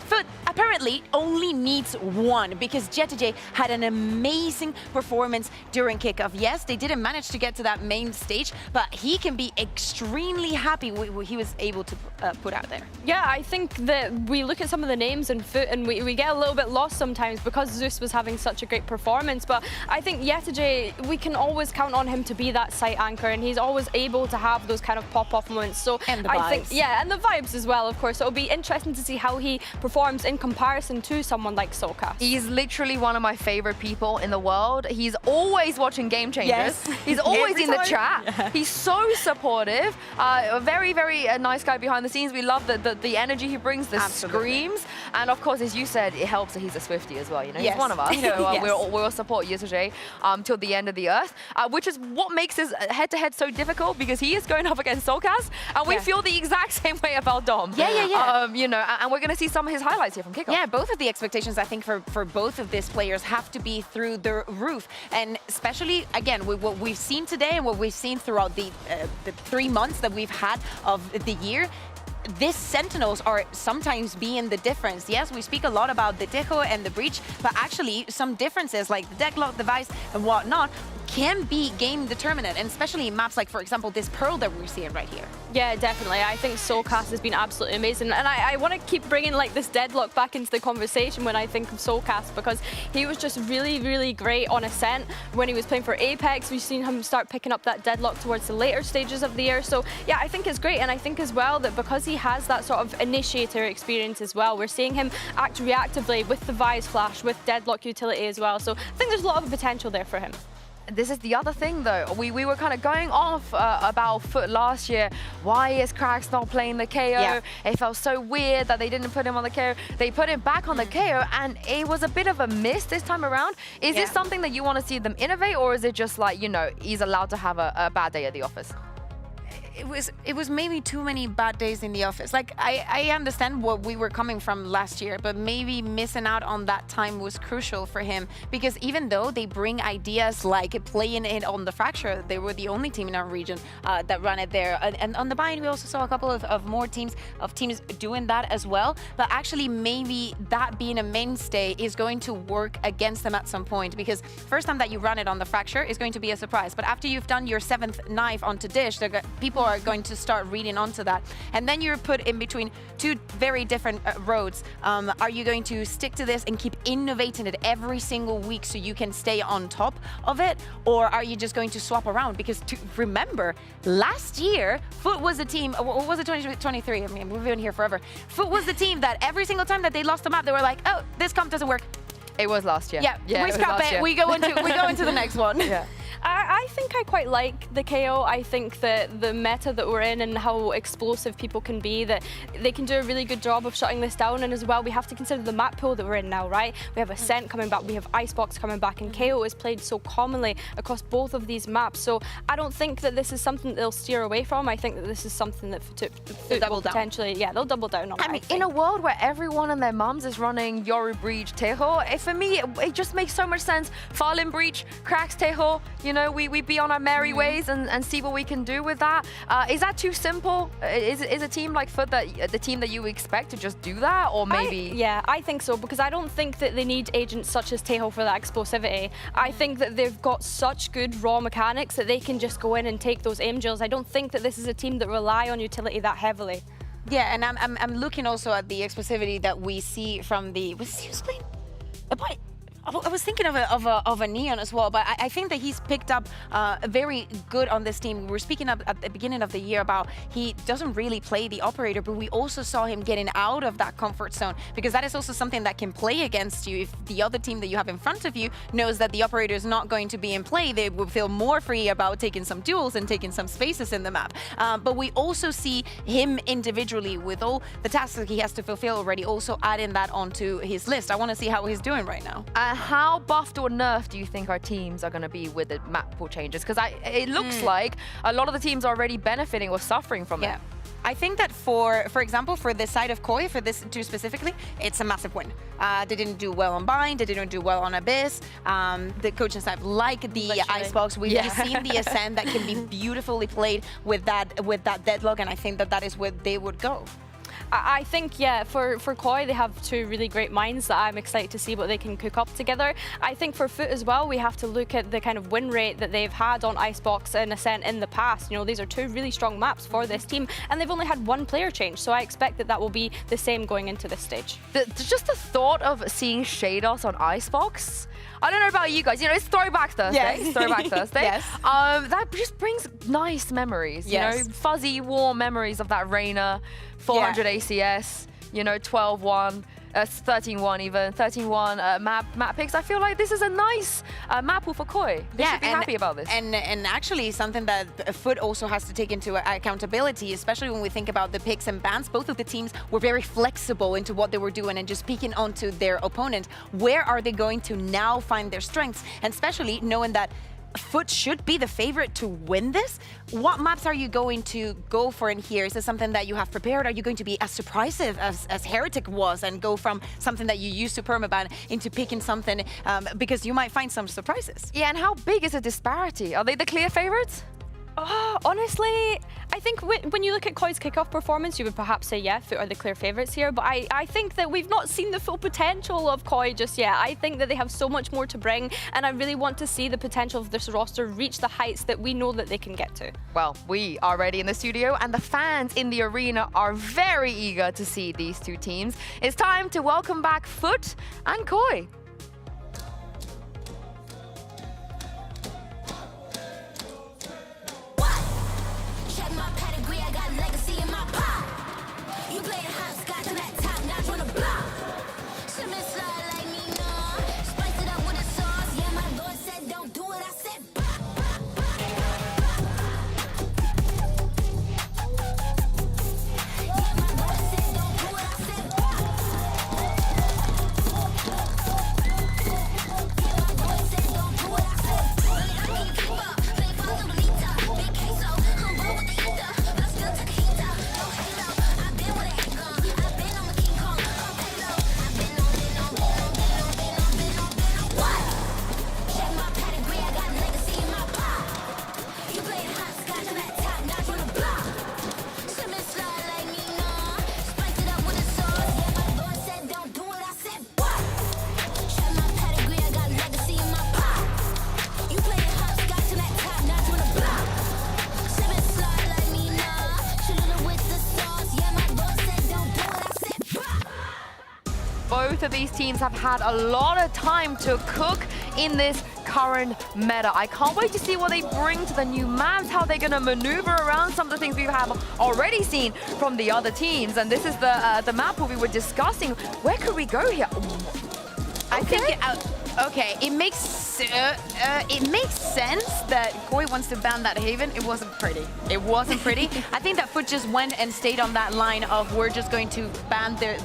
Foot apparently only needs one because Yetajay had an amazing performance during kickoff. Yes, they didn't manage to get to that main stage, but he can be extremely happy with what he was able to put out there. Yeah, I think that we look at some of the names in Foot and we get a little bit lost sometimes because Zeus was having such a great performance, but I think Yetajay, we can always count on him to be that site anchor, and he's always able to have those kind of pop-off moments. So and the I vibes. think, and the vibes as well, of course. So it'll be interesting to see how he performs in comparison to someone like Solkas. He's literally one of my favorite people in the world. He's always watching Game Changers. He's always in the chat. He's so supportive. A very, very nice guy behind the scenes. We love the energy he brings, the screams. And of course, as you said, it helps that he's a Swiftie as well. You know, he's one of us. So we'll support Yetajay till the end of the earth, which is what makes his head-to-head so difficult because he is going up against Solkas, and we feel the exact same way about Dom. You know, and we're going to see some of his highlights here from kickoff. Yeah, both of the expectations, I think, for both of these players have to be through the roof. And especially, again, with what we've seen today and what we've seen throughout the 3 months that we've had of the year, these Sentinels are sometimes being the difference. Yes, we speak a lot about the Taeho and the Breach, but actually some differences like the Deadlock device and whatnot can be game determinant, and especially in maps like, for example, this Pearl that we're seeing right here. Yeah, definitely. I think Soulcast has been absolutely amazing. And I want to keep bringing like this deadlock back into the conversation when I think of Soulcast, because he was just really, really great on Ascent. When he was playing for Apex, we've seen him start picking up that deadlock towards the later stages of the year. So yeah, I think it's great. And I think as well that because he has that sort of initiator experience as well, we're seeing him act reactively with the Vise Flash, with deadlock utility as well. So I think there's a lot of potential there for him. This is the other thing though. We were kind of going off about Foot last year. Why is Krax not playing the KO? Yeah. It felt so weird that they didn't put him on the KO. They put him back on the KO and it was a bit of a miss this time around. Is this something that you want to see them innovate, or is it just like, you know, he's allowed to have a bad day at the office? It was maybe too many bad days in the office. Like, I understand what we were coming from last year, but maybe missing out on that time was crucial for him, because even though they bring ideas like playing it on the Fracture, they were the only team in our region that ran it there. And on the buy-in, we also saw a couple of more teams doing that as well. But actually, maybe that being a mainstay is going to work against them at some point, because first time that you run it on the Fracture is going to be a surprise. But after you've done your 7th knife onto Dish, people are going to start reading onto that. And then you're put in between two very different roads. Are you going to stick to this and keep innovating it every single week so you can stay on top of it? Or are you just going to swap around? Because remember, last year, Foot was a team, what was it, 2023? I mean, we've been here forever. Foot was the team that every single time that they lost a map, they were like, oh, this comp doesn't work. It was last year. Yeah, we scrap it. We go into the next one. Yeah. I think I quite like the KO. I think that the meta that we're in and how explosive people can be, that they can do a really good job of shutting this down. And as well, we have to consider the map pool that we're in now, right? We have Ascent coming back, we have Icebox coming back, and KO is played so commonly across both of these maps. So I don't think that this is something that they'll steer away from. I think that this is something that Foot will potentially, they'll double down on. I mean, in a world where everyone and their mums is running Yoru Breach, Teho, for me, it just makes so much sense. Fallen Breach, Cracks Teho, you know, we be on our merry ways and see what we can do with that. Is that too simple? Is a team like Foot the team that you expect to just do that, or maybe? Yeah, I think so, because I don't think that they need agents such as Teho for that explosivity. I think that they've got such good raw mechanics that they can just go in and take those aim drills. I don't think that this is a team that rely on utility that heavily. Yeah, and I'm looking also at the explosivity that we see from the. Was he playing? I was thinking of a Neon as well, but I think that he's picked up very good on this team. We were speaking up at the beginning of the year about he doesn't really play the operator, but we also saw him getting out of that comfort zone, because that is also something that can play against you. If the other team that you have in front of you knows that the operator is not going to be in play, they will feel more free about taking some duels and taking some spaces in the map. But we also see him individually with all the tasks that he has to fulfill already, also adding that onto his list. I want to see how he's doing right now. How buffed or nerfed do you think our teams are going to be with the map pool changes? Because it looks like a lot of the teams are already benefiting or suffering from it. I think that for example, for the side of Koi, for this two specifically, it's a massive win. They didn't do well on Bind, they didn't do well on Abyss. The coaching staff like the Icebox. We've seen the Ascent that can be beautifully played with that deadlock, and I think that is where they would go. I think, yeah, for Koi, they have two really great minds that I'm excited to see what they can cook up together. I think for Foot as well, we have to look at the kind of win rate that they've had on Icebox and Ascent in the past. You know, these are two really strong maps for this team, and they've only had one player change, so I expect that will be the same going into this stage. Just the thought of seeing Shados on Icebox, I don't know about you guys, you know, it's Throwback Thursday. Yes. It's Throwback Thursday. Yes. That just brings nice memories, you know, fuzzy, warm memories of that Reyna, 400 ACS, you know, 12-1, 13-1 even, 13-1 map picks. I feel like this is a nice map pool for Koi. They should be happy about this. And actually something that Foot also has to take into accountability, especially when we think about the picks and bans. Both of the teams were very flexible into what they were doing and just peeking onto their opponent. Where are they going to now find their strengths? And especially knowing that Foot should be the favorite to win this. What maps are you going to go for in here? Is this something that you have prepared? Are you going to be as surprising as Heretic was and go from something that you used to permaban into picking something because you might find some surprises? Yeah, and how big is the disparity? Are they the clear favorites? Honestly, I think when you look at Koi's kickoff performance, you would perhaps say, yeah, Foot are the clear favourites here. But I think that we've not seen the full potential of Koi just yet. I think that they have so much more to bring, and I really want to see the potential of this roster reach the heights that we know that they can get to. Well, we are ready in the studio, and the fans in the arena are very eager to see these two teams. It's time to welcome back Foot and Koi. Check my pedigree, I got legacy in my pop. You playing hopscotch on that top notch on the block. Shimmy slide like me, nah. Spice it up with a sauce. Yeah, my Lord said don't do it. I said Both of these teams have had a lot of time to cook in this current meta. I can't wait to see what they bring to the new maps, how they're going to maneuver around some of the things we have already seen from the other teams. And this is the map where we were discussing. Where could we go here? I think it makes sense that Koi wants to ban that Haven. It wasn't pretty. It wasn't pretty. I think that Foot just went and stayed on that line of we're just going to ban the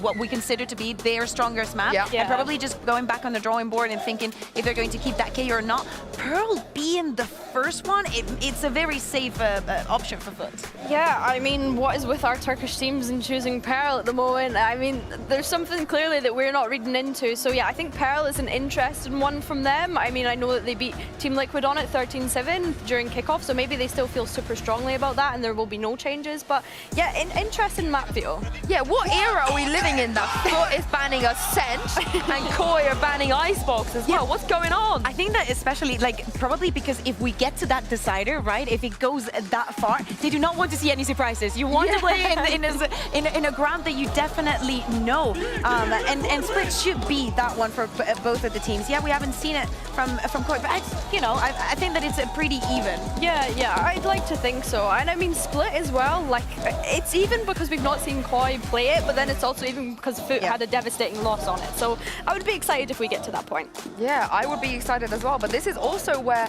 what we consider to be their strongest map, and probably just going back on the drawing board and thinking if they're going to keep that K or not. Pearl being the first one, it's a very safe option for Foot. Yeah, I mean, what is with our Turkish teams and choosing Pearl at the moment? I mean, there's something clearly that we're not reading into. So yeah, I think Pearl is an interesting one from them. I mean, I know that they beat Team Liquid on it 13-7 during kickoff, so maybe they still feel super strongly about that and there will be no changes. But yeah, interesting map feel. Yeah, what era are we living in that Foot is banning Ascent and Koi are banning Icebox as well? What's going on? I think that especially, like, probably because if we get to that decider, right, if it goes that far, they do not want to see any surprises. You want to play in a ground that you definitely know. And Split should be that one for both of the teams. Yeah, we haven't seen it from Koi, but I think that it's pretty even. Yeah, I'd like to think so. And I mean, Split as well, like, it's even because we've not seen Koi play it, but then it's also even because Foot had a devastating loss on it. So I would be excited if we get to that point. Yeah, I would be excited as well. But this is also where,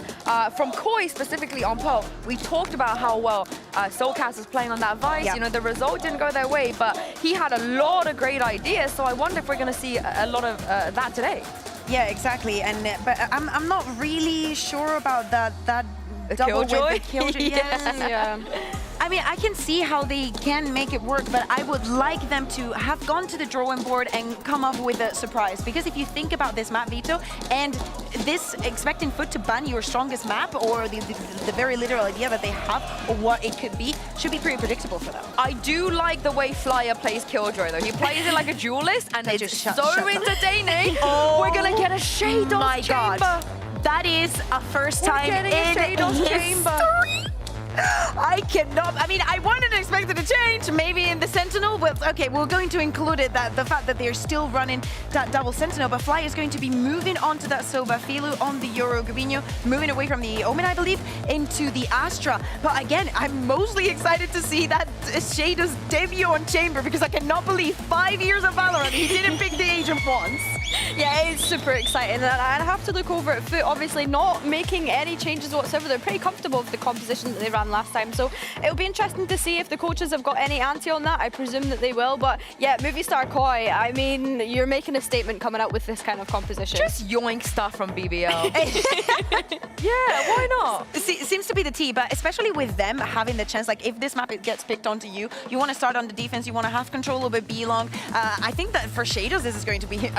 from Koi specifically on Pearl, we talked about how well Soulcast is playing on that Vice. You know, the result didn't go their way, but he had a lot of great ideas. So I wonder if we're going to see a lot of that today. Yeah, exactly. And but I'm not really sure about that double Killjoy? with the Killjoy. Yeah. I mean, I can see how they can make it work, but I would like them to have gone to the drawing board and come up with a surprise. Because if you think about this map, Vito, and this expecting Foot to ban your strongest map, or the very literal idea that they have of what it could be, should be pretty predictable for them. I do like the way Flyer plays Killjoy, though. He plays it like a duelist, and it's so entertaining. We're going to get a Shadows Chamber. That is a first time in history. I cannot. I mean, I wanted to expect it to change, maybe in the Sentinel, but okay, we're going to include it, that the fact that they're still running that double Sentinel, but Fly is going to be moving on to that Soba Filu on the Euro Gabinho, moving away from the Omen, I believe, into the Astra. But again, I'm mostly excited to see that Shadows debut on Chamber, because I cannot believe 5 years of Valorant, he didn't pick the agent once. Yeah, it's super exciting, and I have to look over at Foot, obviously not making any changes whatsoever. They're pretty comfortable with the composition that they ran last time, so it'll be interesting to see if the coach coaches have got any ante on that, I presume that they will. But yeah, movie star Koi, I mean, you're making a statement coming out with this kind of composition. Just yoink stuff from BBL. Yeah, why not? See, it seems to be the T, but especially with them having the chance, like if this map gets picked onto you, you want to start on the defense, you want to have control over B-Long. I think that for Shadows, this is going to be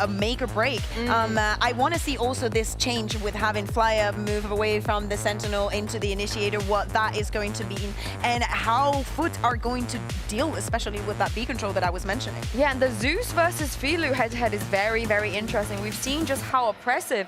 a make or break. I want to see also this change with having Flyer move away from the Sentinel into the Initiator, what that is going to mean, and how Foot are going to deal, especially with that B control that I was mentioning. Yeah, and the Zeus versus Filu head-to-head is very, very interesting. We've seen just how oppressive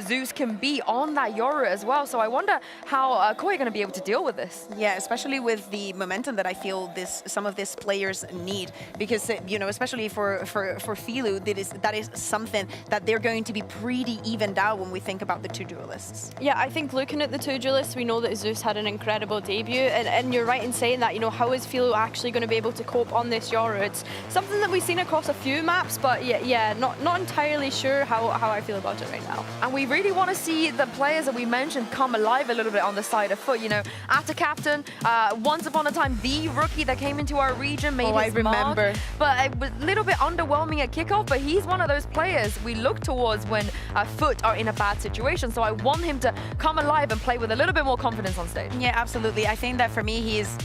Zeus can be on that Yoru as well. So I wonder how Koi are going to be able to deal with this. Yeah, especially with the momentum that I feel some of these players need, because you know, especially for Filu, that is something that they're going to be pretty evened out when we think about the two duelists. Yeah, I think looking at the two duelists, we know that Zeus had an incredible debut, and you're right in saying that. You know, how is Filu actually going to be able to cope on this Yoru? It's something that we've seen across a few maps, but yeah, not entirely sure how I feel about it right now. And we really want to see the players that we mentioned come alive a little bit on the side of Foot. You know, after captain, once upon a time, the rookie that came into our region made his mark. But it was a little bit underwhelming at kickoff, but he's one of those players we look towards when Foot are in a bad situation. So I want him to come alive and play with a little bit more confidence on stage. Yeah, absolutely. I think that for me, he is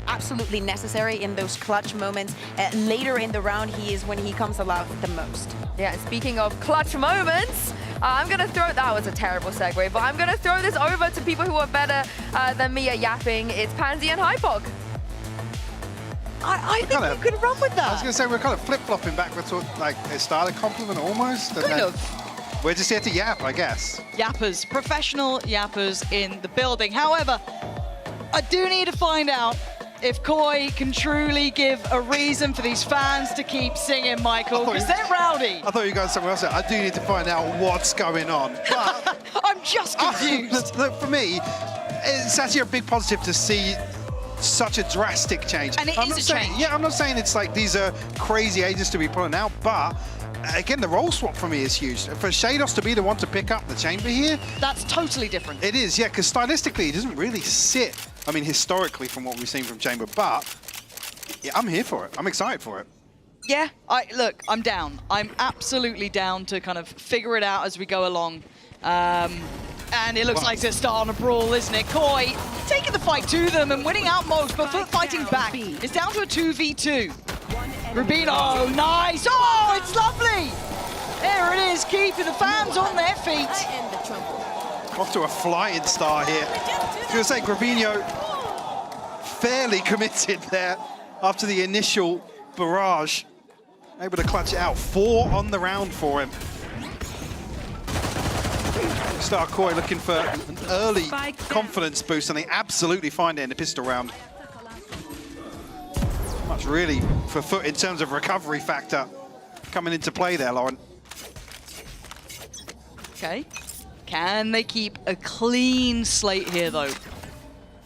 absolutely necessary in those clutch moments. Later in the round, he is when he comes alive the most. Yeah, and speaking of clutch moments, I'm going to throw, that was a terrible segue, but I'm going to throw this over to people who are better than me at yapping. It's Pansy and Hypog. I think you could run with that. I was going to say, we're kind of flip-flopping backwards to like a starter compliment almost. Kind of. We're just here to yap, I guess. Yappers, professional yappers in the building. However, I do need to find out if Koi can truly give a reason for these fans to keep singing, Michael, because they're rowdy. I thought you were going somewhere else. I do need to find out what's going on. But I'm just confused. Look, for me, it's actually a big positive to see such a drastic change. And it is a change. Yeah, I'm not saying it's like these are crazy agents to be pulling out, but again, the role swap for me is huge. For Shados to be the one to pick up the chamber here, that's totally different. It is, yeah, because stylistically, it doesn't really sit. I mean, historically, from what we've seen from Chamber, but yeah, I'm here for it. I'm excited for it. Yeah, look, I'm down. I'm absolutely down to kind of figure it out as we go along. And it looks like it's a start on a brawl, isn't it? Koi taking the fight to them and winning out most, but Foot fighting back. It's down to a 2v2. Rubino, nice! Oh, it's lovely! There it is, keeping the fans on their feet. Off to a flying start here. I was going to say, Grabinho fairly committed there after the initial barrage. Able to clutch it out. 4 on the round for him. Star Koi looking for an early confidence boost, and they absolutely find it in the pistol round. Much really for Foot in terms of recovery factor coming into play there, Lauren. Okay. Can they keep a clean slate here, though?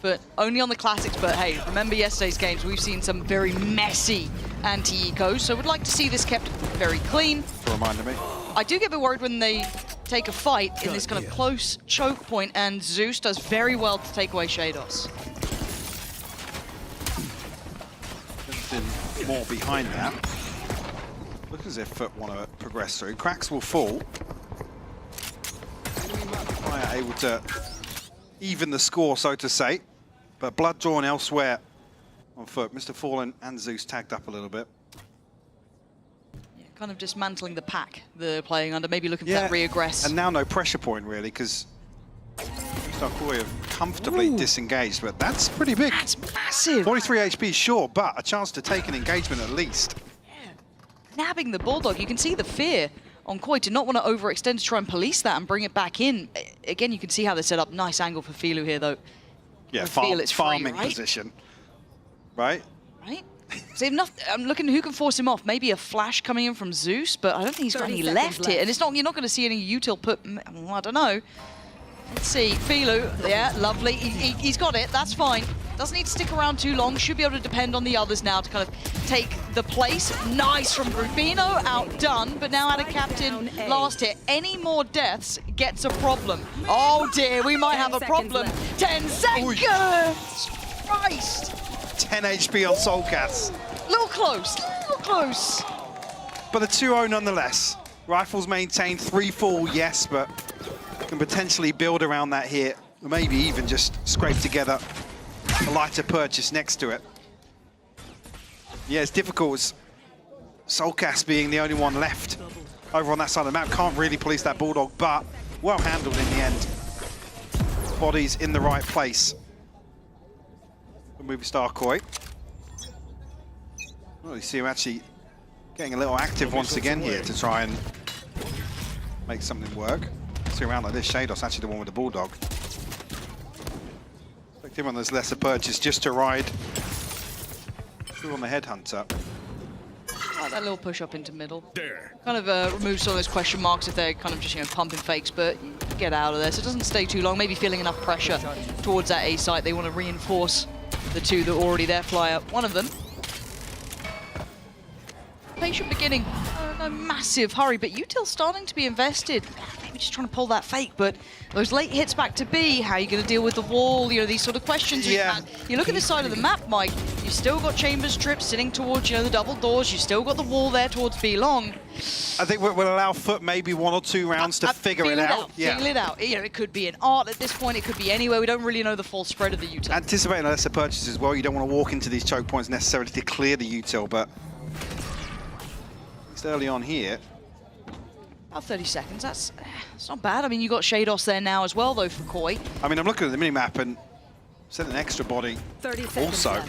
But only on the classics, but hey, remember yesterday's games, we've seen some very messy anti-ecos, so we'd like to see this kept very clean. Reminder me. I do get a bit worried when they take a fight in this kind of close choke point, and Zeus does very well to take away Shados. Anything more behind that. Looks as if Foot want to progress through. Cracks will fall. Fire able to even the score, so to say, but blood drawn elsewhere on Foot. Mr. Fallen and Zeus tagged up a little bit. Yeah, kind of dismantling the pack they're playing under, maybe looking for that re-aggress. And now no pressure point, really, because Starkoi have comfortably disengaged, but that's pretty big. That's massive. 43 HP, sure, but a chance to take an engagement at least. Nabbing the Bulldog, you can see the fear on Koi to not want to overextend to try and police that and bring it back in. Again, you can see how they set up. Nice angle for Filu here, though. Yeah, it's farming free, right? position. Right? Right? So I'm looking who can force him off. Maybe a flash coming in from Zeus, but I don't think he's got any left here. And it's not, you're not going to see any util put, I don't know. Let's see, Filu, yeah, lovely. He's got it, that's fine. Doesn't need to stick around too long. Should be able to depend on the others now to kind of take the place. Nice from Rubino, outdone, but now out of captain last hit. Any more deaths gets a problem. Oh dear, we might have a problem. 10 seconds! Christ! 10 HP on Soulcast. Little close, little close. But a 2-0 nonetheless. Rifles maintained, 3-4, yes, but can potentially build around that here. Or maybe even just scrape together a lighter purchase next to it. Yeah, it's difficult. Soulcast being the only one left over on that side of the map. Can't really police that Bulldog, but well handled in the end. Bodies in the right place. The movie star Koi. Well, you see him actually getting a little active once again here to try and make something work. See around like this, Shados actually the one with the Bulldog. Expect him on this lesser purchase just to ride through on the Headhunter. Like that little push up into middle. Kind of removes some of those question marks if they're kind of just, you know, pumping fakes, but get out of there. So it doesn't stay too long, maybe feeling enough pressure towards that A site. They want to reinforce the two that are already there, fly up. One of them. Patient beginning, no massive hurry, but Util starting to be invested. Maybe just trying to pull that fake, but those late hits back to B, how are you going to deal with the wall? You know, these sort of questions we've had. You look at this side of the map, Mike, you've still got Chambers Trip sitting towards, you know, the double doors. You've still got the wall there towards B long. I think we'll allow Foot maybe 1 or 2 rounds to figure it out. Feel it out. You know, it could be an art at this point. It could be anywhere. We don't really know the full spread of the Util. Anticipating a lesser purchase as well. You don't want to walk into these choke points necessarily to clear the Util, but early on here. About 30 seconds, that's not bad. I mean, you got Shados there now as well, though, for Koi. I mean, I'm looking at the minimap and sent an extra body also.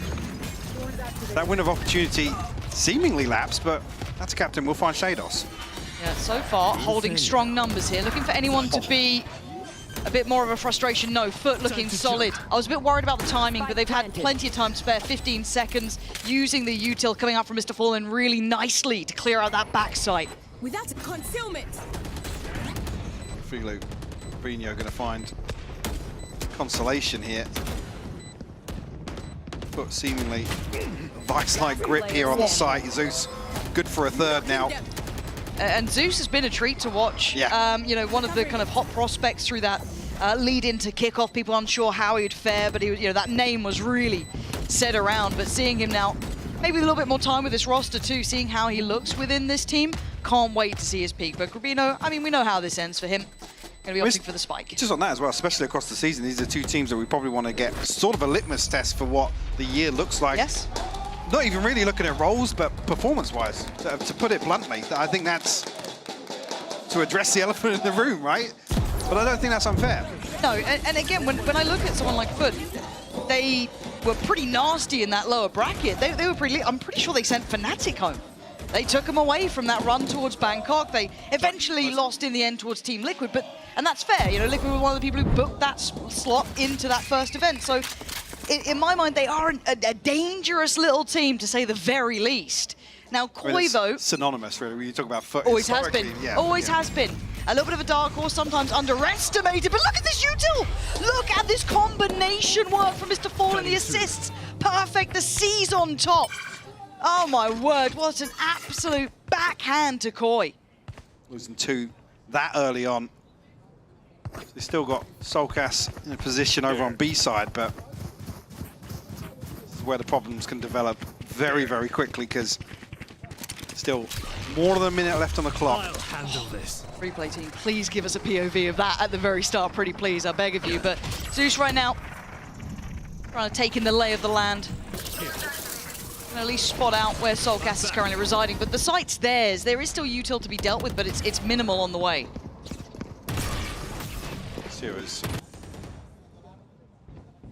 That window of opportunity seemingly lapsed, but that's Captain. We'll find Shados. Yeah, so far, holding strong numbers here. Looking for anyone to be a bit more of a frustration. No, Foot looking solid. I was a bit worried about the timing, but they've had plenty of time to spare. 15 seconds, using the Util coming out from Mr. Fallen really nicely to clear out that backside. Without concealment. Filu, Brino going to find consolation here. Foot seemingly vice-like grip here on the site. Zeus good for a third now. And Zeus has been a treat to watch. Yeah. You know, one of the kind of hot prospects through that lead into kickoff. People unsure how he'd fare, but he, you know, that name was really said around. But seeing him now, maybe a little bit more time with this roster too, seeing how he looks within this team. Can't wait to see his peak. But Grabino, I mean, we know how this ends for him. Going to be opting for the spike. Just on that as well, especially across the season, these are two teams that we probably want to get sort of a litmus test for what the year looks like. Yes. Not even really looking at roles, but performance-wise, to put it bluntly. I think that's to address the elephant in the room, right? But I don't think that's unfair. No, and again, when I look at someone like Foot, they were pretty nasty in that lower bracket. They were pretty. I'm pretty sure they sent Fnatic home. They took them away from that run towards Bangkok. They eventually lost in the end towards Team Liquid, and that's fair. You know, Liquid were one of the people who booked that slot into that first event. So, in my mind, they are a dangerous little team, to say the very least. Now, Koi, though... synonymous, really, when you talk about Foot. Always has been. Yeah, always has been. A little bit of a dark horse, sometimes underestimated, but look at this Util! Look at this combination work from Mr. Fall and the assists. Perfect, the C's on top. Oh my word, what an absolute backhand to Koi. Losing 2 that early on. They still got Soulcast in a position over on B side, but this is where the problems can develop very, very quickly, because still more than a minute left on the clock. I'll handle this. Replay team, please give us a POV of that at the very start, pretty please, I beg of you. But Zeus right now, trying to take in the lay of the land. Can at least spot out where Soulcast is currently residing, but the site's theirs. There is still Util to be dealt with, but it's minimal on the way. Serious.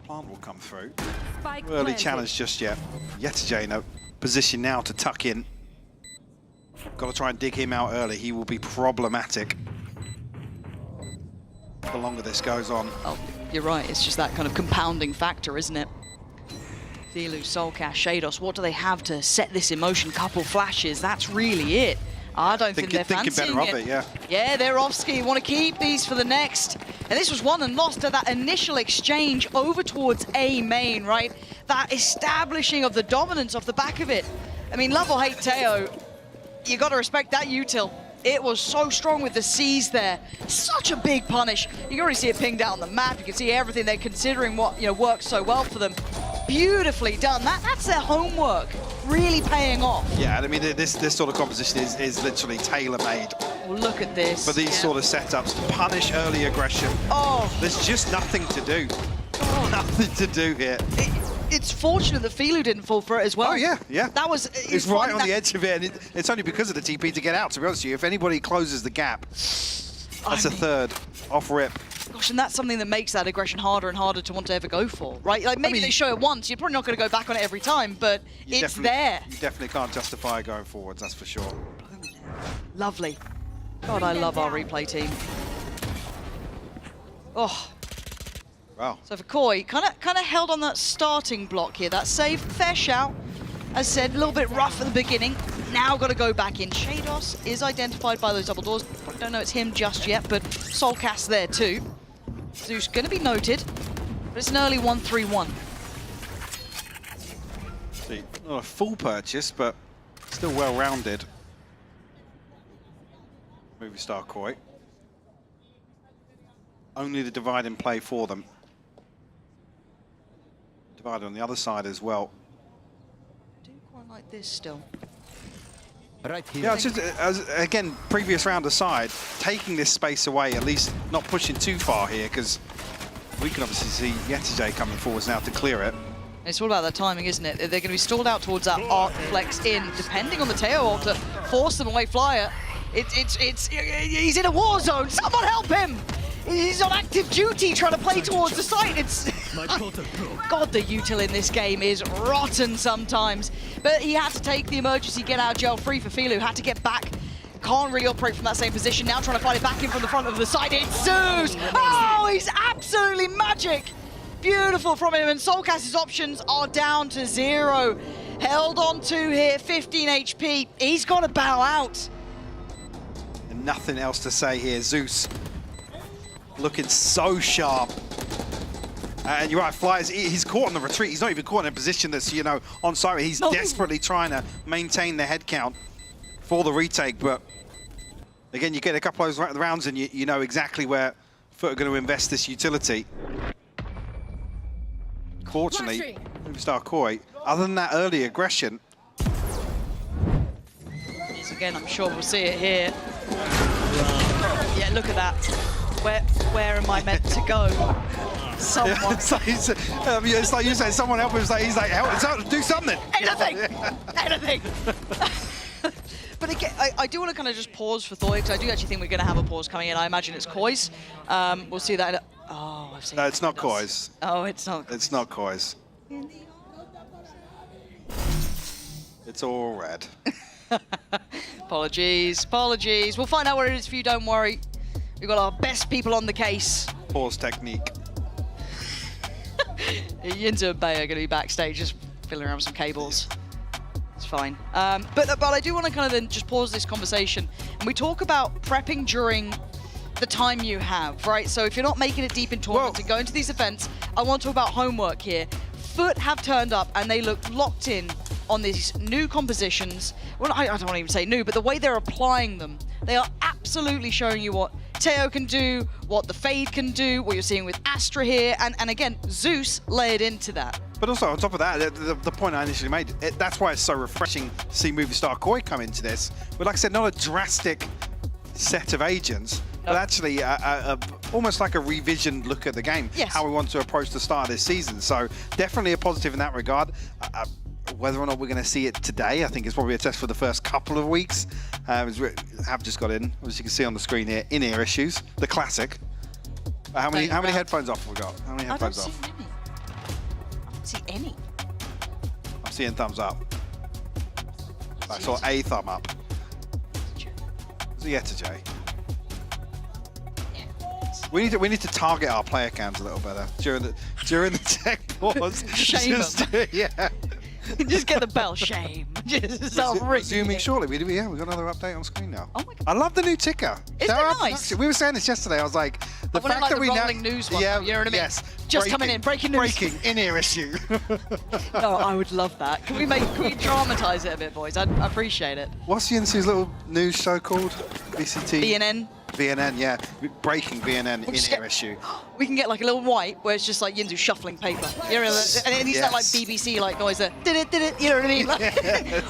Plant will come through. Spike Early planted. challenge just yet. Yetija in a position now to tuck in. Got to try and dig him out early. He will be problematic the longer this goes on. Oh, you're right. It's just that kind of compounding factor, isn't it? Thielu, Soulcast, Shados, what do they have to set this in motion? Couple flashes, that's really it. I don't think they're fancying better of it, yeah. Yeah, they're off ski. Want to keep these for the next. And this was won and lost to that initial exchange over towards A main, right? That establishing of the dominance off the back of it. I mean, love or hate Teo, you got to respect that Util. It was so strong with the C's there. Such a big punish. You can already see it pinged out on the map. You can see everything they're considering, what, you know, works so well for them. Beautifully done. That's their homework really paying off. Yeah, and I mean, this sort of composition is literally tailor-made. Well, look at this. For these sort of setups, punish early aggression. Oh. There's just nothing to do. Nothing to do here. It's fortunate that Filu didn't fall for it as well. Oh, yeah, yeah. That was... It's right on the edge of it, and it's only because of the TP to get out, to be honest with you. If anybody closes the gap, that's a third off rip. Gosh, and that's something that makes that aggression harder and harder to want to ever go for, right? Like, maybe they show it once, you're probably not going to go back on it every time, but it's there. You definitely can't justify going forwards, that's for sure. Lovely. God, I love our replay team. Oh. Wow. So for Koi, kind of held on that starting block here. That save, fair shout. As said, a little bit rough at the beginning. Now got to go back in. Shados is identified by those double doors. I don't know it's him just yet, but Soulcast there too. Zeus going to be noted, but it's an early 1-3-1. See, not a full purchase, but still well-rounded. Movie star Koi. Only the divide in play for them. Divide on the other side as well. Quite like this still. Right here. Yeah, it's just, again, previous round aside, taking this space away, at least not pushing too far here, because we can obviously see Yetajay coming forwards now to clear it. It's all about that timing, isn't it? They're going to be stalled out towards that arc flex in, depending on the Teo ult to force them away flyer. He's in a war zone. Someone help him! He's on active duty trying to play towards the site. It's God, the util in this game is rotten sometimes. But he had to take the emergency get out of jail free for Filu. Had to get back. Can't really operate from that same position. Now trying to fight it back in from the front of the side. It's Zeus! Oh, he's absolutely magic! Beautiful from him, and Soulcast's options are down to 0. Held on to here, 15 HP. He's got to bow out. And nothing else to say here. Zeus looking so sharp. And you're right, Flyers, he's caught on the retreat. He's not even caught in a position that's, you know, on site. He's desperately trying to maintain the head count for the retake. But again, you get a couple of those rounds and you know exactly where Foot are going to invest this utility. Fortunately, Star Koi, other than that early aggression. Again, I'm sure we'll see it here. Yeah, look at that. Where am I meant to go? Someone. Yeah, it's like you said, someone help him. He's like, help, do something. Anything! Anything! But again, I do want to kind of just pause for Thoi, because I do actually think we're going to have a pause coming in. I imagine it's Koi's. We'll see that. Oh, I've seen. No, it's not Koi's. Oh, it's not. It's not Koi's. It's all red. Apologies, apologies. We'll find out what it is for you, don't worry. We've got our best people on the case. Pause technique. Yinza and Bay are going to be backstage just fiddling around with some cables. It's fine. But I do want to kind of then just pause this conversation. And we talk about prepping during the time you have, right? So if you're not making it deep in tournaments and going to these events, I want to talk about homework here. Foot have turned up and they look locked in on these new compositions. Well, I don't want to even say new, but the way they're applying them, they are absolutely showing you what Teo can do, what the Fade can do, what you're seeing with Astra here, and again, Zeus layered into that. But also, on top of that, the point I initially made, that's why it's so refreshing to see Movie Star Koi come into this. But like I said, not a drastic set of agents, but actually almost like a revisioned look at the game, how we want to approach the start of this season. So definitely a positive in that regard. Whether or not we're going to see it today, I think it's probably a test for the first couple of weeks. Have just got in, as you can see on the screen here, in-ear issues, the classic. How many headphones off have we got? How many headphones off? I don't see any. I'm seeing thumbs up. I saw a thumb up. It's a Yetajay. We need to target our player cams a little better during the tech pause. Shame them. Yeah. Just get the bell. Shame. Just resuming shortly. We got another update on screen now. Oh my God. I love the new ticker. Isn't it nice? We were saying this yesterday. I was like, the fact like that the we rolling news one. Yeah, You know what I mean? yes. Just coming in, breaking news. Breaking in-ear issue. No, I would love that. Can we dramatize it a bit, boys? I'd appreciate it. What's Yinsu's little news show called? VCT. BNN. VNN, yeah. Breaking VNN in air issue. We can get like a little white where it's just like Yinzu shuffling paper. You know, and he's that like BBC like noise that did it, you know what I mean? Like,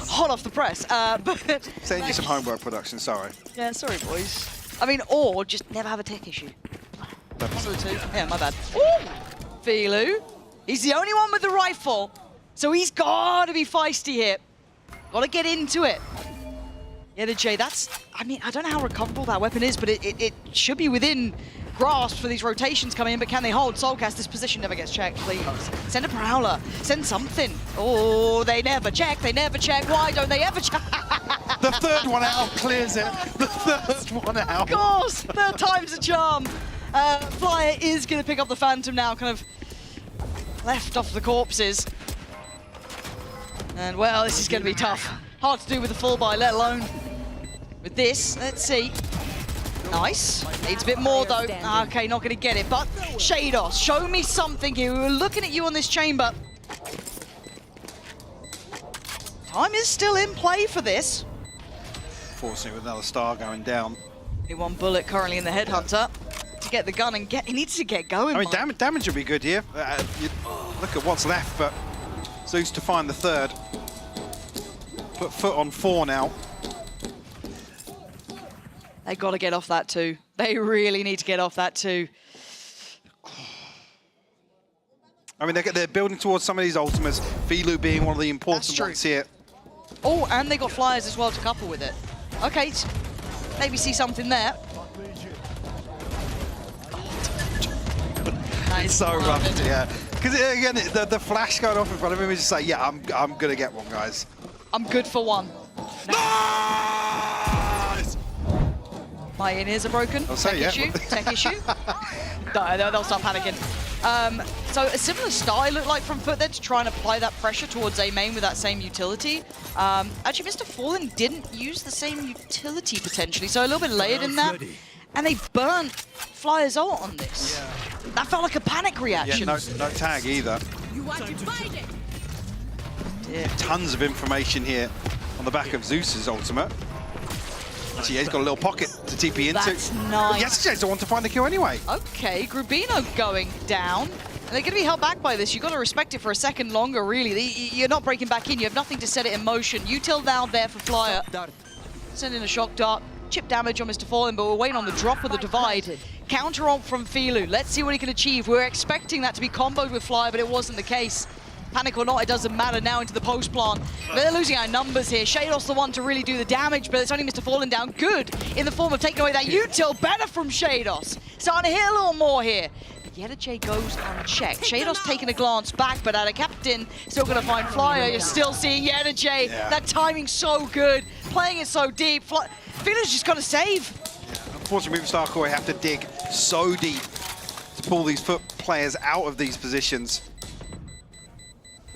hot off the press. But Send you some homework production, sorry. yeah, sorry boys. I mean, or just never have a tech issue. One of the two. Yeah, my bad. Ooh! Filu. He's the only one with the rifle. So he's got to be feisty here. Got to get into it. Yeah, the J, that's... I mean, I don't know how recoverable that weapon is, but it should be within grasp for these rotations coming in, but can they hold? Soulcast, this position never gets checked, please. Send a Prowler. Send something. Oh, they never check. They never check. Why don't they ever check? The third one out clears it. The third one out. Of course, third time's a charm. Flyer is going to pick up the Phantom now, kind of left off the corpses. And, well, this is going to be tough. Hard to do with the full buy, let alone with this. Let's see. Nice. Needs a bit more, though. Okay, not going to get it. But Shados, show me something here. We were looking at you on this chamber. Time is still in play for this. Fortunately, with another star going down. Only one bullet currently in the Headhunter to get the gun and get. He needs to get going. I mean, damage will be good here. You look at what's left, but Zeus to find the third. Put foot on 4 now. They got to get off that too. They really need to get off that too. I mean, they're building towards some of these ultimates. Filu being one of the important ones here. Oh, and they got flyers as well to couple with it. Okay, maybe see something there. It's so rough, yeah. Because again, the flash going off in front of him is just like, yeah, I'm gonna get one, guys. I'm good for one. Nice! My in-ears are broken. I'll say, Tech yeah. issue. Tech issue. No, they'll stop panicking. So a similar style looked like from Foot there to try and apply that pressure towards A main with that same utility. Actually, Mr. Fallen didn't use the same utility potentially, so a little bit layered in that. And they burnt Flyer's ult on this. Yeah. That felt like a panic reaction. Yeah, no tag either. Yeah. Tons of information here on the back of Zeus's ultimate. Actually, yeah, he's got a little pocket to TP into. That's nice. Yes, Jason want to find the kill anyway. Okay, Grubino going down. And they're going to be held back by this. You've got to respect it for a second longer, really. You're not breaking back in. You have nothing to set it in motion. Util down there for Flyer. Send in a shock dart. Chip damage on Mr. Fallen, but we're waiting on the drop of the divide. Counter ult from Filu. Let's see what he can achieve. We're expecting that to be comboed with Flyer, but it wasn't the case. Panic or not, it doesn't matter now into the post plant. They're losing our numbers here. Shados the one to really do the damage, but it's only Mr. Fallen down. Good in the form of taking away that util. Better from Shados. Starting to hit a little more here. Yediche goes unchecked. Shados taking a glance back, but at a captain, still going to find Flyer. You're still seeing Yediche. Yeah. That timing's so good. Playing it so deep. Filu's just got to save. Unfortunately, Movistar Koi have to dig so deep to pull these Foot players out of these positions.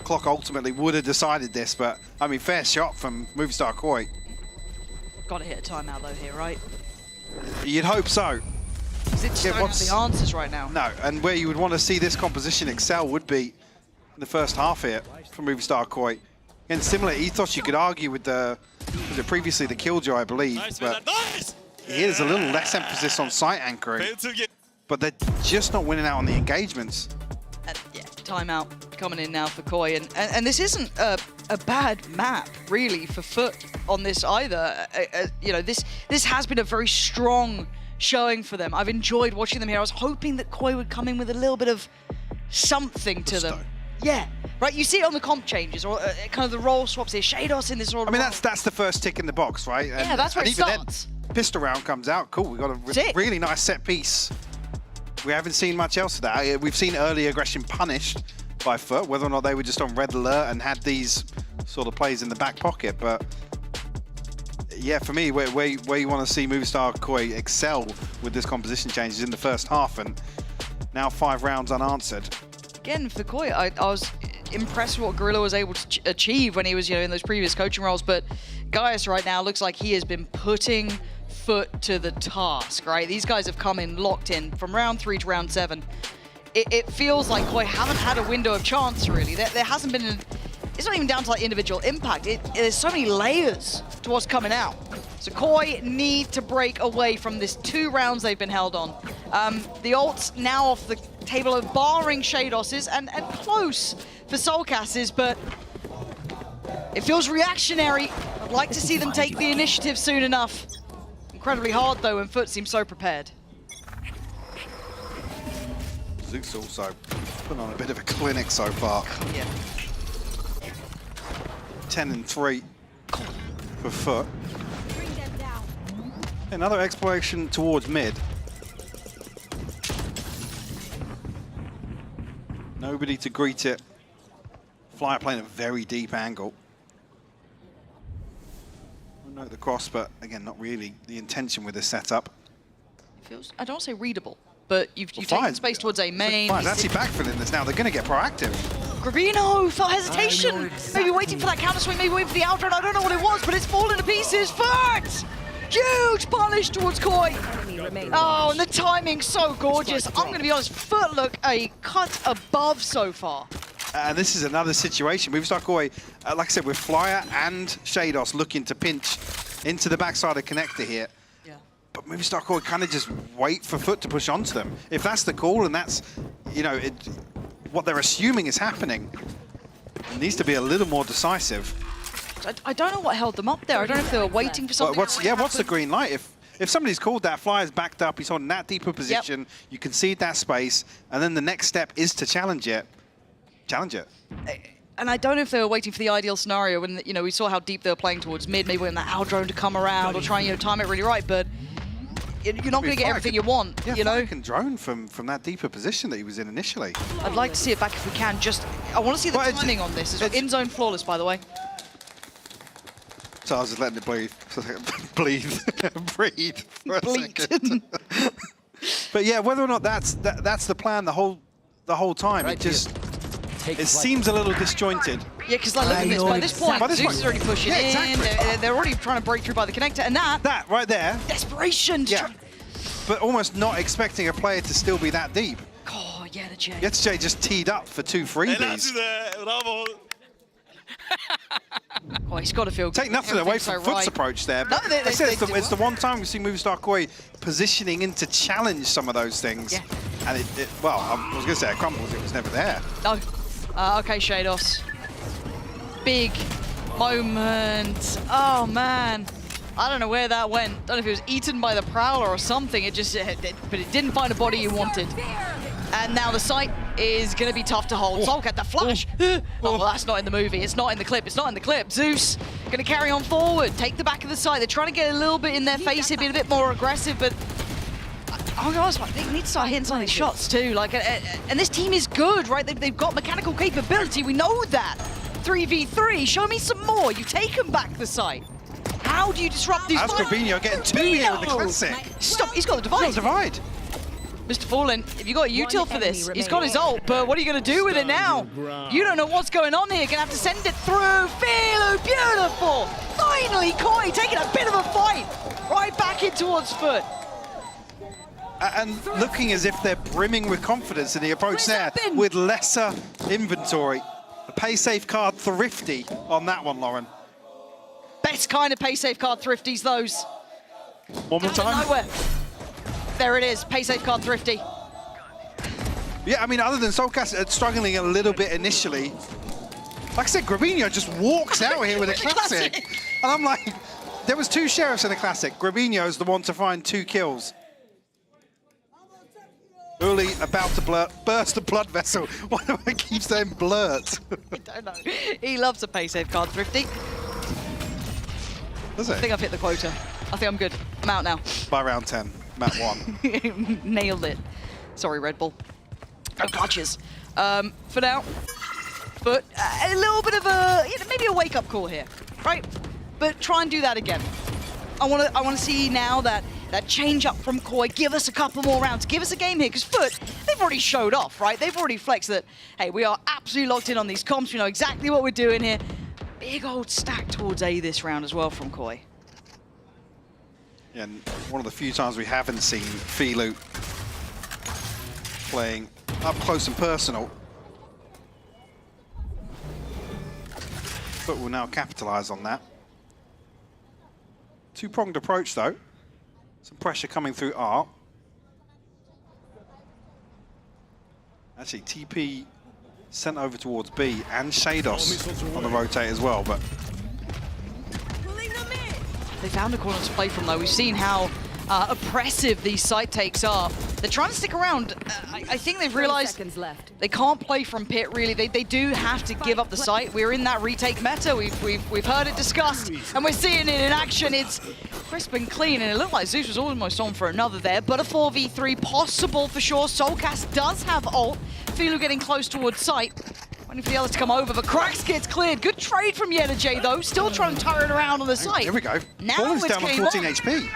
Clock ultimately would have decided this, but I mean, fair shot from Movistar Koi. Got to hit a timeout though here, right? You'd hope so. Because it just don't have the answers right now. No, and where you would want to see this composition excel would be in the first half here from Movistar Koi. And similar ethos, you could argue with the, was it previously the Killjoy, I believe, but here's a little less emphasis on site anchoring. But they're just not winning out on the engagements. Yeah, timeout coming in now for Koi, and this isn't a bad map really for Foot on this either. You know, this has been a very strong showing for them. I've enjoyed watching them here. I was hoping that Koi would come in with a little bit of something to them. Yeah, right. You see it on the comp changes or kind of the role swaps here. Shados in this role. I mean, that's the first tick in the box, right? Yeah, that's where it starts. Then, pistol round comes out. Cool. We got a really nice set piece. We haven't seen much else of that. We've seen early aggression punished by Foot, whether or not they were just on red alert and had these sort of plays in the back pocket. But yeah, for me, where you want to see Movistar Koi excel with this composition change is in the first half, and now 5 rounds unanswered. Again, for Koi, I was impressed with what Gorilla was able to achieve when he was, in those previous coaching roles. But Gaius right now looks like he has been putting Foot to the task, right? These guys have come in locked in from round 3 to round 7. It feels like Koi haven't had a window of chance, really. There hasn't been it's not even down to like individual impact. There's so many layers to what's coming out. So Koi need to break away from this 2 rounds they've been held on. The ults now off the table of barring Shados's and close for Soulcast's, but it feels reactionary. I'd like to see them take the initiative soon enough. Incredibly hard though, and Foot seems so prepared. Zeus also put on a bit of a clinic so far. Yeah. 10 and 3 for Foot. Another exploration towards mid. Nobody to greet it. Flyer playing a very deep angle. Note the cross, but again, not really the intention with this setup. It feels, I don't want to say readable, but you've taken space towards A main. Fire's actually backfilling this now. They're going to get proactive. Gravino felt hesitation. Maybe waiting for that counter swing, maybe waiting for the outrun. I don't know what it was, but it's fallen to pieces. Foot! Huge punish towards Koi. Oh, and the timing's so gorgeous. I'm going to be honest, Foot look a cut above so far. And this is another situation. Movistar Koi, like I said, with Flyer and Shados looking to pinch into the backside of connector here. Yeah. But Movistar Koi kind of just wait for Foot to push onto them. If that's the call and that's, you know, what they're assuming is happening, it needs to be a little more decisive. I don't know what held them up there. I don't know if they were waiting for something. What's the green light? If somebody's called that, Flyer's backed up, he's on that deeper position, you concede that space, and then the next step is to challenge it. Challenge it. And I don't know if they were waiting for the ideal scenario when, you know, we saw how deep they were playing towards mid, maybe when that Owl drone to come around or try and, you know, time it really right, but you're not going to get everything you want, yeah, you know? Flyer can drone from that deeper position that he was in initially. I'd like to see it back if we can. I want to see the timing on this. It's in-zone flawless, by the way. So I was just letting it breathe. breathe for a second. But yeah, whether or not that's the plan the whole time, it seems a little disjointed. Yeah, because like, look at this. By this point, Zeus is already pushing in. Exactly. They're already trying to break through by the connector, and that right there. Desperation. Yeah. But almost not expecting a player to still be that deep. Oh, yeah, the J. Yesterday just teed up for 2 freebies. Oh, he's got to feel Take nothing away from Foot's approach there. But it's the one time we've seen Movistar Koi positioning in to challenge some of those things. Yeah. And well, I was going to say it crumbles, it was never there. No. Okay, Shados. Big moment. Oh, man. I don't know where that went. Don't know if it was eaten by the Prowler or something. But it didn't find a body you wanted. And now the site is going to be tough to hold. Soulcat, the flash. Oh, well, that's not in the movie. It's not in the clip. It's not in the clip. Zeus going to carry on forward. Take the back of the site. They're trying to get a little bit in their face here, be a bit more aggressive, but I'm honest, they need to start hitting some of these shots too. Like, and this team is good, right? They've got mechanical capability. We know that. 3v3. Show me some more. You take them back the site. How do you disrupt these? That's Gravino getting 2 here in the classic. Stop! He's got the divide. He's got the divide. Mr. Fallen, if you got a util for this, he's got his ult, but what are you going to do with it now? You don't know what's going on here. You're going to have to send it through. Philo, beautiful. Finally, Koi taking a bit of a fight right back in towards Foot. And looking as if they're brimming with confidence in the approach there with lesser inventory. A pay safe card thrifty on that one, Lauren. Best kind of pay safe card thrifties, those. One more time. Nowhere. There it is, pay safe card thrifty. Yeah, I mean, other than Soulcast struggling a little bit initially, like I said, Gravino just walks out here with a classic. And I'm like, there was 2 sheriffs in the classic. Gravino's the one to find 2 kills. Uli about to burst the blood vessel. Why do I keep saying blurt? I don't know. He loves a pay safe card thrifty. Does it? I think I've hit the quota. I think I'm good. I'm out now. By round 10, map 1. Nailed it. Sorry, Red Bull. No clutches. For now, but a little bit of a, maybe a wake-up call here, right? But try and do that again. I want to see now that change up from Koi. Give us a couple more rounds. Give us a game here, because Foot, they've already showed off, right? They've already flexed that, hey, we are absolutely locked in on these comps. We know exactly what we're doing here. Big old stack towards A this round as well from Koi. Yeah, and one of the few times we haven't seen Philo playing up close and personal. But we'll now capitalize on that. Two-pronged approach, though. Some pressure coming through Art. Actually, TP sent over towards B and Shados on the rotate as well, but They found a corner to play from, though. We've seen how oppressive these site takes are. They're trying to stick around. I think they've realized they can't play from pit, really. They do have to give up the site. We're in that retake meta. We've heard it discussed, and we're seeing it in action. It's crisp and clean, and it looked like Zeus was almost on for another there, but a 4v3 possible for sure. Soulcast does have ult. Filu getting close towards site. Waiting for the others to come over, but Krax gets cleared. Good trade from J, though. Still trying to turn around on the site. Here we go. Now Fallen's it's down on game 14 on. HP.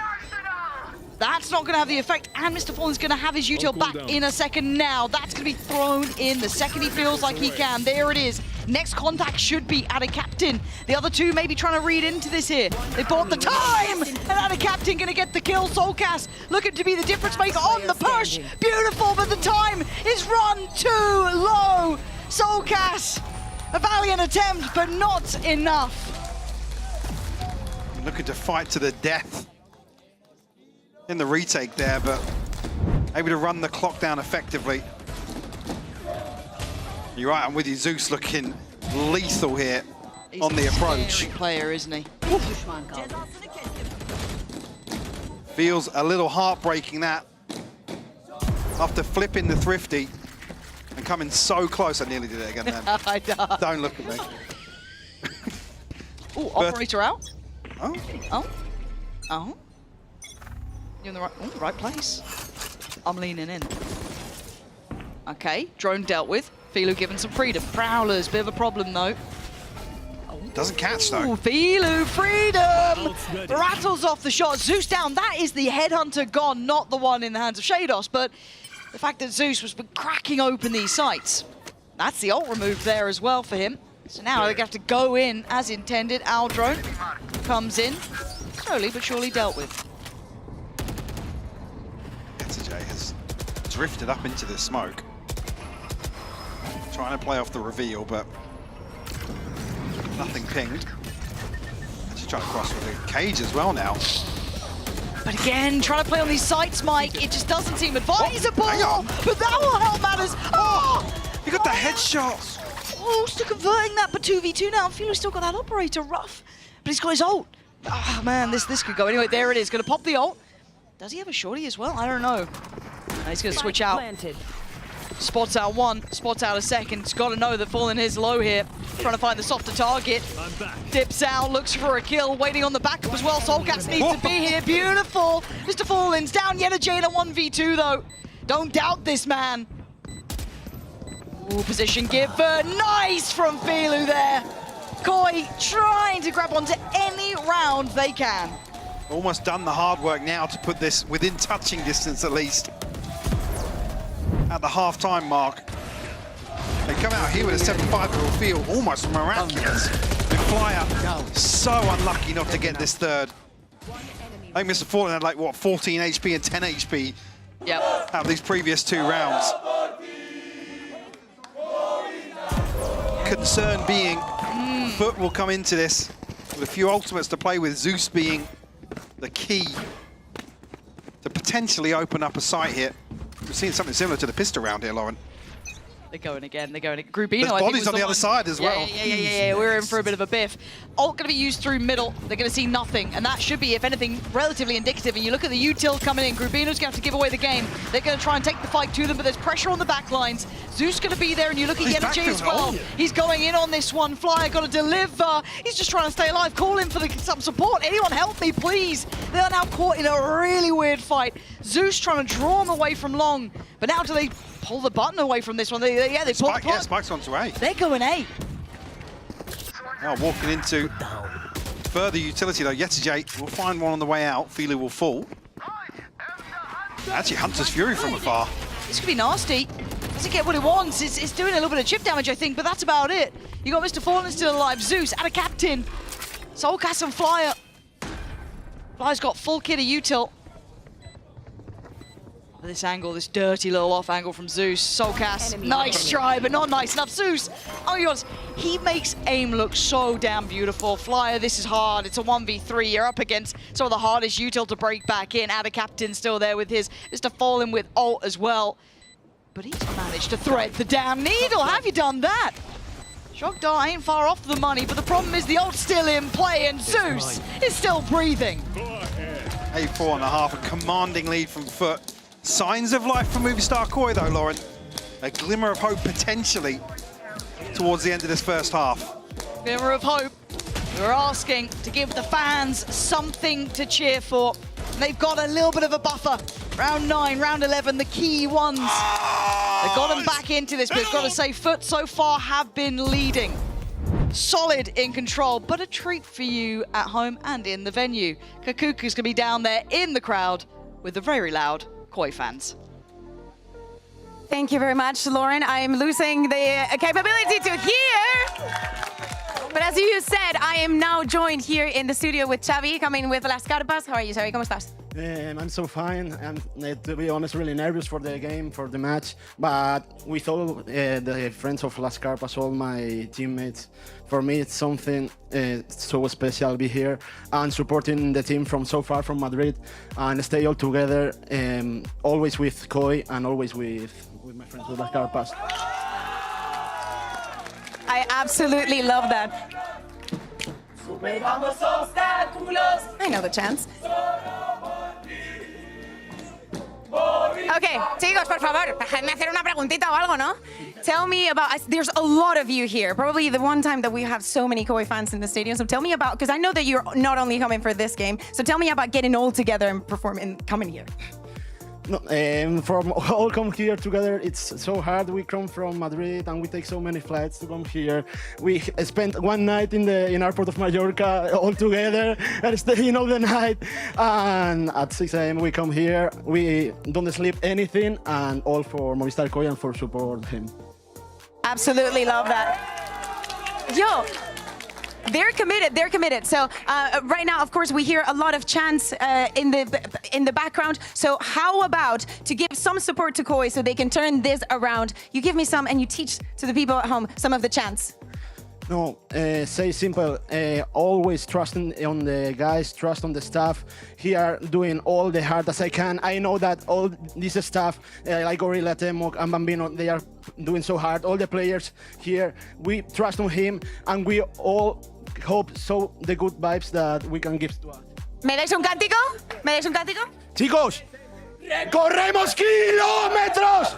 That's not going to have the effect, and Mr. Fallen's going to have his util back in a second now. That's going to be thrown in the second he feels like he can. There it is. Next contact should be at a captain. The other two may be trying to read into this here. They bought the time, and at a captain going to get the kill. Soulcast looking to be the difference maker on the push. Beautiful, but the time is run too low. Soulcast, a valiant attempt, but not enough. Looking to fight to the death in the retake there, but able to run the clock down effectively. You're right, I'm with you. Zeus looking lethal here on the approach. Scary player, isn't he? Feels a little heartbreaking that after flipping the Thrifty and coming so close. I nearly did it again then. I know. Don't look at me. Oh, operator out. Oh. Oh. Oh. You're in the right place. I'm leaning in. Okay, drone dealt with. Filu given some freedom. Prowlers, bit of a problem though. Doesn't catch though. Ooh, Filu, freedom! Rattles off the shot. Zeus down. That is the headhunter gone, not the one in the hands of Shados. But the fact that Zeus was cracking open these sites, that's the ult removed there as well for him. So now they have to go in as intended. Owl drone comes in, slowly but surely dealt with. J has drifted up into the smoke. Trying to play off the reveal, but nothing pinged. Actually trying to cross with the cage as well now. But again, trying to play on these sites, Mike, it just doesn't seem advisable. But that will help matters. Oh! He got the headshot. Oh, still converting that, but 2v2 now. Filu's still got that operator rough, but he's got his ult. Ah, man, this could go. Anyway, there it is. Going to pop the ult. Does he have a shorty as well? I don't know. He's going to switch out. Spots out one, spots out a second. He's got to know that Fallen is low here. Trying to find the softer target. Dips out, looks for a kill, waiting on the backup as well. Soulcast needs to be here. Beautiful. Mr. Fallen's down yet again. 1v2 though. Don't doubt this man. Ooh, position given. Nice from Filu there. Koi trying to grab onto any round they can. Almost done the hard work now to put this within touching distance at least. At the half-time mark. They come out here with a 7-5 that will feel almost miraculous. The flyer so unlucky not to get this third. I think Mr. Fallen had like, what, 14 HP and 10 HP out of these previous two rounds. Concern being, Foot will come into this with a few ultimates to play with, Zeus being the key to potentially open up a site here. We've seen something similar to the pistol round here, Lauren. They're going again, they're going again. Grubino, There's I think, bodies was on the other side as well. Yeah, we're in for a bit of a biff. Ult going to be used through middle. They're going to see nothing, and that should be, if anything, relatively indicative. And you look at the util coming in, Grubino's going to have to give away the game. They're going to try and take the fight to them, but there's pressure on the back lines. Zeus going to be there, and you look at Yenaji as well. He's going in on this one. Flyer got to deliver. He's just trying to stay alive. Call in for some support. Anyone help me, please. They are now caught in a really weird fight. Zeus trying to draw him away from long, but now do they pull the button away from this one? They pull the plug. Yeah, Spike's on to A. They're going A. Now walking into further utility though. J will find one on the way out. Filu will fall. Actually, Hunter's Fury from afar. This could be nasty. Doesn't get what it wants. It's doing a little bit of chip damage, I think, but that's about it. You got Mr. Fallen still alive. Zeus at a captain. Soulcast and Flyer. Flyer's got full kit of util. This angle, this dirty little off angle from Zeus. Soulcast, nice try, but not nice enough. Zeus, oh, He makes aim look so damn beautiful. Flyer, this is hard. It's a 1v3. You're up against some of the hardest util to break back in. Ada Captain still there with his. Mr. Fallen with ult as well. But he's managed to thread the damn needle. Have you done that? Shock Dart ain't far off the money, but the problem is the ult's still in play and Zeus is still breathing. 8-4.5, a commanding lead from Foot. Signs of life from Movistar Koi though, Lauren. A glimmer of hope potentially towards the end of this first half. Glimmer of hope. We're asking to give the fans something to cheer for. They've got a little bit of a buffer. Round 9, round 11, the key ones. They've got them back into this, but it's got to say Foot so far have been leading. Solid in control, but a treat for you at home and in the venue. Kakuku's gonna be down there in the crowd with the very loud Koi fans. Thank you very much, Lauren. I'm losing the capability to hear. But as you said, I am now joined here in the studio with Xavi, coming with Las Carpas. How are you, Xavi? ¿Cómo estás? I'm so fine. I'm, to be honest, really nervous for the game, for the match. But with all the friends of Las Carpas, all my teammates, for me it's something so special to be here and supporting the team from so far from Madrid and stay all together, always with Koi and always with my friends with Las Carpas. I absolutely love that. I know the chants. Okay, chicos, por favor, déjenme hacer una preguntita o algo, ¿no? Tell me about, there's a lot of you here, probably the one time that we have so many Koi fans in the stadium, so tell me about, because I know that you're not only coming for this game, so tell me about getting all together and performing, coming here. No, from all come here together, it's so hard. We come from Madrid and we take so many flights to come here. We spent one night in the airport of Mallorca all together and staying all the night. And at 6 a.m. we come here. We don't sleep anything, and all for Movistar Koi and for support him. Absolutely love that. Yo. They're committed. So right now, of course, we hear a lot of chants in the background. So how about to give some support to Koi so they can turn this around? You give me some and you teach to the people at home some of the chants. No, say simple, always trusting on the guys, trust on the staff. Here doing all the hard as I can. I know that all this staff, like Gorilla, Temok and Bambino, they are doing so hard. All the players here, we trust on him and we all hope so the good vibes that we can give to us. ¿Me dais un cántico? ¿Me dais un cántico? Chicos, corremos kilómetros,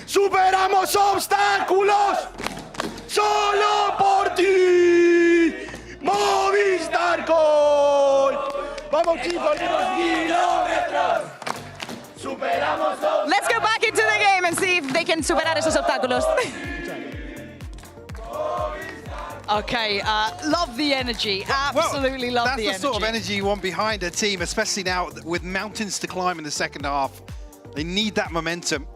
superamos obstáculos. Solo por ti, Movistar Koi. Vamos chicos, kilómetros. Superamos obstáculos. Let's go back into the game and see if they can superar esos obstáculos. Okay, love the energy. Absolutely love the energy. That's the sort of energy you want behind a team, especially now with mountains to climb in the second half. They need that momentum.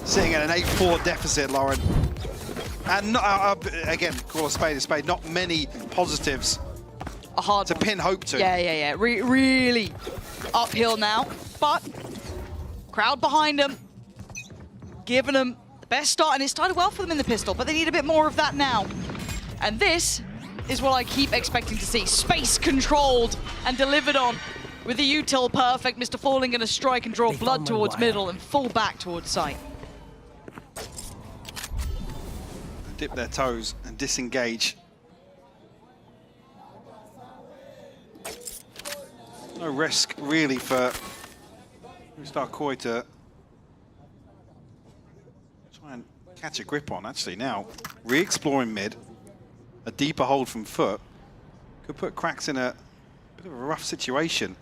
Sitting at an 8-4 deficit, Lauren. And again, call a spade, not many positives to pin hope to. Yeah. Really uphill now, but crowd behind them, giving them the best start, and it started well for them in the pistol, but they need a bit more of that now. And this is what I keep expecting to see. Space controlled and delivered on with the util perfect. Mr. Falling gonna strike and draw blood towards middle and fall back towards site. Dip their toes and disengage. No risk really for Movistar Koi to try and catch a grip on. Actually now, re-exploring mid, a deeper hold from Foot could put Cracks in a bit of a rough situation.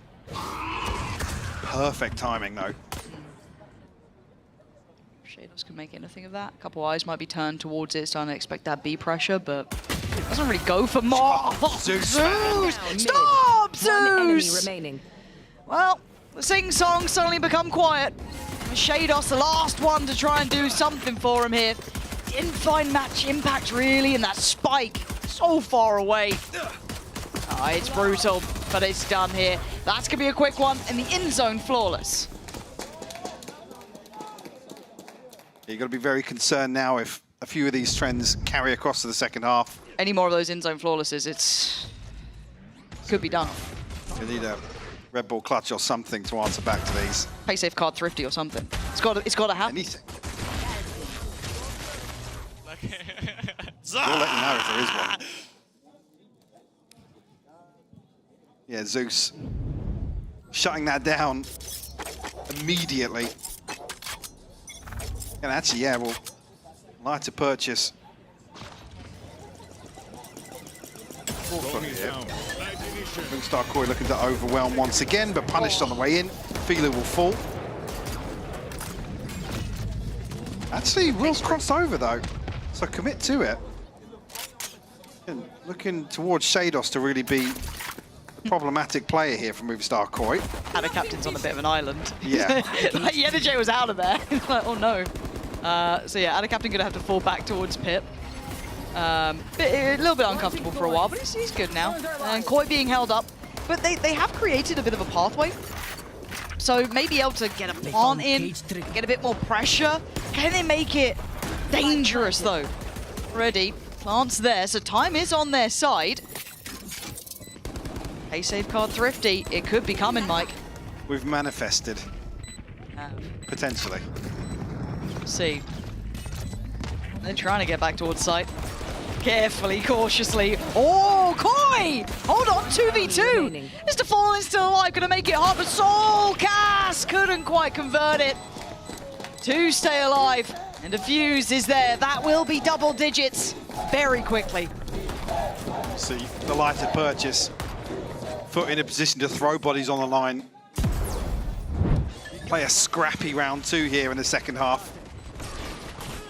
Perfect timing though. Shadows can make anything of that. A couple eyes might be turned towards it, starting to expect that B pressure, but doesn't really go for more. Zeus! Stop, Zeus! One enemy remaining. Well, the sing-song suddenly become quiet. Shados, the last one to try and do something for him here. Didn't find match impact really, and that spike so far away. It's brutal, but it's done here. That's gonna be a quick one, and the end zone flawless. You've got to be very concerned now if a few of these trends carry across to the second half. Any more of those in-zone flawlesses, it's could be done. You need a Red Bull clutch or something to answer back to these. Pay safe card thrifty or something. It's got to happen. Anything. We'll let you know if there is one. Yeah, Zeus shutting that down immediately. And actually, yeah, well, like to purchase. Moonstar Koi looking to overwhelm once again, but punished on the way in. Feeler will fall. Actually, will cross over though, so commit to it. And looking towards Shados to really be a problematic player here for Movistar Koi. And the captain's on a bit of an island. Yeah. Like, Yenaje was out of there. Like, oh no. So yeah, Ada Captain gonna have to fall back towards Pip. A little bit uncomfortable for a while, but he's good now. And Koi being held up, but they have created a bit of a pathway. So maybe able to get a plant in, get a bit more pressure. Can they make it dangerous though? Ready, plants there, so time is on their side. Pay save card thrifty, it could be coming, Mike. We've manifested. Potentially. See. They're trying to get back towards site. Carefully, cautiously. Oh, Koi! Hold on, 2v2. Mr. Fallen's still alive, gonna make it hard, but Soul Cast couldn't quite convert it. 2 stay alive, and a fuse is there. That will be double digits very quickly. See, the lighter purchase. Foot in a position to throw bodies on the line. Play a scrappy round 2 here in the second half.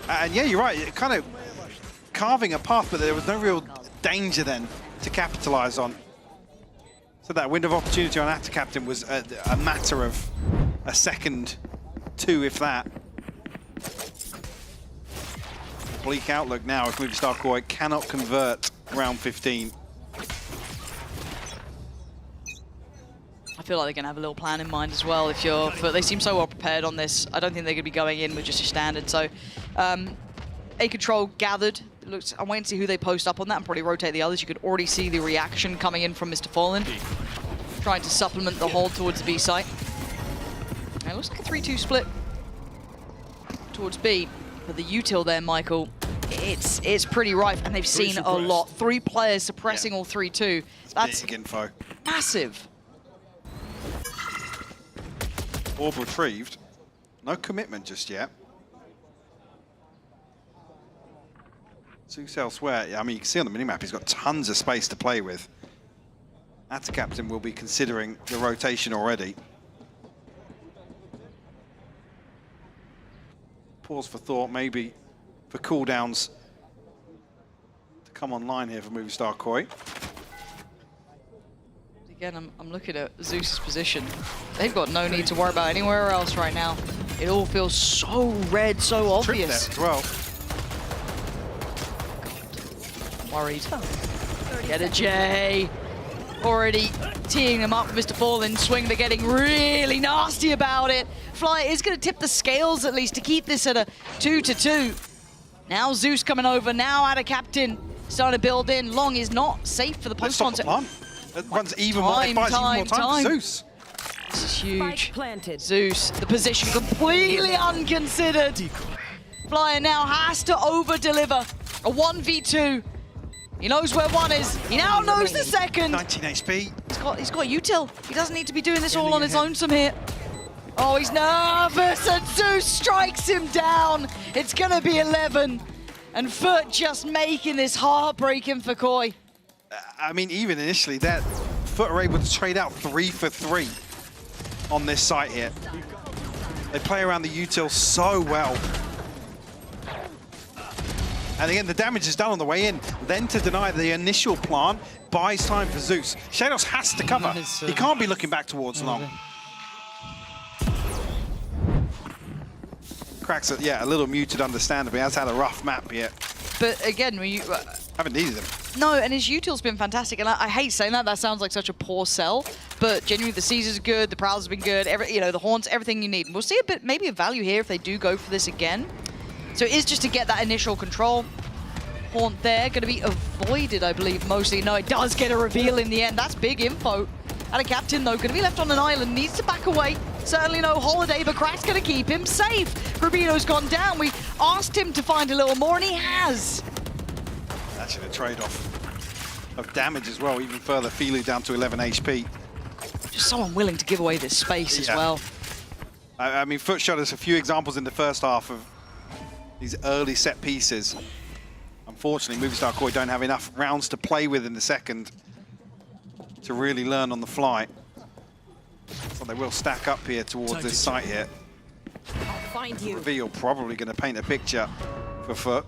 And yeah, you're right, it kind of carving a path, but there was no real danger then to capitalize on. So that window of opportunity on Atta Captain was a matter of a second, 2 if that. Bleak outlook now if Movistar Koi cannot convert round 15. I feel like they're going to have a little plan in mind as well. But they seem so well prepared on this. I don't think they're going to be going in with just a standard. So, A control gathered. I'm waiting to see who they post up on that and probably rotate the others. You could already see the reaction coming in from Mr. Fallen, trying to supplement the hold towards the B site. And it looks like a 3-2 split towards B. But the util there, Michael, it's pretty rife, and they've seen a lot. 3 players suppressing all 3-2. That's big info. Massive. Orb retrieved. No commitment just yet. Zeus elsewhere. Yeah, I mean, you can see on the minimap he's got tons of space to play with. Atta Captain will be considering the rotation already. Pause for thought, maybe for cooldowns to come online here for Movistar Koi. Again, I'm looking at Zeus's position. They've got no need to worry about anywhere else right now. It all feels so red, so obvious. Trip there as well. Worried. Get a J. Already teeing them up with Mr. Fallen. Swing, they're getting really nasty about it. Fly is going to tip the scales at least to keep this at a 2-2. Now Zeus coming over. Now Atta Captain starting to build in. Long is not safe for the post-concept. That runs even more, it buys even more time for Zeus. This is huge. Zeus, the position completely unconsidered. Flyer now has to over-deliver. A 1v2. He knows where 1 is. He now knows the second. 19 HP. He's got util. He doesn't need to be doing this all on his own from here. Oh, he's nervous, and Zeus strikes him down. It's gonna be 11. And Foot just making this heartbreaking for Koi. I mean, even initially, that Foot are able to trade out 3 for 3 on this site here. They play around the util so well. And again, the damage is done on the way in. Then to deny the initial plant buys time for Zeus. Shados has to cover. He can't be looking back towards Long. Cracks, yeah, a little muted, understandably. Has had a rough map yet. But again, when you haven't needed him. No, and his util's been fantastic, and I hate saying that. That sounds like such a poor sell. But genuinely, the Caesar's good, the Prowler's been good. The Haunts, everything you need. And we'll see a bit, maybe a value here if they do go for this again. So it is just to get that initial control. Haunt there, going to be avoided, I believe, mostly. No, it does get a reveal in the end. That's big info. And a captain, though, going to be left on an island, needs to back away. Certainly no holiday, but Crack's going to keep him safe. Rubino's gone down. We asked him to find a little more, and he has. Actually, the trade-off of damage as well, even further. Filu down to 11 HP. Just so unwilling to give away this space as well. I mean, Foot showed us a few examples in the first half of these early set pieces. Unfortunately, Movistar Koi don't have enough rounds to play with in the second to really learn on the fly. So they will stack up here towards this site here. I'll find you. Reveal probably going to paint a picture for Foot.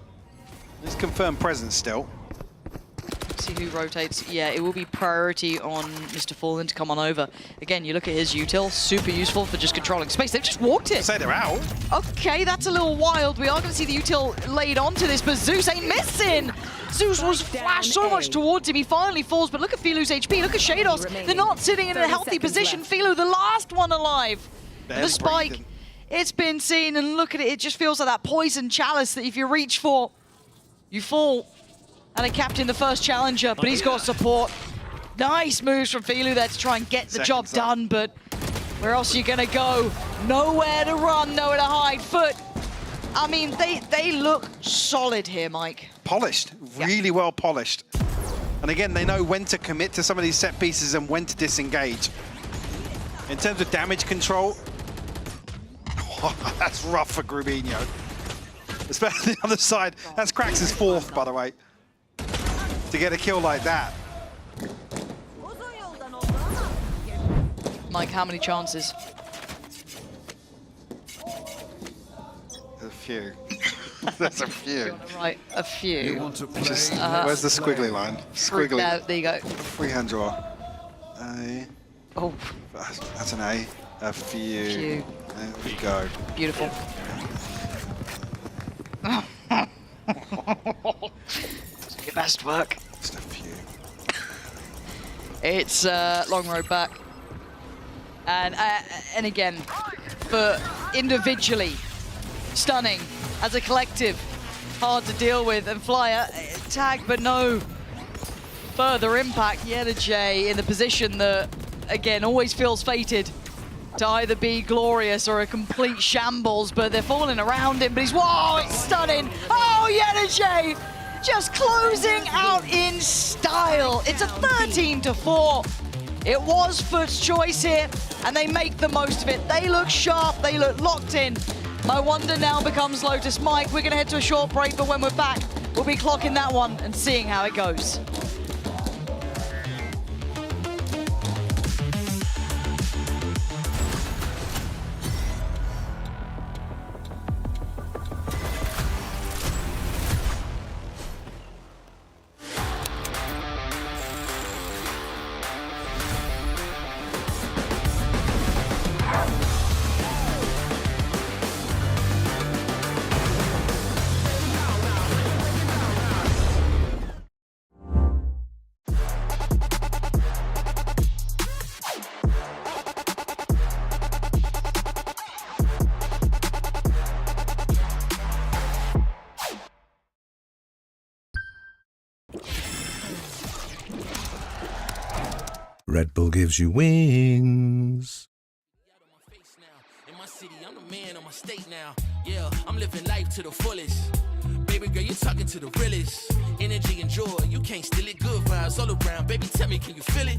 It's confirmed presence still. See who rotates. Yeah, it will be priority on Mr. Fallen to come on over. Again, you look at his util, super useful for just controlling space. They've just walked it. Say they're out. Okay, that's a little wild. We are going to see the util laid onto this, but Zeus ain't missing. Zeus was flashed so much towards him. He finally falls, but look at Filu's HP. Look at Shados. They're not sitting in a healthy position. Filu, the last one alive. The spike, it's been seen, and look at it. It just feels like that poison chalice that if you reach for, you fall. And a captain, the first challenger, but he's got support. Nice moves from Filu there to try and get the job done, but where else are you gonna go? Nowhere to run, nowhere to hide. Foot, I mean, they look solid here, Mike. Polished, really well polished. And again, they know when to commit to some of these set pieces and when to disengage. In terms of damage control, that's rough for Grubino. Especially the other side. That's Krax's fourth, by the way. To get a kill like that. Mike, how many chances? A few. There's a few. Right, a few. Just, where's the squiggly line? Squiggly. There you go. Freehand draw. A. Oh. That's an A. A few. There we go. Beautiful. Your best work. Just a few. It's long road back. And again, for individually, stunning. As a collective, hard to deal with. And Flyer, tag, but no further impact. Yeta J in the position that, again, always feels fated to either be glorious or a complete shambles, but they're falling around him, but he's, whoa, it's stunning. Oh, Yeta J just closing out in style. It's a 13-4. It was Foot's choice here, and they make the most of it. They look sharp, they look locked in. My wonder now becomes Lotus. Mike, we're gonna head to a short break, but when we're back, we'll be clocking that one and seeing how it goes. Red Bull gives you wings. In my city, I'm the man of my state now. Yeah, I'm living life to the fullest. Baby girl, you're talking to the realest. Energy and joy, you can't steal it. Good vibes all around. Baby, tell me, can you feel it?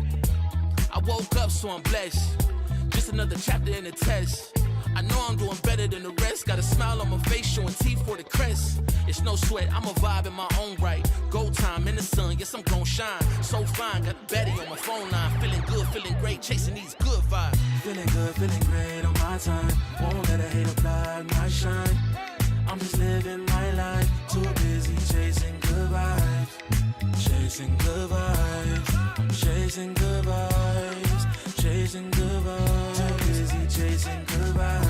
I woke up, so I'm blessed. Just another chapter in the test. I know I'm doing better than the rest. Got a smile on my face, showing teeth for the crest. It's no sweat, I'm a vibe in my own right. Go time in the sun, yes, I'm gon' shine. So fine, got a baddie on my phone line. Feeling good, feeling great, chasing these good vibes. Feeling good, feeling great on my time. Won't let a hater blind my shine. I'm just living my life. Too busy chasing good vibes. Chasing good vibes. Chasing good vibes. Chasing good vibes. Too busy chasing good vibes.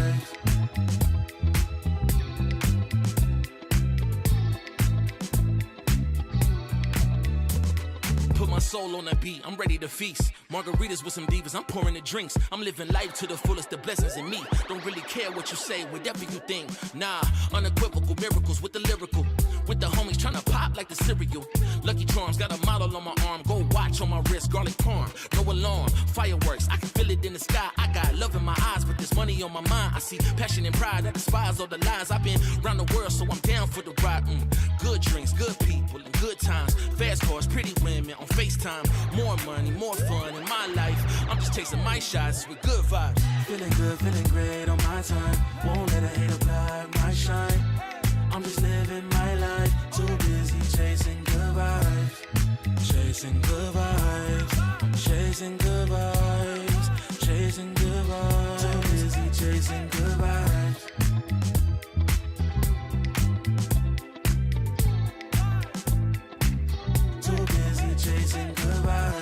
Put my soul on the beat, I'm ready to feast. Margaritas with some divas, I'm pouring the drinks. I'm living life to the fullest, the blessings in me. Don't really care what you say, whatever you think. Nah, unequivocal miracles with the lyrical. With the homies trying to pop like the cereal. Lucky Charms got a model on my arm. Go watch on my wrist, garlic parm. No alarm, fireworks, I can feel it in the sky. I got love in my eyes, but there's money on my mind. I see passion and pride that despise all the lies. I've been around the world, so I'm down for the ride. Good drinks, good people, and good times. Fast cars, pretty women on FaceTime. More money, more fun in my life. I'm just chasing my shots with good vibes. Feeling good, feeling great on my time. Won't let a hater blind my shine. I'm just living my life. Too busy chasing good vibes. Chasing good vibes. Chasing good vibes. Chasing good vibes. Too busy chasing good vibes. Too busy chasing good vibes.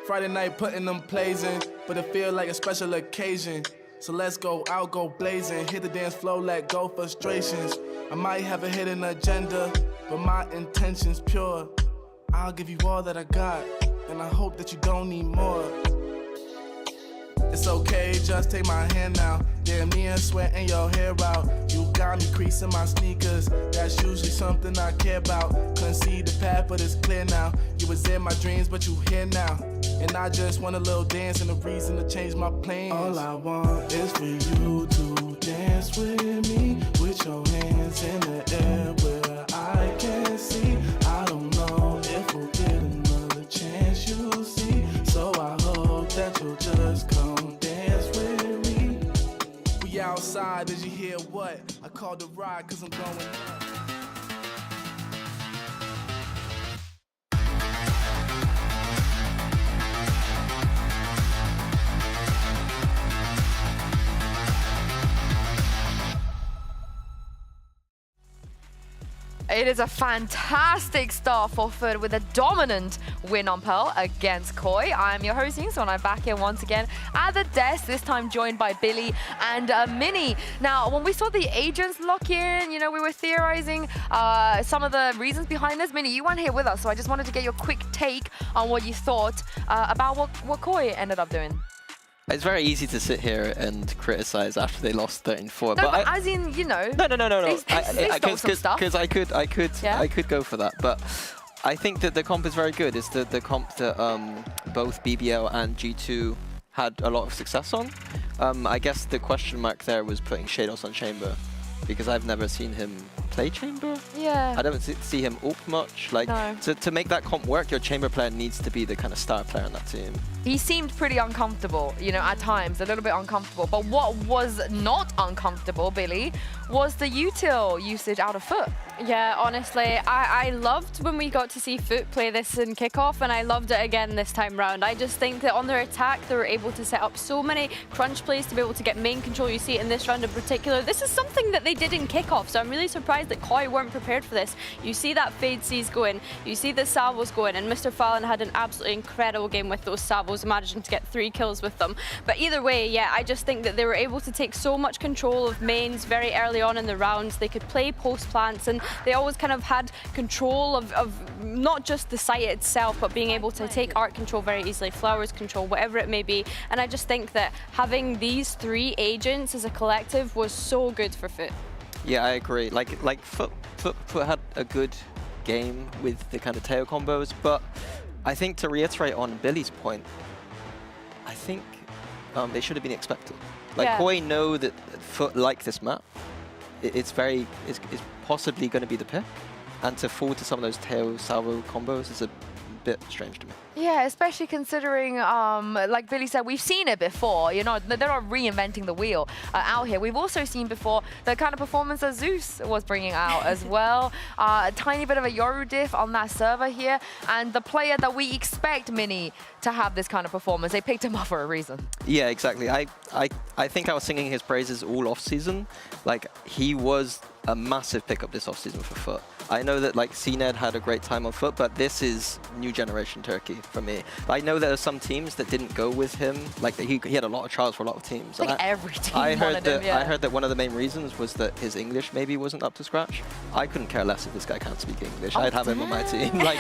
Friday night putting them plays in, but it feel like a special occasion. So let's go out, go blazing, hit the dance floor, let go frustrations. I might have a hidden agenda, but my intention's pure. I'll give you all that I got, and I hope that you don't need more. It's okay, just take my hand now. Damn near sweating your hair out. You got me creasing my sneakers. That's usually something I care about. Couldn't see the path, but it's clear now. You was in my dreams, but you here now. And I just want a little dance and a reason to change my plans. All I want is for you to dance with me, with your hands in the air where I can see. I don't know if we'll get another chance, you'll see. So I hope that you'll just come dance with me. We outside, did you hear what? I called the ride cause I'm going up. It is a fantastic start for FUT with a dominant win on Pearl against Koi. I'm your host, Yingso, and I'm back here once again at the desk, this time joined by Billy and Minnie. Now, when we saw the agents lock in, you know, we were theorizing some of the reasons behind this. Minnie, you weren't here with us, so I just wanted to get your quick take on what you thought about what Koi ended up doing. It's very easy to sit here and criticize after they lost 13-4. No, but as in, you know. No. They stole some stuff. Because I could go for that, but I think that the comp is very good. It's the comp that both BBL and G2 had a lot of success on. I guess the question mark there was putting Shados on Chamber, because I've never seen him play Chamber. Yeah. I don't see him ult much. Like, no. to make that comp work, your Chamber player needs to be the kind of star player on that team. He seemed pretty uncomfortable, you know, at times, a little bit uncomfortable. But what was not uncomfortable, Billy, was the util usage out of FUT. Yeah, honestly, I loved when we got to see FUT play this in kickoff, and I loved it again this time round. I just think that on their attack, they were able to set up so many crunch plays to be able to get main control. You see it in this round in particular. This is something that they did in kickoff, so I'm really surprised that Koi weren't prepared for this. You see that Fade C's going, you see the salvos going, and Mr. Fallon had an absolutely incredible game with those salvos, managing to get 3 kills with them. But either way, yeah, I just think that they were able to take so much control of mains very early on in the rounds. They could play post plants, and they always kind of had control of not just the site itself, but being able to take art control very easily, flowers control, whatever it may be. And I just think that having these 3 agents as a collective was so good for FUT. Yeah, I agree. Like FUT had a good game with the kind of tail combos, but I think to reiterate on Billy's point, I think they should have been expected. Like, yeah. Koi know that FUT like this map. It's possibly going to be the pick, and to fall to some of those tail salvo combos is a bit strange to me. Yeah, especially considering, like Billy said, we've seen it before. You know, they're not reinventing the wheel out here. We've also seen before the kind of performance that Zeus was bringing out as well. A tiny bit of a Yoru diff on that server here, and the player that we expect, Minnie, to have this kind of performance. They picked him up for a reason. Yeah, exactly. I think I was singing his praises all off season. Like, he was a massive pickup this off season for FUT. I know that like CNED had a great time on foot, but this is new generation Turkey for me. I know there are some teams that didn't go with him. Like he had a lot of trials for a lot of teams. Like every team I heard wanted that. him, yeah. I heard that one of the main reasons was that his English maybe wasn't up to scratch. I couldn't care less if this guy can't speak English. I'd have him on my team. Like,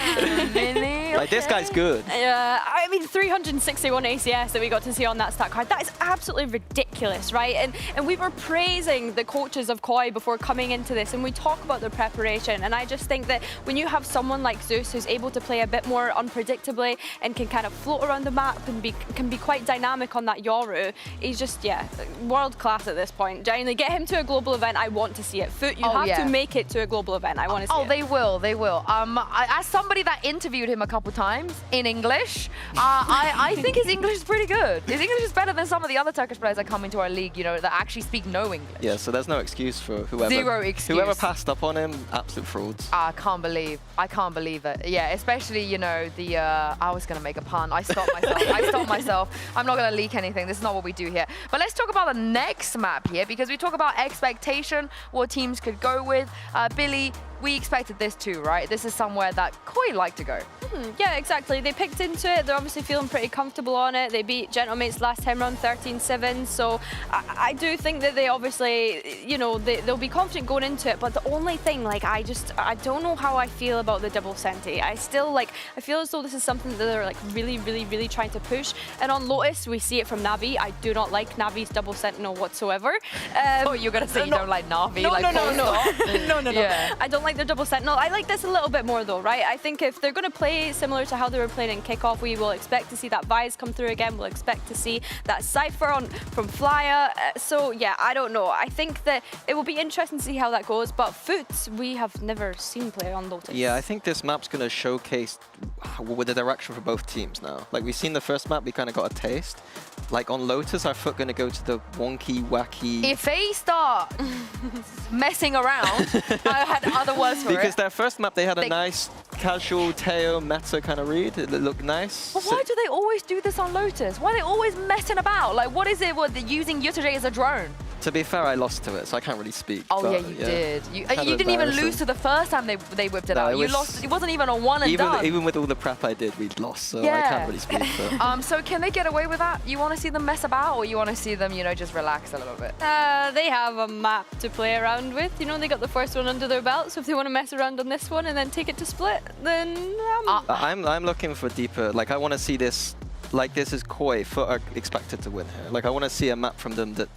Really? like this guy's good. I mean, 361 ACS that we got to see on that stat card, that is absolutely ridiculous, right? And we were praising the coaches of KOI before coming into this, and we talk about their preparation, and I just think that when you have someone like Zeus who's able to play a bit more unpredictably and can kind of float around the map and can be quite dynamic on that Yoru, he's just, yeah, world class at this point. Genuinely, get him to a global event, I want to see it. Foot, you have to make it to a global event, I want to see it. Oh, they will, they will. As somebody that interviewed him a couple times in English, I think his English is pretty good. His English is better than some of the other Turkish players that come into our league, you know, that actually speak no English. Yeah, so there's no excuse for whoever. Zero excuse. Whoever passed up on him, absolute frauds. I can't believe it. Yeah, especially, you know, the, I was gonna make a pun. I stopped myself. I'm not gonna leak anything. This is not what we do here. But let's talk about the next map here, because we talk about expectation, what teams could go with. Billy, we expected this too, right? This is somewhere that KOI like to go. Yeah, exactly. They picked into it. They're obviously feeling pretty comfortable on it. They beat Gentlemates last time around 13-7. So I do think that they obviously, you know, they'll be confident going into it. But the only thing, like, I don't know how I feel about the double Senti. I feel as though this is something that they're like really trying to push. And on Lotus, we see it from Navi. I do not like Navi's double Sentinel whatsoever. Oh, you're gonna say you don't like Navi? No. Yeah. I don't like their double Sentinel. I like this a little bit more though, right? I think if they're going to play similar to how they were playing in kickoff, we will expect to see that Vise come through again. We'll expect to see that Cypher from Flyer. So yeah, I don't know. I think that it will be interesting to see how that goes. But Foot, we have never seen play on Lotus. Yeah, I think this map's going to showcase with the direction for both teams now. Like we've seen the first map, we kind of got a taste. Like on Lotus, are Foot going to go to the wonky, wacky... If they start messing around, I had other words for it. Because their first map, they had a nice casual Teo meta kind of read. It looked nice. But why do they always do this on Lotus? Why are they always messing about? Like, what is it? What, they're using Yutterjay as a drone? To be fair, I lost to it, so I can't really speak. Oh, but, yeah, you did. You didn't even lose to the first time they whipped it out. You lost. It wasn't even a one and done. Even with all the prep I did, we lost, so I can't really speak. But. So can they get away with that? You want to see them mess about, or you want to see them, you know, just relax a little bit? They have a map to play around with. You know, they got the first one under their belt, so if they want to mess around on this one and then take it to split, then... I'm looking for deeper, like I want to see this, like this is KOI, Foot are expected to win here. Like I want to see a map from them that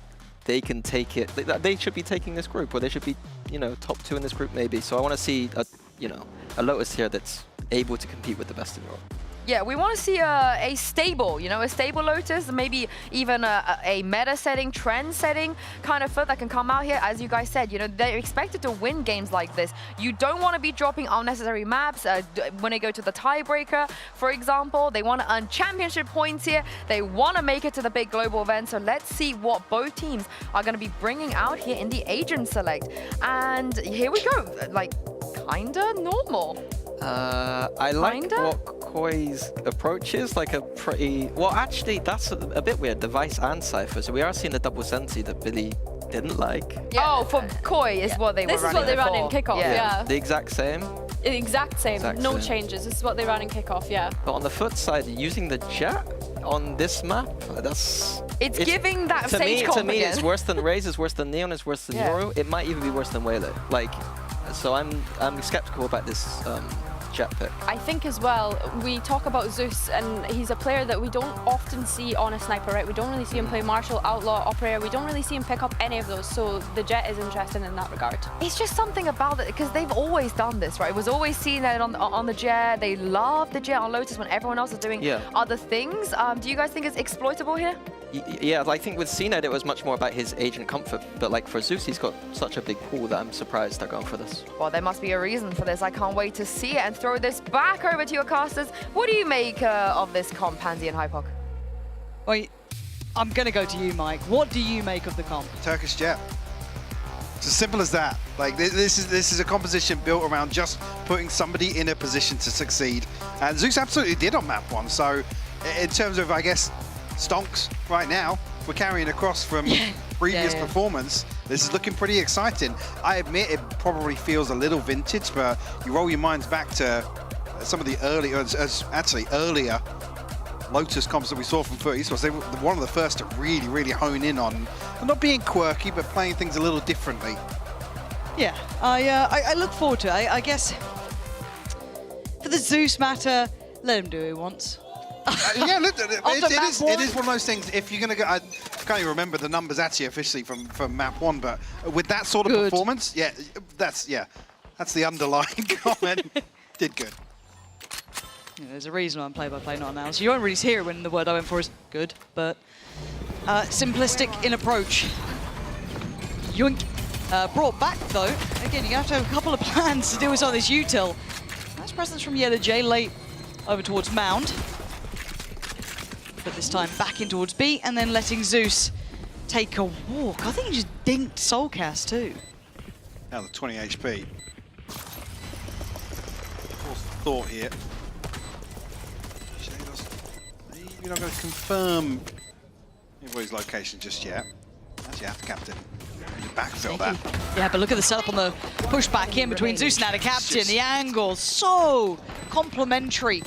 they can take it. They should be taking this group, or they should be, you know, top 2 in this group maybe. So I want to see a Lotus here that's able to compete with the best in Europe. Yeah, we want to see a stable, you know, a stable Lotus, maybe even a meta setting, trend setting kind of Foot that can come out here. As you guys said, you know, they're expected to win games like this. You don't want to be dropping unnecessary maps when they go to the tiebreaker, for example. They want to earn championship points here. They want to make it to the big global event. So let's see what both teams are going to be bringing out here in the Agent Select. And here we go, like, kinda normal. I like what KOI's approach is, like a pretty... Well, actually, that's a bit weird, the Vice and Cypher. So we are seeing the double Senti that Billy didn't like. Yeah. Oh, for KOI is what they were running. This is what they ran in kickoff, yeah. The exact same? Exact same, no changes. This is what they ran in kickoff, yeah. But on the Foot side, using the Jet on this map, that's... It's giving that Sage comp To me, again. it's worse than Raze, it's worse than Neon, it's worse than Yoru. It might even be worse than Waylay. Like, so I'm skeptical about this Jet pick. I think as well, we talk about Zeus, and he's a player that we don't often see on a sniper, right? We don't really see him play Marshal, Outlaw, Operator. We don't really see him pick up any of those, so the Jet is interesting in that regard. It's just something about it, because they've always done this, right? It was always seen that on the Jet. They love the Jet on Lotus when everyone else is doing other things. Do you guys think it's exploitable here? Yeah, I think with CNED it was much more about his agent comfort, but like for Zeus, he's got such a big pool that I'm surprised they're going for this. Well, there must be a reason for this. I can't wait to see it and throw this back over to your casters. What do you make of this comp, Pansy and Hypoc? Wait, I'm going to go to you, Mike. What do you make of the comp? Turkish Jet. It's as simple as that. Like this is a composition built around just putting somebody in a position to succeed, and Zeus absolutely did on map 1. So in terms of, I guess, stonks right now, we're carrying across from previous performance. This is looking pretty exciting. I admit it probably feels a little vintage, but you roll your minds back to some of the earlier Lotus comps that we saw from FUT Esports. They were one of the first to really hone in on not being quirky, but playing things a little differently. Yeah, I look forward to it. I guess for the Zeus matter, let him do what he wants. Yeah, look, it is one of those things. If you're going to go, I can't even remember the numbers actually officially from map 1, but with that sort of performance, yeah, that's the underlying comment. Did good. You know, there's a reason I'm play-by-play not now, so you won't really hear it when the word I went for is good, but simplistic in approach. Yoink. Brought back though. Again, you have to have a couple of plans to deal with some of this util. Nice presence from Yellow J late over towards Mound. But this time back in towards B and then letting Zeus take a walk. I think he just dinked Soulcast too. Now the 20 HP. Force thought here. Maybe not going to confirm anybody's location just yet. Actually, have to captain. Backfill that. Yeah, but look at the setup on the push back in between Zeus and the captain. The angle so complimentary.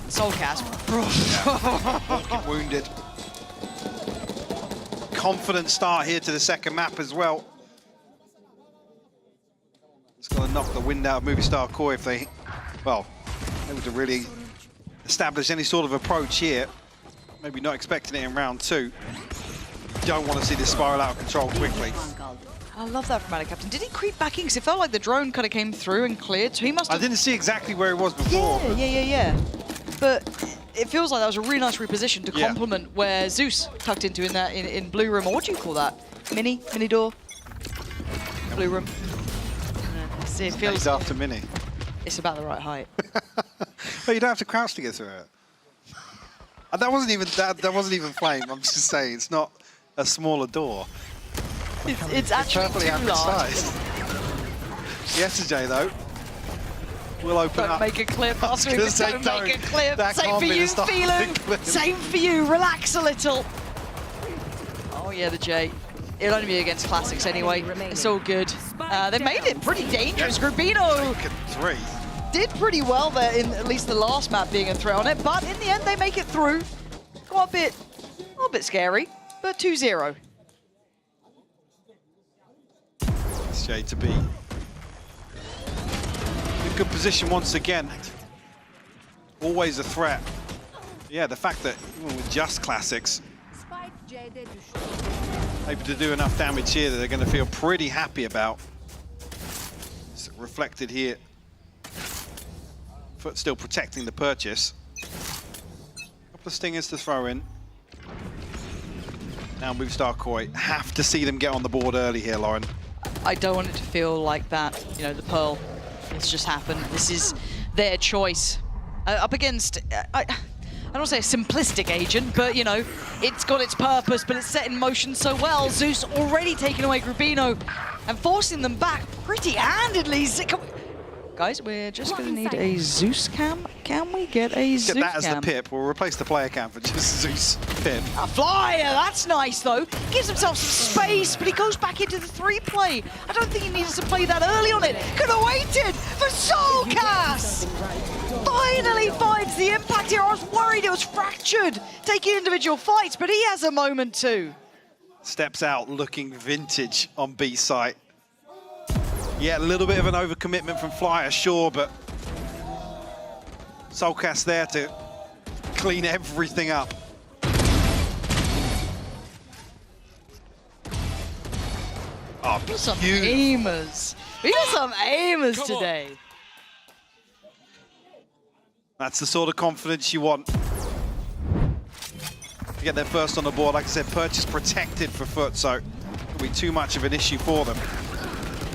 Soulcast. Yeah. Wounded. Confident start here to the second map as well. It's going to knock the wind out of Movie Star Koi if they, well, able to really establish any sort of approach here. Maybe not expecting it in round 2. Don't want to see this spiral out of control quickly. I love that from our captain. Did he creep back in? Because it felt like the drone kind of came through and cleared, so he must have... I didn't see exactly where he was before. Yeah. But it feels like that was a really nice reposition to complement where Zeus tucked into in blue room, or what do you call that? Mini door? Blue room. See, it feels... after Mini. It's about the right height. But you don't have to crouch to get through it. That wasn't even flame. I'm just saying, it's not a smaller door. It's actually perfectly average size. The SJ though will open don't up. Make a clip. Don't make a clip. That Same for you, Phelan. Same for you. Relax a little. Oh yeah, the J. It'll only be against classics anyway. It's all good. They made it pretty dangerous. Grubino did pretty well there in at least the last map being a threat on it, but in the end they make it through. Got a little bit scary, but 2-0. SJ to be in a good position once again. Always a threat. Yeah, the fact that even with just classics, able to do enough damage here that they're going to feel pretty happy about. It's reflected here. FUT still protecting the purchase. Couple of stingers to throw in. Now Move Star Koi. Have to see them get on the board early here, Lauren. I don't want it to feel like that. You know, the Pearl. It's just happened. This is their choice. Up against, I don't want to say a simplistic agent, but you know, it's got its purpose, but it's set in motion so well. Zeus already taking away Grubino and forcing them back pretty handedly. Guys, we're just going to need a Zeus cam. Can we get a Zeus cam? Get that as the pip. We'll replace the player cam for just Zeus pip. A flyer, that's nice though. Gives himself some space, but he goes back into the 3-play. I don't think he needs to play that early on it. Could have waited for Soulcast. Finally finds the impact here. I was worried it was fractured, taking individual fights, but he has a moment too. Steps out looking vintage on B site. Yeah, a little bit of an overcommitment from Flyer, sure, but Soulcast there to clean everything up. Oh, we got some aimers. We got some aimers today. That's the sort of confidence you want. To get their first on the board, like I said, purchase protected for FUT, so it'll be too much of an issue for them.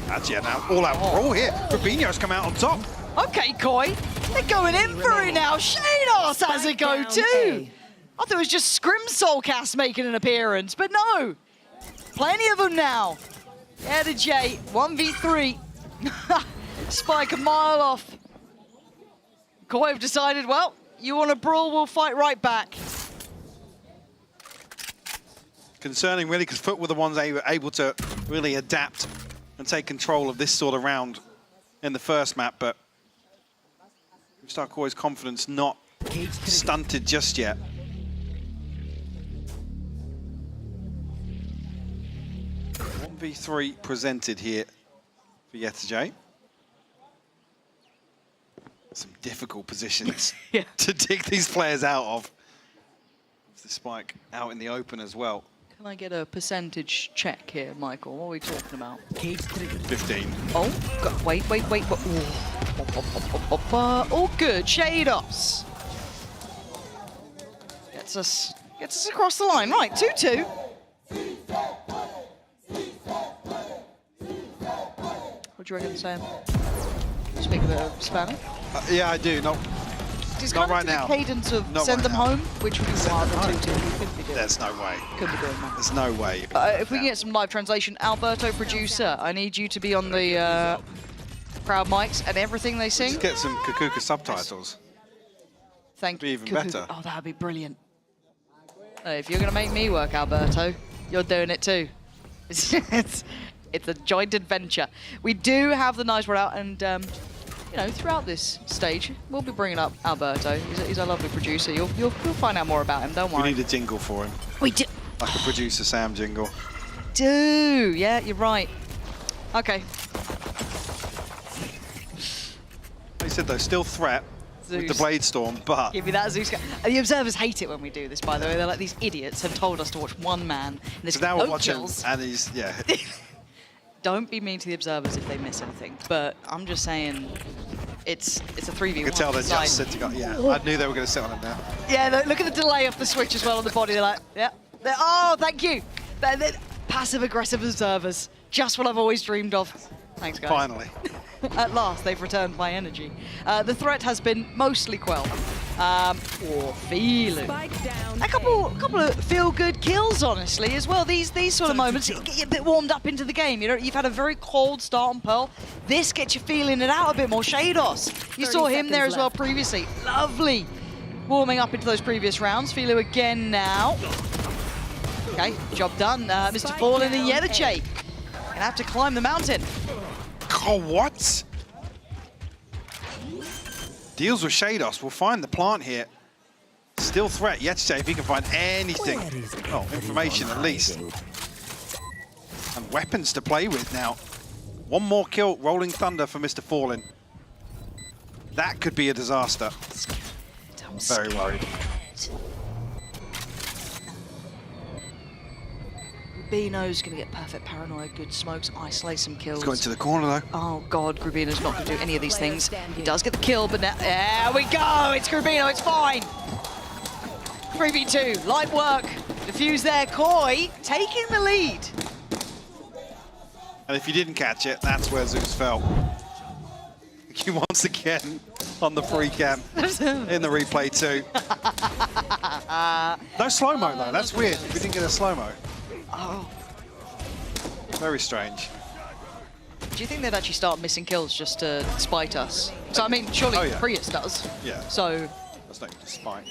Actually, now all-out brawl here. Fabinho's come out on top. Okay, Koi. They're going in for it now. Shados has a go too. I thought it was just Scrim Soulcast making an appearance, but no. Plenty of them now. Yeah, the J, 1v3. Spike a mile off. Koi have decided, well, you want to brawl, we'll fight right back. Concerning really, because FUT were the ones able to really adapt and take control of this sort of round in the first map, but Movistar Koi's confidence not stunted just yet. One v3 presented here for Yetajay. Some difficult positions to dig these players out of. The spike out in the open as well. Can I get a percentage check here, Michael? What are we talking about? 15. Oh, wait. All good. Shados gets us across the line. Right, 2-2. What do you reckon, Sam? Speak a bit of Spanish? Yeah, I do. Not right now. Cadence of Not send right them now. home, which would be wild. 2-2. Couldn't be doing. There's no way. Couldn't be doing that. There's no way. If we can get some live translation, Alberto, producer, I need you to be on the crowd mics and everything they sing. Just get some Kakuka subtitles. Thank you. Be even better. Oh, that'd be brilliant. If you're going to make me work, Alberto, you're doing it too. It's a joint adventure. We do have the nice one out, and you know, throughout this stage, we'll be bringing up Alberto. He's a lovely producer. You'll find out more about him. Don't worry. We need a jingle for him. We do. Like a producer Sam jingle. Do. Yeah, you're right. Okay. They said though, still threat with the Zeus. Blade Storm, but Give me that Zeus. The observers hate it when we do this, by the way. They're like, these idiots have told us to watch one man. And there's so now we're no watching, kills. and he's Don't be mean to the observers if they miss anything. But I'm just saying, it's a 3v1. You can tell they're design. just sitting on. Yeah, I knew they were going to sit on him now. Yeah, look at the delay of the switch as well on the body. They're like, yeah. Oh, thank you. They're passive-aggressive observers. Just what I've always dreamed of. Thanks, guys. Finally. At last, they've returned my energy. The threat has been mostly quelled. Feeling. A couple of feel-good kills, honestly, as well. These sort of moments get you a bit warmed up into the game. You know, you've had a very cold start on Pearl. This gets you feeling it out a bit more. Shados, you saw him there as well previously. Lovely. Warming up into those previous rounds. Filu again now. Okay, job done. Mr. Fallen and Yetajay gonna have to climb the mountain. Oh, what? Deals with Shados. We'll find the plant here. Still threat. Yetajay, if he can find anything. Oh, information at least. And weapons to play with now. One more kill. Rolling Thunder for Mr. Fallen. That could be a disaster. I'm very worried. Rubino's going to get perfect paranoia, good smokes, isolate some kills. Let's go into the corner though. Oh God, Rubino's not going to do any of these things. He does get the kill, but now, there we go! It's Rubino, it's fine! 3v2, light work, defuse there, Koi taking the lead. And if you didn't catch it, that's where Zeus fell. He once again on the free cam in the replay too. No slow-mo though, that's weird. We didn't get a slow-mo. Oh. Very strange. Do you think they'd actually start missing kills just to spite us? So I mean, surely Prius does. Yeah. So That's not even a spite.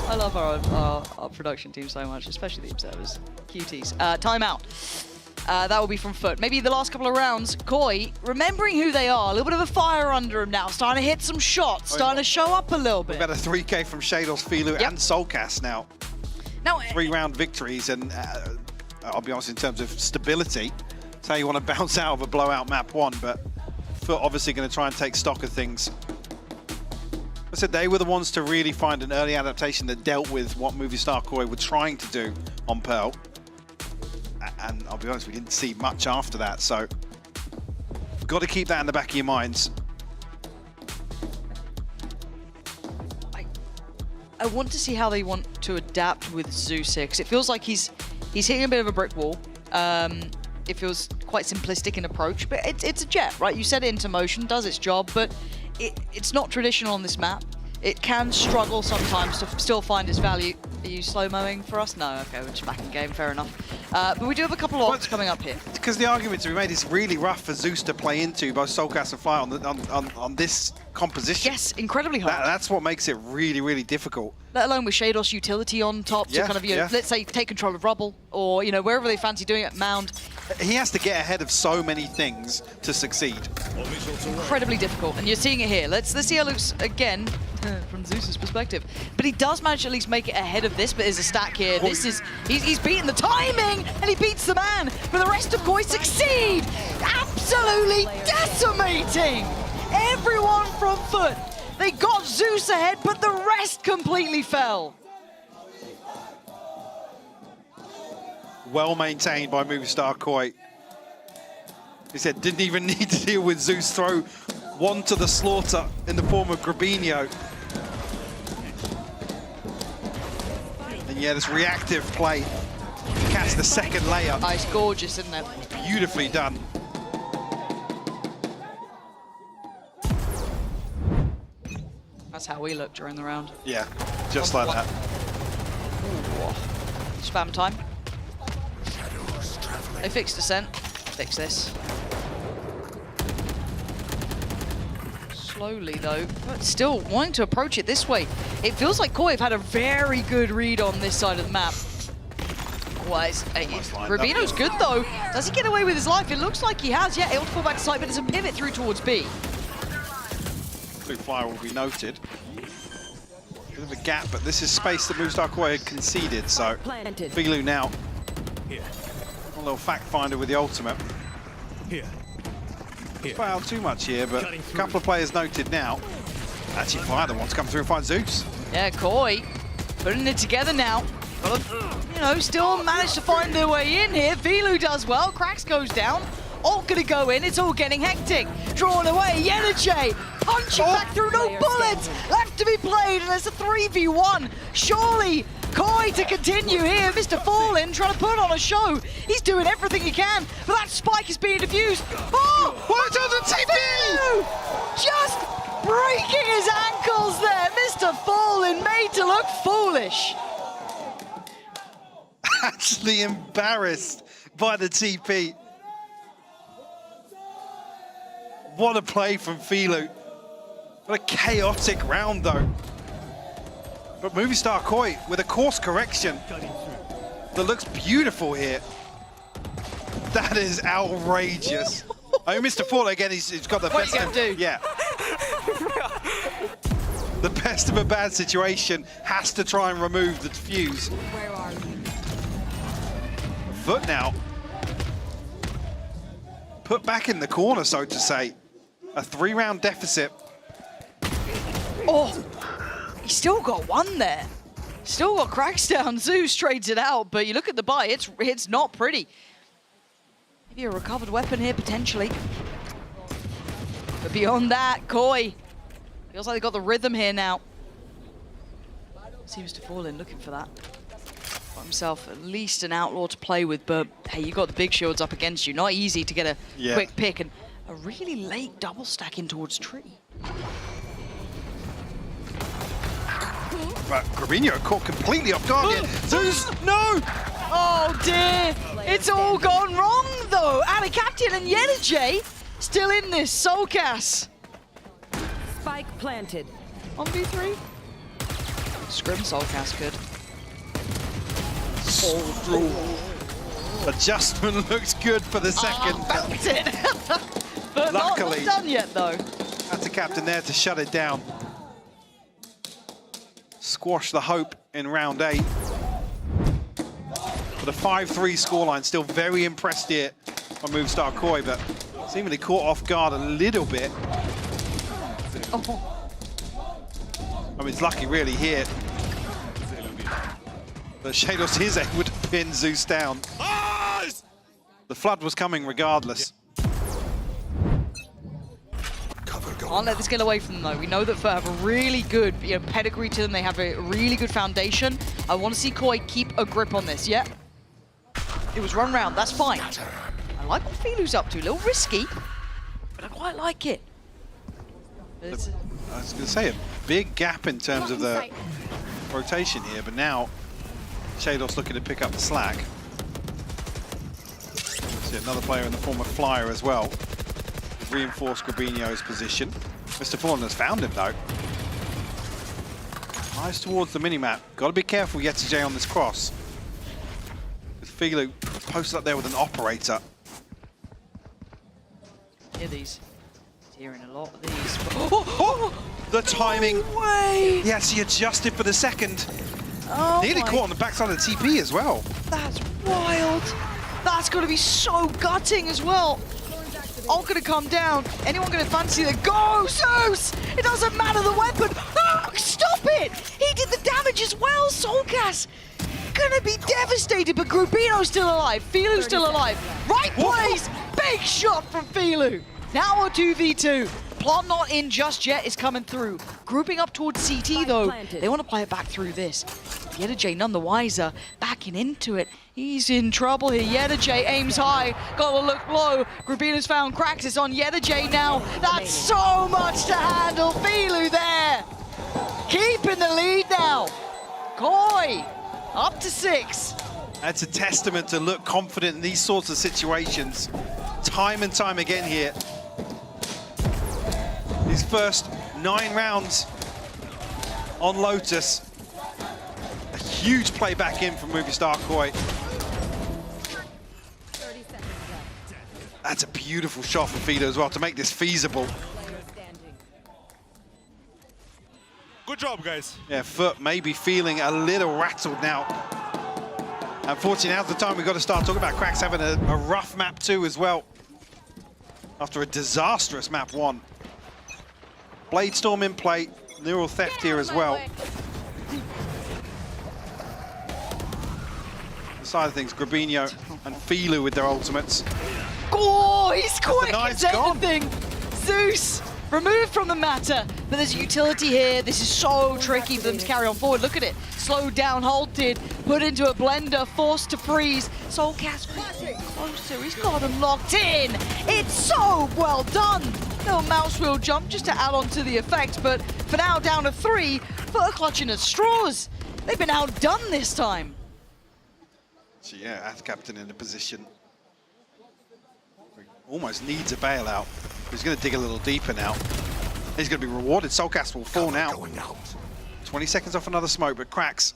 I love our production team so much, especially the observers. Cuties. Timeout. That will be from Foot. Maybe the last couple of rounds, Koi, remembering who they are, a little bit of a fire under him now, starting to hit some shots, starting to show up a little bit. We've had a 3K from Shados, Filu, and Soulcast now. Now, 3-round victories, and I'll be honest, in terms of stability, it's how you want to bounce out of a blowout map 1, but Foot obviously going to try and take stock of things. I said they were the ones to really find an early adaptation that dealt with what Movistar Koi were trying to do on Pearl. And I'll be honest, we didn't see much after that, so you've got to keep that in the back of your minds. I want to see how they want to adapt with Zeus here, because it feels like he's hitting a bit of a brick wall. It feels quite simplistic in approach, but it's a jet, right? You set it into motion, does its job, but it's not traditional on this map. It can struggle sometimes to still find its value. Are you slow-mowing for us? No, okay, we're just back in game, fair enough. But we do have a couple of odds coming up here. Because the argument to be made is really rough for Zeus to play into, both Soulcast and Fly on this composition. Yes, incredibly hard. That's what makes it really, really difficult. Let alone with Shados utility on top to kind of, you know, let's say take control of Rubble or, you know, wherever they fancy doing it, Mound. He has to get ahead of so many things to succeed. Incredibly difficult, and you're seeing it here. Let's see how it looks again from Zeus's perspective. But he does manage to at least make it ahead of this, but there's a stack here. This is, he's beaten the timing, and he beats the man. But the rest of Koi succeed! Absolutely decimating everyone from foot. They got Zeus ahead, but the rest completely fell. Well maintained by Movistar Koi. He said didn't even need to deal with Zeus, throw one to the slaughter in the form of Grabinho. And yeah, this reactive play catch the second layer. Oh, it's gorgeous, isn't it? Beautifully done. That's how we look during the round. Yeah, just like that. Spam time. They fixed descent. Fix this. Slowly though, but still wanting to approach it this way. It feels like Koi have had a very good read on this side of the map. Rubino's good though. Does he get away with his life? It looks like he has. Yeah, able to fall back to side, but there's a pivot through towards B. Blue Flyer will be noted. Bit of a gap, but this is space that Movistar Koi had conceded, so Filu now. A little fact finder with the ultimate. Put out too much here, but a couple of players noted now. Actually, Fire that wants to come through and find Zeus. Yeah, Koi putting it together now. You know, still managed to find their way in here. Filu does well. Cracks goes down. Ult gonna go in. It's all getting hectic. Drawn away. Yenache punching back through. No bullets left to be played, and there's a 3v1. Surely Koi to continue here. Mr. Fallen trying to put on a show. He's doing everything he can, but that spike is being diffused. Oh, what's on the TV? Just breaking his ankles there. Mr. Fallen made to look foolish. Actually embarrassed by the TP. What a play from Filu. What a chaotic round though. But Movistar Koi with a course correction that looks beautiful here. That is outrageous. Oh, Mr. Fall again, he's got the best of do? Yeah. The best of a bad situation, has to try and remove the defuse. Where are you? Foot now. Put back in the corner, so to say. A 3-round deficit. Oh, he still got one there. Still got cracks down. Zeus trades it out, but you look at the buy, it's not pretty. Maybe a recovered weapon here, potentially. But beyond that, Koi feels like they got the rhythm here now. Seems to fall in looking for that. Got himself at least an outlaw to play with, but hey, you got the big shields up against you. Not easy to get a quick pick, and a really late double stack in towards tree. But Grabinho caught completely off guard here. Zeus, no! Oh dear, it's all gone wrong though. And a captain and Yenache still in this. Soulcast. Spike planted. 1v3. Scrim Soulcast could. Adjustment looks good for the second. Banked it. But luckily, not done yet though. That's a captain there to shut it down. Squash the hope in round 8. But a 5-3 scoreline, still very impressed here by Movistar Koi, but seemingly caught off guard a little bit. Oh. I mean, it's lucky really here. But Shados is able to pin Zeus down. The flood was coming regardless. Can't let this get away from them though. We know that Fur have a really good pedigree to them. They have a really good foundation. I want to see Koi keep a grip on this. Yeah. It was run round. That's fine. I like what Filu's up to. A little risky, but I quite like it. I was going to say a big gap in terms of the rotation here, but now Shados looking to pick up the slack. See another player in the form of Flyer as well. Reinforced Grabinho's position. Mr. Fallen has found him though. Eyes towards the minimap. Got to be careful YetaJ on this cross. With Filu posted up there with an operator. Hear these. Hearing a lot of these. The timing. No way. Yes, he adjusted for the second. Oh Nearly my- caught on the backside of the TP as well. That's wild. That's going to be so gutting as well. All going to come down. Anyone going to fancy the go, Zeus? It doesn't matter the weapon. Ah, stop it. He did the damage as well. Soulcast going to be devastated, but Grubino's still alive. Filu's still alive. Right place. Big shot from Filu. Now a 2v2. Plot not in just yet is coming through. Grouping up towards CT though. They want to play it back through this. YetaJ none the wiser, backing into it. He's in trouble here. YetaJ aims high, gotta look low. Grabina's found cracks. It's on YetaJ now. That's so much to handle. Filu there. Keeping the lead now. Koi up to 6. That's a testament to look confident in these sorts of situations. Time and time again here. His first 9 rounds on Lotus. A huge play back in from Movistar Koi. That's a beautiful shot from Fido as well to make this feasible. Good job, guys. Yeah, Foot may be feeling a little rattled now. Unfortunately, now's the time we've got to start talking about Cracks having a rough map 2 as well. After a disastrous map 1. Bladestorm in play, Neural Theft here as well. The side of things, Grabinho and Filu with their ultimates. Oh, he's quick knife's as gone. anything. Zeus removed from the matter, but there's a utility here. This is so tricky for them to carry on forward. Look at it. Slowed down, halted, put into a blender, forced to freeze. Soulcast closer. He's got him locked in. It's so well done. Little mouse wheel jump just to add on to the effect, but for now down to 3, Foot clutching at straws. They've been outdone this time. So yeah, Ath Captain in a position where he almost needs a bailout. He's going to dig a little deeper now. He's going to be rewarded. Soulcast will fall now. 20 seconds off another smoke, but Cracks.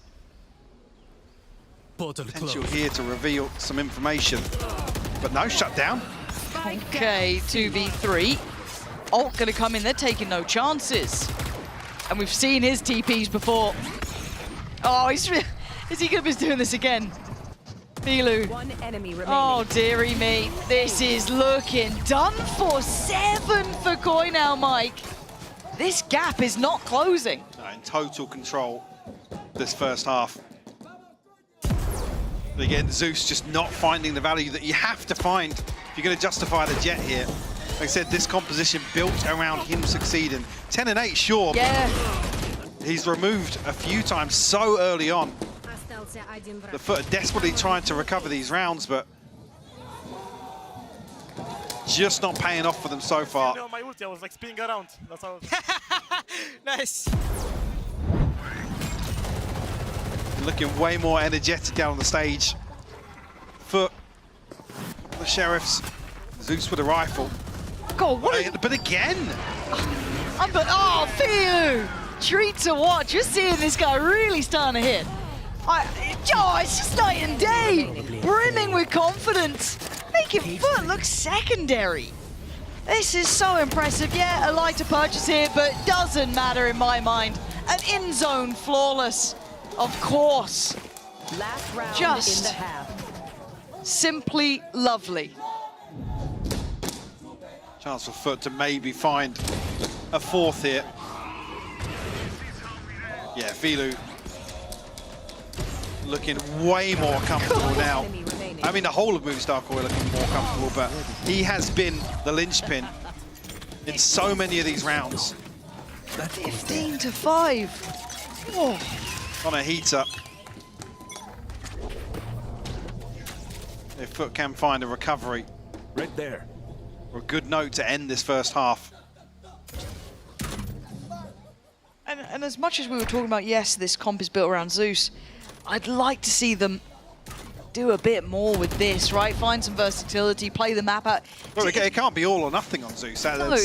Potential here to reveal some information. But no, shut down. Okay, 2v3. Ult gonna come in, they're taking no chances. And we've seen his TPs before. Oh, is he gonna be doing this again? Filu. One enemy remaining. Oh, dearie me. This is looking done for. 7 for Koi now, Mike. This gap is not closing. No, in total control this first half. But again, Zeus just not finding the value that you have to find if you're going to justify the jet here. Like I said, this composition built around him succeeding. 10 and 8, sure. Yeah. He's removed a few times so early on. The Foot are desperately trying to recover these rounds, but just not paying off for them so far. You know, my ulti, I was like spinning around. That's how. Nice. Looking way more energetic down on the stage. Foot, the Sheriffs, Zeus with a rifle. God, what but again! Oh, Filu! Treat to watch. You're seeing this guy really starting to hit. It's just night and day. Brimming with confidence. Making Foot look secondary. This is so impressive. Yeah, I'd like to purchase here, but doesn't matter in my mind. An in-zone flawless. Of course. Last round Just in the half. simply lovely. Chance for Foot to maybe find a 4th here. Yeah, Filu looking way more comfortable now. I mean, the whole of Movistar Koi looking more comfortable, but he has been the linchpin in so many of these rounds. 15 to 5. Oh. On a heater. If Foot can find a recovery. Right there. Or a good note to end this first half. And as much as we were talking about, yes, this comp is built around Zeus, I'd like to see them do a bit more with this, right? Find some versatility, play the map out. Well, it can't be all or nothing on Zeus. No,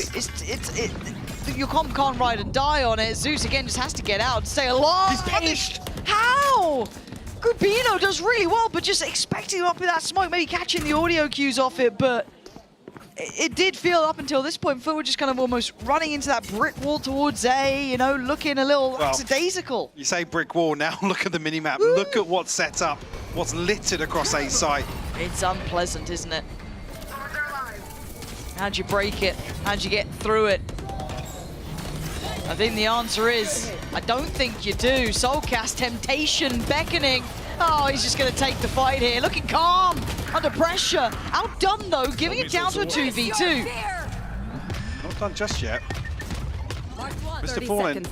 your comp can't ride and die on it. Zeus again just has to get out and stay alive. He's punished. How? Grubino does really well, but just expecting him up with that smoke, maybe catching the audio cues off it, but it did feel up until this point, Phil were just kind of almost running into that brick wall towards A, you know, looking a little lackadaisical. You say brick wall, now look at the minimap. Look at what's set up, what's littered across A's side. It's unpleasant, isn't it? How'd you break it? How'd you get through it? I think the answer is, I don't think you do. Soulcast, temptation, beckoning. Oh, he's just going to take the fight here. Looking calm, under pressure. Outdone, though, giving it down to a 2v2. Not done just yet. Mr. Fallen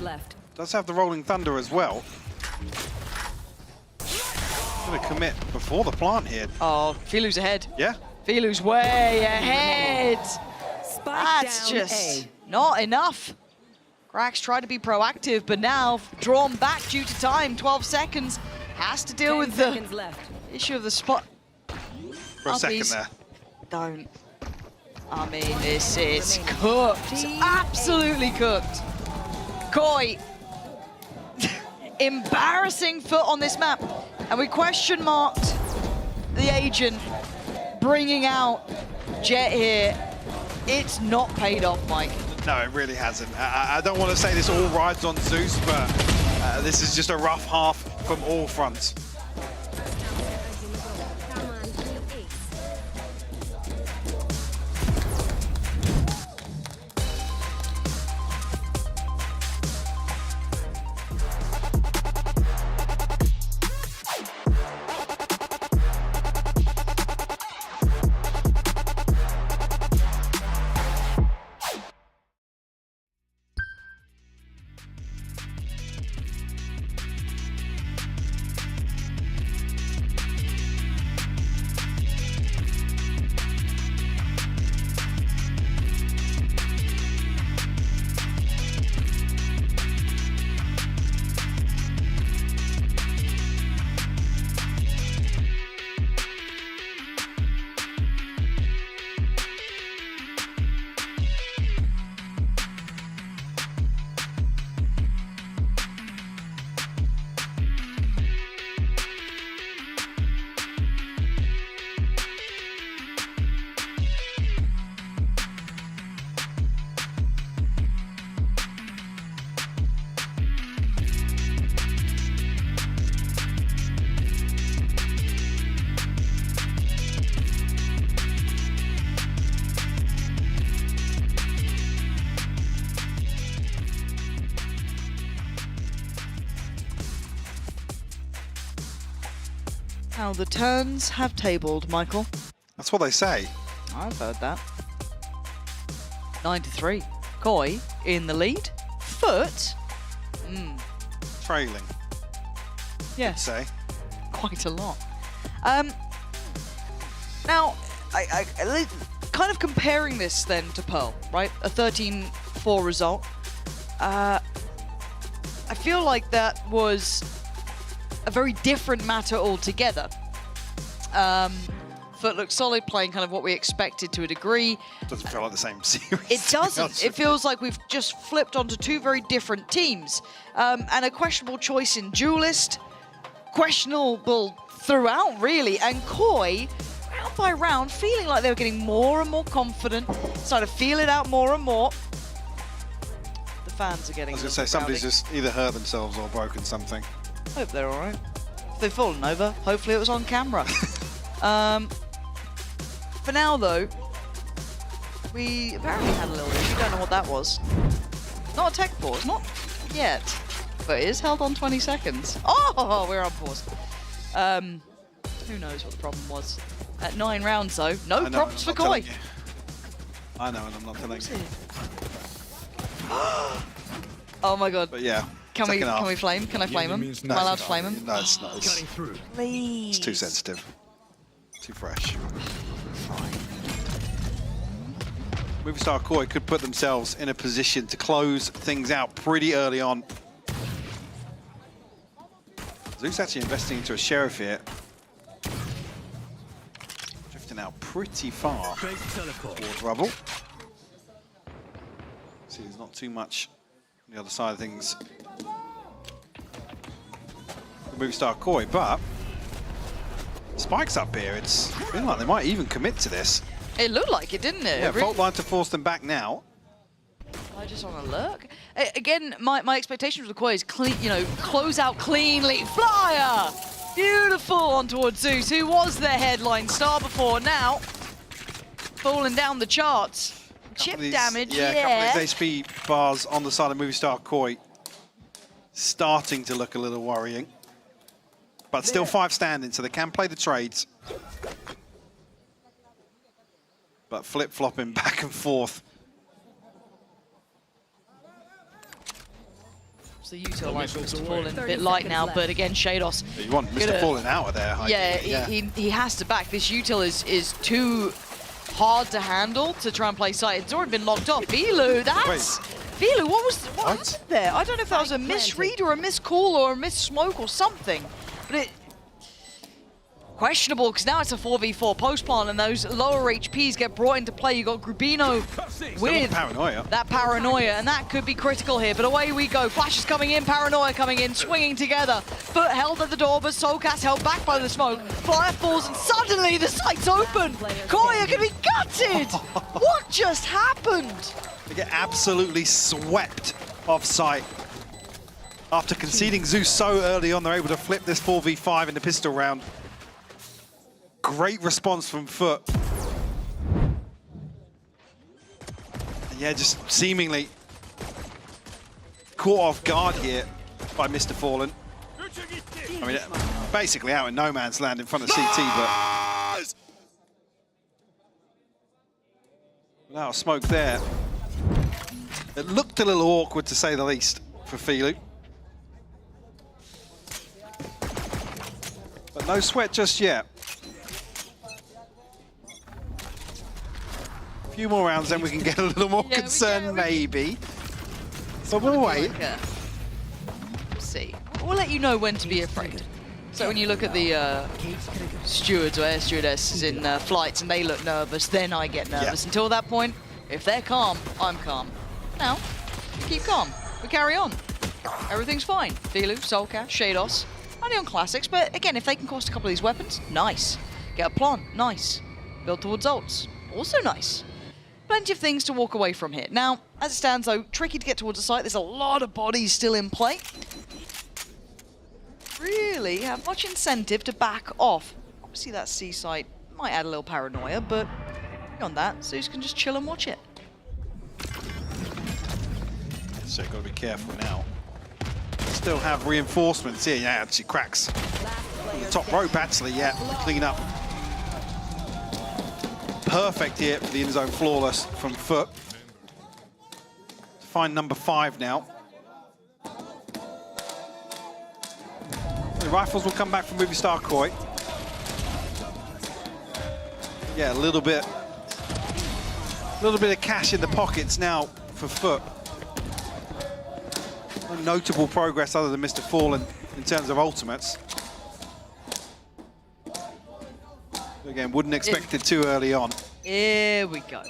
does have the Rolling Thunder as well. Going to commit before the plant here. Oh, Filu's ahead. Yeah. Filu's way ahead. That's just not enough. Grax tried to be proactive, but now drawn back due to time. 12 seconds. Has to deal with the issue of the spot. For a second there. Don't. I mean, this is cooked. Absolutely cooked. Koi. Embarrassing foot on this map. And we question marked the agent bringing out Jet here. It's not paid off, Mike. No, it really hasn't. I don't want to say this all rides on Zeus, but this is just a rough half from all fronts. How the turns have tabled, Michael. That's what they say. I've heard that. 9-3. Koi in the lead. Foot. Trailing. Yes. Say. Quite a lot. Now, I kind of comparing this then to Pearl, right? A 13-4 result. I feel like that was a very different matter altogether. Foot looks solid, playing kind of what we expected to a degree. Doesn't feel like the same series. It doesn't. It feels like we've just flipped onto two very different teams. And a questionable choice in Duelist, questionable throughout, really. And Koi, round by round, feeling like they were getting more and more confident, started to feel it out more and more. The fans are getting I was going to say, somebody's just either hurt themselves or broken something. Hope they're all right. If they've fallen over, hopefully it was on camera. For now, though, we apparently had a little issue. Don't know what that was. Not a tech pause, not yet. But it is held on 20 seconds. Oh, we're on pause. Who knows what the problem was. At 9 rounds, though, no props for Koi. I know, and I'm not telling you. Oh my god. But yeah. Can we flame? Can I flame him? Am I allowed to flame him? No, it's not. Please. It's too sensitive. Too fresh. Movistar Koi could put themselves in a position to close things out pretty early on. Zeus actually investing into a Sheriff here. Drifting out pretty far towards Rubble. See, there's not too much on the other side of things. The Movie Star Koi, but Spike's up here. It's feeling like they might even commit to this. It looked like it, didn't it? Yeah, fault line to force them back now. I just want to look. Again, my expectation for the Koi is clean, you know, close out cleanly. Flyer! Beautiful on towards Zeus, who was their headline star before. Now, falling down the charts. Chip damage, yeah. A couple of these HP bars on the side of Movie Star Koi. Starting to look a little worrying. But still 5 standing, so they can play the trades. But flip-flopping back and forth. So you two like Mr. Fallen a bit light now, but again, Shados. You want Mr. Fallen out of there. Yeah, he has to back. This util is too hard to handle to try and play site. It's already been locked off. Vilu, Vilu, what happened there? I don't know if that was a misread or a miscall or a missmoke or something. But it questionable, because now it's a 4v4 post plant and those lower HPs get brought into play. You got Grubino with that paranoia, and that could be critical here. But away we go. Flash is coming in, paranoia coming in, swinging together. Foot held at the door, but Soulcast held back by the smoke. Flyer falls, and suddenly the site's open. Koi are going to be gutted. What just happened? They get absolutely swept off site. After conceding Zeus so early on, they're able to flip this 4v5 in the pistol round. Great response from Foot. And yeah, just seemingly caught off guard here by Mr. Fallen. I mean, basically out in no man's land in front of CT, but without smoke there. It looked a little awkward, to say the least, for Filu. But no sweat just yet. A few more rounds, then we can get a little more concerned, maybe. So we'll wait. We'll see. We'll let you know when to be afraid. So when you look at the stewards or air stewardesses in flights and they look nervous, then I get nervous. Until that point, if they're calm, I'm calm. Now, we keep calm. We carry on. Everything's fine. Filu, Soulcast, Shados. Only on classics, but again, if they can cost a couple of these weapons, nice. Get a plant, nice. Build towards ults, also nice. Plenty of things to walk away from here. Now, as it stands though, tricky to get towards the site. There's a lot of bodies still in play. Really have much incentive to back off. Obviously that C site might add a little paranoia, but beyond that, Zeus can just chill and watch it. So got to be careful now. Still have reinforcements here. Yeah, actually cracks. The top rope actually, yeah, clean up. Perfect here for the in-zone flawless from Foot. Find number 5 now. The rifles will come back from Movie Star Koi. Yeah, a little bit of cash in the pockets now for Foot. No notable progress other than Mr. Fallen in terms of ultimates. Again, wouldn't expect it too early on. Here we go.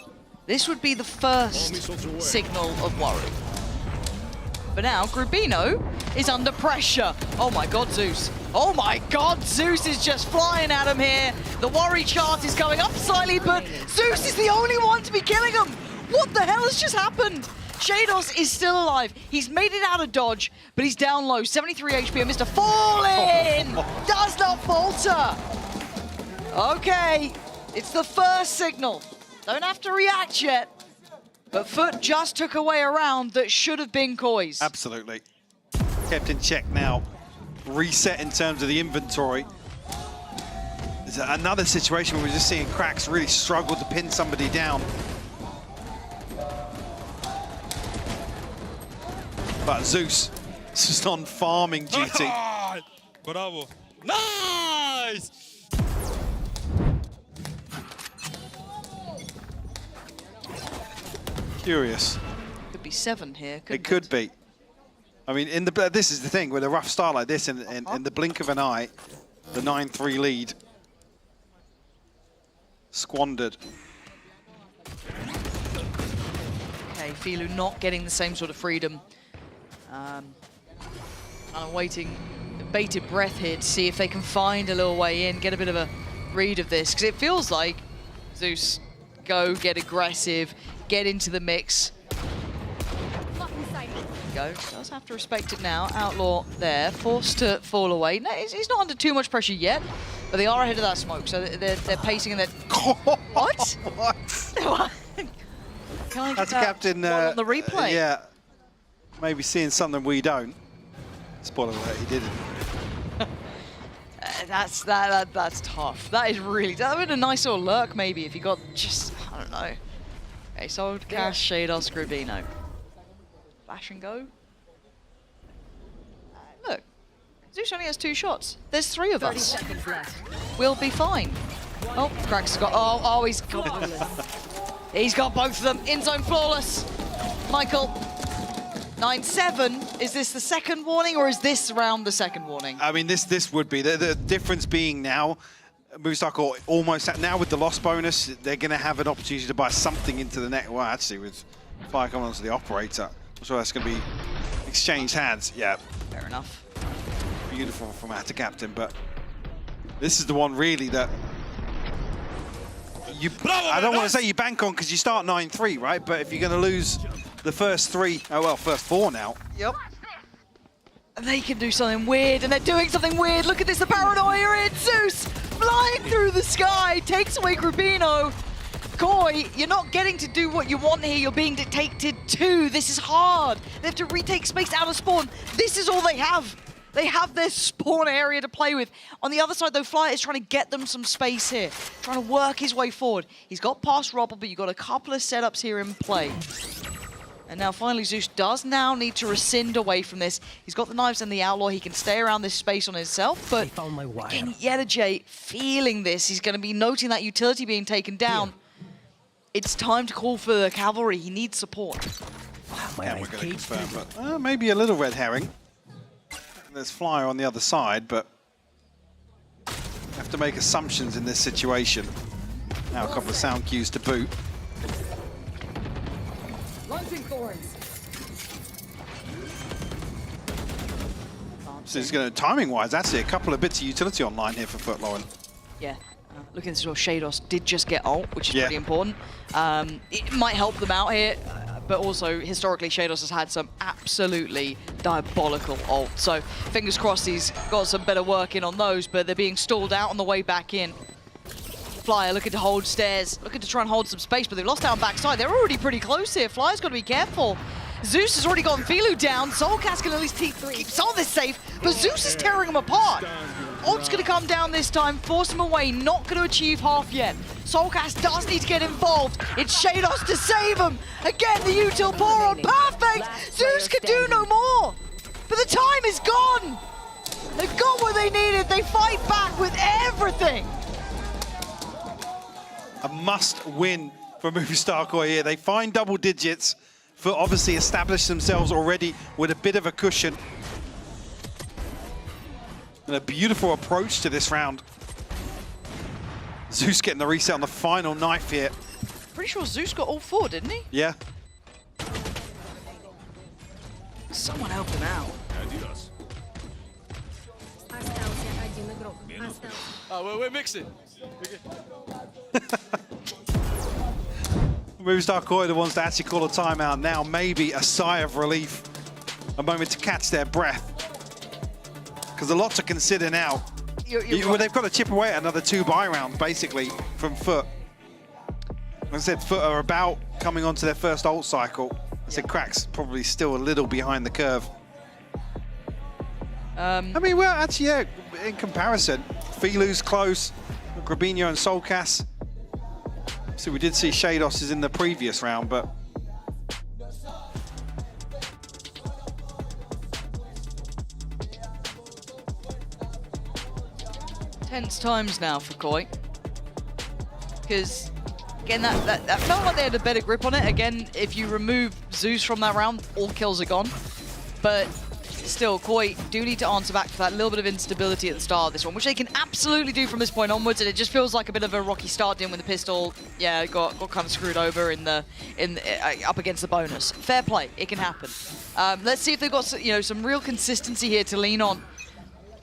This would be the first signal of worry. But now, Grubino is under pressure. Oh my god, Zeus. Oh my god, Zeus is just flying at him here. The worry chart is going up slightly, but Zeus is the only one to be killing him. What the hell has just happened? Shados is still alive. He's made it out of dodge, but he's down low. 73 HP, and Mr. Fallen does not falter. Okay, it's the first signal. Don't have to react yet. But Foot just took away a round that should have been Koi's. Absolutely. Kept in check now. Reset in terms of the inventory. There's another situation where we're just seeing Cracks really struggle to pin somebody down. But Zeus is just on farming duty. Bravo. Nice! Curious. Could be 7 here. It could be. I mean, this is the thing with a rough start like this, in the blink of an eye, the 9-3 lead squandered. Okay, Filu not getting the same sort of freedom. Kind of waiting, bated breath here to see if they can find a little way in, get a bit of a read of this, because it feels like Zeus go, get aggressive, get into the mix. Go, does have to respect it now. Outlaw there, forced to fall away. No, he's not under too much pressure yet, but they are ahead of that smoke, so they're pacing and they're... What? What? Can I get That's that Captain. one on the replay? Yeah, maybe seeing something we don't. Spoiler alert, he didn't. That's tough. That is really... That would have been a nice little lurk maybe if you got just... I don't know. Okay, Soul Cash, Shados, Grubino. Flash and go. Look, Zeus only has 2 shots. There's 3 of us. 30 seconds left. We'll be fine. Oh, Crack's got... Oh, he's got... He's got both of them. In zone flawless. Michael, 9-7. Is this the second warning, or is this round the second warning? I mean, this would be. The difference being now, Movistar Core almost, now with the loss bonus, they're going to have an opportunity to buy something into the net. Well, actually, with fire coming onto the operator, I'm sure that's going to be exchanged hands. Yeah. Fair enough. Beautiful from Atta Captain, but this is the one really that I don't want to say you bank on because you start 9-3, right? But if you're going to lose the first 3, oh well, first 4 now. Yep. They can do something weird, and they're doing something weird. Look at this, the paranoia in Zeus flying through the sky, takes away Grubino. Koi, you're not getting to do what you want here. You're being dictated to. This is hard. They have to retake space out of spawn. This is all they have. They have their spawn area to play with. On the other side, though, Flyer is trying to get them some space here, trying to work his way forward. He's got past Robble, but you've got a couple of setups here in play. And now finally Zeus does now need to rescind away from this. He's got the knives and the outlaw. He can stay around this space on himself, but again, Yedajay feeling this. He's going to be noting that utility being taken down. It's time to call for the cavalry. He needs support. Yeah, we're going to confirm, but maybe a little red herring. There's Flyer on the other side, but have to make assumptions in this situation. Now a couple of sound cues to boot. Launching thorns. So it's going to, timing-wise, actually a couple of bits of utility online here for Foot Lauren. Yeah. Looking to Shados did just get ult, which is pretty important. It might help them out here, but also historically Shados has had some absolutely diabolical ult. So fingers crossed he's got some better work in on those, but they're being stalled out on the way back in. Flyer looking to hold stairs, looking to try and hold some space, but they've lost out on backside. They're already pretty close here. Flyer's got to be careful. Zeus has already gotten Filu down. Soulcast can at least keep some of this safe, but Zeus is tearing him apart. Ult's going to come down this time, force him away, not going to achieve half yet. Soulcast does need to get involved. It's Shados to save him. Again, the util pour on, perfect! Zeus can do no more, but the time is gone. They've got what they needed. They fight back with everything. A must-win for Movistar Core here. They find double digits for obviously establish themselves already with a bit of a cushion. And a beautiful approach to this round. Zeus getting the reset on the final knife here. Pretty sure Zeus got all 4, didn't he? Yeah. Someone help him out. We're mixing. Movistar Core are the ones that actually call a timeout now. Maybe a sigh of relief, a moment to catch their breath. Because a lot to consider now. Well, they've got to chip away at another 2 buy rounds, basically, from Foot. Like I said, Foot are about coming onto their first ult cycle. I said Crack's probably still a little behind the curve. I mean, well, actually, yeah, in comparison, Filu's close, Grubino and Soulcast. So we did see Shados is in the previous round, but tense times now for Koi. Because, again, that felt like they had a better grip on it. Again, if you remove Zeus from that round, all kills are gone. But Still, Koi do need to answer back to that little bit of instability at the start of this one, which they can absolutely do from this point onwards, and it just feels like a bit of a rocky start dealing with the pistol. Yeah, got kind of screwed over up against the bonus. Fair play, it can happen. Let's see if they've got some real consistency here to lean on.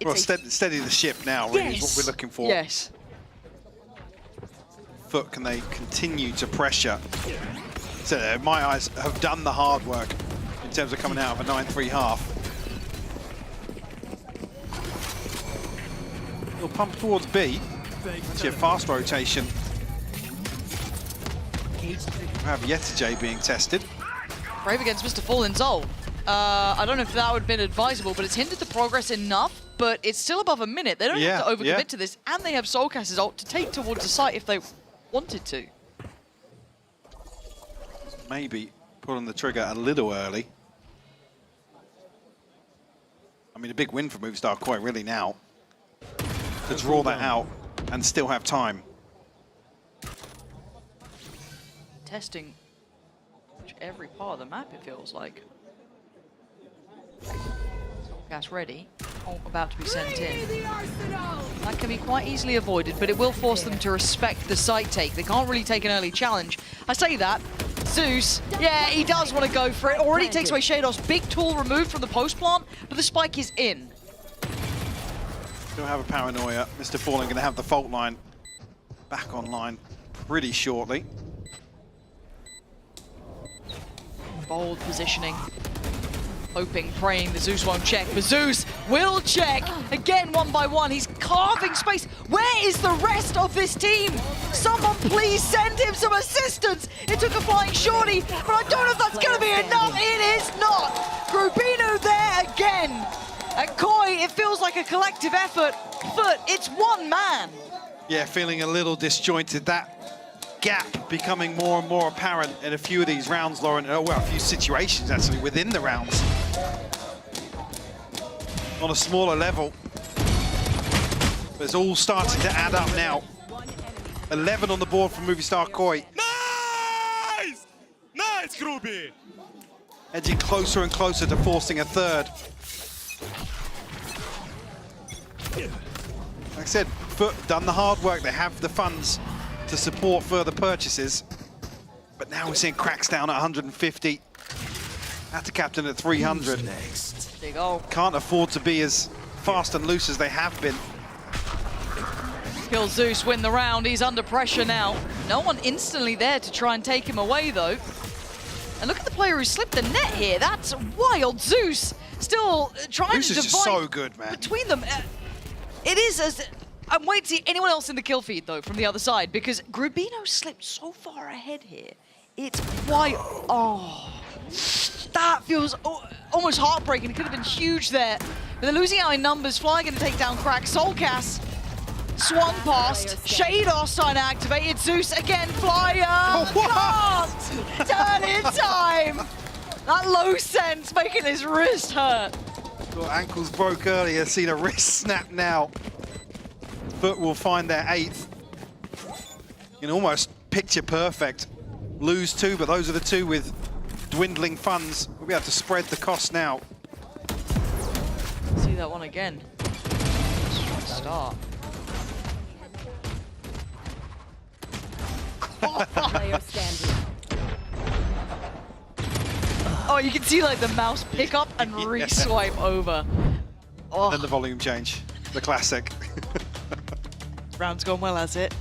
Well, steady the ship now, really, is what we're looking for. Yes. Foot, can they continue to pressure? So my eyes have done the hard work in terms of coming out of a 9-3 half. Little pump towards B. Actually a fast rotation. We have Yetijay being tested. Brave against Mr. Fallen Zol. I don't know if that would have been advisable, but it's hindered the progress enough, but it's still above a minute. They don't have to overcommit to this, and they have Soulcast's ult to take towards the site if they wanted to. Maybe pulling the trigger a little early. I mean, a big win for Movistar quite really now. To draw that out and still have time. Testing every part of the map, it feels like. Gas ready. Oh, about to be sent in. That can be quite easily avoided, but it will force them to respect the site take. They can't really take an early challenge. I say that. Zeus, yeah, he does want to go for it. Already takes away Shadows. Big tool removed from the post plant, but the spike is in. Still have a paranoia. Mr. Fallen going to have the fault line back online pretty shortly. Bold positioning. Hoping, praying the Zeus won't check, but Zeus will check. Again, 1 by 1. He's carving space. Where is the rest of this team? Someone please send him some assistance. It took a flying shorty, but I don't know if that's going to be enough. It is not. Grubino there again. At Koi, it feels like a collective effort, but it's one man. Yeah, feeling a little disjointed. That gap becoming more and more apparent in a few of these rounds, Lauren. Oh, well, a few situations, actually, within the rounds. On a smaller level. But it's all starting to add up now. 11 on the board for Movistar Koi. Nice! Nice, Gruby! Edging closer and closer to forcing a third. Like I said, Foot done the hard work. They have the funds to support further purchases. But now we're seeing cracks down at 150. At the captain at 300. Big ol'. Can't afford to be as fast and loose as they have been. Kill Zeus, win the round. He's under pressure now. No one instantly there to try and take him away, though. And look at the player who slipped the net here. That's wild. Zeus still trying Zeus to is divide just so good, man. between them. It is as... I'm waiting to see anyone else in the kill feed, though, from the other side, because Grubino slipped so far ahead here. It's wild. Oh, that feels almost heartbreaking. It could have been huge there. But they're losing out in numbers. Fly going to take down Crack. Soulcast swung past. Shados trying to activate it. Zeus again. Flyer can't turn in time. That low sense making his wrist hurt. Got ankles broke earlier. Seen a wrist snap now. Foot will find their 8th. You can almost picture perfect. Lose 2, but those are the 2 with dwindling funds. We'll be able to spread the cost now. See that one again. Start. Oh, you can see like the mouse pick up and re-swipe over. Oh. And then the volume change. The classic. Round's gone well, has it?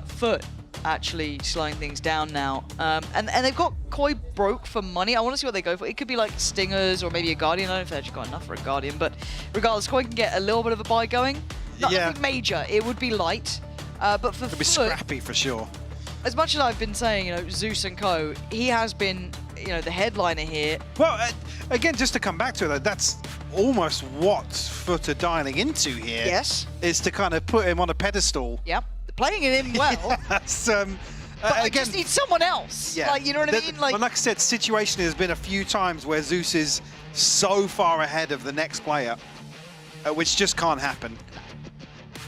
Foot actually slowing things down now. And they've got Koi broke for money. I want to see what they go for. It could be like Stingers or maybe a Guardian. I don't know if they've actually got enough for a Guardian, but regardless, Koi can get a little bit of a buy going. Nothing major. It would be light. But for It'd be Foot, scrappy for sure. as much as I've been saying, you know, Zeus and co, he has been, you know, the headliner here. Well, again, just to come back to it, that's almost what Foot are dialing into here. Yes. Is to kind of put him on a pedestal. Yep. Playing it in well. Yes, but I again, just need someone else. Yeah. Like, you know what I mean? Well, like I said, situation has been a few times where Zeus is so far ahead of the next player, which just can't happen.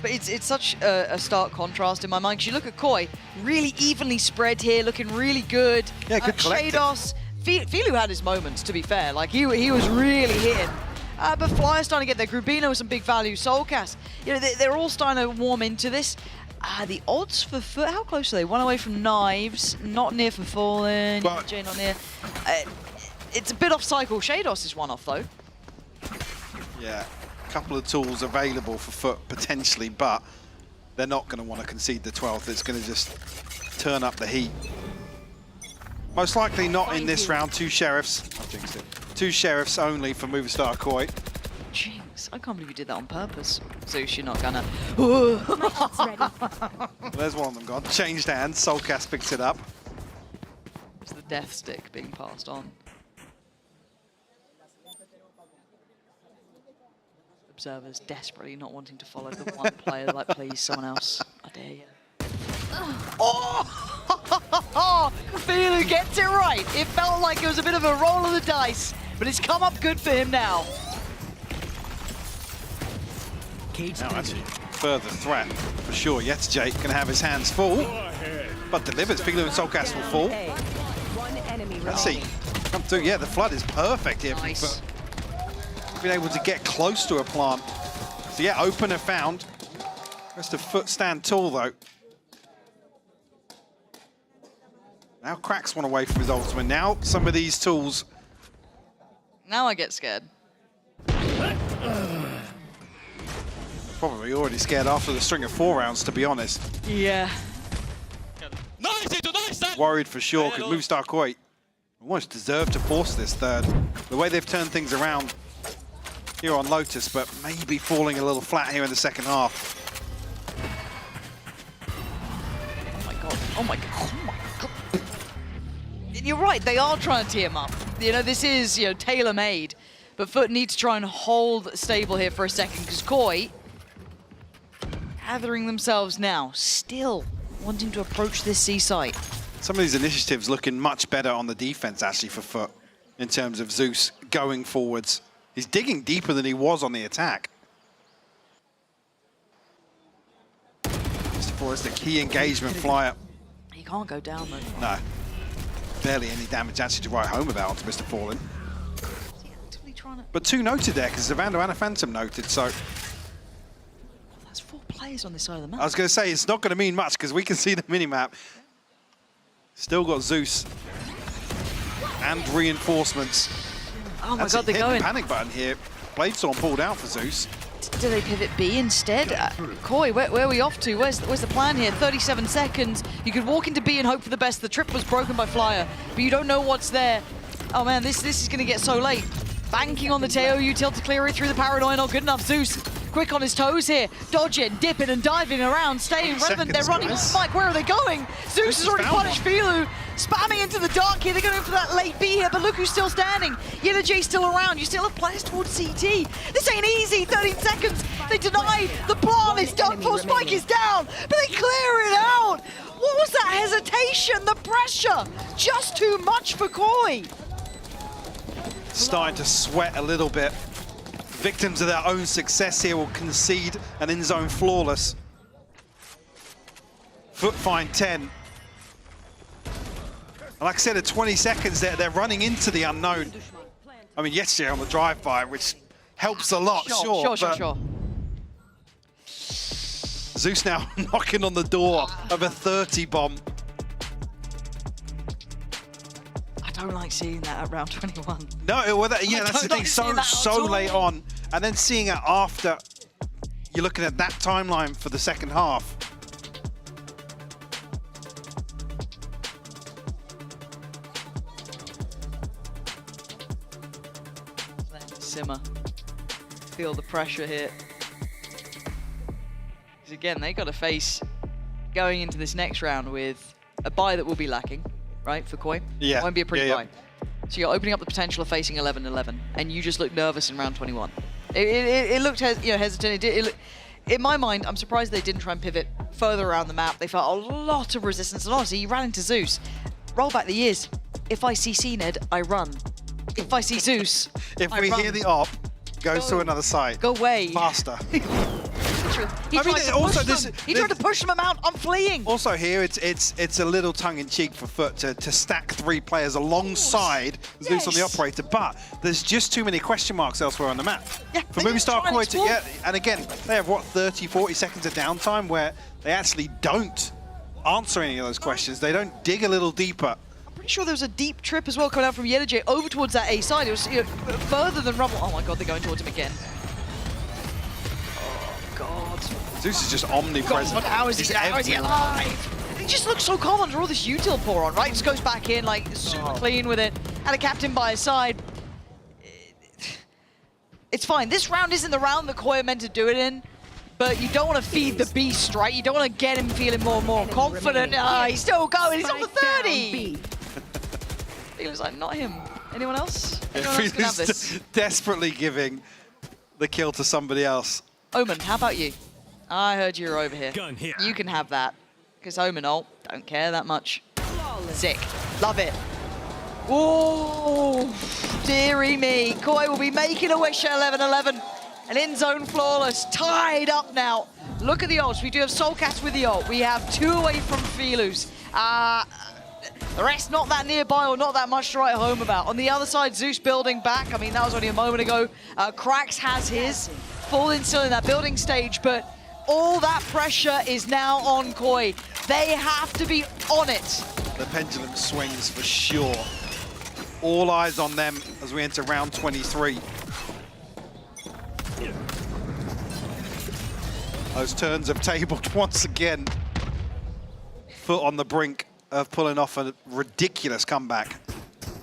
But it's such a stark contrast in my mind. Because you look at Koi, really evenly spread here, looking really good. Yeah, good collective. Shados, Filu had his moments, to be fair. Like, he was really hitting. But Flyer's starting to get there. Grubino with some big value. Soulcast, you know, they're all starting to warm into this. The odds for Foot, how close are they? One away from Knives, not near from Fallen, Jay not near. It's a bit off cycle. Shados is one off, though. Yeah, a couple of tools available for Foot, potentially, but they're not going to want to concede the 12th. It's going to just turn up the heat. Most likely not in this round. 2 Sheriffs. I jinxed it. 2 Sheriffs only for Movistar Koi. Jinx, I can't believe you did that on purpose. Zeus, you're not gonna. There's one of them gone. Changed hands. Soulcast picks it up. It's the death stick being passed on. Observers desperately not wanting to follow the one player. Like, please, someone else. I dare you. Oh! Filu gets it right. It felt like it was a bit of a roll of the dice, but it's come up good for him now. Now actually, further threat for sure. Yetajay can have his hands full, but delivers. Filu and Soulcast will fall. Let's see. Come through. Yeah, the flood is perfect here. Nice. Been able to get close to a plant. So yeah, opener found. Rest of Foot stand tall though. Now Cracks one away from his ultimate. Now some of these tools. Now I get scared. Probably already scared after the string of 4 rounds, to be honest. Yeah. Nice. Worried for sure, because Movistar Koi almost deserved to force this third. The way they've turned things around here on Lotus, but maybe falling a little flat here in the second half. Oh my god. Oh my god. Oh my god. You're right, they are trying to tee him up. You know, this is, you know, tailor-made. But Foot needs to try and hold stable here for a second, because Koi gathering themselves now, still wanting to approach this C site. Some of these initiatives looking much better on the defense, actually, for Foot, in terms of Zeus going forwards. He's digging deeper than he was on the attack. Mr. Forrest, the key engagement flyer. He can't go down, though. No. Barely any damage actually to write home about onto Mr. Fallen. But 2 noted there, because Zavando and a Phantom noted, so... That's 4 players on this side of the map. I was going to say, it's not going to mean much, because we can see the minimap. Still got Zeus. And reinforcements. Oh my god, they're going. The panic button here. Bladestorm pulled out for Zeus. Do they pivot B instead? Koi, where are we off to? Where's the plan here? 37 seconds. You could walk into B and hope for the best. The trip was broken by Flyer, but you don't know what's there. Oh man, this is going to get so late. Banking on the Teo util to clear it through the paranoia. Not good enough. Zeus, quick on his toes here. Dodging, dipping and diving around, staying relevant. They're running. Mike, where are they going? Zeus has already punished Filu. Spamming into the dark here. They're going for that late B here, but look who's still standing. Yetajay's still around. You still have players towards CT. This ain't easy. 13 seconds. They denied. The plant is done for. Spike is down, but they clear it out. What was that hesitation? The pressure. Just too much for Koi. Starting to sweat a little bit. Victims of their own success here will concede an in-zone flawless. Foot find 10. Like I said, at 20 seconds, they're running into the unknown. I mean, yesterday on the drive-by, which helps a lot, sure. Zeus now knocking on the door of a 30 bomb. I don't like seeing that at round 21. No, well, yeah, that's the thing. So late on, and then seeing it after you're looking at that timeline for the second half. Simmer. Feel the pressure here. Because again, they got to face going into this next round with a buy that will be lacking, right, for Koi? Yeah. It won't be a pretty buy. So you're opening up the potential of facing 11-11, and you just look nervous in round 21. It looked hesitant. In my mind, I'm surprised they didn't try and pivot further around the map. They felt a lot of resistance, and honestly, you ran into Zeus. Roll back the years. If I see CNED, I run. If I see Zeus, if we hear the op, go to another site. Go away. Faster. dangerous. He tried to push them out. I'm fleeing. Also here, it's a little tongue-in-cheek for Foot to stack 3 players alongside Zeus on the operator, but there's just too many question marks elsewhere on the map. Yeah, for Movistar Koi to, and again, they have what, 30, 40 seconds of downtime where they actually don't answer any of those questions. They don't dig a little deeper. Pretty sure there was a deep trip as well coming out from Yedajay over towards that A side. It was further than Rumble. Oh my god, they're going towards him again. Oh god. Zeus is just omnipresent. God, how is he alive? He just looks so calm under all this util pour on, right? Just goes back in like super clean with it. And a captain by his side. It's fine. This round isn't the round that Koi are meant to do it in. But you don't want to feed the beast, right? You don't want to get him feeling more and more confident. He's still going. He's on the 30. He was like, not him. Anyone else? Anyone else can have this? Desperately giving the kill to somebody else. Omen, how about you? I heard you were over here. You can have that. Because Omen ult, don't care that much. Sick. Love it. Oh, dearie me. Koi will be making a wish at 11-11. And in-zone flawless, tied up now. Look at the ults. We do have Soulcats with the ult. We have 2 away from Filus. The rest not that nearby or not that much to write home about. On the other side, Zeus building back. I mean, that was only a moment ago. Krax has his. Fallen still in that building stage, but all that pressure is now on Koi. They have to be on it. The pendulum swings for sure. All eyes on them as we enter round 23. Those turns have tabled once again. Foot on the brink of pulling off a ridiculous comeback,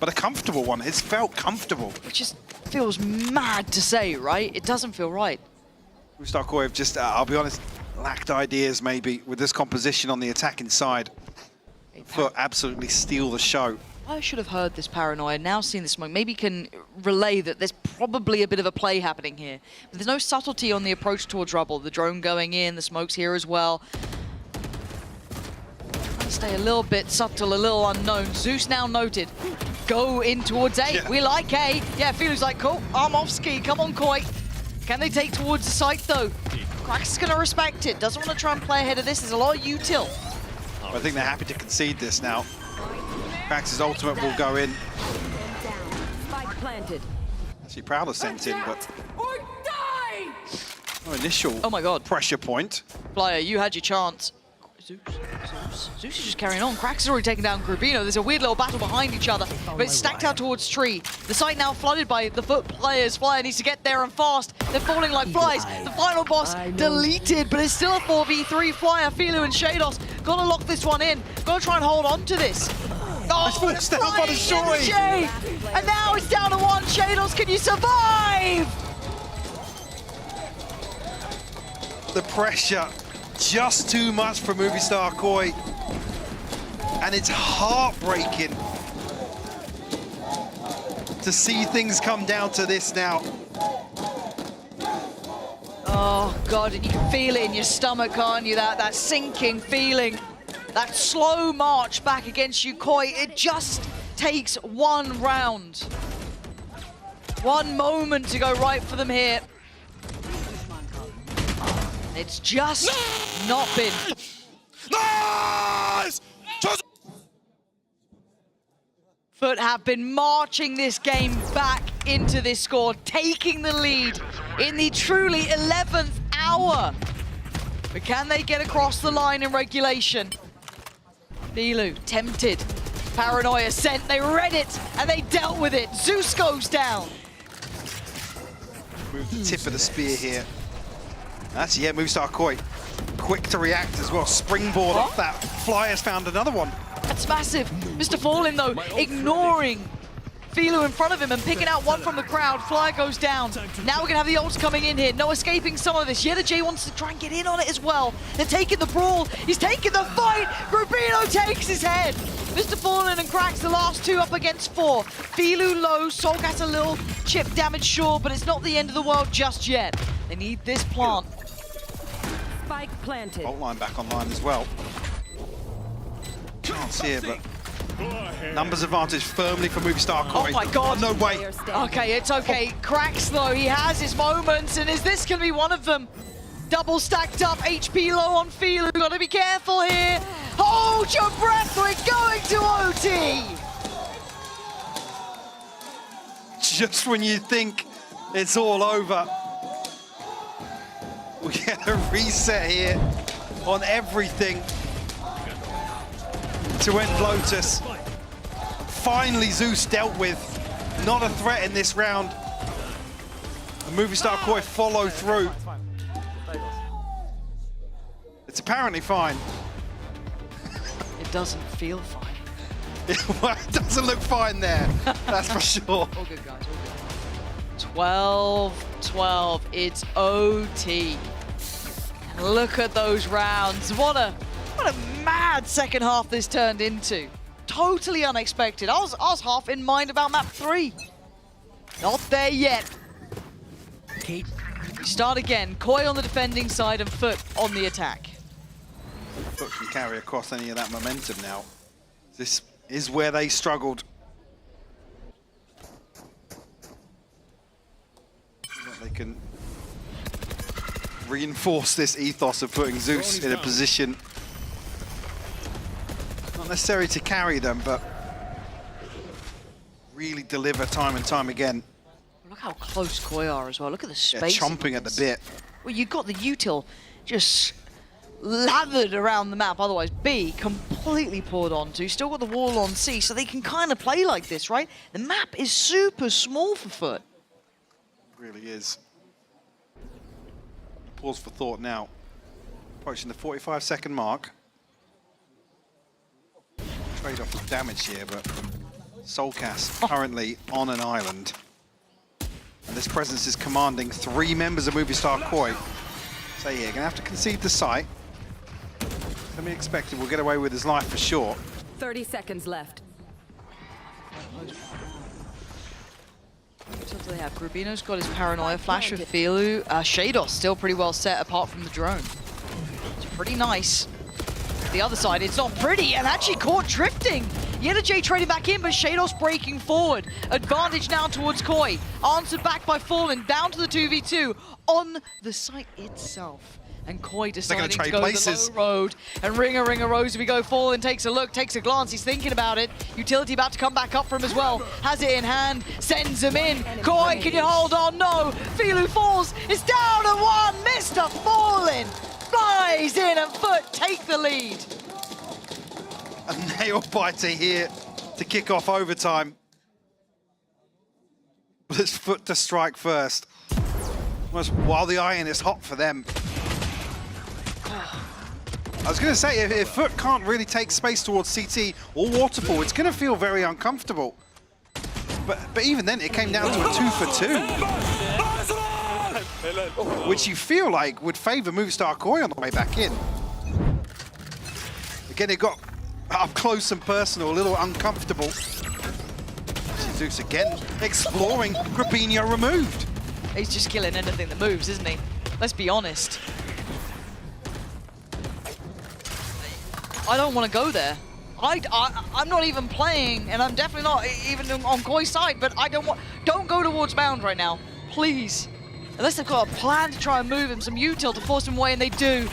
but a comfortable one. It's felt comfortable. It just feels mad to say, right? It doesn't feel right. Movistar Koi have just, I'll be honest, lacked ideas maybe with this composition on the attacking side. Foot absolutely steal the show. I should have heard this paranoia, now seeing this smoke, maybe can relay that there's probably a bit of a play happening here. But there's no subtlety on the approach towards Rubble. The drone going in, the smoke's here as well. Stay a little bit subtle, a little unknown. Zeus now noted. Go in towards A. Yeah. We like A. Yeah, Filus like, cool, I'm off ski. Come on, Koi. Can they take towards the site, though? Krax is going to respect it. Doesn't want to try and play ahead of this. There's a lot of util. I think they're happy to concede this now. Krax's ultimate will go in. Actually, Prowler sent in, but no initial pressure point. Flyer, you had your chance. Zeus is just carrying on. Krax has already taken down Grubino. There's a weird little battle behind each other, but it's stacked out towards Tree. The site now flooded by the Foot players. Flyer needs to get there and fast. They're falling like flies. The final boss deleted, but it's still a 4v3. Flyer, Filu, and Shados gotta lock this one in. Gotta try and hold on to this. Oh, it's down by the Shoi. And now it's down to 1. Shados, can you survive? The pressure. Just too much for Movistar Koi. And it's heartbreaking to see things come down to this now. Oh, God, and you can feel it in your stomach, can't you? That sinking feeling, that slow march back against you, Koi. It just takes 1 round. 1 moment to go right for them here. It's just not been. Nice! Foot have been marching this game back into this score, taking the lead in the truly 11th hour. But can they get across the line in regulation? Filu tempted. Paranoia sent, they read it, and they dealt with it. Zeus goes down. Move the tip of the spear here. That's, yeah, Movistar Koi. Quick to react as well. Springboard off that. Flyer's found another one. That's massive. Mr. Fallen, though, ignoring Filu in front of him and picking out one from the crowd. Flyer goes down. Now we're going to have the ults coming in here. No escaping some of this. Yedajay wants to try and get in on it as well. They're taking the brawl. He's taking the fight. Grubino takes his head. Mr. Fallen and Krax, the last 2 up against 4. Filu low. Soulcat's a little chip damage, sure, but it's not the end of the world just yet. They need this plant. Spike planted. Bolt line back online as well. Chance here, but numbers advantage firmly for Movistar Koi. Oh my God. No way. Okay, it's okay. Krax though, he has his moments, and is this going to be one of them? Double stacked up, HP low on Filu. Gotta be careful here. Hold your breath, we're going to OT. Just when you think it's all over, we get a reset here on everything to end Lotus. Finally, Zeus dealt with. Not a threat in this round. And Movistar Koi follow through. It's apparently fine. It doesn't feel fine. Well, it doesn't look fine there, that's for sure. All good, guys, all good. 12-12, it's OT. And look at those rounds. What a mad second half this turned into. Totally unexpected. I was half in mind about map 3. Not there yet. We start again. Koi on the defending side and Foot on the attack. Foot can carry across any of that momentum now. This is where they struggled. They can reinforce this ethos of putting Zeus in a position, not necessarily to carry them, but really deliver time and time again. Look how close Koi are as well. Look at the space. Yeah, chomping at the bit. Well, you've got the util just lathered around the map. Otherwise, B completely poured onto. Still got the wall on C, so they can kind of play like this, right? The map is super small for Foot. It really is. Pause for thought now. Approaching the 45-second mark. Trade-off of damage here, but Soulcast currently on an island. And this presence is commanding 3 members of Movistar Koi. So yeah, gonna have to concede the site. Something expected will get away with his life for sure. 30 seconds left. What do they have? Rubino's got his paranoia flash with Filu. Shados still pretty well set apart from the drone. It's pretty nice. The other side, it's not pretty and actually caught drifting. Yeta J trading back in, but Shados breaking forward. Advantage now towards Koi. Answered back by Fallen, down to the 2v2 on the site itself. And Koi deciding to go the low road. And Ringer Rose, we go. Fallen takes a look, takes a glance, he's thinking about it. Utility about to come back up for him as well. Has it in hand, sends him in. Koi, can you hold on? No. Filu falls, it's down to 1. Mr. Fallen flies in and Foot take the lead. A nail biter here to kick off overtime. But it's Foot to strike first. Almost while the iron is hot for them. I was going to say, if Foot can't really take space towards CT or Waterfall, it's going to feel very uncomfortable. But even then, it came down to a 2 for 2. Which you feel like would favour Movistar Koi on the way back in. Again, it got up close and personal, a little uncomfortable. Zeus again exploring, Grabinho removed. He's just killing anything that moves, isn't he? Let's be honest. I don't want to go there. I'm not even playing, and I'm definitely not even on Koi's side, but I don't go towards Bound right now, please. Unless they've got a plan to try and move him, some util to force him away, and they do.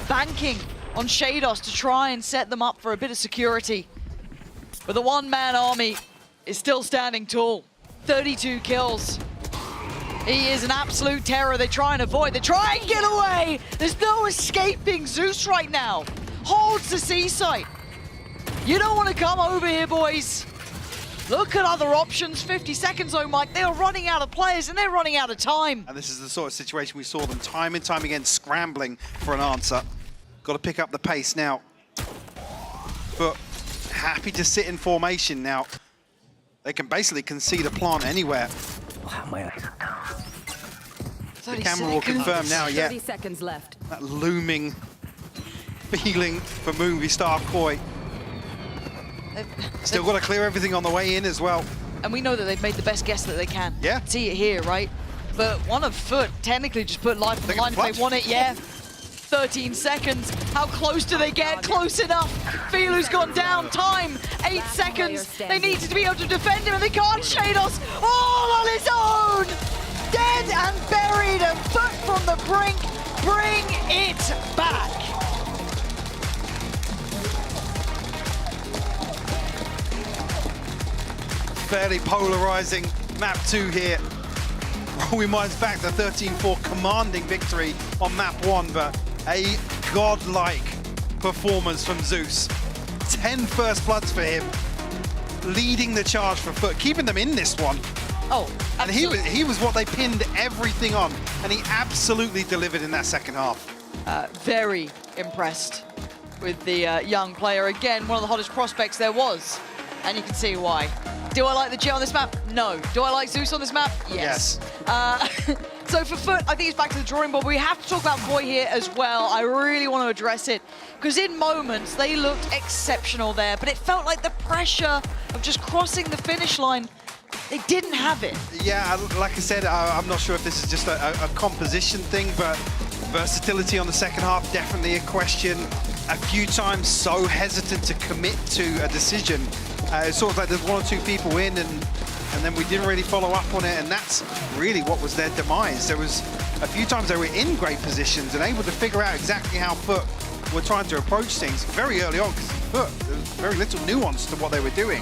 Banking on Shados to try and set them up for a bit of security. But the one-man army is still standing tall. 32 kills. He is an absolute terror. They try and avoid, they try and get away. There's no escaping Zeus right now. Holds the C site. You don't want to come over here, boys. Look at other options. 50 seconds, oh Mike. They are running out of players and they're running out of time. And this is the sort of situation we saw them time and time again scrambling for an answer. Got to pick up the pace now. But happy to sit in formation now. They can basically concede a plant anywhere. The camera will confirm now, yeah. 30 seconds left. That looming feeling for Movistar Koi. Still got to clear everything on the way in as well. And we know that they've made the best guess that they can. Yeah. See it here, right? But one of Foot technically just put life on the line if they want it, yeah. 13 seconds. How close do they get? Close enough. Filu's gone down. Time, 8 seconds. They needed to be able to defend him and they can't. Shados all on his own. Dead and buried and Foot from the brink. bring it back. Fairly polarizing map 2 here. Rolling Minds back to 13-4 commanding victory on map 1, but a godlike performance from Zeus. 10 first bloods for him, leading the charge for Foot, keeping them in this one. Oh, and he was what they pinned everything on, and he absolutely delivered in that second half. Very impressed with the young player. Again, one of the hottest prospects there was, and you can see why. Do I like the Jet on this map? No. Do I like Zeus on this map? Yes. So for Foot, I think it's back to the drawing board. We have to talk about Koi here as well. I really want to address it, because in moments they looked exceptional there, but it felt like the pressure of just crossing the finish line, they didn't have it. Yeah, like I said, I'm not sure if this is just a composition thing, but versatility on the second half, definitely a question. A few times so hesitant to commit to a decision. It's sort of like there's one or two people in, and then we didn't really follow up on it, and that's really what was their demise. There was a few times they were in great positions and able to figure out exactly how Foot were trying to approach things very early on, because Foot, there was very little nuance to what they were doing.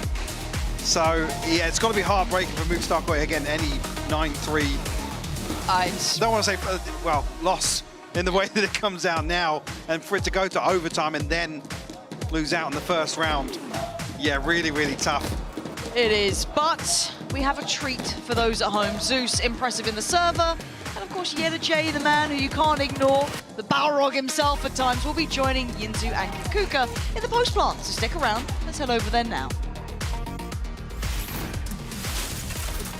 So, yeah, it's got to be heartbreaking for Movistar Koi. Again, any 9-3. I don't want to say, well, loss in the way that it comes out now, and for it to go to overtime and then lose out in the first round. Yeah, really, really tough. It is, but we have a treat for those at home. Zeus, impressive in the server, and of course Yeda J, the man who you can't ignore, the Balrog himself at times, will be joining Yinzu and Kakuka in the post-plant. So stick around, let's head over there now.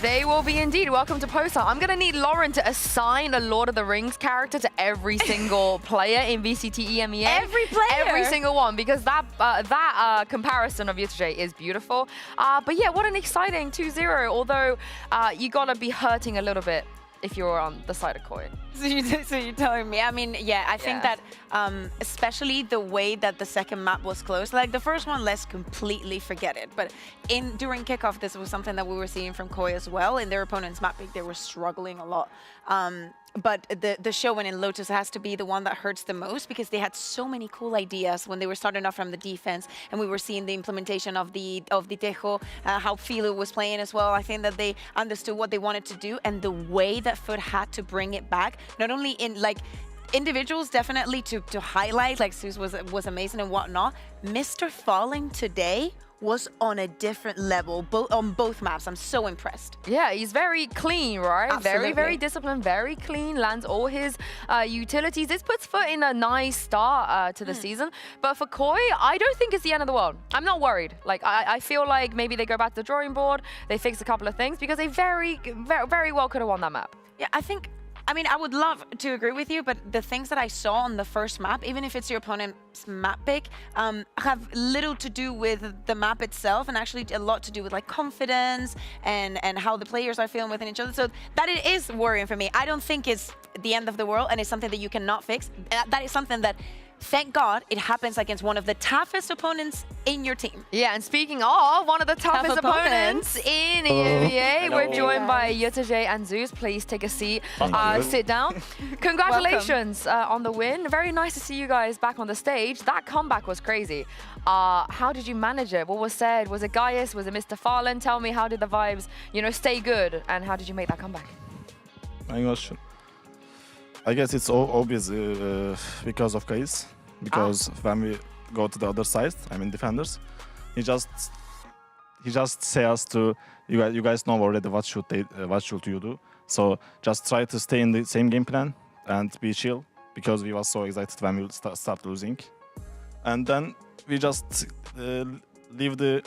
They will be indeed. Welcome to Poster. I'm going to need Lauren to assign a Lord of the Rings character to every single player in VCT EMEA. Every player? Every single one, because that comparison of Yutuje is beautiful. But yeah, what an exciting 2-0, although you got to be hurting a little bit if you're on the side of Koi. So you're telling me, I mean, yeah, I think that especially the way that the second map was closed, like the first one, let's completely forget it. But during kickoff, this was something that we were seeing from Koi as well. In their opponent's map pick, they were struggling a lot. But the Shogun in Lotus has to be the one that hurts the most, because they had so many cool ideas when they were starting off from the defense, and we were seeing the implementation of the Tejo, how Filu was playing as well. I think that they understood what they wanted to do, and the way that Foot had to bring it back, not only in like individuals definitely to highlight, like Zeus was amazing and whatnot. Mr. Falling today was on a different level, on both maps. I'm so impressed. Yeah, he's very clean, right? Absolutely. Very disciplined, very clean, lands all his utilities. This puts Foot in a nice start to the season. But for Koi, I don't think it's the end of the world. I'm not worried. Like, I feel like maybe they go back to the drawing board, they fix a couple of things, because they very well could have won that map. Yeah, I mean, I would love to agree with you, but the things that I saw on the first map, even if it's your opponent's map pick, have little to do with the map itself, and actually a lot to do with like confidence and how the players are feeling within each other. So that it is worrying for me. I don't think it's the end of the world, and it's something that you cannot fix. That is something that, thank God, it happens against one of the toughest opponents in your team. Yeah, and speaking of one of the toughest opponents in EMEA, we're joined by Yutuje and Zeus. Please take a seat, sit down. Congratulations on the win. Very nice to see you guys back on the stage. That comeback was crazy. How did you manage it? What was said? Was it Gaius? Was it Mr. Farland? Tell me, how did the vibes, stay good? And how did you make that comeback? I guess it's obvious because of Gaius. Because when we go to the other side, I mean defenders, he just say us to you guys know already what should you do. So just try to stay in the same game plan and be chill, because we were so excited when we start losing, and then we just leave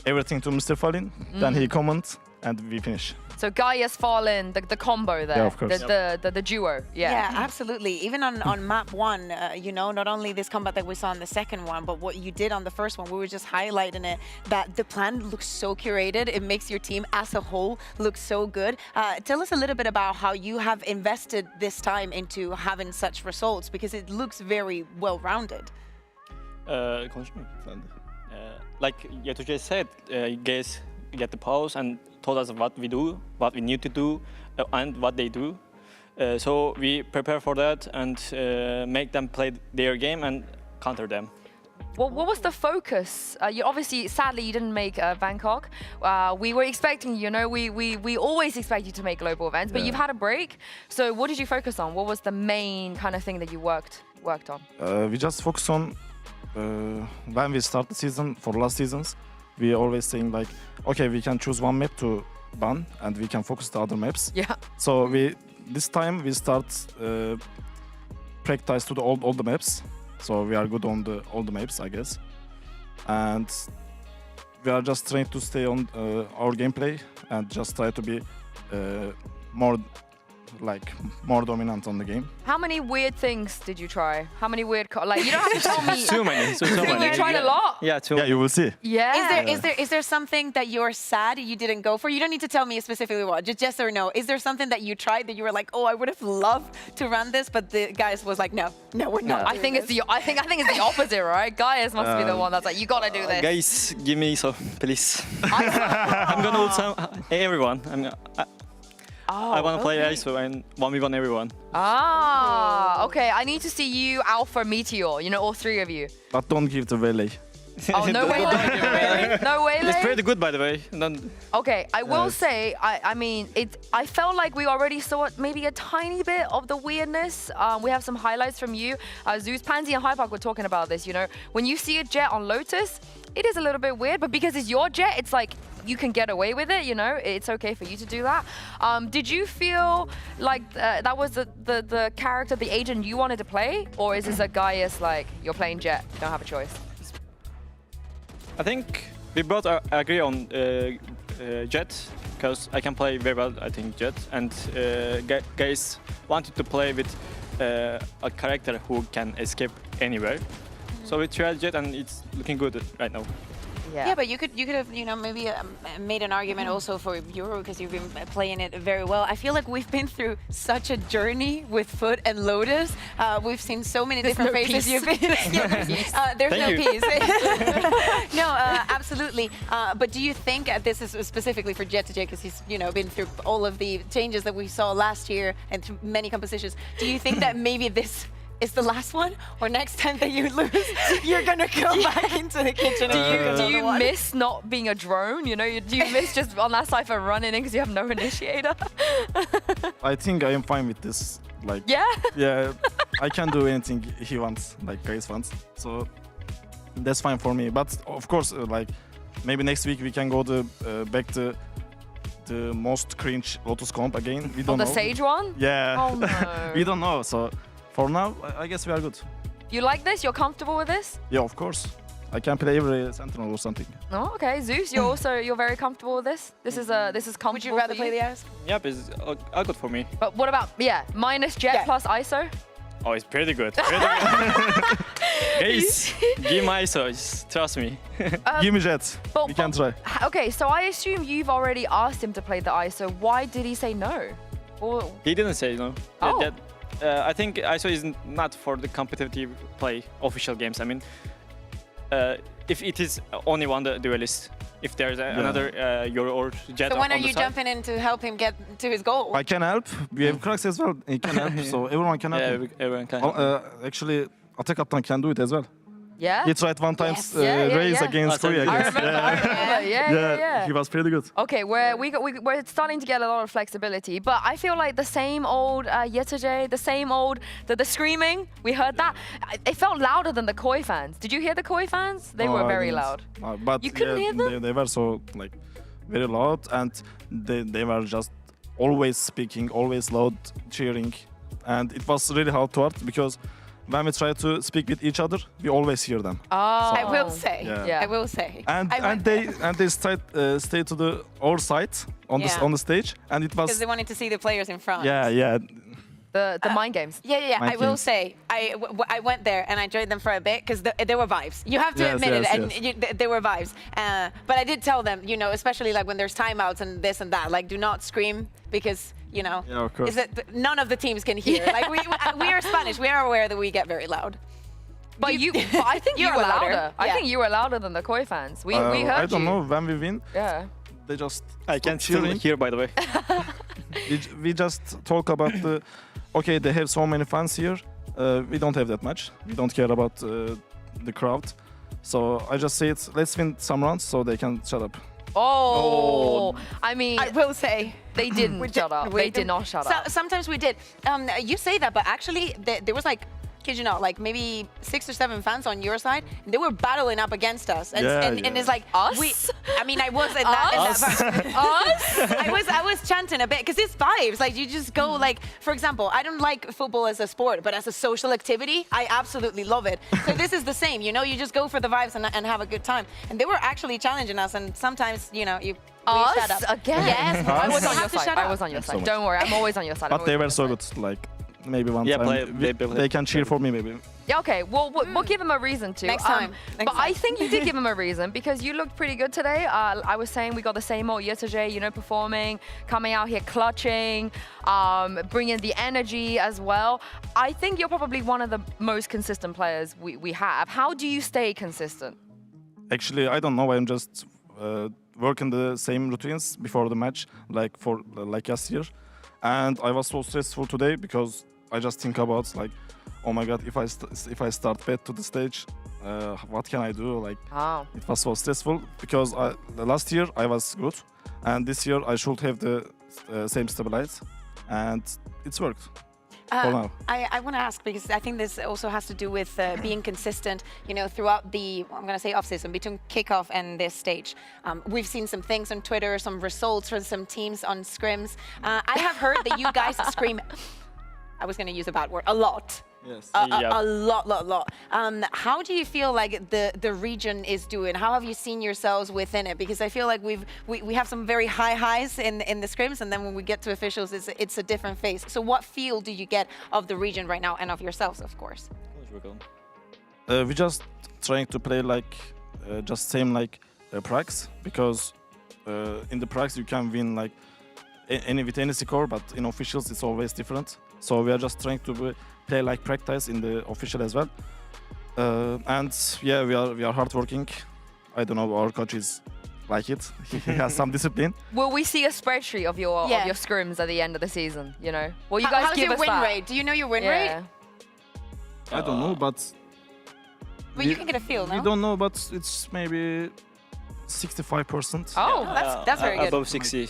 everything to Mr. Fallen. Then he comment and we finish. So Gaius Fallen, the combo there, yeah, of course. The duo, Yeah, absolutely. Even on map 1, not only this combat that we saw in the second one, but what you did on the first one, we were just highlighting it, that the plan looks so curated. It makes your team as a whole look so good. Tell us a little bit about how you have invested this time into having such results, because it looks very well-rounded. Like Yutuje said, Gaius get the pause and told us what we do, what we need to do, and what they do. So we prepare for that and make them play their game and counter them. Well, what was the focus? You obviously, sadly, you didn't make Bangkok. We were expecting, you know, we always expect you to make global events, but you've had a break. So what did you focus on? What was the main kind of thing that you worked on? We just focus on when we start the season for last seasons. We always saying like, okay, we can choose one map to ban and we can focus the other maps. Yeah. So this time we start practice to all the maps. So we are good on all the maps, I guess, and we are just trying to stay on our gameplay and just try to be more dominant on the game. How many weird things did you try? How many weird like you don't have to tell me. Too many. So many. You tried a lot. Yeah, too. Yeah, you will see. Yeah. Is there something that you're sad you didn't go for? You don't need to tell me specifically what. Just yes or no. Is there something that you tried that you were like, oh, I would have loved to run this, but the guys was like, no, we're not. I think it's the opposite, right? Guys must be the one that's like, you gotta do this. Guys, give me ISO, please. I'm gonna ult everyone. I want to play ISO and 1v1 everyone. Ah, okay. I need to see you, Alpha, Meteor. You know, all three of you. But don't give the Valley. Oh, no way. No way. It's pretty good, by the way. Okay, I will say, I mean, I felt like we already saw maybe a tiny bit of the weirdness. We have some highlights from you. Zeus, Pansy, and Hypark were talking about this, you know. When you see a jet on Lotus, it is a little bit weird, but because it's your jet, it's like, you can get away with it, you know, it's okay for you to do that. Did you feel like that was the character, the agent you wanted to play? Or is this a Gaius, like, you're playing Jet, you don't have a choice? I think we both agree on Jet, because I can play very well, I think, Jet. And guys wanted to play with a character who can escape anywhere. So we tried Jet and it's looking good right now. Yeah, but you could have, you know, maybe made an argument also for Euro because you've been playing it very well. I feel like we've been through such a journey with Foot and Lotus. We've seen so many different phases. You've been. There's no peace. No, absolutely. But do you think this is specifically for Jet to J because he's, you know, been through all of the changes that we saw last year and through many compositions? Do you think that maybe this is the last one, or next time that you lose, you're gonna go back into the kitchen? Do you miss not being a drone? You know, do you miss just on that cypher running in because you have no initiator? I think I am fine with this. Like, yeah, I can do anything he wants, like guys wants. So that's fine for me. But of course, like maybe next week we can go back to the most cringe Lotus comp again. We don't know. The Sage one? Yeah. Oh no. We don't know. So. For now, I guess we are good. You like this? You're comfortable with this? Yeah, of course. I can play every Sentinel or something. Oh, okay. Zeus, you're very comfortable with this? This is comfortable. Would you rather play the ISO? Yep, it's all good for me. But what about minus Jet plus ISO? Oh, it's pretty good. Guys, give my ISO, trust me. Give me Jet. We can try. Okay, so I assume you've already asked him to play the ISO. Why did he say no? Well, he didn't say no. Oh. I think ISO is not for the competitive play, official games. I mean, if it is only one duelist, if there's another Euro or Jet. So when are you jumping in to help him get to his goal? I can help. We have Krax as well. He can help, so everyone can help. Yeah, everyone can help. Actually, Attack Captain can do it as well. Yeah? He tried one time race against Korea. I remember. Yeah. He was pretty good. Okay, we're starting to get a lot of flexibility, but I feel like the same old Yetajay, the same old, the screaming, we heard that. It felt louder than the Koi fans. Did you hear the Koi fans? They were very loud. But you couldn't hear them? They were so like very loud, and they were just always speaking, always loud, cheering, and it was really hard to hear because when we try to speak with each other, we always hear them. Oh, I will say. Yeah. I will say. And they stay to our side on the stage, and it was because they wanted to see the players in front. Yeah. The mind games. Yeah. I will say, I went there and I joined them for a bit because there were vibes. You have to admit it, and there were vibes. But I did tell them, you know, especially like when there's timeouts and this and that, like do not scream because, you know, is that none of the teams can hear. Like we are Spanish, we are aware that we get very loud. But I think you were louder. I think you were louder than the Koi fans. We heard you. I don't know when we win. Yeah. They just I can still hear, by the way. we just talk about the. Okay, they have so many fans here. We don't have that much. We don't care about the crowd. So I just say it. Let's win some rounds so they can shut up. Oh, I mean, I will say they didn't shut up. They did not shut up. Sometimes we did. You say that, but actually there was like, kid you not, like maybe 6 or 7 fans on your side. They were battling up against us, and, and it's like us. I mean, I was in that. Us. I was chanting a bit because it's vibes. Like you just go like, for example, I don't like football as a sport, but as a social activity, I absolutely love it. So this is the same. You know, you just go for the vibes and have a good time. And they were actually challenging us, and sometimes you know you. Us shut up. again? Yes, I was on you your have to side. shut I up. was on your So side. much. Don't worry, I'm always on your side. But they were so good. Like maybe one time they can cheer for me. Maybe. Yeah, okay, well, we'll give him a reason to. Next time. But I think you did give him a reason because you looked pretty good today. I was saying we got the same old yesterday, you know, performing, coming out here clutching, bringing the energy as well. I think you're probably one of the most consistent players we have. How do you stay consistent? Actually, I don't know. I'm just working the same routines before the match, like last year, and I was so stressful today because I just think about like, oh my God, if I start bad to the stage, what can I do? Like, it was so stressful because last year I was good, and this year I should have the same stability, and it's worked. For now. I want to ask because I think this also has to do with being consistent, you know, throughout the, I'm going to say off-season, between kickoff and this stage. We've seen some things on Twitter, some results for some teams on scrims. I have heard that you guys scream, I was going to use a bad word, a lot. Yes. A lot. How do you feel like the region is doing? How have you seen yourselves within it? Because I feel like we have some very high highs in the scrims, and then when we get to officials, it's a different phase. So what feel do you get of the region right now and of yourselves, of course? We just trying to play like just same like prax because in the prax you can win like with any score, but in officials it's always different. So we are just trying to play like practice in the official as well. And yeah, we are hardworking. I don't know, our coach is like it. He has some discipline. Will we see a spreadsheet of your scrims at the end of the season? You know, will you guys how's give your us win that? rate? Do you know your win rate? I don't know, but You can get a feel, no? We don't know, but it's maybe 65%. Oh, that's very good. Above 60.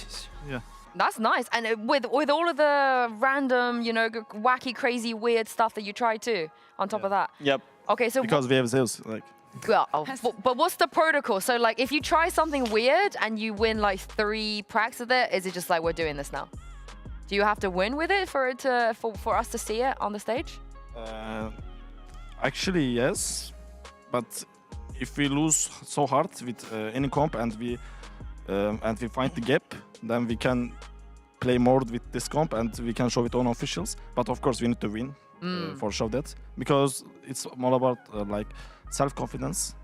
Yeah. That's nice. And with all of the random, you know, wacky, crazy, weird stuff that you try too, on top of that. Yep. Okay, so because we have Zeus, like. But what's the protocol? So like, if you try something weird and you win like 3 pracs with it, is it just like we're doing this now? Do you have to win with it for us to see it on the stage? Actually, yes. But if we lose so hard with any comp and we find the gap, then we can play more with this comp and we can show it on officials. But of course, we need to win for show that because it's more about like self-confidence.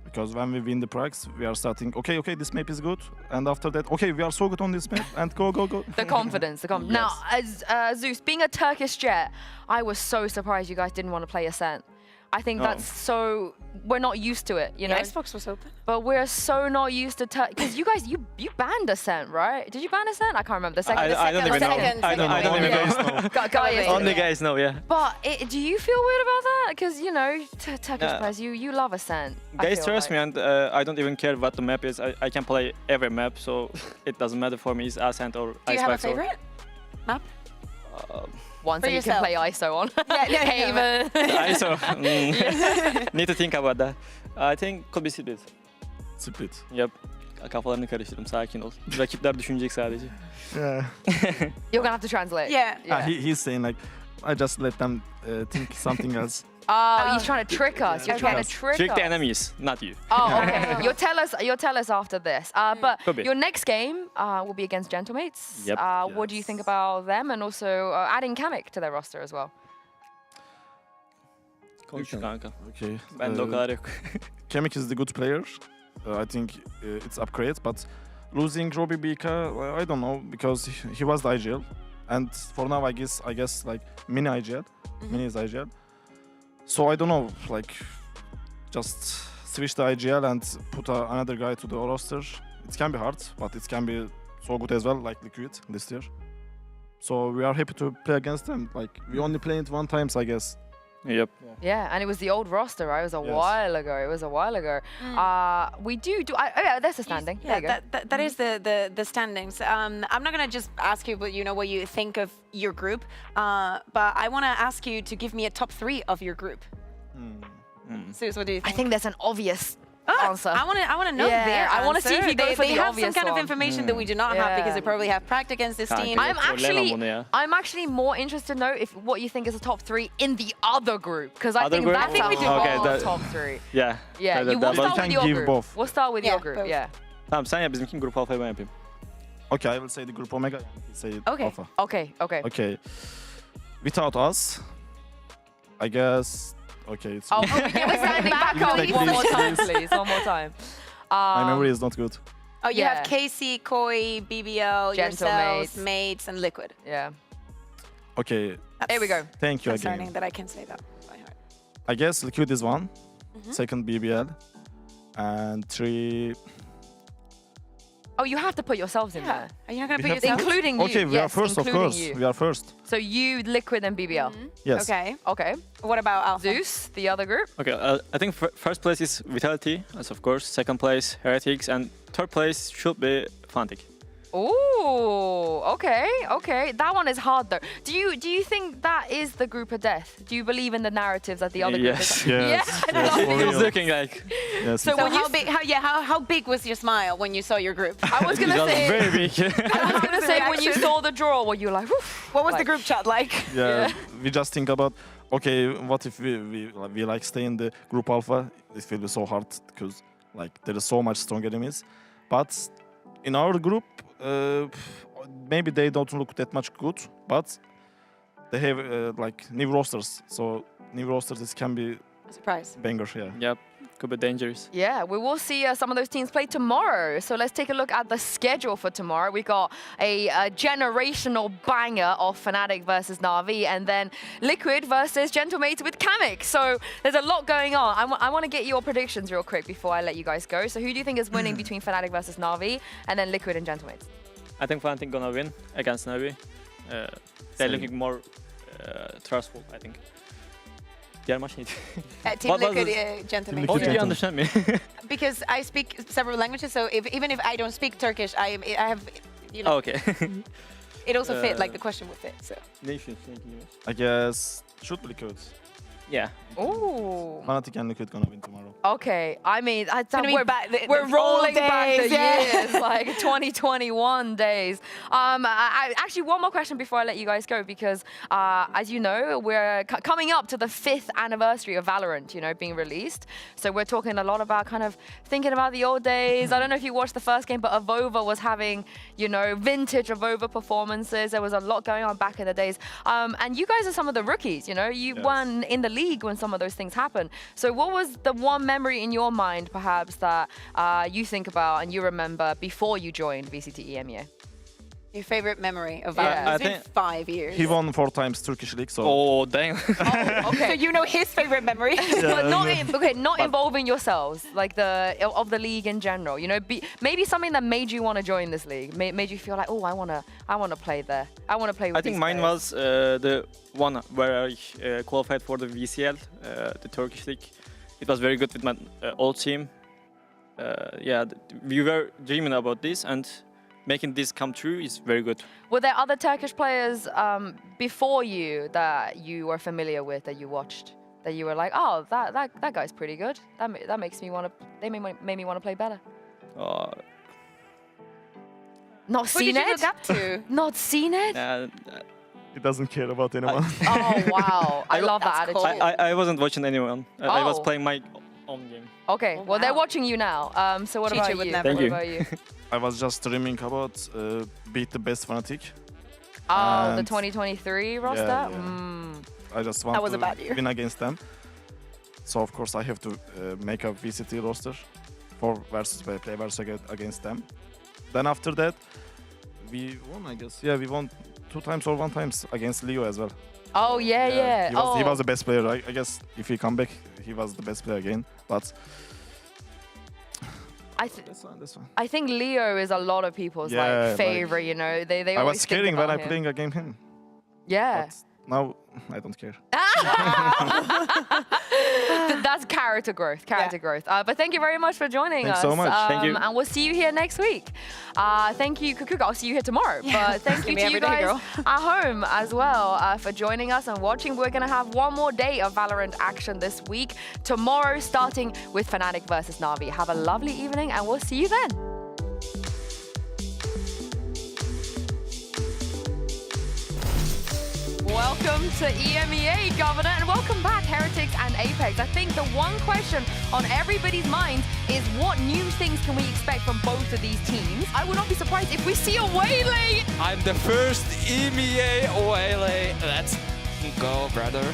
Because when we win the pracs, we are starting. Okay, this map is good, and after that, okay, we are so good on this map, and go. The confidence. Yes. Now, as Zeus, being a Turkish Jet, I was so surprised you guys didn't want to play Ascent. I think that's so, we're not used to it, you know? The Xbox was open. But we're so not used to, because you guys, you banned Ascent, right? Did you ban Ascent? I can't remember. The second. I don't even know. I don't even know. Only guys know, yeah. But do you feel weird about that? Because, you know, Turkish players, you love Ascent. Guys trust me, and I don't even care what the map is. I can play every map, so it doesn't matter for me. It's Ascent or Icebox. Do you have a favorite map? One that you can play ISO on. Haven. ISO. Need to think about that. I think could be Split. Split. Yep. Kafalarını karıştırdım. Sakin ol. Rakipler düşünecek sadece. Yeah. You're gonna have to translate. Yeah. He's saying like, I just let them think something else. Oh, he's trying to trick us. You're trying to trick the us. enemies, not you. Oh, okay. You'll tell us after this. But your next game will be against Gentlemates. Yep. What do you think about them, and also adding Kamek to their roster as well? Konuş kanka. Okay. Ben de o kadar yok. Kamek is the good player. I think it's upgrade, but losing Robbie Bika, I don't know, because he was the IGL, and for now I guess like mini IGL, mini is IGL. So I don't know, like just switch the IGL and put another guy to the roster. It can be hard, but it can be so good as well, like Liquid this year. So we are happy to play against them. Like we only played one times, I guess. Yep. Yeah, and it was the old roster, right? It was a while ago. It was a while ago. We do. Yeah, there's the standing. Yeah, there you go. that is the standings. I'm not gonna just ask you, but what you think of your group. But I want to ask you to give me a top 3 of your group. Sus, what do you think? I think there's an obvious answer. I want to know their I want to see if you go for they the have obvious some kind of one. information that we do not have because they probably have practiced against this team. I'm actually more interested to know if what you think is a top 3 in the other group, because I think that's we do top 3. Yeah. Yeah, we'll start with your group. Both. We'll start with your group. Yeah. Tamam sen yap bizimkini grup alfayı ben yapayım. Okay, I will say the group Omega. You say Okay. Alpha. Okay. Okay. Without us, I guess. Okay, it's. Oh, can we stand back up one more time, please? One more time. My memory is not good. Oh, you have Casey, Koi, BBL, yourselves, Mates. Mates, and Liquid. Yeah. Okay. Here we go. Thank you Concerning again. that I can say that by heart. I guess Liquid is 1, second BBL, and 3. Oh, you have to put yourselves in there. Are you not going to We put have yourself? Including you. Okay, we are first, of including course. you. We are first. So you, Liquid, and BBL. Yes. Okay. Okay. What about Alpha? Zeus, the other group. Okay, I think first place is Vitality, as of course. Second place, Heretics, and third place should be Fnatic. Ooh, okay. That one is hard though. Do you think that is the group of death? Do you believe in the narratives that the other group is? Yes. I love It was you. looking like. Yes. So when how you big? How big was your smile when you saw your group? I was It gonna was say. very big. I was gonna say when you reaction? saw the draw, were you like, Woof, What was the like- group chat like? Yeah, we just think about, okay, what if we like stay in the group Alpha? It will be so hard because like there is so much strong enemies. But in our group, maybe they don't look that much good, but they have like new rosters. So new rosters can be Surprise. banger, yeah. Yep, could be dangerous. Yeah, we will see some of those teams play tomorrow. So let's take a look at the schedule for tomorrow. We got a generational banger of Fnatic versus Na'Vi, and then Liquid versus Gentlemates with Kamik. So there's a lot going on. I want to get your predictions real quick before I let you guys go. So who do you think is winning between Fnatic versus Na'Vi, and then Liquid and Gentlemates? I think Fnatic gonna win against Navi. They're looking more trustful, I think. Diğer maç neydi? Team What was Liquid, it? Gentlemen. Oh, did you understand me? Because I speak several languages, so even if I don't speak Turkish, I have, Oh, okay. it also fit, like the question would fit. So. Ne düşünüyorsun? I guess should be Liquid. Yeah. Ooh. Fnatic and Liquid gonna win tomorrow. Okay, I mean, gonna be we're, back we're the rolling old back the days, yeah. years, like 2021 days. Actually, one more question before I let you guys go, because as you know, we're coming up to the 5th anniversary of Valorant, being released. So we're talking a lot about kind of thinking about the old days. I don't know if you watched the first game, but Avova was having, vintage Avova performances. There was a lot going on back in the days. And you guys are some of the rookies, you won in the league when some of those things happened. So what was the one memory in your mind, perhaps, that you think about and you remember before you joined VCT EMEA? Your favorite memory of Valorant? It's been 5 years. He won 4 times Turkish League, so. Oh, damn. Okay. So you know his favorite memory? But not involving yourselves, like of the league in general. Maybe something that made you want to join this league, made you feel like, oh, I want to play there. I want to play with I think these mine players. was the one where I qualified for the VCL, the Turkish League. It was very good with my old team. Yeah, we were dreaming about this, and making this come true is very good. Were there other Turkish players before you that you were familiar with, that you watched, that you were like, oh, that guy's pretty good. That makes me want to. They made me want to play better. Not Who did seen you it. look up to? Not seen it. He doesn't care about anyone. Oh wow! I love that attitude. I wasn't watching anyone. I was Oh. playing my own game. Okay, well they're watching you now. So what about Chichi would you? never. Thank What you. about you? I was just dreaming about beat the best Fnatic. Oh, the And 2023 roster. yeah. Mm. I just That want was to a bad year. win against them. So of course I have to make a VCT roster for play versus against them. Then after that, we won, I guess. Yeah, we won 2 times or 1 times against Leo as well. Oh yeah. He was the best player. I guess if he come back, he was the best player again. But This one. I think Leo is a lot of people's like favorite. You know, they I always was think kidding when about I him. playing against him. Yeah. But now I don't care. That's character growth. Growth. But thank you very much for joining us. Thanks so much. Thank you. And we'll see you here next week. Thank you, Kukuka. I'll see you here tomorrow. But thank you to you guys at home as well for joining us and watching. We're going to have one more day of Valorant action this week. Tomorrow, starting with Fnatic versus Na'Vi. Have a lovely evening, and we'll see you then. Welcome to EMEA, Governor, and welcome back, Heretics and Apex. I think the one question on everybody's mind is what new things can we expect from both of these teams? I would not be surprised if we see a Waylay. I'm the first EMEA Waylay. Let's go, brother.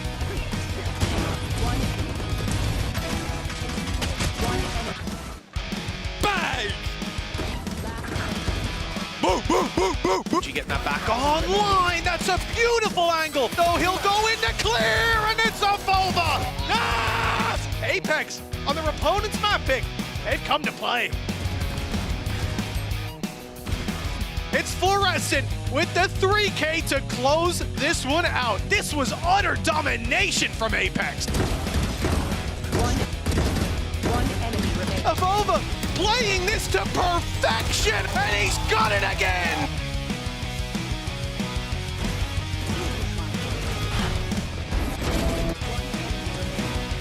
Bang! Boom, boom, boom, boom, boom. She getting that back online. That's a beautiful angle. No, he'll go into clear, and it's a Volva. Ah! Apex on their opponent's map pick. They've come to play. It's Fluorescent with the 3K to close this one out. This was utter domination from Apex. One enemy remaining. Volva playing this to perfection, and he's got it again!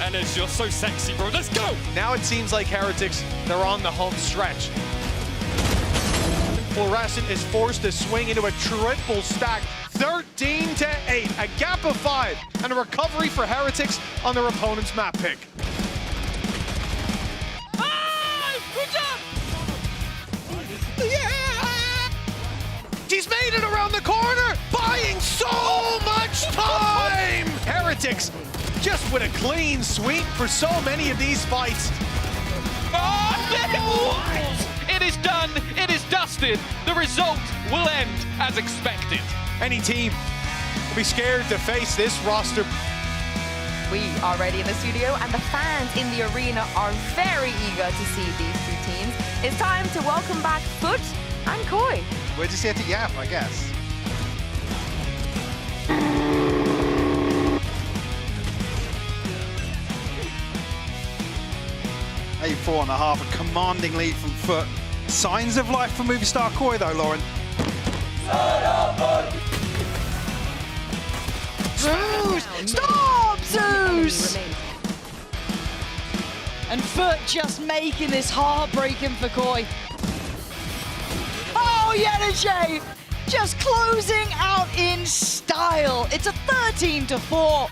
And it's just so sexy, bro. Let's go! Now it seems like Heretics, they're on the home stretch. Fluorescent is forced to swing into a triple stack, 13-8, a gap of 5, and a recovery for Heretics on their opponent's map pick. Good job! Yeah! She's made it around the corner, buying so much time! Heretics just with a clean sweep for so many of these fights. It is done. It is dusted. The result will end as expected. Any team will be scared to face this roster. We are ready in the studio, and the fans in the arena are very eager to see these two teams. It's time to welcome back Foot and Koi. We're just here to yap, I guess. Four and a half, a commanding lead from Foot. Signs of life for movie star Koi, though, Lauren. Zeus! Stop, Zeus! And Foot just making this heartbreaking for Koi. Oh, Yenichay! Just closing out in style. It's a 13-4.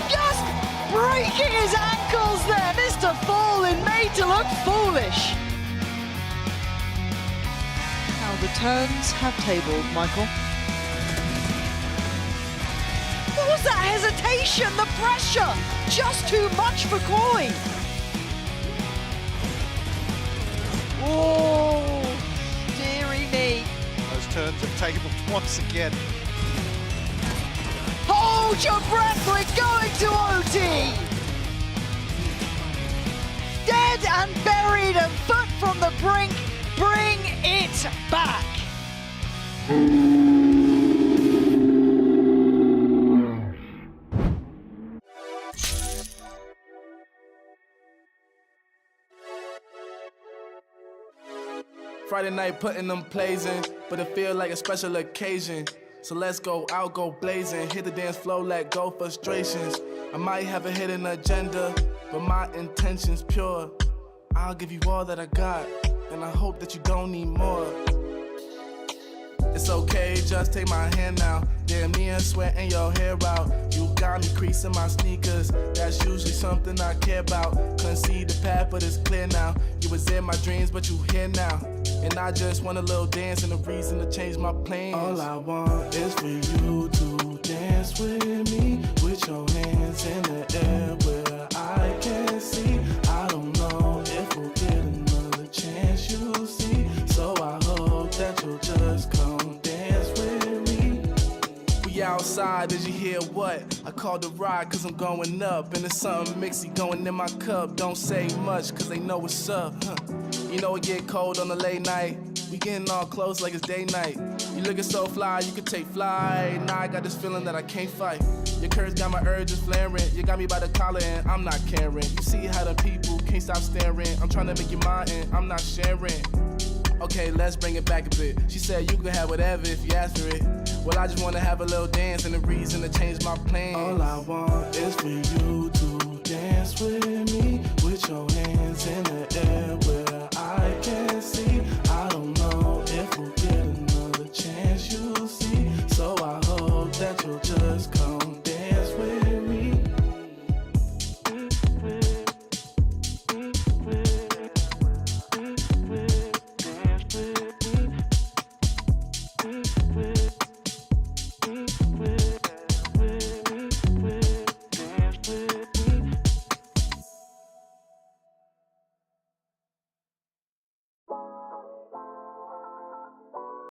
Just breaking his ankles there. Mr. Fallen made to look foolish. Now the turns have tabled, Michael. What was that hesitation? The pressure! Just too much for Koi. Oh, dearie me. Those turns have tabled once again. Hold your breath, we're going to OT! Dead and buried and Foot from the brink, bring it back! Friday night putting them plays in, but it feel like a special occasion. So let's go out, go blazing, hit the dance floor, let go frustrations. I might have a hidden agenda, but my intention's pure. I'll give you all that I got, and I hope that you don't need more. It's okay, just take my hand now. Damn near sweating your hair out. You got me creasing my sneakers. That's usually something I care about. Couldn't see the path, but it's clear now. You was in my dreams, but you here now. And I just want a little dance and a reason to change my plans. All I want is for you to dance with me, with your hands in the air where I can see. I don't know if we'll get another chance, you'll see. So I hope that you'll just come dance with me. We outside. outside, did you hear what? I called the ride cause I'm going up. And there's something mixy going in my cup. Don't say much cause they know what's up. You know it get cold on a late night. We getting all close like it's day night. You looking so fly, you could take flight. Now I got this feeling that I can't fight. Your curves got my urges flaring. You got me by the collar and I'm not caring. You see how the people can't stop staring. I'm trying to make you mine and I'm not sharing. Okay, let's bring it back a bit. She said you could have whatever if you ask for it. Well, I just want to have a little dance and a reason to change my plan. All I want is for you to dance with me, with your hands in the air where I can see. I don't know if we'll get another chance, you'll see. So I hope that you'll just come dance with me.